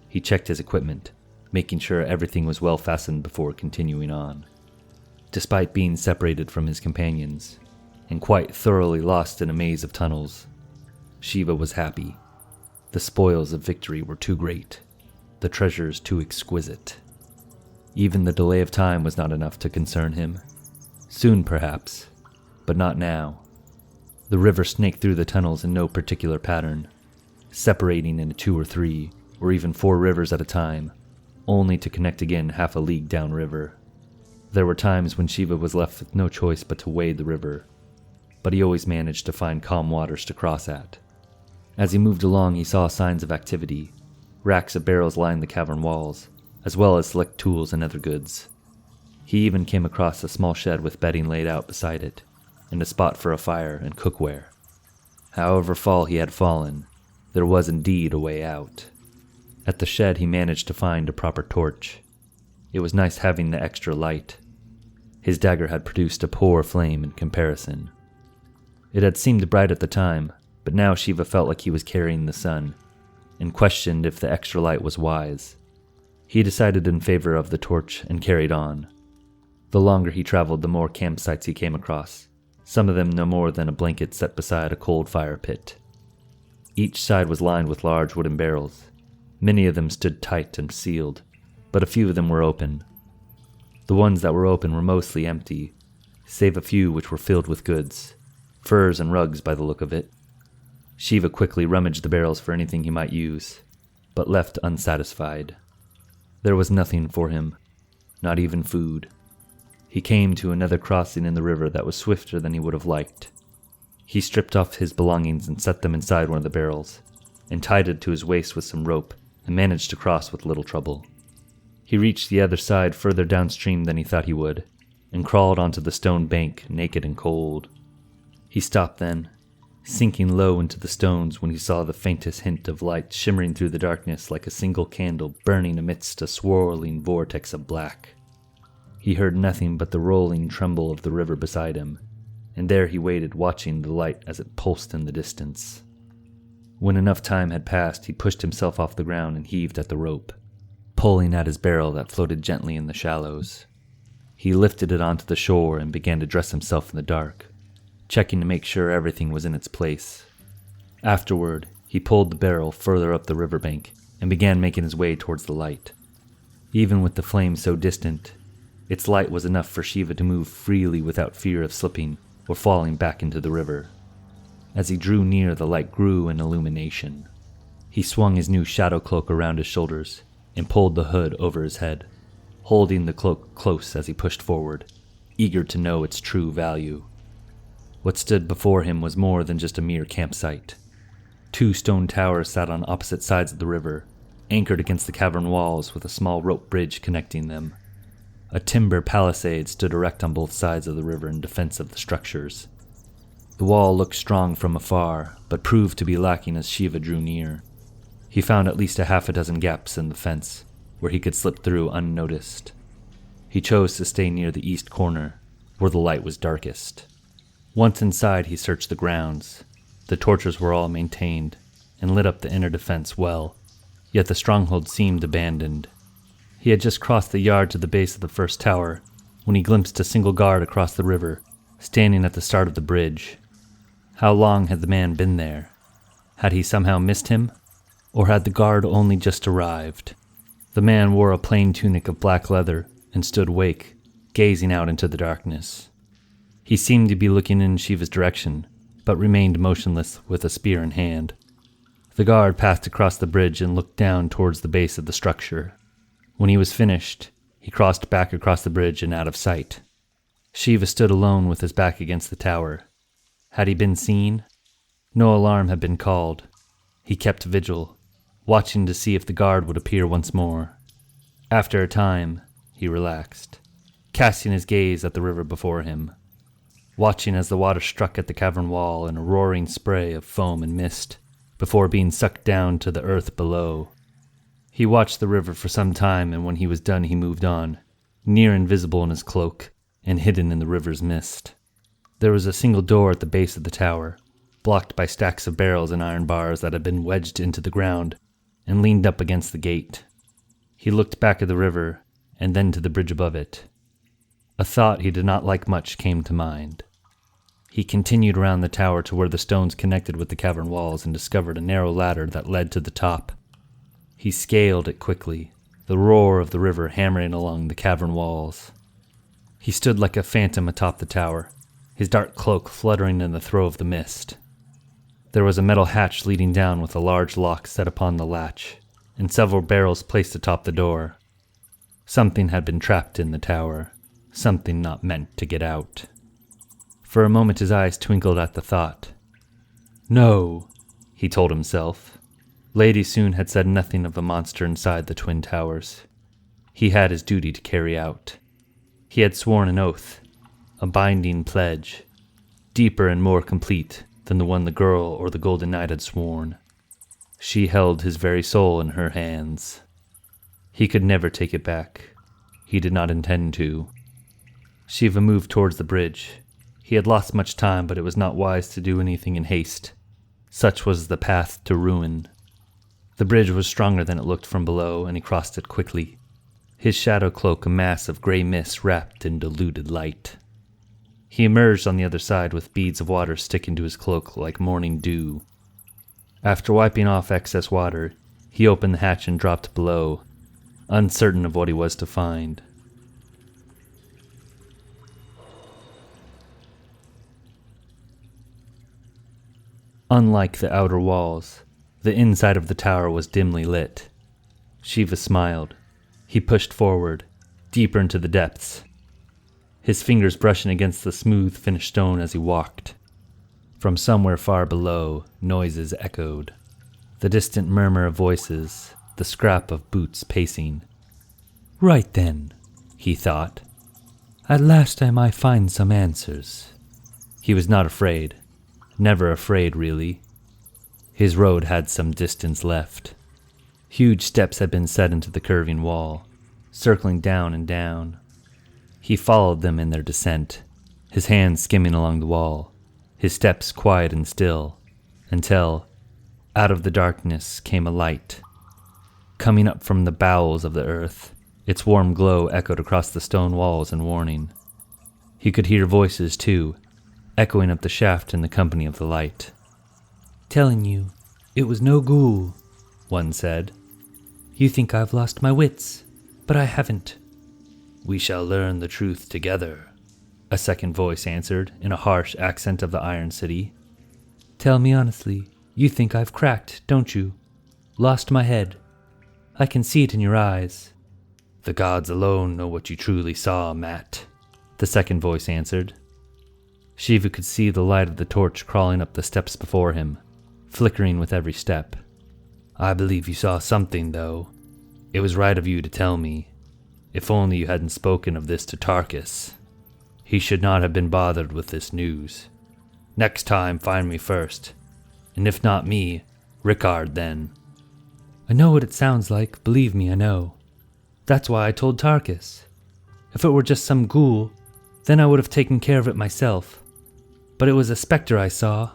He checked his equipment, making sure everything was well fastened before continuing on. Despite being separated from his companions, and quite thoroughly lost in a maze of tunnels, Shiva was happy. The spoils of victory were too great, the treasures too exquisite. Even the delay of time was not enough to concern him. Soon, perhaps, but not now. The river snaked through the tunnels in no particular pattern, separating into 2 or 3, or even 4 rivers at a time, only to connect again half a league downriver. There were times when Shiva was left with no choice but to wade the river, but he always managed to find calm waters to cross at. As he moved along, he saw signs of activity. Racks of barrels lined the cavern walls, as well as select tools and other goods. He even came across a small shed with bedding laid out beside it, and a spot for a fire and cookware. However far he had fallen, there was indeed a way out. At the shed he managed to find a proper torch. It was nice having the extra light. His dagger had produced a poor flame in comparison. It had seemed bright at the time, but now Shiva felt like he was carrying the sun, and questioned if the extra light was wise. He decided in favor of the torch and carried on. The longer he traveled, the more campsites he came across, some of them no more than a blanket set beside a cold fire pit. Each side was lined with large wooden barrels. Many of them stood tight and sealed, but a few of them were open. The ones that were open were mostly empty, save a few which were filled with goods, furs and rugs by the look of it. Shiva quickly rummaged the barrels for anything he might use, but left unsatisfied. There was nothing for him, not even food. He came to another crossing in the river that was swifter than he would have liked. He stripped off his belongings and set them inside one of the barrels, and tied it to his waist with some rope, and managed to cross with little trouble. He reached the other side further downstream than he thought he would, and crawled onto the stone bank, naked and cold. He stopped then, sinking low into the stones when he saw the faintest hint of light shimmering through the darkness like a single candle burning amidst a swirling vortex of black. He heard nothing but the rolling tremble of the river beside him, and there he waited, watching the light as it pulsed in the distance. When enough time had passed, he pushed himself off the ground and heaved at the rope, pulling at his barrel that floated gently in the shallows. He lifted it onto the shore and began to dress himself in the dark, checking to make sure everything was in its place. Afterward, he pulled the barrel further up the riverbank and began making his way towards the light. Even with the flame so distant, its light was enough for Shiva to move freely without fear of slipping or falling back into the river. As he drew near, the light grew in illumination. He swung his new shadow cloak around his shoulders and pulled the hood over his head, holding the cloak close as he pushed forward, eager to know its true value. What stood before him was more than just a mere campsite. 2 stone towers sat on opposite sides of the river, anchored against the cavern walls with a small rope bridge connecting them. A timber palisade stood erect on both sides of the river in defense of the structures. The wall looked strong from afar, but proved to be lacking as Shiva drew near. He found at least a half a dozen gaps in the fence, where he could slip through unnoticed. He chose to stay near the east corner, where the light was darkest. Once inside, he searched the grounds. The torches were all maintained, and lit up the inner defense well, yet the stronghold seemed abandoned. He had just crossed the yard to the base of the first tower, when he glimpsed a single guard across the river, standing at the start of the bridge. How long had the man been there? Had he somehow missed him? Or had the guard only just arrived? The man wore a plain tunic of black leather and stood awake, gazing out into the darkness. He seemed to be looking in Shiva's direction, but remained motionless with a spear in hand. The guard passed across the bridge and looked down towards the base of the structure. When he was finished, he crossed back across the bridge and out of sight. Shiva stood alone with his back against the tower. Had he been seen? No alarm had been called. He kept vigil, watching to see if the guard would appear once more. After a time, he relaxed, casting his gaze at the river before him, watching as the water struck at the cavern wall in a roaring spray of foam and mist, before being sucked down to the earth below. He watched the river for some time, and when he was done he moved on, near invisible in his cloak, and hidden in the river's mist. There was a single door at the base of the tower, blocked by stacks of barrels and iron bars that had been wedged into the ground and leaned up against the gate. He looked back at the river, and then to the bridge above it. A thought he did not like much came to mind. He continued around the tower to where the stones connected with the cavern walls and discovered a narrow ladder that led to the top. He scaled it quickly, the roar of the river hammering along the cavern walls. He stood like a phantom atop the tower, his dark cloak fluttering in the throe of the mist. There was a metal hatch leading down with a large lock set upon the latch, and several barrels placed atop the door. Something had been trapped in the tower, something not meant to get out. For a moment his eyes twinkled at the thought. No, he told himself. Lady Soon had said nothing of a monster inside the twin towers. He had his duty to carry out. He had sworn an oath, a binding pledge, deeper and more complete than the one the girl or the Golden Knight had sworn. She held his very soul in her hands. He could never take it back. He did not intend to. Shiva moved towards the bridge. He had lost much time, but it was not wise to do anything in haste. Such was the path to ruin. The bridge was stronger than it looked from below, and he crossed it quickly, his shadow cloak a mass of gray mist wrapped in diluted light. He emerged on the other side with beads of water sticking to his cloak like morning dew. After wiping off excess water, he opened the hatch and dropped below, uncertain of what he was to find. Unlike the outer walls, the inside of the tower was dimly lit. Shiva smiled. He pushed forward, deeper into the depths, his fingers brushing against the smooth finished stone as he walked. From somewhere far below, noises echoed. The distant murmur of voices, the scrap of boots pacing. Right then, he thought. At last I might find some answers. He was not afraid. Never afraid, really. His road had some distance left. Huge steps had been set into the curving wall, circling down and down. He followed them in their descent, his hands skimming along the wall, his steps quiet and still, until, out of the darkness came a light. Coming up from the bowels of the earth, its warm glow echoed across the stone walls in warning. He could hear voices, too, echoing up the shaft in the company of the light. Telling you, it was no ghoul, one said. You think I've lost my wits, but I haven't. We shall learn the truth together, a second voice answered in a harsh accent of the Iron City. Tell me honestly, you think I've cracked, don't you? Lost my head. I can see it in your eyes. The gods alone know what you truly saw, Matt, the second voice answered. Shiva could see the light of the torch crawling up the steps before him, flickering with every step. I believe you saw something, though. It was right of you to tell me. If only you hadn't spoken of this to Tarkus. He should not have been bothered with this news. Next time, find me first. And if not me, Rickard then. I know what it sounds like, believe me, I know. That's why I told Tarkus. If it were just some ghoul, then I would have taken care of it myself. But it was a specter I saw.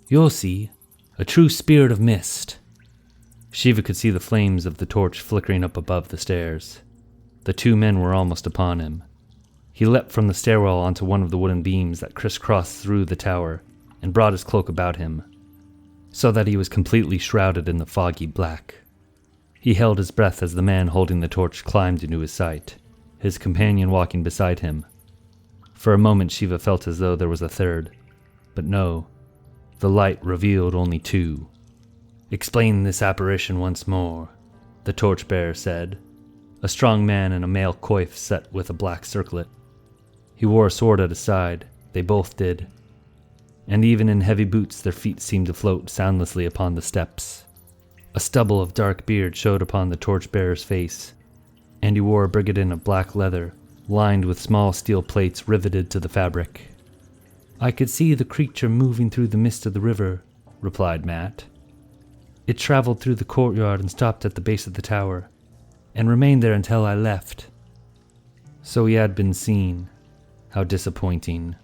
You'll see, a true spirit of mist. Shiva could see the flames of the torch flickering up above the stairs. The two men were almost upon him. He leapt from the stairwell onto one of the wooden beams that crisscrossed through the tower and brought his cloak about him, so that he was completely shrouded in the foggy black. He held his breath as the man holding the torch climbed into his sight, his companion walking beside him. For a moment Shiva felt as though there was a third, but no, the light revealed only two. Explain this apparition once more, the torchbearer said, a strong man in a mail coif set with a black circlet. He wore a sword at his side, they both did, and even in heavy boots their feet seemed to float soundlessly upon the steps. A stubble of dark beard showed upon the torchbearer's face, and he wore a brigandine of black leather, lined with small steel plates riveted to the fabric. I could see the creature moving through the mist of the river, replied Matt. It traveled through the courtyard and stopped at the base of the tower, and remained there until I left. So he had been seen. How disappointing.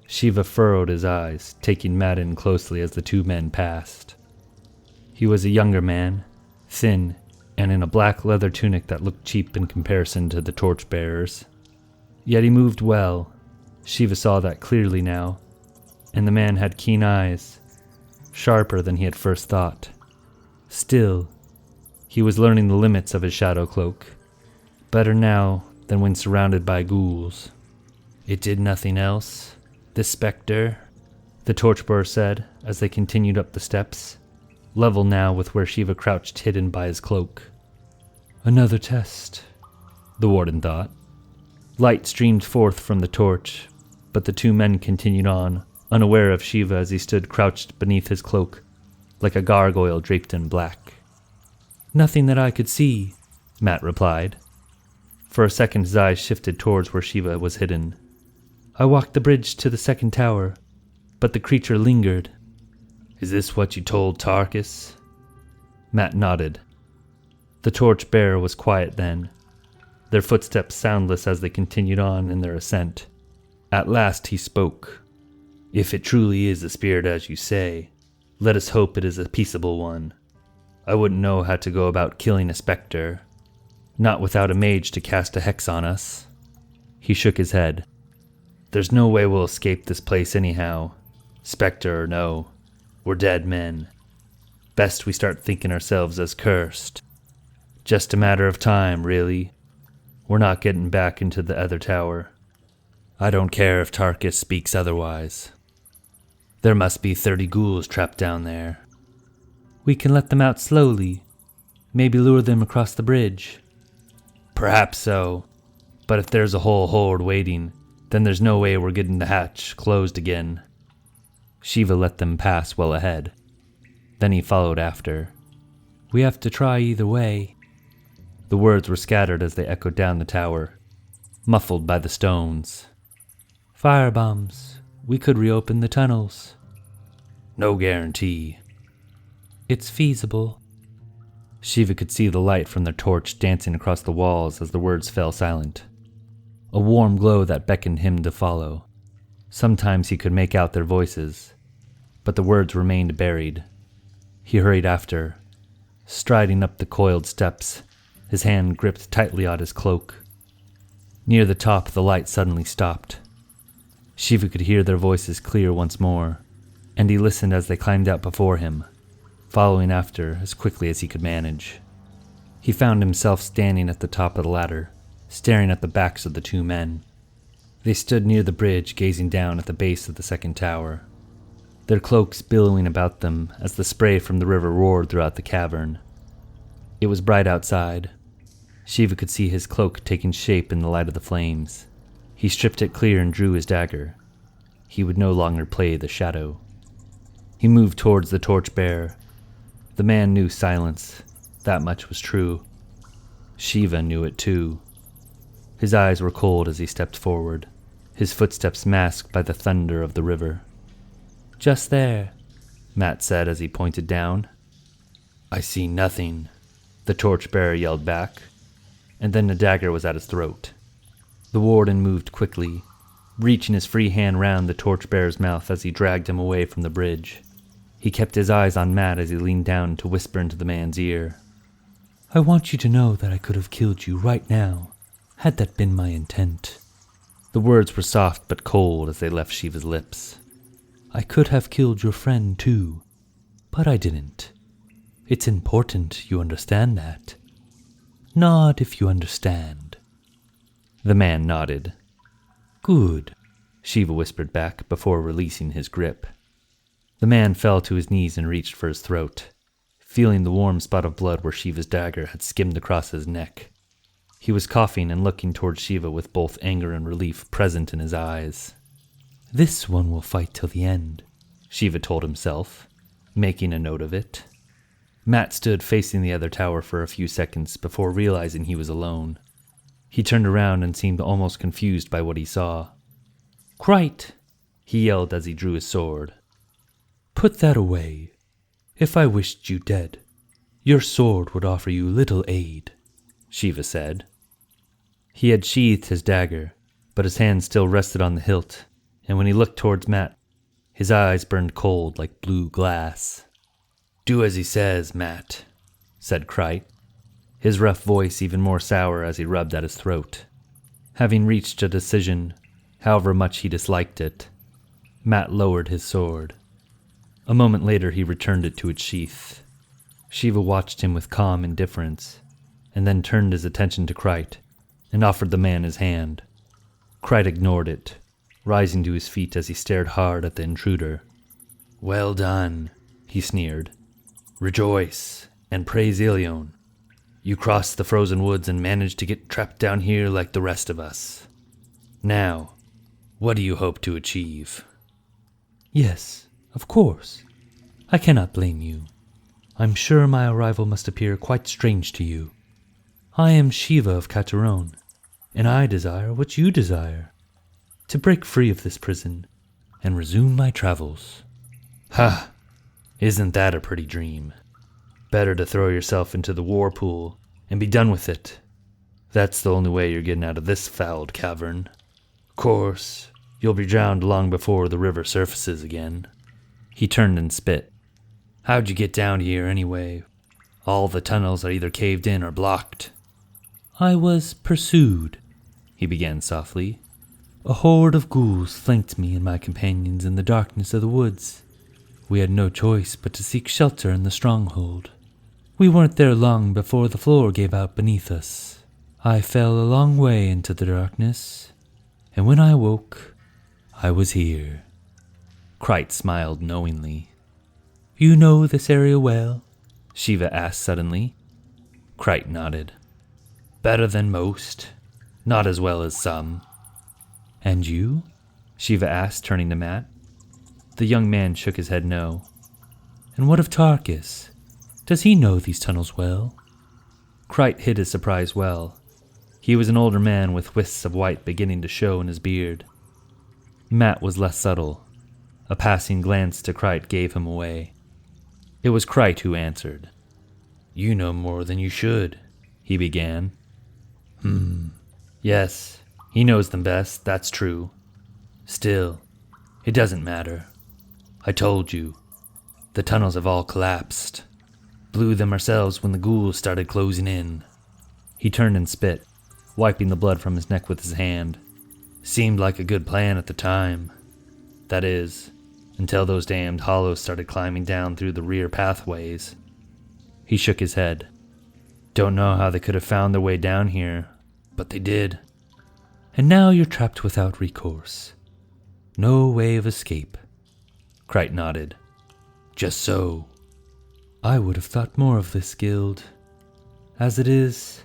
Shiva furrowed his eyes, taking Matt in closely as the two men passed. He was a younger man, thin, and in a black leather tunic that looked cheap in comparison to the torchbearer's. Yet he moved well. Shiva saw that clearly now, and the man had keen eyes, sharper than he had first thought. Still, he was learning the limits of his shadow cloak, better now than when surrounded by ghouls. It did nothing else, this spectre, the torchbearer said as they continued up the steps, level now with where Shiva crouched hidden by his cloak. Another test, the warden thought. Light streamed forth from the torch, but the two men continued on, unaware of Shiva as he stood crouched beneath his cloak, like a gargoyle draped in black. Nothing that I could see, Matt replied. For a second his eyes shifted towards where Shiva was hidden. I walked the bridge to the second tower, but the creature lingered. Is this what you told Tarkus? Matt nodded. The torchbearer was quiet then, their footsteps soundless as they continued on in their ascent. At last he spoke. If it truly is a spirit as you say, let us hope it is a peaceable one. I wouldn't know how to go about killing a spectre, not without a mage to cast a hex on us. He shook his head. There's no way we'll escape this place anyhow, spectre or no. We're dead men. Best we start thinking ourselves as cursed. Just a matter of time, really. We're not getting back into the other tower. I don't care if Tarkus speaks otherwise. There must be 30 ghouls trapped down there. We can let them out slowly. Maybe lure them across the bridge. Perhaps so, but if there's a whole horde waiting, then there's no way we're getting the hatch closed again. Shiva let them pass well ahead. Then he followed after. We have to try either way. The words were scattered as they echoed down the tower, muffled by the stones. Firebombs. We could reopen the tunnels. No guarantee. It's feasible. Shiva could see the light from their torch dancing across the walls as the words fell silent. A warm glow that beckoned him to follow. Sometimes he could make out their voices, but the words remained buried. He hurried after, striding up the coiled steps, his hand gripped tightly on his cloak. Near the top, the light suddenly stopped. Shiva could hear their voices clear once more, and he listened as they climbed out before him, following after as quickly as he could manage. He found himself standing at the top of the ladder, staring at the backs of the two men. They stood near the bridge, gazing down at the base of the second tower, their cloaks billowing about them as the spray from the river roared throughout the cavern. It was bright outside. Shiva could see his cloak taking shape in the light of the flames. He stripped it clear and drew his dagger. He would no longer play the shadow. He moved towards the torchbearer. The man knew silence. That much was true. Shiva knew it too. His eyes were cold as he stepped forward, his footsteps masked by the thunder of the river. Just there, Matt said as he pointed down. I see nothing, the torchbearer yelled back, and then the dagger was at his throat. The warden moved quickly, reaching his free hand round the torchbearer's mouth as he dragged him away from the bridge. He kept his eyes on Matt as he leaned down to whisper into the man's ear. I want you to know that I could have killed you right now, had that been my intent. The words were soft but cold as they left Shiva's lips. I could have killed your friend too, but I didn't. It's important you understand that. Nod if you understand. The man nodded. Good, Shiva whispered back before releasing his grip. The man fell to his knees and reached for his throat, feeling the warm spot of blood where Shiva's dagger had skimmed across his neck. He was coughing and looking towards Shiva with both anger and relief present in his eyes. This one will fight till the end, Shiva told himself, making a note of it. Matt stood facing the other tower for a few seconds before realizing he was alone. He turned around and seemed almost confused by what he saw. Crite, he yelled as he drew his sword. Put that away. If I wished you dead, your sword would offer you little aid, Shiva said. He had sheathed his dagger, but his hand still rested on the hilt, and when he looked towards Matt, his eyes burned cold like blue glass. Do as he says, Matt, said Crite, his rough voice even more sour as he rubbed at his throat. Having reached a decision, however much he disliked it, Matt lowered his sword. A moment later he returned it to its sheath. Shiva watched him with calm indifference, and then turned his attention to Crite and offered the man his hand. Crite ignored it, rising to his feet as he stared hard at the intruder. Well done, he sneered. Rejoice and praise Ilion. You crossed the frozen woods and managed to get trapped down here like the rest of us. Now, what do you hope to achieve? Yes, of course. I cannot blame you. I'm sure my arrival must appear quite strange to you. I am Shiva of Kataron, and I desire what you desire, to break free of this prison and resume my travels. Ha! Isn't that a pretty dream? Better to throw yourself into the war pool and be done with it. That's the only way you're getting out of this fouled cavern. Of course, you'll be drowned long before the river surfaces again. He turned and spit. How'd you get down here anyway? All the tunnels are either caved in or blocked. I was pursued, he began softly. A horde of ghouls flanked me and my companions in the darkness of the woods. We had no choice but to seek shelter in the stronghold. We weren't there long before the floor gave out beneath us. I fell a long way into the darkness, and when I woke, I was here. Crite smiled knowingly. You know this area well? Shiva asked suddenly. Crite nodded. Better than most. Not as well as some. And you? Shiva asked, turning to Matt. The young man shook his head no. And what of Tarkus? Does he know these tunnels well? Krite hid his surprise well. He was an older man with wisps of white beginning to show in his beard. Matt was less subtle. A passing glance to Krite gave him away. It was Krite who answered. You know more than you should, he began. Yes, he knows them best, that's true. Still, it doesn't matter. I told you, the tunnels have all collapsed. Blew them ourselves when the ghouls started closing in. He turned and spit, wiping the blood from his neck with his hand. Seemed like a good plan at the time. That is, until those damned hollows started climbing down through the rear pathways. He shook his head. Don't know how they could have found their way down here, but they did. And now you're trapped without recourse. No way of escape. Krite nodded. Just so. I would have thought more of this guild. As it is,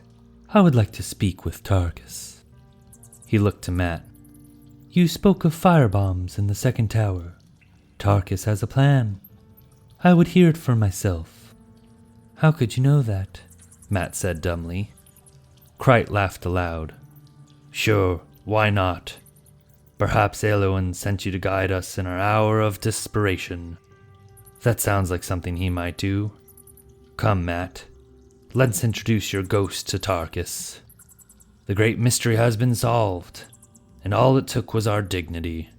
I would like to speak with Tarkus. He looked to Matt. You spoke of firebombs in the second tower. Tarkus has a plan. I would hear it for myself. How could you know that? Matt said dumbly. Krite laughed aloud. Sure, why not? Perhaps Eloin sent you to guide us in our hour of desperation. That sounds like something he might do. Come, Matt. Let's introduce your ghost to Tarkus. The great mystery has been solved, and all it took was our dignity.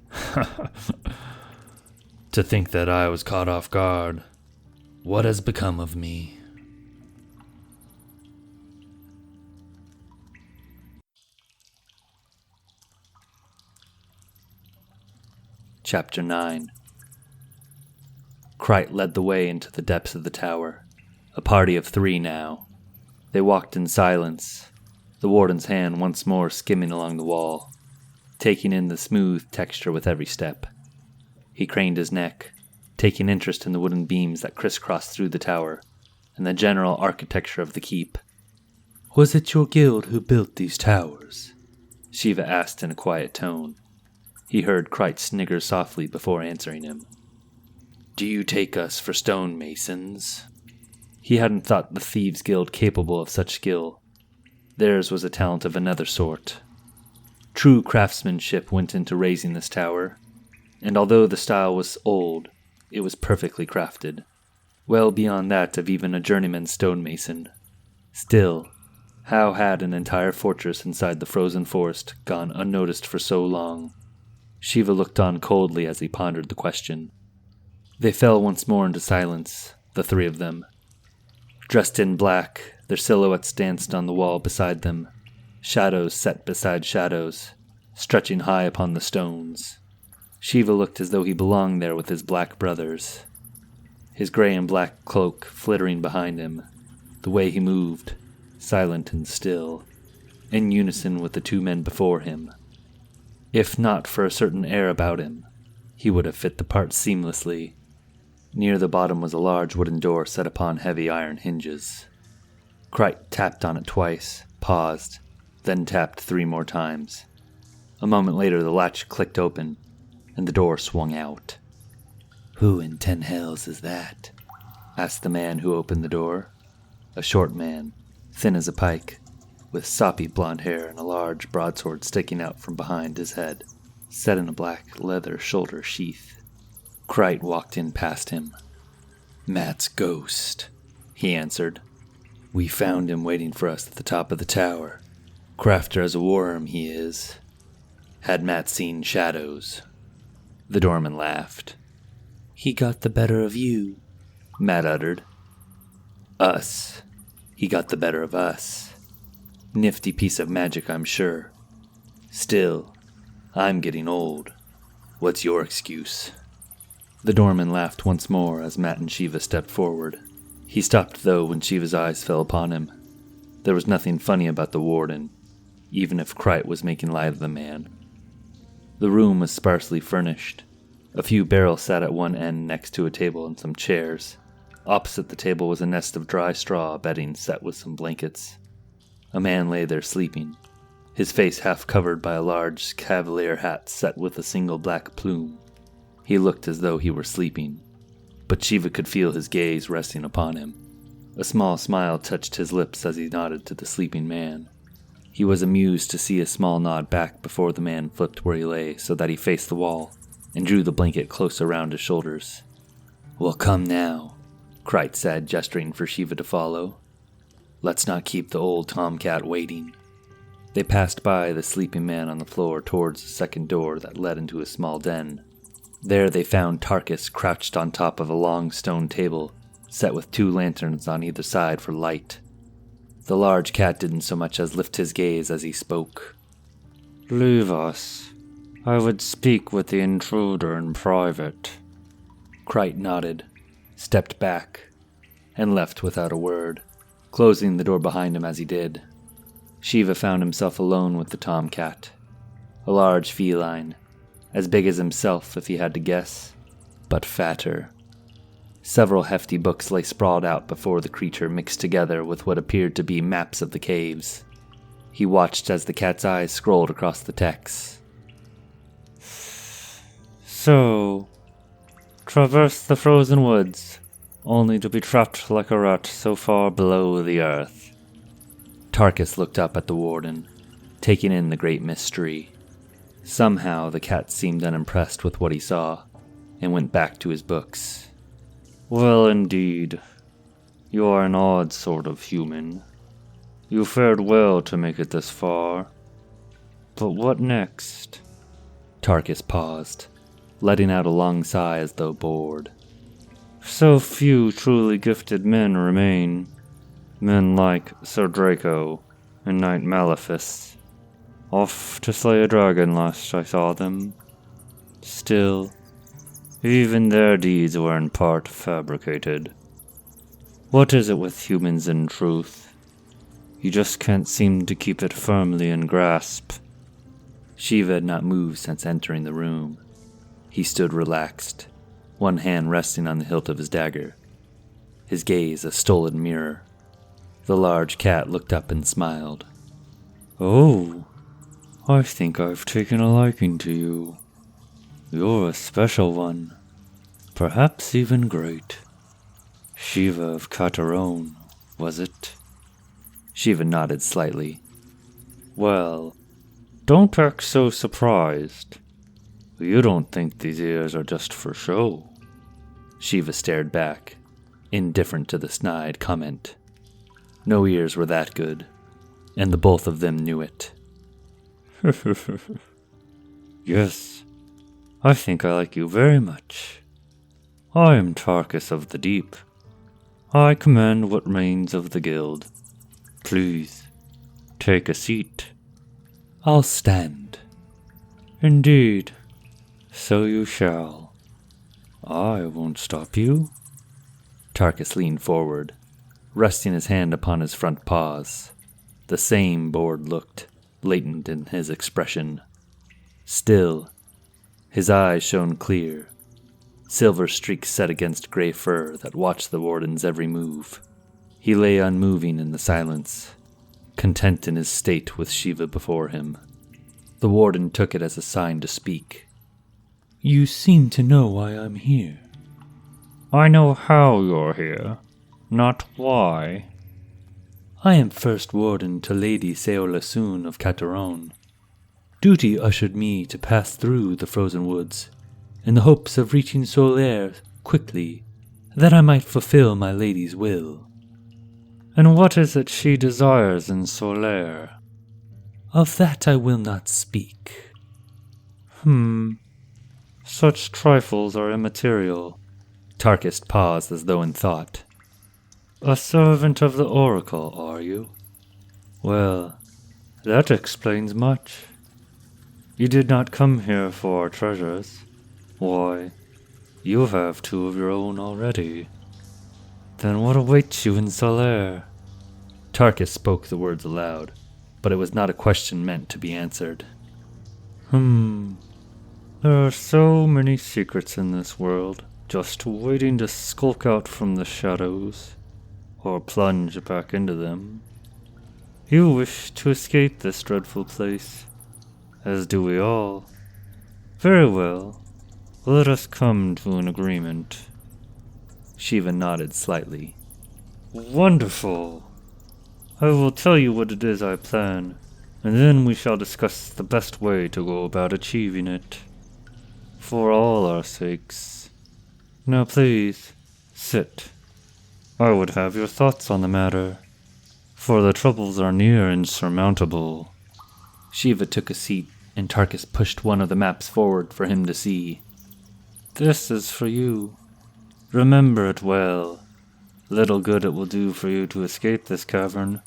To think that I was caught off guard. What has become of me? Chapter 9. Krite led the way into the depths of the tower, a party of 3 now. They walked in silence, the warden's hand once more skimming along the wall, taking in the smooth texture with every step. He craned his neck, taking interest in the wooden beams that crisscrossed through the tower, and the general architecture of the keep. Was it your guild who built these towers? Shiva asked in a quiet tone. He heard Krite snigger softly before answering him. Do you take us for stonemasons? He hadn't thought the Thieves' Guild capable of such skill. Theirs was a talent of another sort. True craftsmanship went into raising this tower, and although the style was old, it was perfectly crafted, well beyond that of even a journeyman stonemason. Still, how had an entire fortress inside the frozen forest gone unnoticed for so long? Shiva looked on coldly as he pondered the question. They fell once more into silence, the 3 of them. Dressed in black, their silhouettes danced on the wall beside them, shadows set beside shadows, stretching high upon the stones. Shiva looked as though he belonged there with his black brothers. His gray and black cloak flittering behind him, the way he moved, silent and still, in unison with the 2 men before him. If not for a certain air about him, he would have fit the part seamlessly. Near the bottom was a large wooden door set upon heavy iron hinges. Krite tapped on it twice, paused, then tapped 3 more times. A moment later the latch clicked open, and the door swung out. Who in 10 hells is that? Asked the man who opened the door. A short man, thin as a pike, with soppy blonde hair and a large broadsword sticking out from behind his head, set in a black leather shoulder sheath. Krite walked in past him. Matt's ghost, he answered. We found him waiting for us at the top of the tower. Crafter as a worm, he is. Had Matt seen shadows? The doorman laughed. He got the better of you, Matt uttered. Us. He got the better of us. Nifty piece of magic, I'm sure. Still, I'm getting old. What's your excuse? The doorman laughed once more as Matt and Shiva stepped forward. He stopped, though, when Shiva's eyes fell upon him. There was nothing funny about the warden, even if Krite was making light of the man. The room was sparsely furnished. A few barrels sat at one end next to a table and some chairs. Opposite the table was a nest of dry straw bedding set with some blankets. A man lay there sleeping, his face half covered by a large cavalier hat set with a single black plume. He looked as though he were sleeping, but Shiva could feel his gaze resting upon him. A small smile touched his lips as he nodded to the sleeping man. He was amused to see a small nod back before the man flipped where he lay so that he faced the wall and drew the blanket close around his shoulders. "Well, come now," Krite said, gesturing for Shiva to follow. "Let's not keep the old tomcat waiting." They passed by the sleeping man on the floor towards the second door that led into a small den. There they found Tarkus crouched on top of a long stone table, set with 2 lanterns on either side for light. The large cat didn't so much as lift his gaze as he spoke. "Leave us. I would speak with the intruder in private." Krite nodded, stepped back, and left without a word, closing the door behind him as he did. Shiva found himself alone with the tomcat, a large feline, as big as himself if he had to guess, but fatter. Several hefty books lay sprawled out before the creature, mixed together with what appeared to be maps of the caves. He watched as the cat's eyes scrolled across the text. "So, traverse the frozen woods, only to be trapped like a rat so far below the earth." Tarkus looked up at the warden, taking in the great mystery. Somehow the cat seemed unimpressed with what he saw, and went back to his books. "Well, indeed. You are an odd sort of human. You fared well to make it this far. But what next?" Tarkus paused, letting out a long sigh as though bored. "So few truly gifted men remain. Men like Sir Draco and Knight Maleficus. Off to slay a dragon last I saw them. Still, even their deeds were in part fabricated. What is it with humans in truth? You just can't seem to keep it firmly in grasp." Shiva had not moved since entering the room. He stood relaxed, one hand resting on the hilt of his dagger, his gaze a stolid mirror. The large cat looked up and smiled. "Oh, I think I've taken a liking to you. You're a special one, perhaps even great. Shiva of Katarone, was it?" Shiva nodded slightly. "Well, don't act so surprised. You don't think these ears are just for show?" Shiva stared back, indifferent to the snide comment. No ears were that good, and the both of them knew it. "Yes, I think I like you very much. I am Tarkus of the Deep. I command what remains of the guild. Please, take a seat." I'll stand. "Indeed, so you shall. I won't stop you." Tarkus leaned forward, resting his hand upon his front paws. The same bored look latent in his expression. Still, his eyes shone clear, silver streaks set against gray fur that watched the warden's every move. He lay unmoving in the silence, content in his state with Shiva before him. The warden took it as a sign to speak. You seem to know why I'm here. "I know how you're here, not why." I am first warden to Lady Seolasun of Katarone. Duty ushered me to pass through the frozen woods, in the hopes of reaching Solaire quickly, that I might fulfill my lady's will. "And what is it she desires in Solaire?" Of that I will not speak. Such trifles are immaterial." Tarkus paused as though in thought. "A servant of the Oracle, are you? Well, that explains much. You did not come here for our treasures. Why, you have 2 of your own already. Then what awaits you in Solaire?" Tarkus spoke the words aloud, but it was not a question meant to be answered. There are so many secrets in this world, just waiting to skulk out from the shadows, or plunge back into them. You wish to escape this dreadful place, as do we all. Very well. Let us come to an agreement. Shiva nodded slightly. Wonderful! I will tell you what it is I plan, and then we shall discuss the best way to go about achieving it. For all our sakes. Now please, sit. I would have your thoughts on the matter, for the troubles are near insurmountable. Shiva took a seat, and Tarkus pushed one of the maps forward for him to see. This is for you. Remember it well. Little good it will do for you to escape this cavern,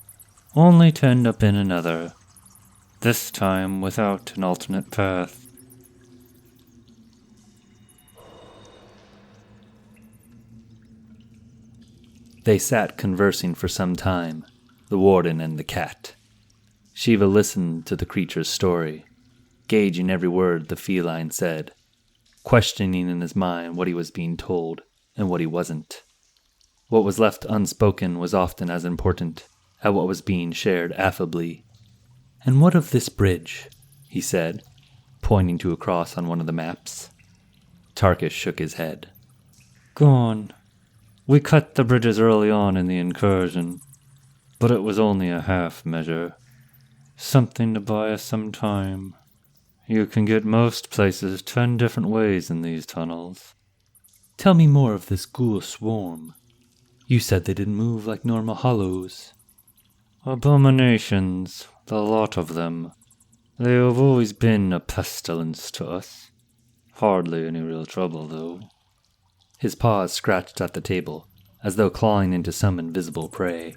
only to end up in another, this time without an alternate path. They sat conversing for some time, the warden and the cat. Shiva listened to the creature's story, gauging every word the feline said, questioning in his mind what he was being told and what he wasn't. What was left unspoken was often as important as what was being shared affably. "And what of this bridge?" he said, pointing to a cross on one of the maps. Tarkus shook his head. Gone. We cut the bridges early on in the incursion, but it was only a half measure. Something to buy us some time. You can get most places 10 different ways in these tunnels. Tell me more of this ghoul swarm. You said they didn't move like normal hollows. Abominations, the lot of them. They have always been a pestilence to us. Hardly any real trouble, though. His paws scratched at the table, as though clawing into some invisible prey.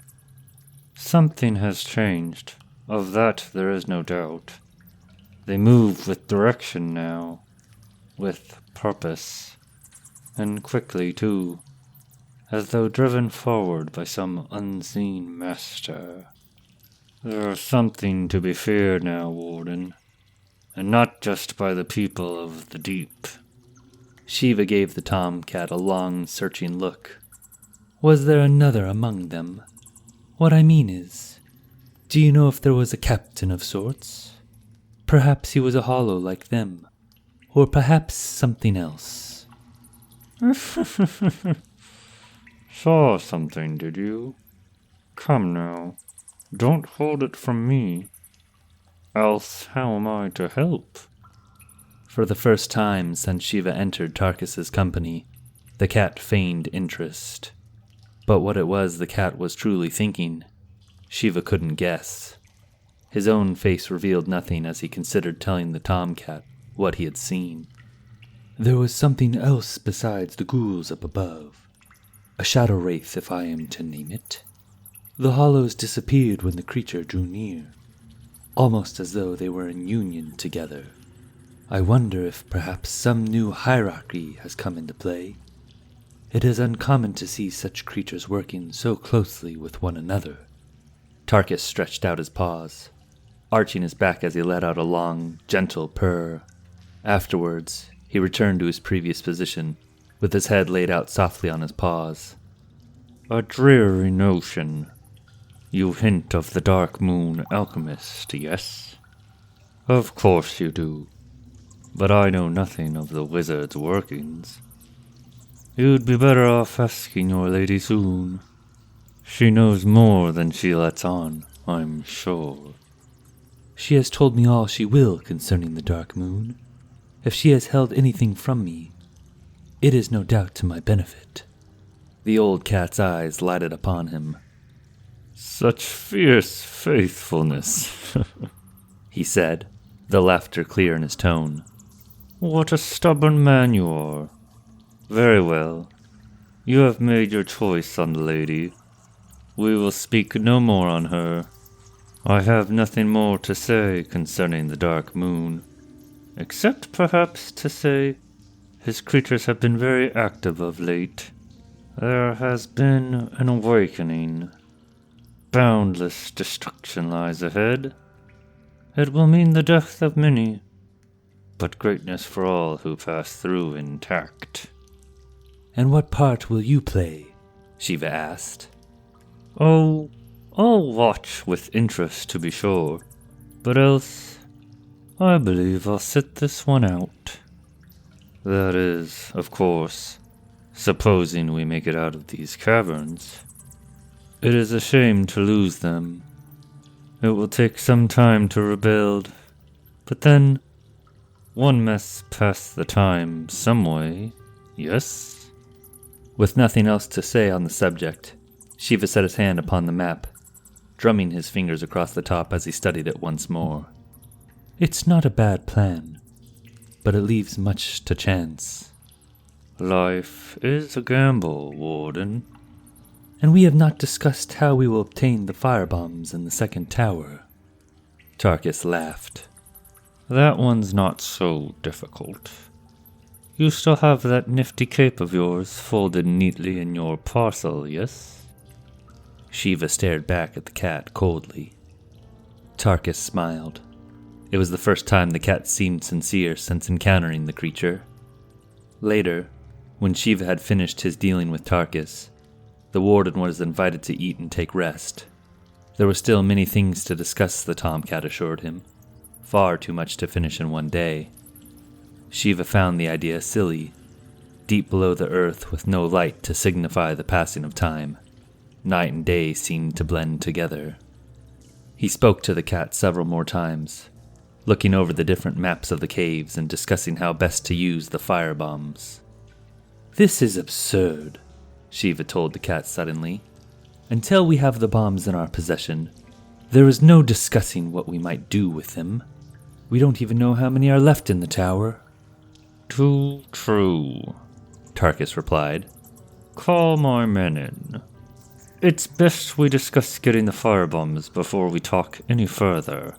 Something has changed. Of that there is no doubt. They move with direction now. With purpose. And quickly, too. As though driven forward by some unseen master. There's something to be feared now, Warden. And not just by the people of the deep. Shiva gave the tomcat a long, searching look. Was there another among them? What I mean is, do you know if there was a captain of sorts? Perhaps he was a hollow like them, or perhaps something else. Saw something, did you? Come now, don't hold it from me. Else how am I to help? For the first time since Shiva entered Tarkus's company, the cat feigned interest. But what it was the cat was truly thinking, Shiva couldn't guess. His own face revealed nothing as he considered telling the tomcat what he had seen. There was something else besides the ghouls up above. A shadow wraith, if I am to name it. The hollows disappeared when the creature drew near, almost as though they were in union together. I wonder if perhaps some new hierarchy has come into play. It is uncommon to see such creatures working so closely with one another. Tarkus stretched out his paws, arching his back as he let out a long, gentle purr. Afterwards, he returned to his previous position, with his head laid out softly on his paws. A dreary notion. You hint of the Dark Moon Alchemist, yes? Of course you do. But I know nothing of the wizard's workings. You'd be better off asking your lady soon. She knows more than she lets on, I'm sure. She has told me all she will concerning the Dark Moon. If she has held anything from me, it is no doubt to my benefit. The old cat's eyes lighted upon him. Such fierce faithfulness, he said, the laughter clear in his tone. What a stubborn man you are. Very well. You have made your choice on the lady. We will speak no more on her. I have nothing more to say concerning the Dark Moon, except perhaps to say his creatures have been very active of late. There has been an awakening. Boundless destruction lies ahead. It will mean the death of many, but greatness for all who pass through intact. And what part will you play? Shiva asked. Oh, I'll watch with interest to be sure, but else I believe I'll sit this one out. That is, of course, supposing we make it out of these caverns. It is a shame to lose them. It will take some time to rebuild, but then one must pass the time some way, yes? With nothing else to say on the subject, Shiva set his hand upon the map, drumming his fingers across the top as he studied it once more. It's not a bad plan, but it leaves much to chance. Life is a gamble, Warden. And we have not discussed how we will obtain the firebombs in the second tower. Tarkus laughed. That one's not so difficult. You still have that nifty cape of yours folded neatly in your parcel, yes? Shiva stared back at the cat coldly. Tarkus smiled. It was the first time the cat seemed sincere since encountering the creature. Later, when Shiva had finished his dealing with Tarkus, the warden was invited to eat and take rest. There were still many things to discuss, the tomcat assured him. Far too much to finish in one day. Shiva found the idea silly. Deep below the earth, with no light to signify the passing of time, night and day seemed to blend together. He spoke to the cat several more times, looking over the different maps of the caves and discussing how best to use the firebombs. This is absurd, Shiva told the cat suddenly. Until we have the bombs in our possession, there is no discussing what we might do with them. We don't even know how many are left in the tower. Too true, Tarkus replied. Call my men in. It's best we discuss getting the firebombs before we talk any further.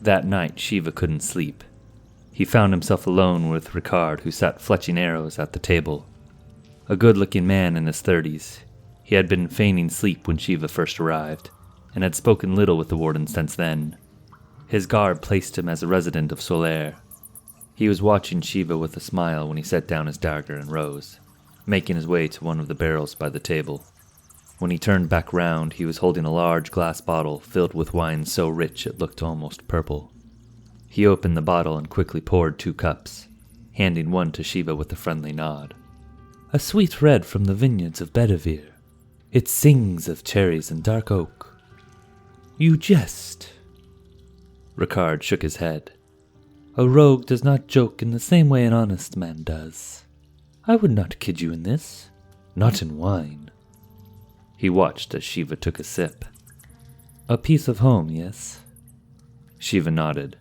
That night, Shiva couldn't sleep. He found himself alone with Ricard, who sat fletching arrows at the table. A good-looking man in his 30s, he had been feigning sleep when Shiva first arrived, and had spoken little with the warden since then. His garb placed him as a resident of Solaire. He was watching Shiva with a smile when he set down his dagger and rose, making his way to one of the barrels by the table. When he turned back round, he was holding a large glass bottle filled with wine so rich it looked almost purple. He opened the bottle and quickly poured 2 cups, handing one to Shiva with a friendly nod. A sweet red from the vineyards of Bedivere. It sings of cherries and dark oak. You jest. Ricard shook his head. A rogue does not joke in the same way an honest man does. I would not kid you in this, not in wine. He watched as Shiva took a sip. A piece of home, yes? Shiva nodded.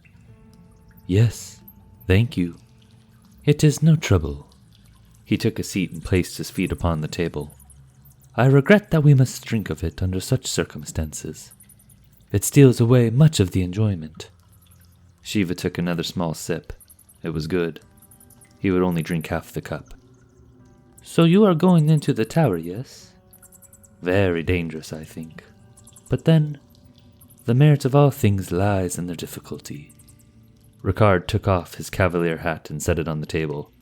Yes, thank you. It is no trouble. He took a seat and placed his feet upon the table. I regret that we must drink of it under such circumstances. It steals away much of the enjoyment. Shiva took another small sip. It was good. He would only drink half the cup. So you are going into the tower, yes? Very dangerous, I think. But then, the merit of all things lies in their difficulty. Ricard took off his cavalier hat and set it on the table,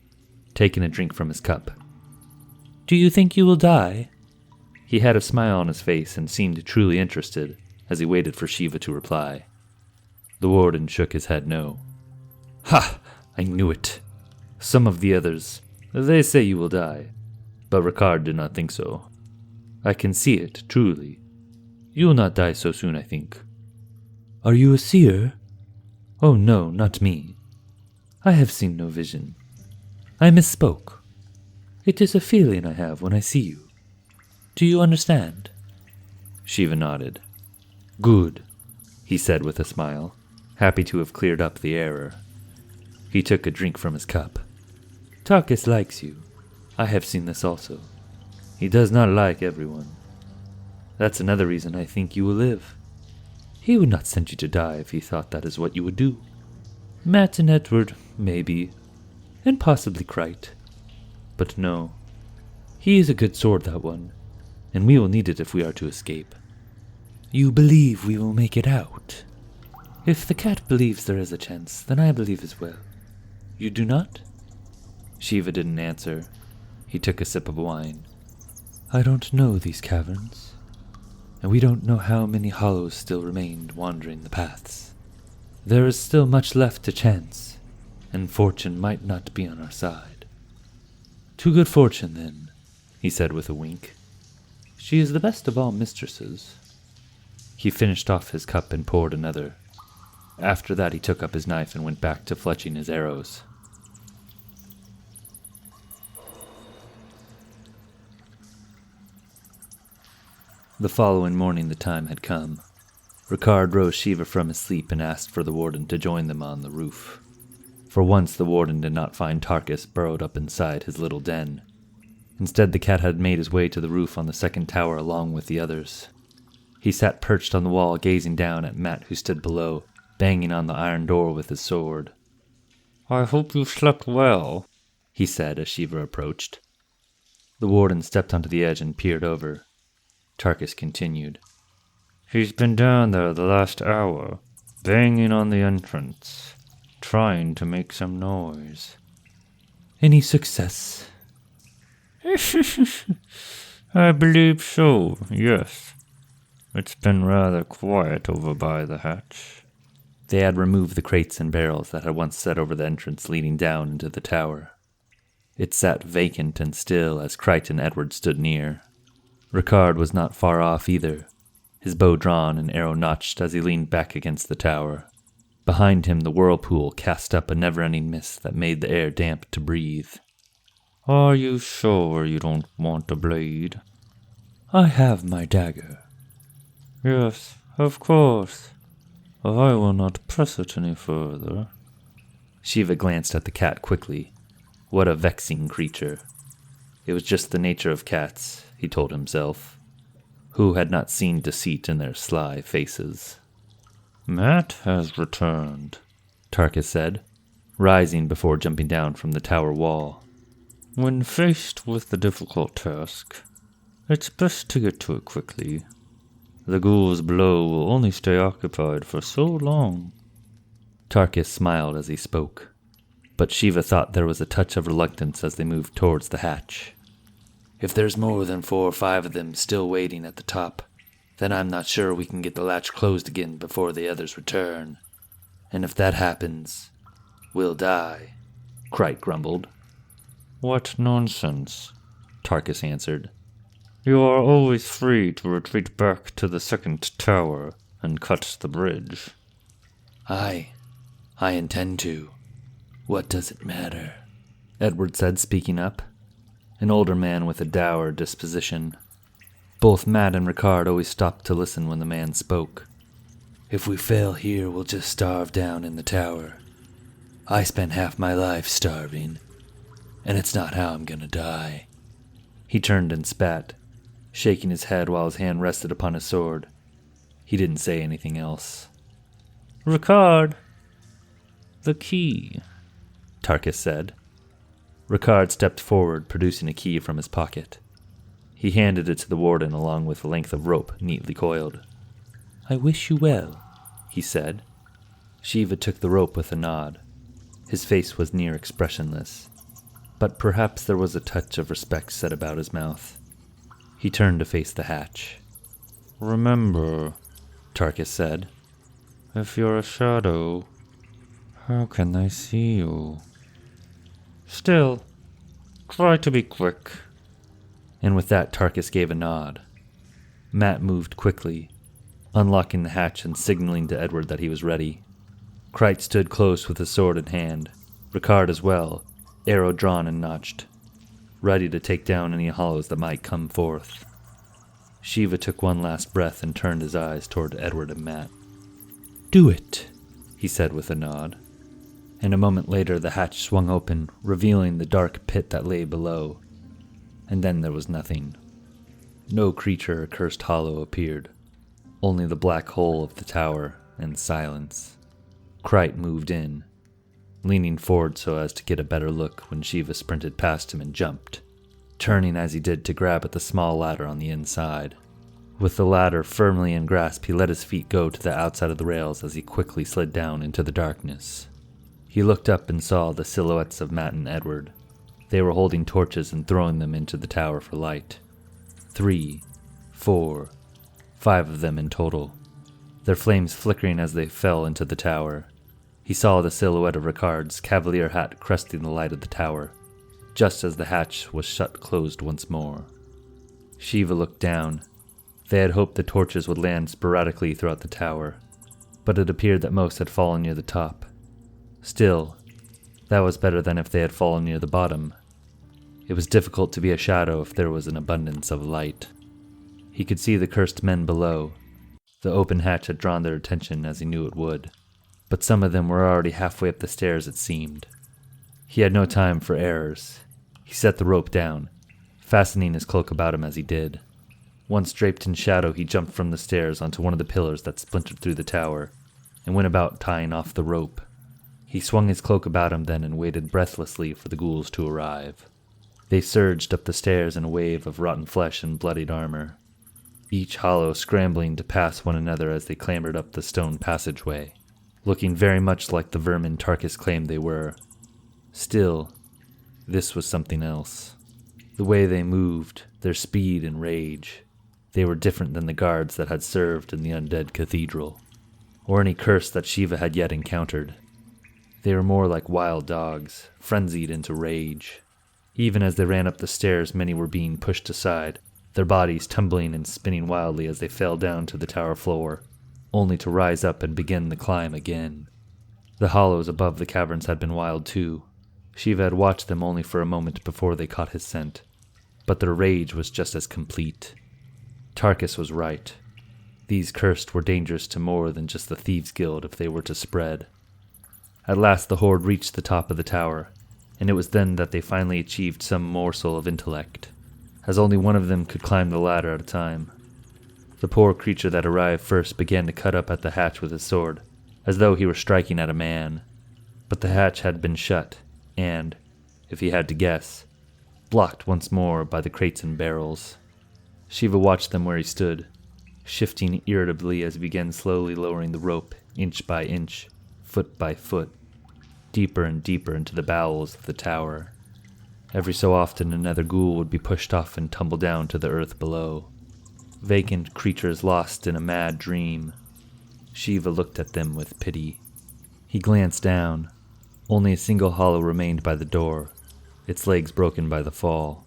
taking a drink from his cup. Do you think you will die? He had a smile on his face and seemed truly interested as he waited for Shiva to reply. The warden shook his head no. Ha! I knew it. Some of the others, they say you will die, but Ricard did not think so. I can see it, truly. You will not die so soon, I think. Are you a seer? Oh no, not me. I have seen no vision. I misspoke. It is a feeling I have when I see you. Do you understand? Shiva nodded. Good, he said with a smile, happy to have cleared up the error. He took a drink from his cup. Tarkus likes you. I have seen this also. He does not like everyone. That's another reason I think you will live. He would not send you to die if he thought that is what you would do. Matt and Edward, maybe, and possibly Krite. But no, he is a good sword, that one, and we will need it if we are to escape. You believe we will make it out? If the cat believes there is a chance, then I believe as well. You do not? Shiva didn't answer. He took a sip of wine. I don't know these caverns, and we don't know how many hollows still remained wandering the paths. There is still much left to chance, and fortune might not be on our side. To good fortune, then, he said with a wink. She is the best of all mistresses. He finished off his cup and poured another. After that he took up his knife and went back to fletching his arrows. The following morning the time had come. Ricard rose Shiva from his sleep and asked for the warden to join them on the roof. For once the warden did not find Tarkus burrowed up inside his little den. Instead the cat had made his way to the roof on the second tower along with the others. He sat perched on the wall gazing down at Matt who stood below, banging on the iron door with his sword. I hope you slept well, he said as Shiva approached. The warden stepped onto the edge and peered over. Tarkus continued. He's been down there the last hour, banging on the entrance, trying to make some noise. Any success? I believe so, yes. It's been rather quiet over by the hatch. They had removed the crates and barrels that had once set over the entrance leading down into the tower. It sat vacant and still as Crite and Edward stood near. Ricard was not far off either, his bow drawn and arrow notched as he leaned back against the tower. Behind him the whirlpool cast up a never-ending mist that made the air damp to breathe. Are you sure you don't want a blade? I have my dagger. Yes, of course. I will not press it any further. Shiva glanced at the cat quickly. What a vexing creature. It was just the nature of cats, he told himself. Who had not seen deceit in their sly faces? Matt has returned, Tarkus said, rising before jumping down from the tower wall. When faced with the difficult task, it's best to get to it quickly. The ghouls below will only stay occupied for so long. Tarkus smiled as he spoke, but Shiva thought there was a touch of reluctance as they moved towards the hatch. If there's more than 4 or 5 of them still waiting at the top, then I'm not sure we can get the latch closed again before the others return. And if that happens, we'll die, Crite grumbled. What nonsense, Tarkus answered. You are always free to retreat back to the second tower and cut the bridge. I intend to. What does it matter? Edward said, speaking up. An older man with a dour disposition. Both Matt and Ricard always stopped to listen when the man spoke. If we fail here, we'll just starve down in the tower. I spent half my life starving, and it's not how I'm gonna die. He turned and spat, shaking his head while his hand rested upon his sword. He didn't say anything else. Ricard, the key, Tarkus said. Ricard stepped forward, producing a key from his pocket. He handed it to the warden along with a length of rope neatly coiled. I wish you well, he said. Shiva took the rope with a nod. His face was near expressionless, but perhaps there was a touch of respect set about his mouth. He turned to face the hatch. Remember, Tarkus said, if you're a shadow, how can they see you? Still, try to be quick. And with that, Tarkus gave a nod. Matt moved quickly, unlocking the hatch and signaling to Edward that he was ready. Crite stood close with his sword in hand, Ricard as well, arrow drawn and notched, ready to take down any hollows that might come forth. Shiva took one last breath and turned his eyes toward Edward and Matt. Do it, he said with a nod. And a moment later the hatch swung open, revealing the dark pit that lay below. And then there was nothing. No creature or cursed hollow appeared, only the black hole of the tower and silence. Crite moved in, leaning forward so as to get a better look when Shiva sprinted past him and jumped, turning as he did to grab at the small ladder on the inside. With the ladder firmly in grasp, he let his feet go to the outside of the rails as he quickly slid down into the darkness. He looked up and saw the silhouettes of Matt and Edward. They were holding torches and throwing them into the tower for light. 3, 4, 5 of them in total, their flames flickering as they fell into the tower. He saw the silhouette of Ricard's cavalier hat cresting the light of the tower, just as the hatch was shut closed once more. Shiva looked down. They had hoped the torches would land sporadically throughout the tower, but it appeared that most had fallen near the top. Still, that was better than if they had fallen near the bottom. It was difficult to be a shadow if there was an abundance of light. He could see the cursed men below. The open hatch had drawn their attention, as he knew it would, but some of them were already halfway up the stairs, it seemed. He had no time for errors. He set the rope down, fastening his cloak about him as he did. Once draped in shadow, he jumped from the stairs onto one of the pillars that splintered through the tower, and went about tying off the rope. He swung his cloak about him then and waited breathlessly for the ghouls to arrive. They surged up the stairs in a wave of rotten flesh and bloodied armor, each hollow scrambling to pass one another as they clambered up the stone passageway, looking very much like the vermin Tarkus claimed they were. Still, this was something else. The way they moved, their speed and rage, they were different than the guards that had served in the undead cathedral, or any curse that Shiva had yet encountered. They were more like wild dogs, frenzied into rage. Even as they ran up the stairs, many were being pushed aside, their bodies tumbling and spinning wildly as they fell down to the tower floor, only to rise up and begin the climb again. The hollows above the caverns had been wild too. Shiva had watched them only for a moment before they caught his scent, but their rage was just as complete. Tarkus was right. These cursed were dangerous to more than just the Thieves' Guild if they were to spread. At last the horde reached the top of the tower, and it was then that they finally achieved some morsel of intellect, as only one of them could climb the ladder at a time. The poor creature that arrived first began to cut up at the hatch with his sword, as though he were striking at a man. But the hatch had been shut, and, if he had to guess, blocked once more by the crates and barrels. Shiva watched them where he stood, shifting irritably as he began slowly lowering the rope, inch by inch, foot by foot, deeper and deeper into the bowels of the tower. Every so often another ghoul would be pushed off and tumble down to the earth below. Vacant creatures lost in a mad dream. Shiva looked at them with pity. He glanced down. Only a single hollow remained by the door, its legs broken by the fall.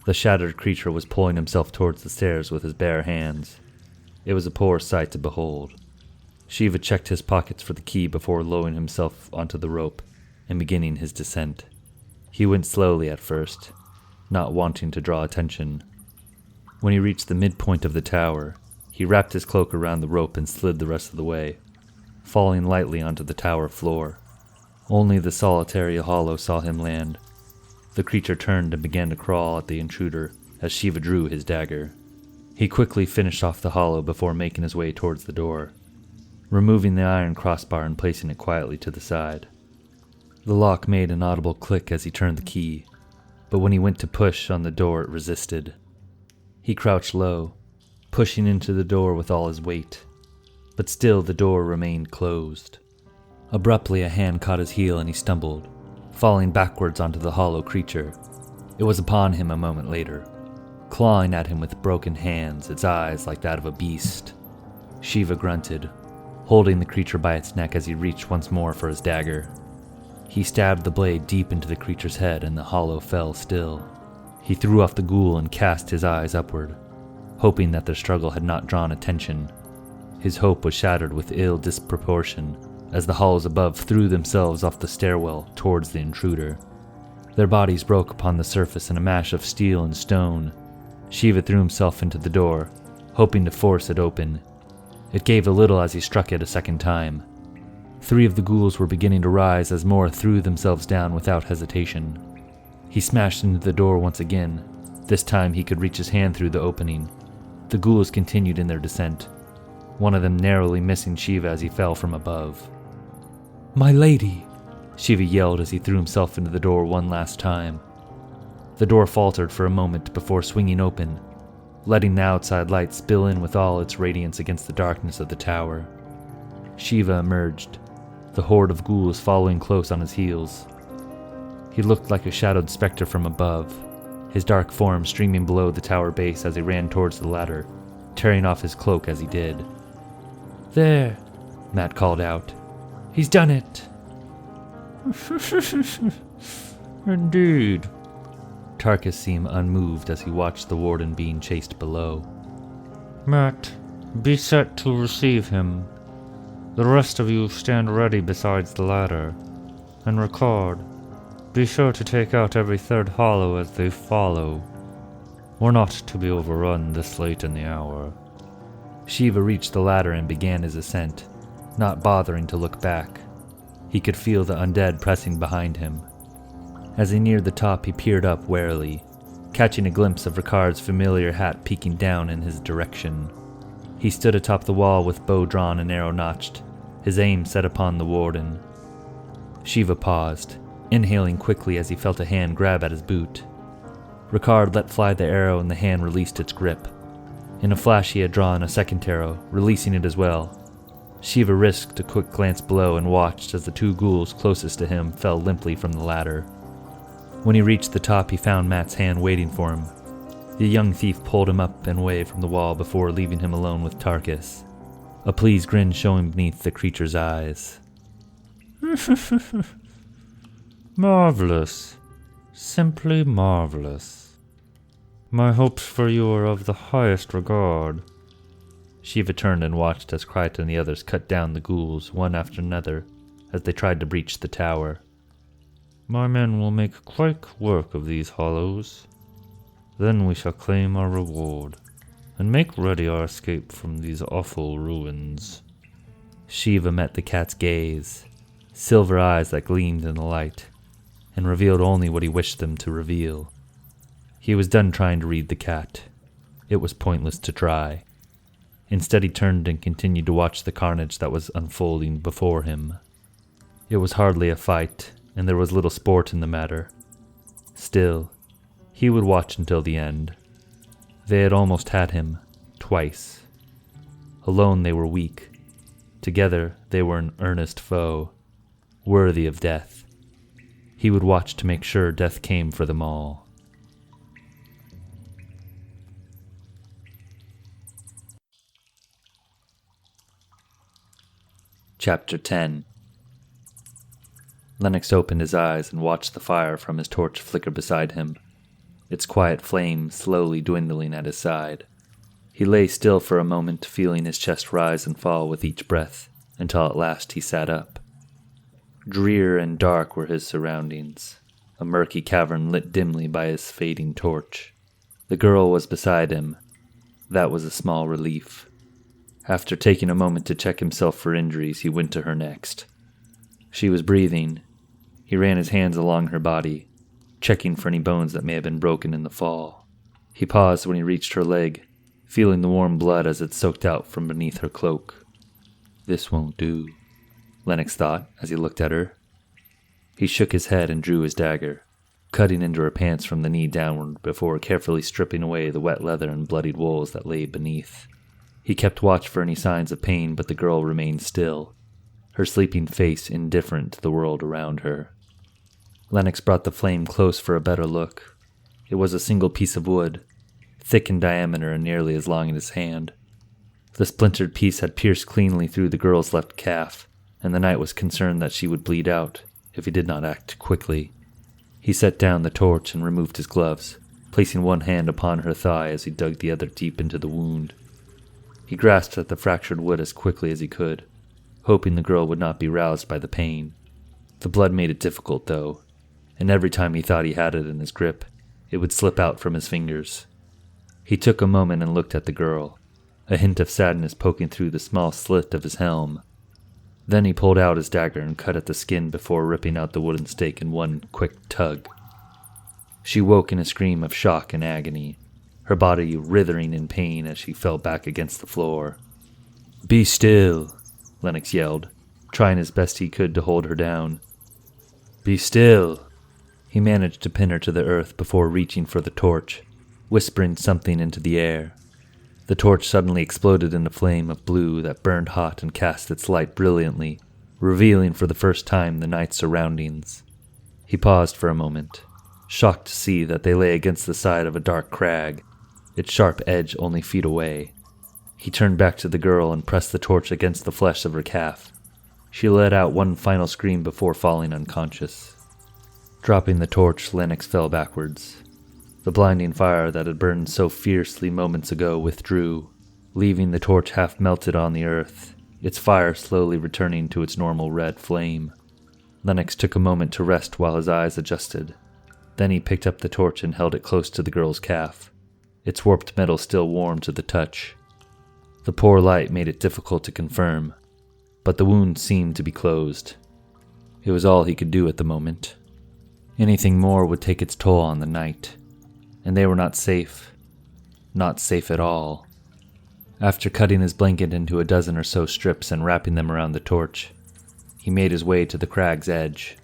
The shattered creature was pulling himself towards the stairs with his bare hands. It was a poor sight to behold. Shiva checked his pockets for the key before lowering himself onto the rope and beginning his descent. He went slowly at first, not wanting to draw attention. When he reached the midpoint of the tower, he wrapped his cloak around the rope and slid the rest of the way, falling lightly onto the tower floor. Only the solitary hollow saw him land. The creature turned and began to crawl at the intruder as Shiva drew his dagger. He quickly finished off the hollow before making his way towards the door, removing the iron crossbar and placing it quietly to the side. The lock made an audible click as he turned the key, but when he went to push on the door it resisted. He crouched low, pushing into the door with all his weight, but still the door remained closed. Abruptly a hand caught his heel and he stumbled, falling backwards onto the hollow creature. It was upon him a moment later, clawing at him with broken hands, its eyes like that of a beast. Shiva grunted, holding the creature by its neck as he reached once more for his dagger. He stabbed the blade deep into the creature's head and the hollow fell still. He threw off the ghoul and cast his eyes upward, hoping that their struggle had not drawn attention. His hope was shattered with ill disproportion as the hollows above threw themselves off the stairwell towards the intruder. Their bodies broke upon the surface in a mash of steel and stone. Shiva threw himself into the door, hoping to force it open. It gave a little as he struck it a second time. 3 of the ghouls were beginning to rise as more threw themselves down without hesitation. He smashed into the door once again. This time he could reach his hand through the opening. The ghouls continued in their descent, one of them narrowly missing Shiva as he fell from above. "My lady!" Shiva yelled as he threw himself into the door one last time. The door faltered for a moment before swinging open, letting the outside light spill in with all its radiance against the darkness of the tower. Shiva emerged, the horde of ghouls following close on his heels. He looked like a shadowed specter from above, his dark form streaming below the tower base as he ran towards the ladder, tearing off his cloak as he did. "There," Matt called out. "He's done it." Indeed. Tarkus seemed unmoved as he watched the warden being chased below. Matt, be set to receive him. The rest of you stand ready besides the ladder. And Ricard, be sure to take out every third hollow as they follow. We're not to be overrun this late in the hour. Shiva reached the ladder and began his ascent, not bothering to look back. He could feel the undead pressing behind him. As he neared the top, he peered up warily, catching a glimpse of Ricard's familiar hat peeking down in his direction. He stood atop the wall with bow drawn and arrow notched, his aim set upon the warden. Shiva paused, inhaling quickly as he felt a hand grab at his boot. Ricard let fly the arrow and the hand released its grip. In a flash he had drawn a second arrow, releasing it as well. Shiva risked a quick glance below and watched as the two ghouls closest to him fell limply from the ladder. When he reached the top, he found Matt's hand waiting for him. The young thief pulled him up and away from the wall before leaving him alone with Tarkus, a pleased grin showing beneath the creature's eyes. Marvelous. Simply marvelous. My hopes for you are of the highest regard. Shiva turned and watched as Kryta and the others cut down the ghouls one after another as they tried to breach the tower. My men will make quick work of these hollows. Then we shall claim our reward, and make ready our escape from these awful ruins. Shiva met the cat's gaze, silver eyes that gleamed in the light, and revealed only what he wished them to reveal. He was done trying to read the cat. It was pointless to try. Instead he turned and continued to watch the carnage that was unfolding before him. It was hardly a fight, and there was little sport in the matter. Still, he would watch until the end. They had almost had him, twice. Alone they were weak. Together they were an earnest foe, worthy of death. He would watch to make sure death came for them all. Chapter 10. Lennox opened his eyes and watched the fire from his torch flicker beside him, its quiet flame slowly dwindling at his side. He lay still for a moment, feeling his chest rise and fall with each breath, until at last he sat up. Drear and dark were his surroundings, a murky cavern lit dimly by his fading torch. The girl was beside him. That was a small relief. After taking a moment to check himself for injuries, he went to her next. She was breathing. He ran his hands along her body, checking for any bones that may have been broken in the fall. He paused when he reached her leg, feeling the warm blood as it soaked out from beneath her cloak. This won't do, Lennox thought as he looked at her. He shook his head and drew his dagger, cutting into her pants from the knee downward before carefully stripping away the wet leather and bloodied wools that lay beneath. He kept watch for any signs of pain, but the girl remained still, her sleeping face indifferent to the world around her. Lennox brought the flame close for a better look. It was a single piece of wood, thick in diameter and nearly as long as his hand. The splintered piece had pierced cleanly through the girl's left calf, and the knight was concerned that she would bleed out if he did not act quickly. He set down the torch and removed his gloves, placing one hand upon her thigh as he dug the other deep into the wound. He grasped at the fractured wood as quickly as he could, hoping the girl would not be roused by the pain. The blood made it difficult, though, and every time he thought he had it in his grip, it would slip out from his fingers. He took a moment and looked at the girl, a hint of sadness poking through the small slit of his helm. Then he pulled out his dagger and cut at the skin before ripping out the wooden stake in one quick tug. She woke in a scream of shock and agony, her body writhing in pain as she fell back against the floor. "Be still," Lennox yelled, trying as best he could to hold her down. "Be still." He managed to pin her to the earth before reaching for the torch, whispering something into the air. The torch suddenly exploded in a flame of blue that burned hot and cast its light brilliantly, revealing for the first time the night's surroundings. He paused for a moment, shocked to see that they lay against the side of a dark crag, its sharp edge only feet away. He turned back to the girl and pressed the torch against the flesh of her calf. She let out one final scream before falling unconscious. Dropping the torch, Lennox fell backwards. The blinding fire that had burned so fiercely moments ago withdrew, leaving the torch half melted on the earth, its fire slowly returning to its normal red flame. Lennox took a moment to rest while his eyes adjusted. Then he picked up the torch and held it close to the girl's calf, its warped metal still warm to the touch. The poor light made it difficult to confirm, but the wound seemed to be closed. It was all he could do at the moment. Anything more would take its toll on the night, and they were not safe. Not safe at all. After cutting his blanket into a dozen or so strips and wrapping them around the torch, he made his way to the crag's edge.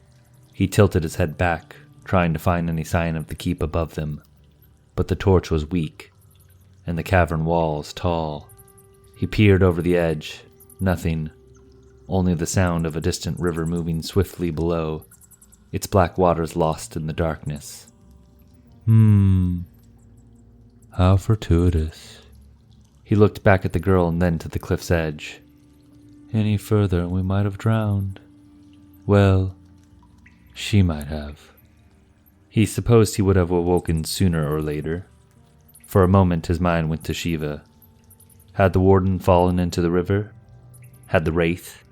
He tilted his head back, trying to find any sign of the keep above them, but the torch was weak, and the cavern walls tall. He peered over the edge. Nothing. Only the sound of a distant river moving swiftly below, its black waters lost in the darkness. How fortuitous. He looked back at the girl and then to the cliff's edge. Any further and we might have drowned. Well, she might have. He supposed he would have awoken sooner or later. For a moment his mind went to Shiva. Had the warden fallen into the river? Had the wraith?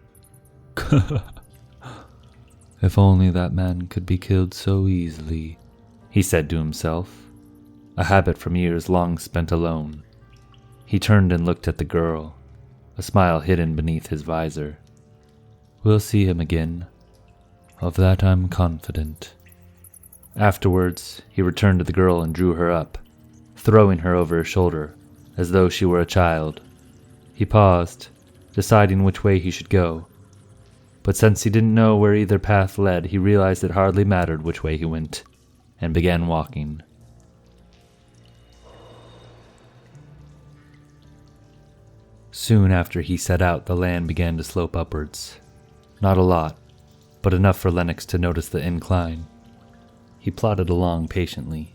If only that man could be killed so easily, he said to himself, a habit from years long spent alone. He turned and looked at the girl, a smile hidden beneath his visor. We'll see him again. Of that I'm confident. Afterwards, he returned to the girl and drew her up, throwing her over his shoulder, as though she were a child. He paused, deciding which way he should go. But since he didn't know where either path led, he realized it hardly mattered which way he went, and began walking. Soon after he set out, the land began to slope upwards. Not a lot, but enough for Lennox to notice the incline. He plodded along patiently,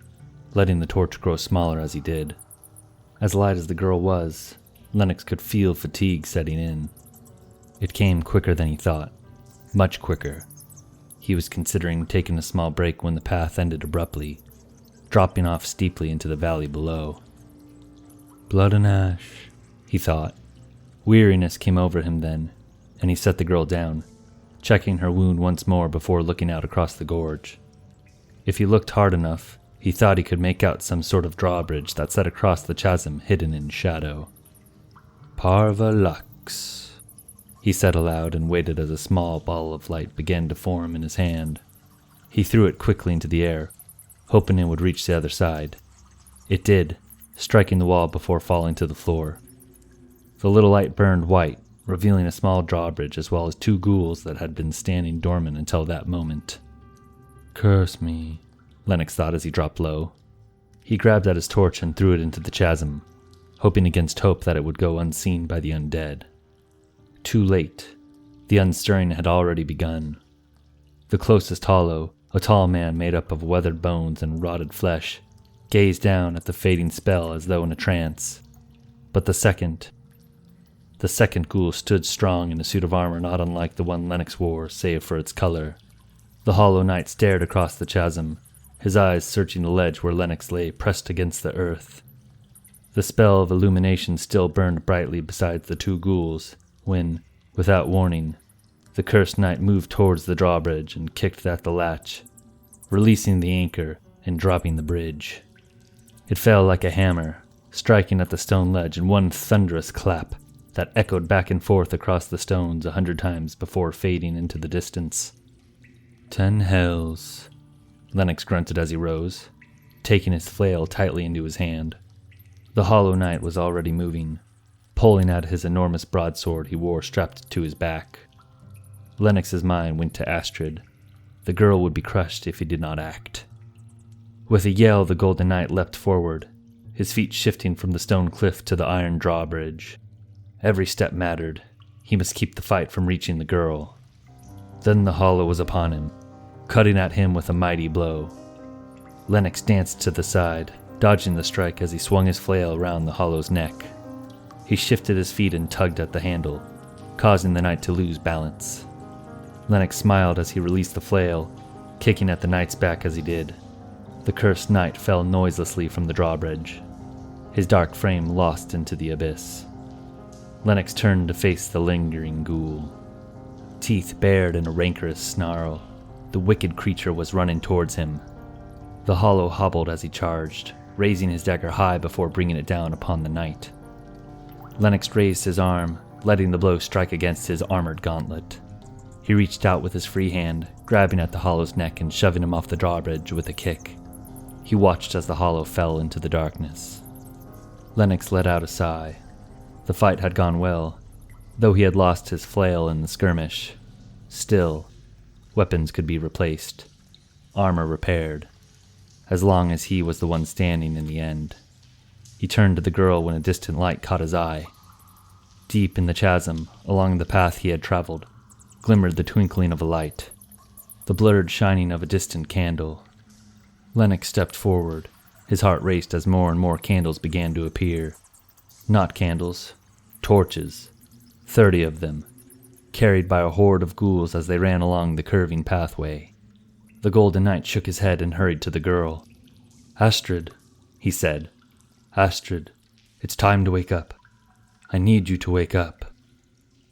letting the torch grow smaller as he did. As light as the girl was, Lennox could feel fatigue setting in. It came quicker than he thought, much quicker. He was considering taking a small break when the path ended abruptly, dropping off steeply into the valley below. Blood and ash, he thought. Weariness came over him then, and he set the girl down, checking her wound once more before looking out across the gorge. If he looked hard enough, he thought he could make out some sort of drawbridge that set across the chasm hidden in shadow. Parva lux, he said aloud and waited as a small ball of light began to form in his hand. He threw it quickly into the air, hoping it would reach the other side. It did, striking the wall before falling to the floor. The little light burned white, revealing a small drawbridge as well as two ghouls that had been standing dormant until that moment. Curse me, Lennox thought as he dropped low. He grabbed at his torch and threw it into the chasm, hoping against hope that it would go unseen by the undead. Too late. The unstirring had already begun. The closest hollow, a tall man made up of weathered bones and rotted flesh, gazed down at the fading spell as though in a trance. But the second ghoul stood strong in a suit of armor not unlike the one Lennox wore, save for its color. The hollow knight stared across the chasm, his eyes searching the ledge where Lennox lay pressed against the earth. The spell of illumination still burned brightly beside the two ghouls, when, without warning, the cursed knight moved towards the drawbridge and kicked at the latch, releasing the anchor and dropping the bridge. It fell like a hammer, striking at the stone ledge in one thunderous clap that echoed back and forth across the stones 100 times before fading into the distance. 10 hells, Lennox grunted as he rose, taking his flail tightly into his hand. The hollow knight was already moving, pulling at his enormous broadsword he wore strapped to his back. Lennox's mind went to Astrid. The girl would be crushed if he did not act. With a yell, the golden knight leapt forward, his feet shifting from the stone cliff to the iron drawbridge. Every step mattered. He must keep the fight from reaching the girl. Then the hollow was upon him. cutting at him with a mighty blow. Lennox danced to the side, dodging the strike as he swung his flail around the hollow's neck. He shifted his feet and tugged at the handle, causing the knight to lose balance. Lennox smiled as he released the flail, kicking at the knight's back as he did. The cursed knight fell noiselessly from the drawbridge, his dark frame lost into the abyss. Lennox turned to face the lingering ghoul. Teeth bared in a rancorous snarl, the wicked creature was running towards him. The hollow hobbled as he charged, raising his dagger high before bringing it down upon the knight. Lennox raised his arm, letting the blow strike against his armored gauntlet. He reached out with his free hand, grabbing at the hollow's neck and shoving him off the drawbridge with a kick. He watched as the hollow fell into the darkness. Lennox let out a sigh. The fight had gone well, though he had lost his flail in the skirmish. Still, weapons could be replaced, armor repaired, as long as he was the one standing in the end. He turned to the girl when a distant light caught his eye. Deep in the chasm, along the path he had traveled, glimmered the twinkling of a light, the blurred shining of a distant candle. Lennox stepped forward. His heart raced as more and more candles began to appear. Not candles, torches, 30 of them, carried by a horde of ghouls as they ran along the curving pathway. The Golden Knight shook his head and hurried to the girl. "Astrid," he said. "Astrid, it's time to wake up. I need you to wake up."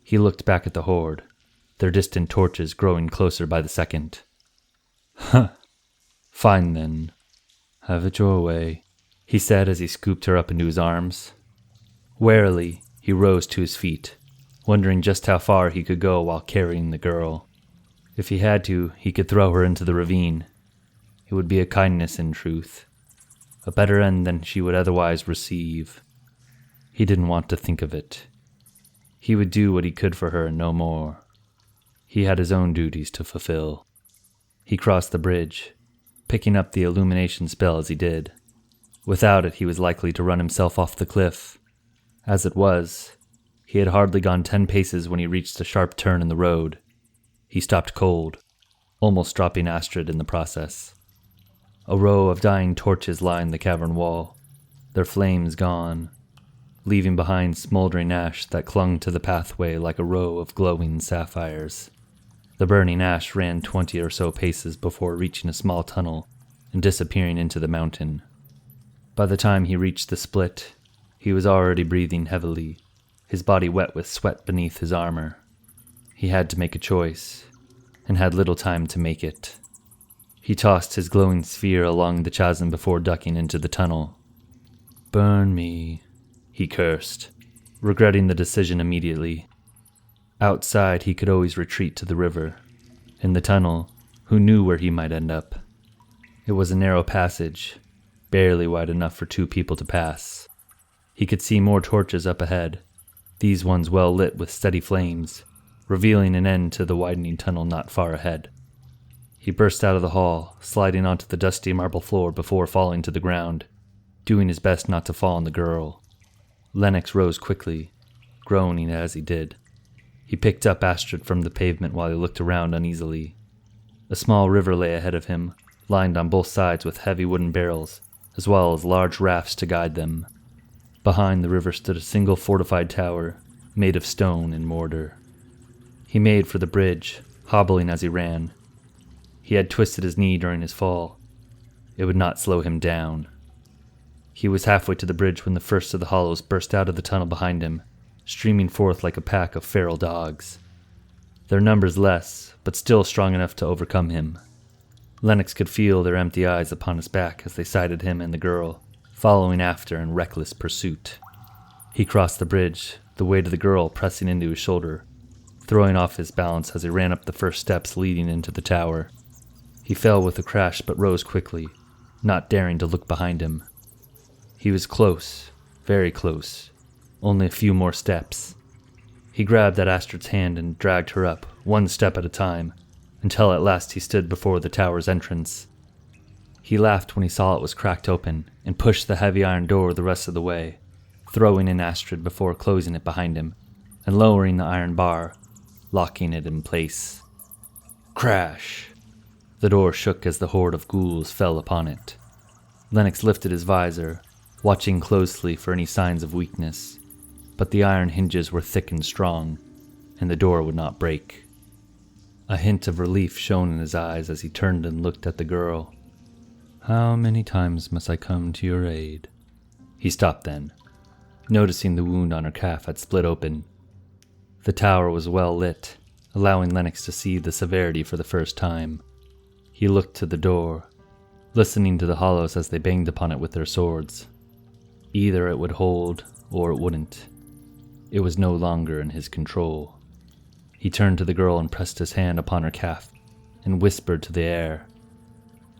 He looked back at the horde, their distant torches growing closer by the second. "Huh. Fine then. Have it your way," he said as he scooped her up into his arms. Warily, he rose to his feet, wondering just how far he could go while carrying the girl. If he had to, he could throw her into the ravine. It would be a kindness in truth, a better end than she would otherwise receive. He didn't want to think of it. He would do what he could for her and no more. He had his own duties to fulfill. He crossed the bridge, picking up the illumination spell as he did. Without it, he was likely to run himself off the cliff. As it was, he had hardly gone 10 paces when he reached a sharp turn in the road. He stopped cold, almost dropping Astrid in the process. A row of dying torches lined the cavern wall, their flames gone, leaving behind smoldering ash that clung to the pathway like a row of glowing sapphires. The burning ash ran 20 or so paces before reaching a small tunnel and disappearing into the mountain. By the time he reached the split, he was already breathing heavily, his body wet with sweat beneath his armor. He had to make a choice, and had little time to make it. He tossed his glowing sphere along the chasm before ducking into the tunnel. "Burn me," he cursed, regretting the decision immediately. Outside, he could always retreat to the river. In the tunnel, who knew where he might end up? It was a narrow passage, barely wide enough for 2 people to pass. He could see more torches up ahead, these ones well lit with steady flames, revealing an end to the widening tunnel not far ahead. He burst out of the hall, sliding onto the dusty marble floor before falling to the ground, doing his best not to fall on the girl. Lennox rose quickly, groaning as he did. He picked up Astrid from the pavement while he looked around uneasily. A small river lay ahead of him, lined on both sides with heavy wooden barrels, as well as large rafts to guide them. Behind the river stood a single fortified tower, made of stone and mortar. He made for the bridge, hobbling as he ran. He had twisted his knee during his fall. It would not slow him down. He was halfway to the bridge when the first of the hollows burst out of the tunnel behind him, streaming forth like a pack of feral dogs. Their numbers less, but still strong enough to overcome him. Lennox could feel their empty eyes upon his back as they sighted him and the girl, following after in reckless pursuit. He crossed the bridge, the weight of the girl pressing into his shoulder, throwing off his balance as he ran up the first steps leading into the tower. He fell with a crash but rose quickly, not daring to look behind him. He was close, very close, only a few more steps. He grabbed at Astrid's hand and dragged her up, one step at a time, until at last he stood before the tower's entrance. He laughed when he saw it was cracked open, and pushed the heavy iron door the rest of the way, throwing in Astrid before closing it behind him, and lowering the iron bar, locking it in place. Crash! The door shook as the horde of ghouls fell upon it. Lennox lifted his visor, watching closely for any signs of weakness, but the iron hinges were thick and strong, and the door would not break. A hint of relief shone in his eyes as he turned and looked at the girl. "How many times must I come to your aid?" He stopped then, noticing the wound on her calf had split open. The tower was well lit, allowing Lennox to see the severity for the first time. He looked to the door, listening to the hollows as they banged upon it with their swords. Either it would hold, or it wouldn't. It was no longer in his control. He turned to the girl and pressed his hand upon her calf, and whispered to the air.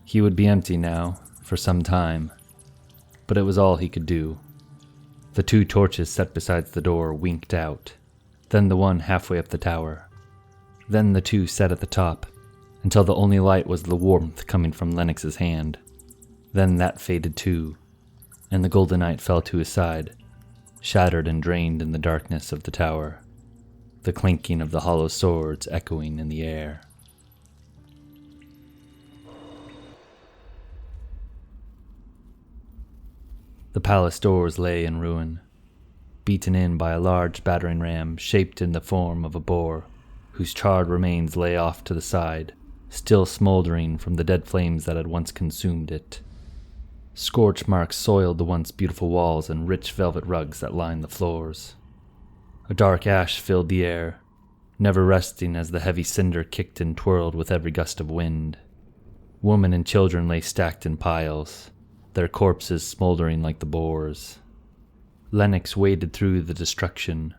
He would be empty now, for some time, but it was all he could do. The 2 torches set beside the door winked out, then the one halfway up the tower, then the 2 set at the top, until the only light was the warmth coming from Lennox's hand. Then that faded too, and the golden knight fell to his side, shattered and drained in the darkness of the tower, the clinking of the hollow swords echoing in the air. The palace doors lay in ruin, beaten in by a large battering ram shaped in the form of a boar, whose charred remains lay off to the side, still smoldering from the dead flames that had once consumed it. Scorch marks soiled the once beautiful walls and rich velvet rugs that lined the floors. A dark ash filled the air, never resting as the heavy cinder kicked and twirled with every gust of wind. Women and children lay stacked in piles, their corpses smoldering like the boars. Lennox waded through the destruction,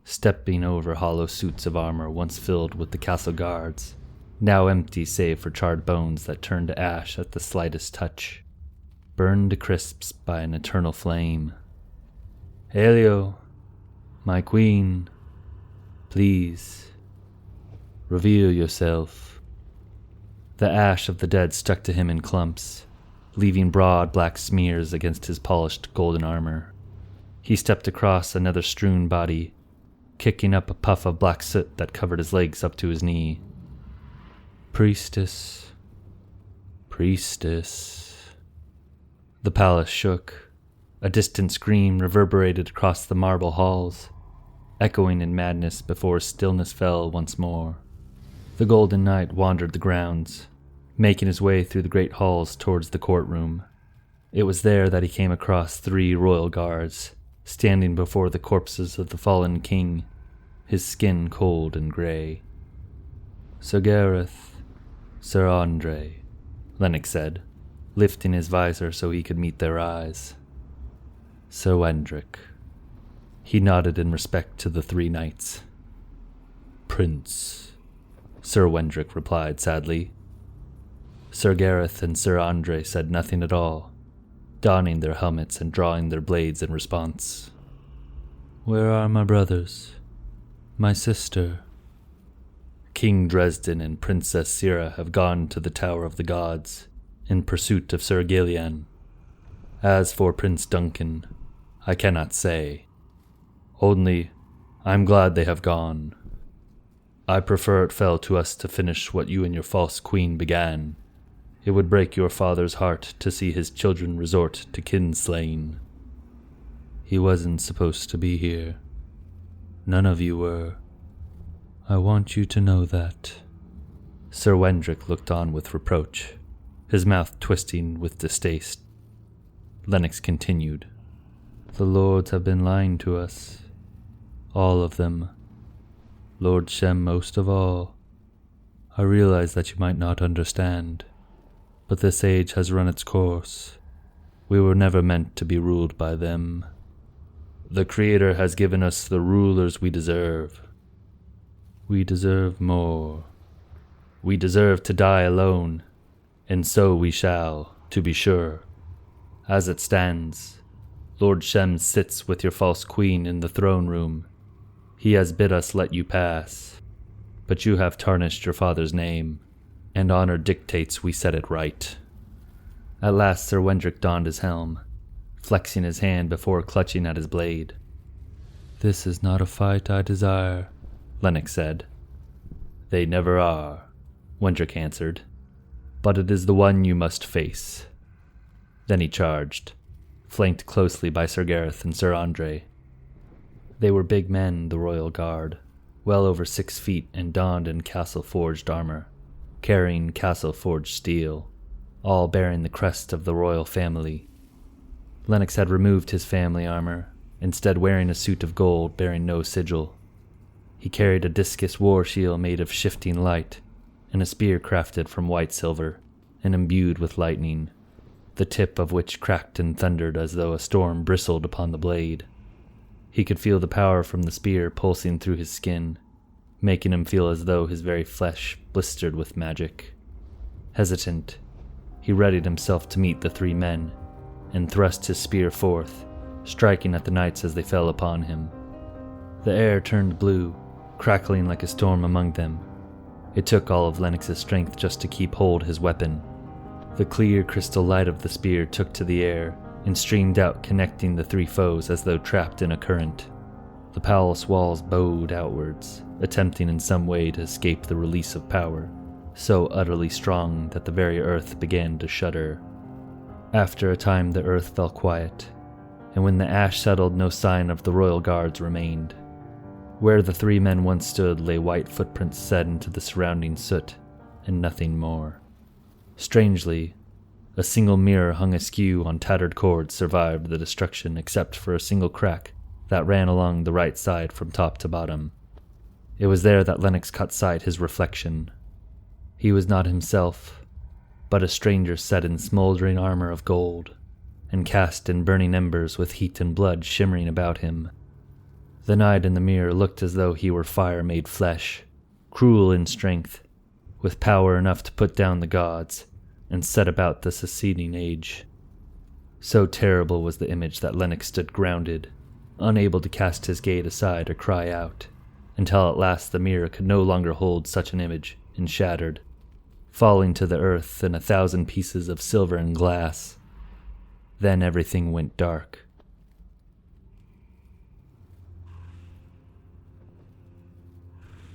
stepping over hollow suits of armor once filled with the castle guards, now empty save for charred bones that turned to ash at the slightest touch, burned to crisps by an eternal flame. "Helio, my queen, please, reveal yourself." The ash of the dead stuck to him in clumps, leaving broad black smears against his polished golden armor. He stepped across another strewn body, kicking up a puff of black soot that covered his legs up to his knee. "Priestess, priestess." The palace shook. A distant scream reverberated across the marble halls, echoing in madness before stillness fell once more. The Golden Knight wandered the grounds, making his way through the great halls towards the courtroom. It was there that he came across 3 royal guards, standing before the corpses of the fallen king, his skin cold and grey. "Sir Gareth, Sir Andre," Lennox said, lifting his visor so he could meet their eyes. "Sir Wendrick." He nodded in respect to the 3 knights. "Prince," Sir Wendrick replied sadly. Sir Gareth and Sir Andre said nothing at all, donning their helmets and drawing their blades in response. "Where are my brothers? My sister?" "King Dresden and Princess Sira have gone to the Tower of the Gods in pursuit of Sir Gillian. As for Prince Duncan, I cannot say. Only, I'm glad they have gone. I prefer it fell to us to finish what you and your false queen began. It would break your father's heart to see his children resort to kinslaying." "He wasn't supposed to be here. None of you were. I want you to know that." Sir Wendrick looked on with reproach, his mouth twisting with distaste. Lennox continued. "The lords have been lying to us. All of them. Lord Shem most of all. I realize that you might not understand, but this age has run its course. We were never meant to be ruled by them. The Creator has given us the rulers we deserve. We deserve more. We deserve to die alone, and so we shall, to be sure. As it stands, Lord Shem sits with your false queen in the throne room. He has bid us let you pass, but you have tarnished your father's name, and honor dictates we set it right." At last Sir Wendrick donned his helm, flexing his hand before clutching at his blade. "This is not a fight I desire," Lennox said. "They never are," Wendrick answered. but it is the one you must face." Then he charged, flanked closely by Sir Gareth and Sir Andre. They were big men, the royal guard, well over 6 feet and donned in castle-forged armor, carrying castle-forged steel, all bearing the crest of the royal family. Lennox had removed his family armor, instead wearing a suit of gold bearing no sigil. He carried a discus war shield made of shifting light, and a spear crafted from white silver and imbued with lightning, the tip of which cracked and thundered as though a storm bristled upon the blade. He could feel the power from the spear pulsing through his skin, making him feel as though his very flesh blistered with magic. Hesitant, he readied himself to meet the 3 men, and thrust his spear forth, striking at the knights as they fell upon him. The air turned blue, crackling like a storm among them. It took all of Lennox's strength just to keep hold his weapon. The clear crystal light of the spear took to the air and streamed out, connecting the 3 foes as though trapped in a current. The palace walls bowed outwards, attempting in some way to escape the release of power, so utterly strong that the very earth began to shudder. After a time the earth fell quiet, and when the ash settled no sign of the royal guards remained. Where the 3 men once stood lay white footprints set into the surrounding soot, and nothing more. Strangely, a single mirror hung askew on tattered cords survived the destruction except for a single crack that ran along the right side from top to bottom. It was there that Lennox caught sight his reflection. He was not himself, but a stranger set in smoldering armor of gold, and cast in burning embers with heat and blood shimmering about him. The knight in the mirror looked as though he were fire made flesh, cruel in strength, with power enough to put down the gods and set about the succeeding age. So terrible was the image that Lennox stood grounded, unable to cast his gaze aside or cry out, until at last the mirror could no longer hold such an image and shattered, falling to the earth in 1,000 pieces of silver and glass. Then everything went dark.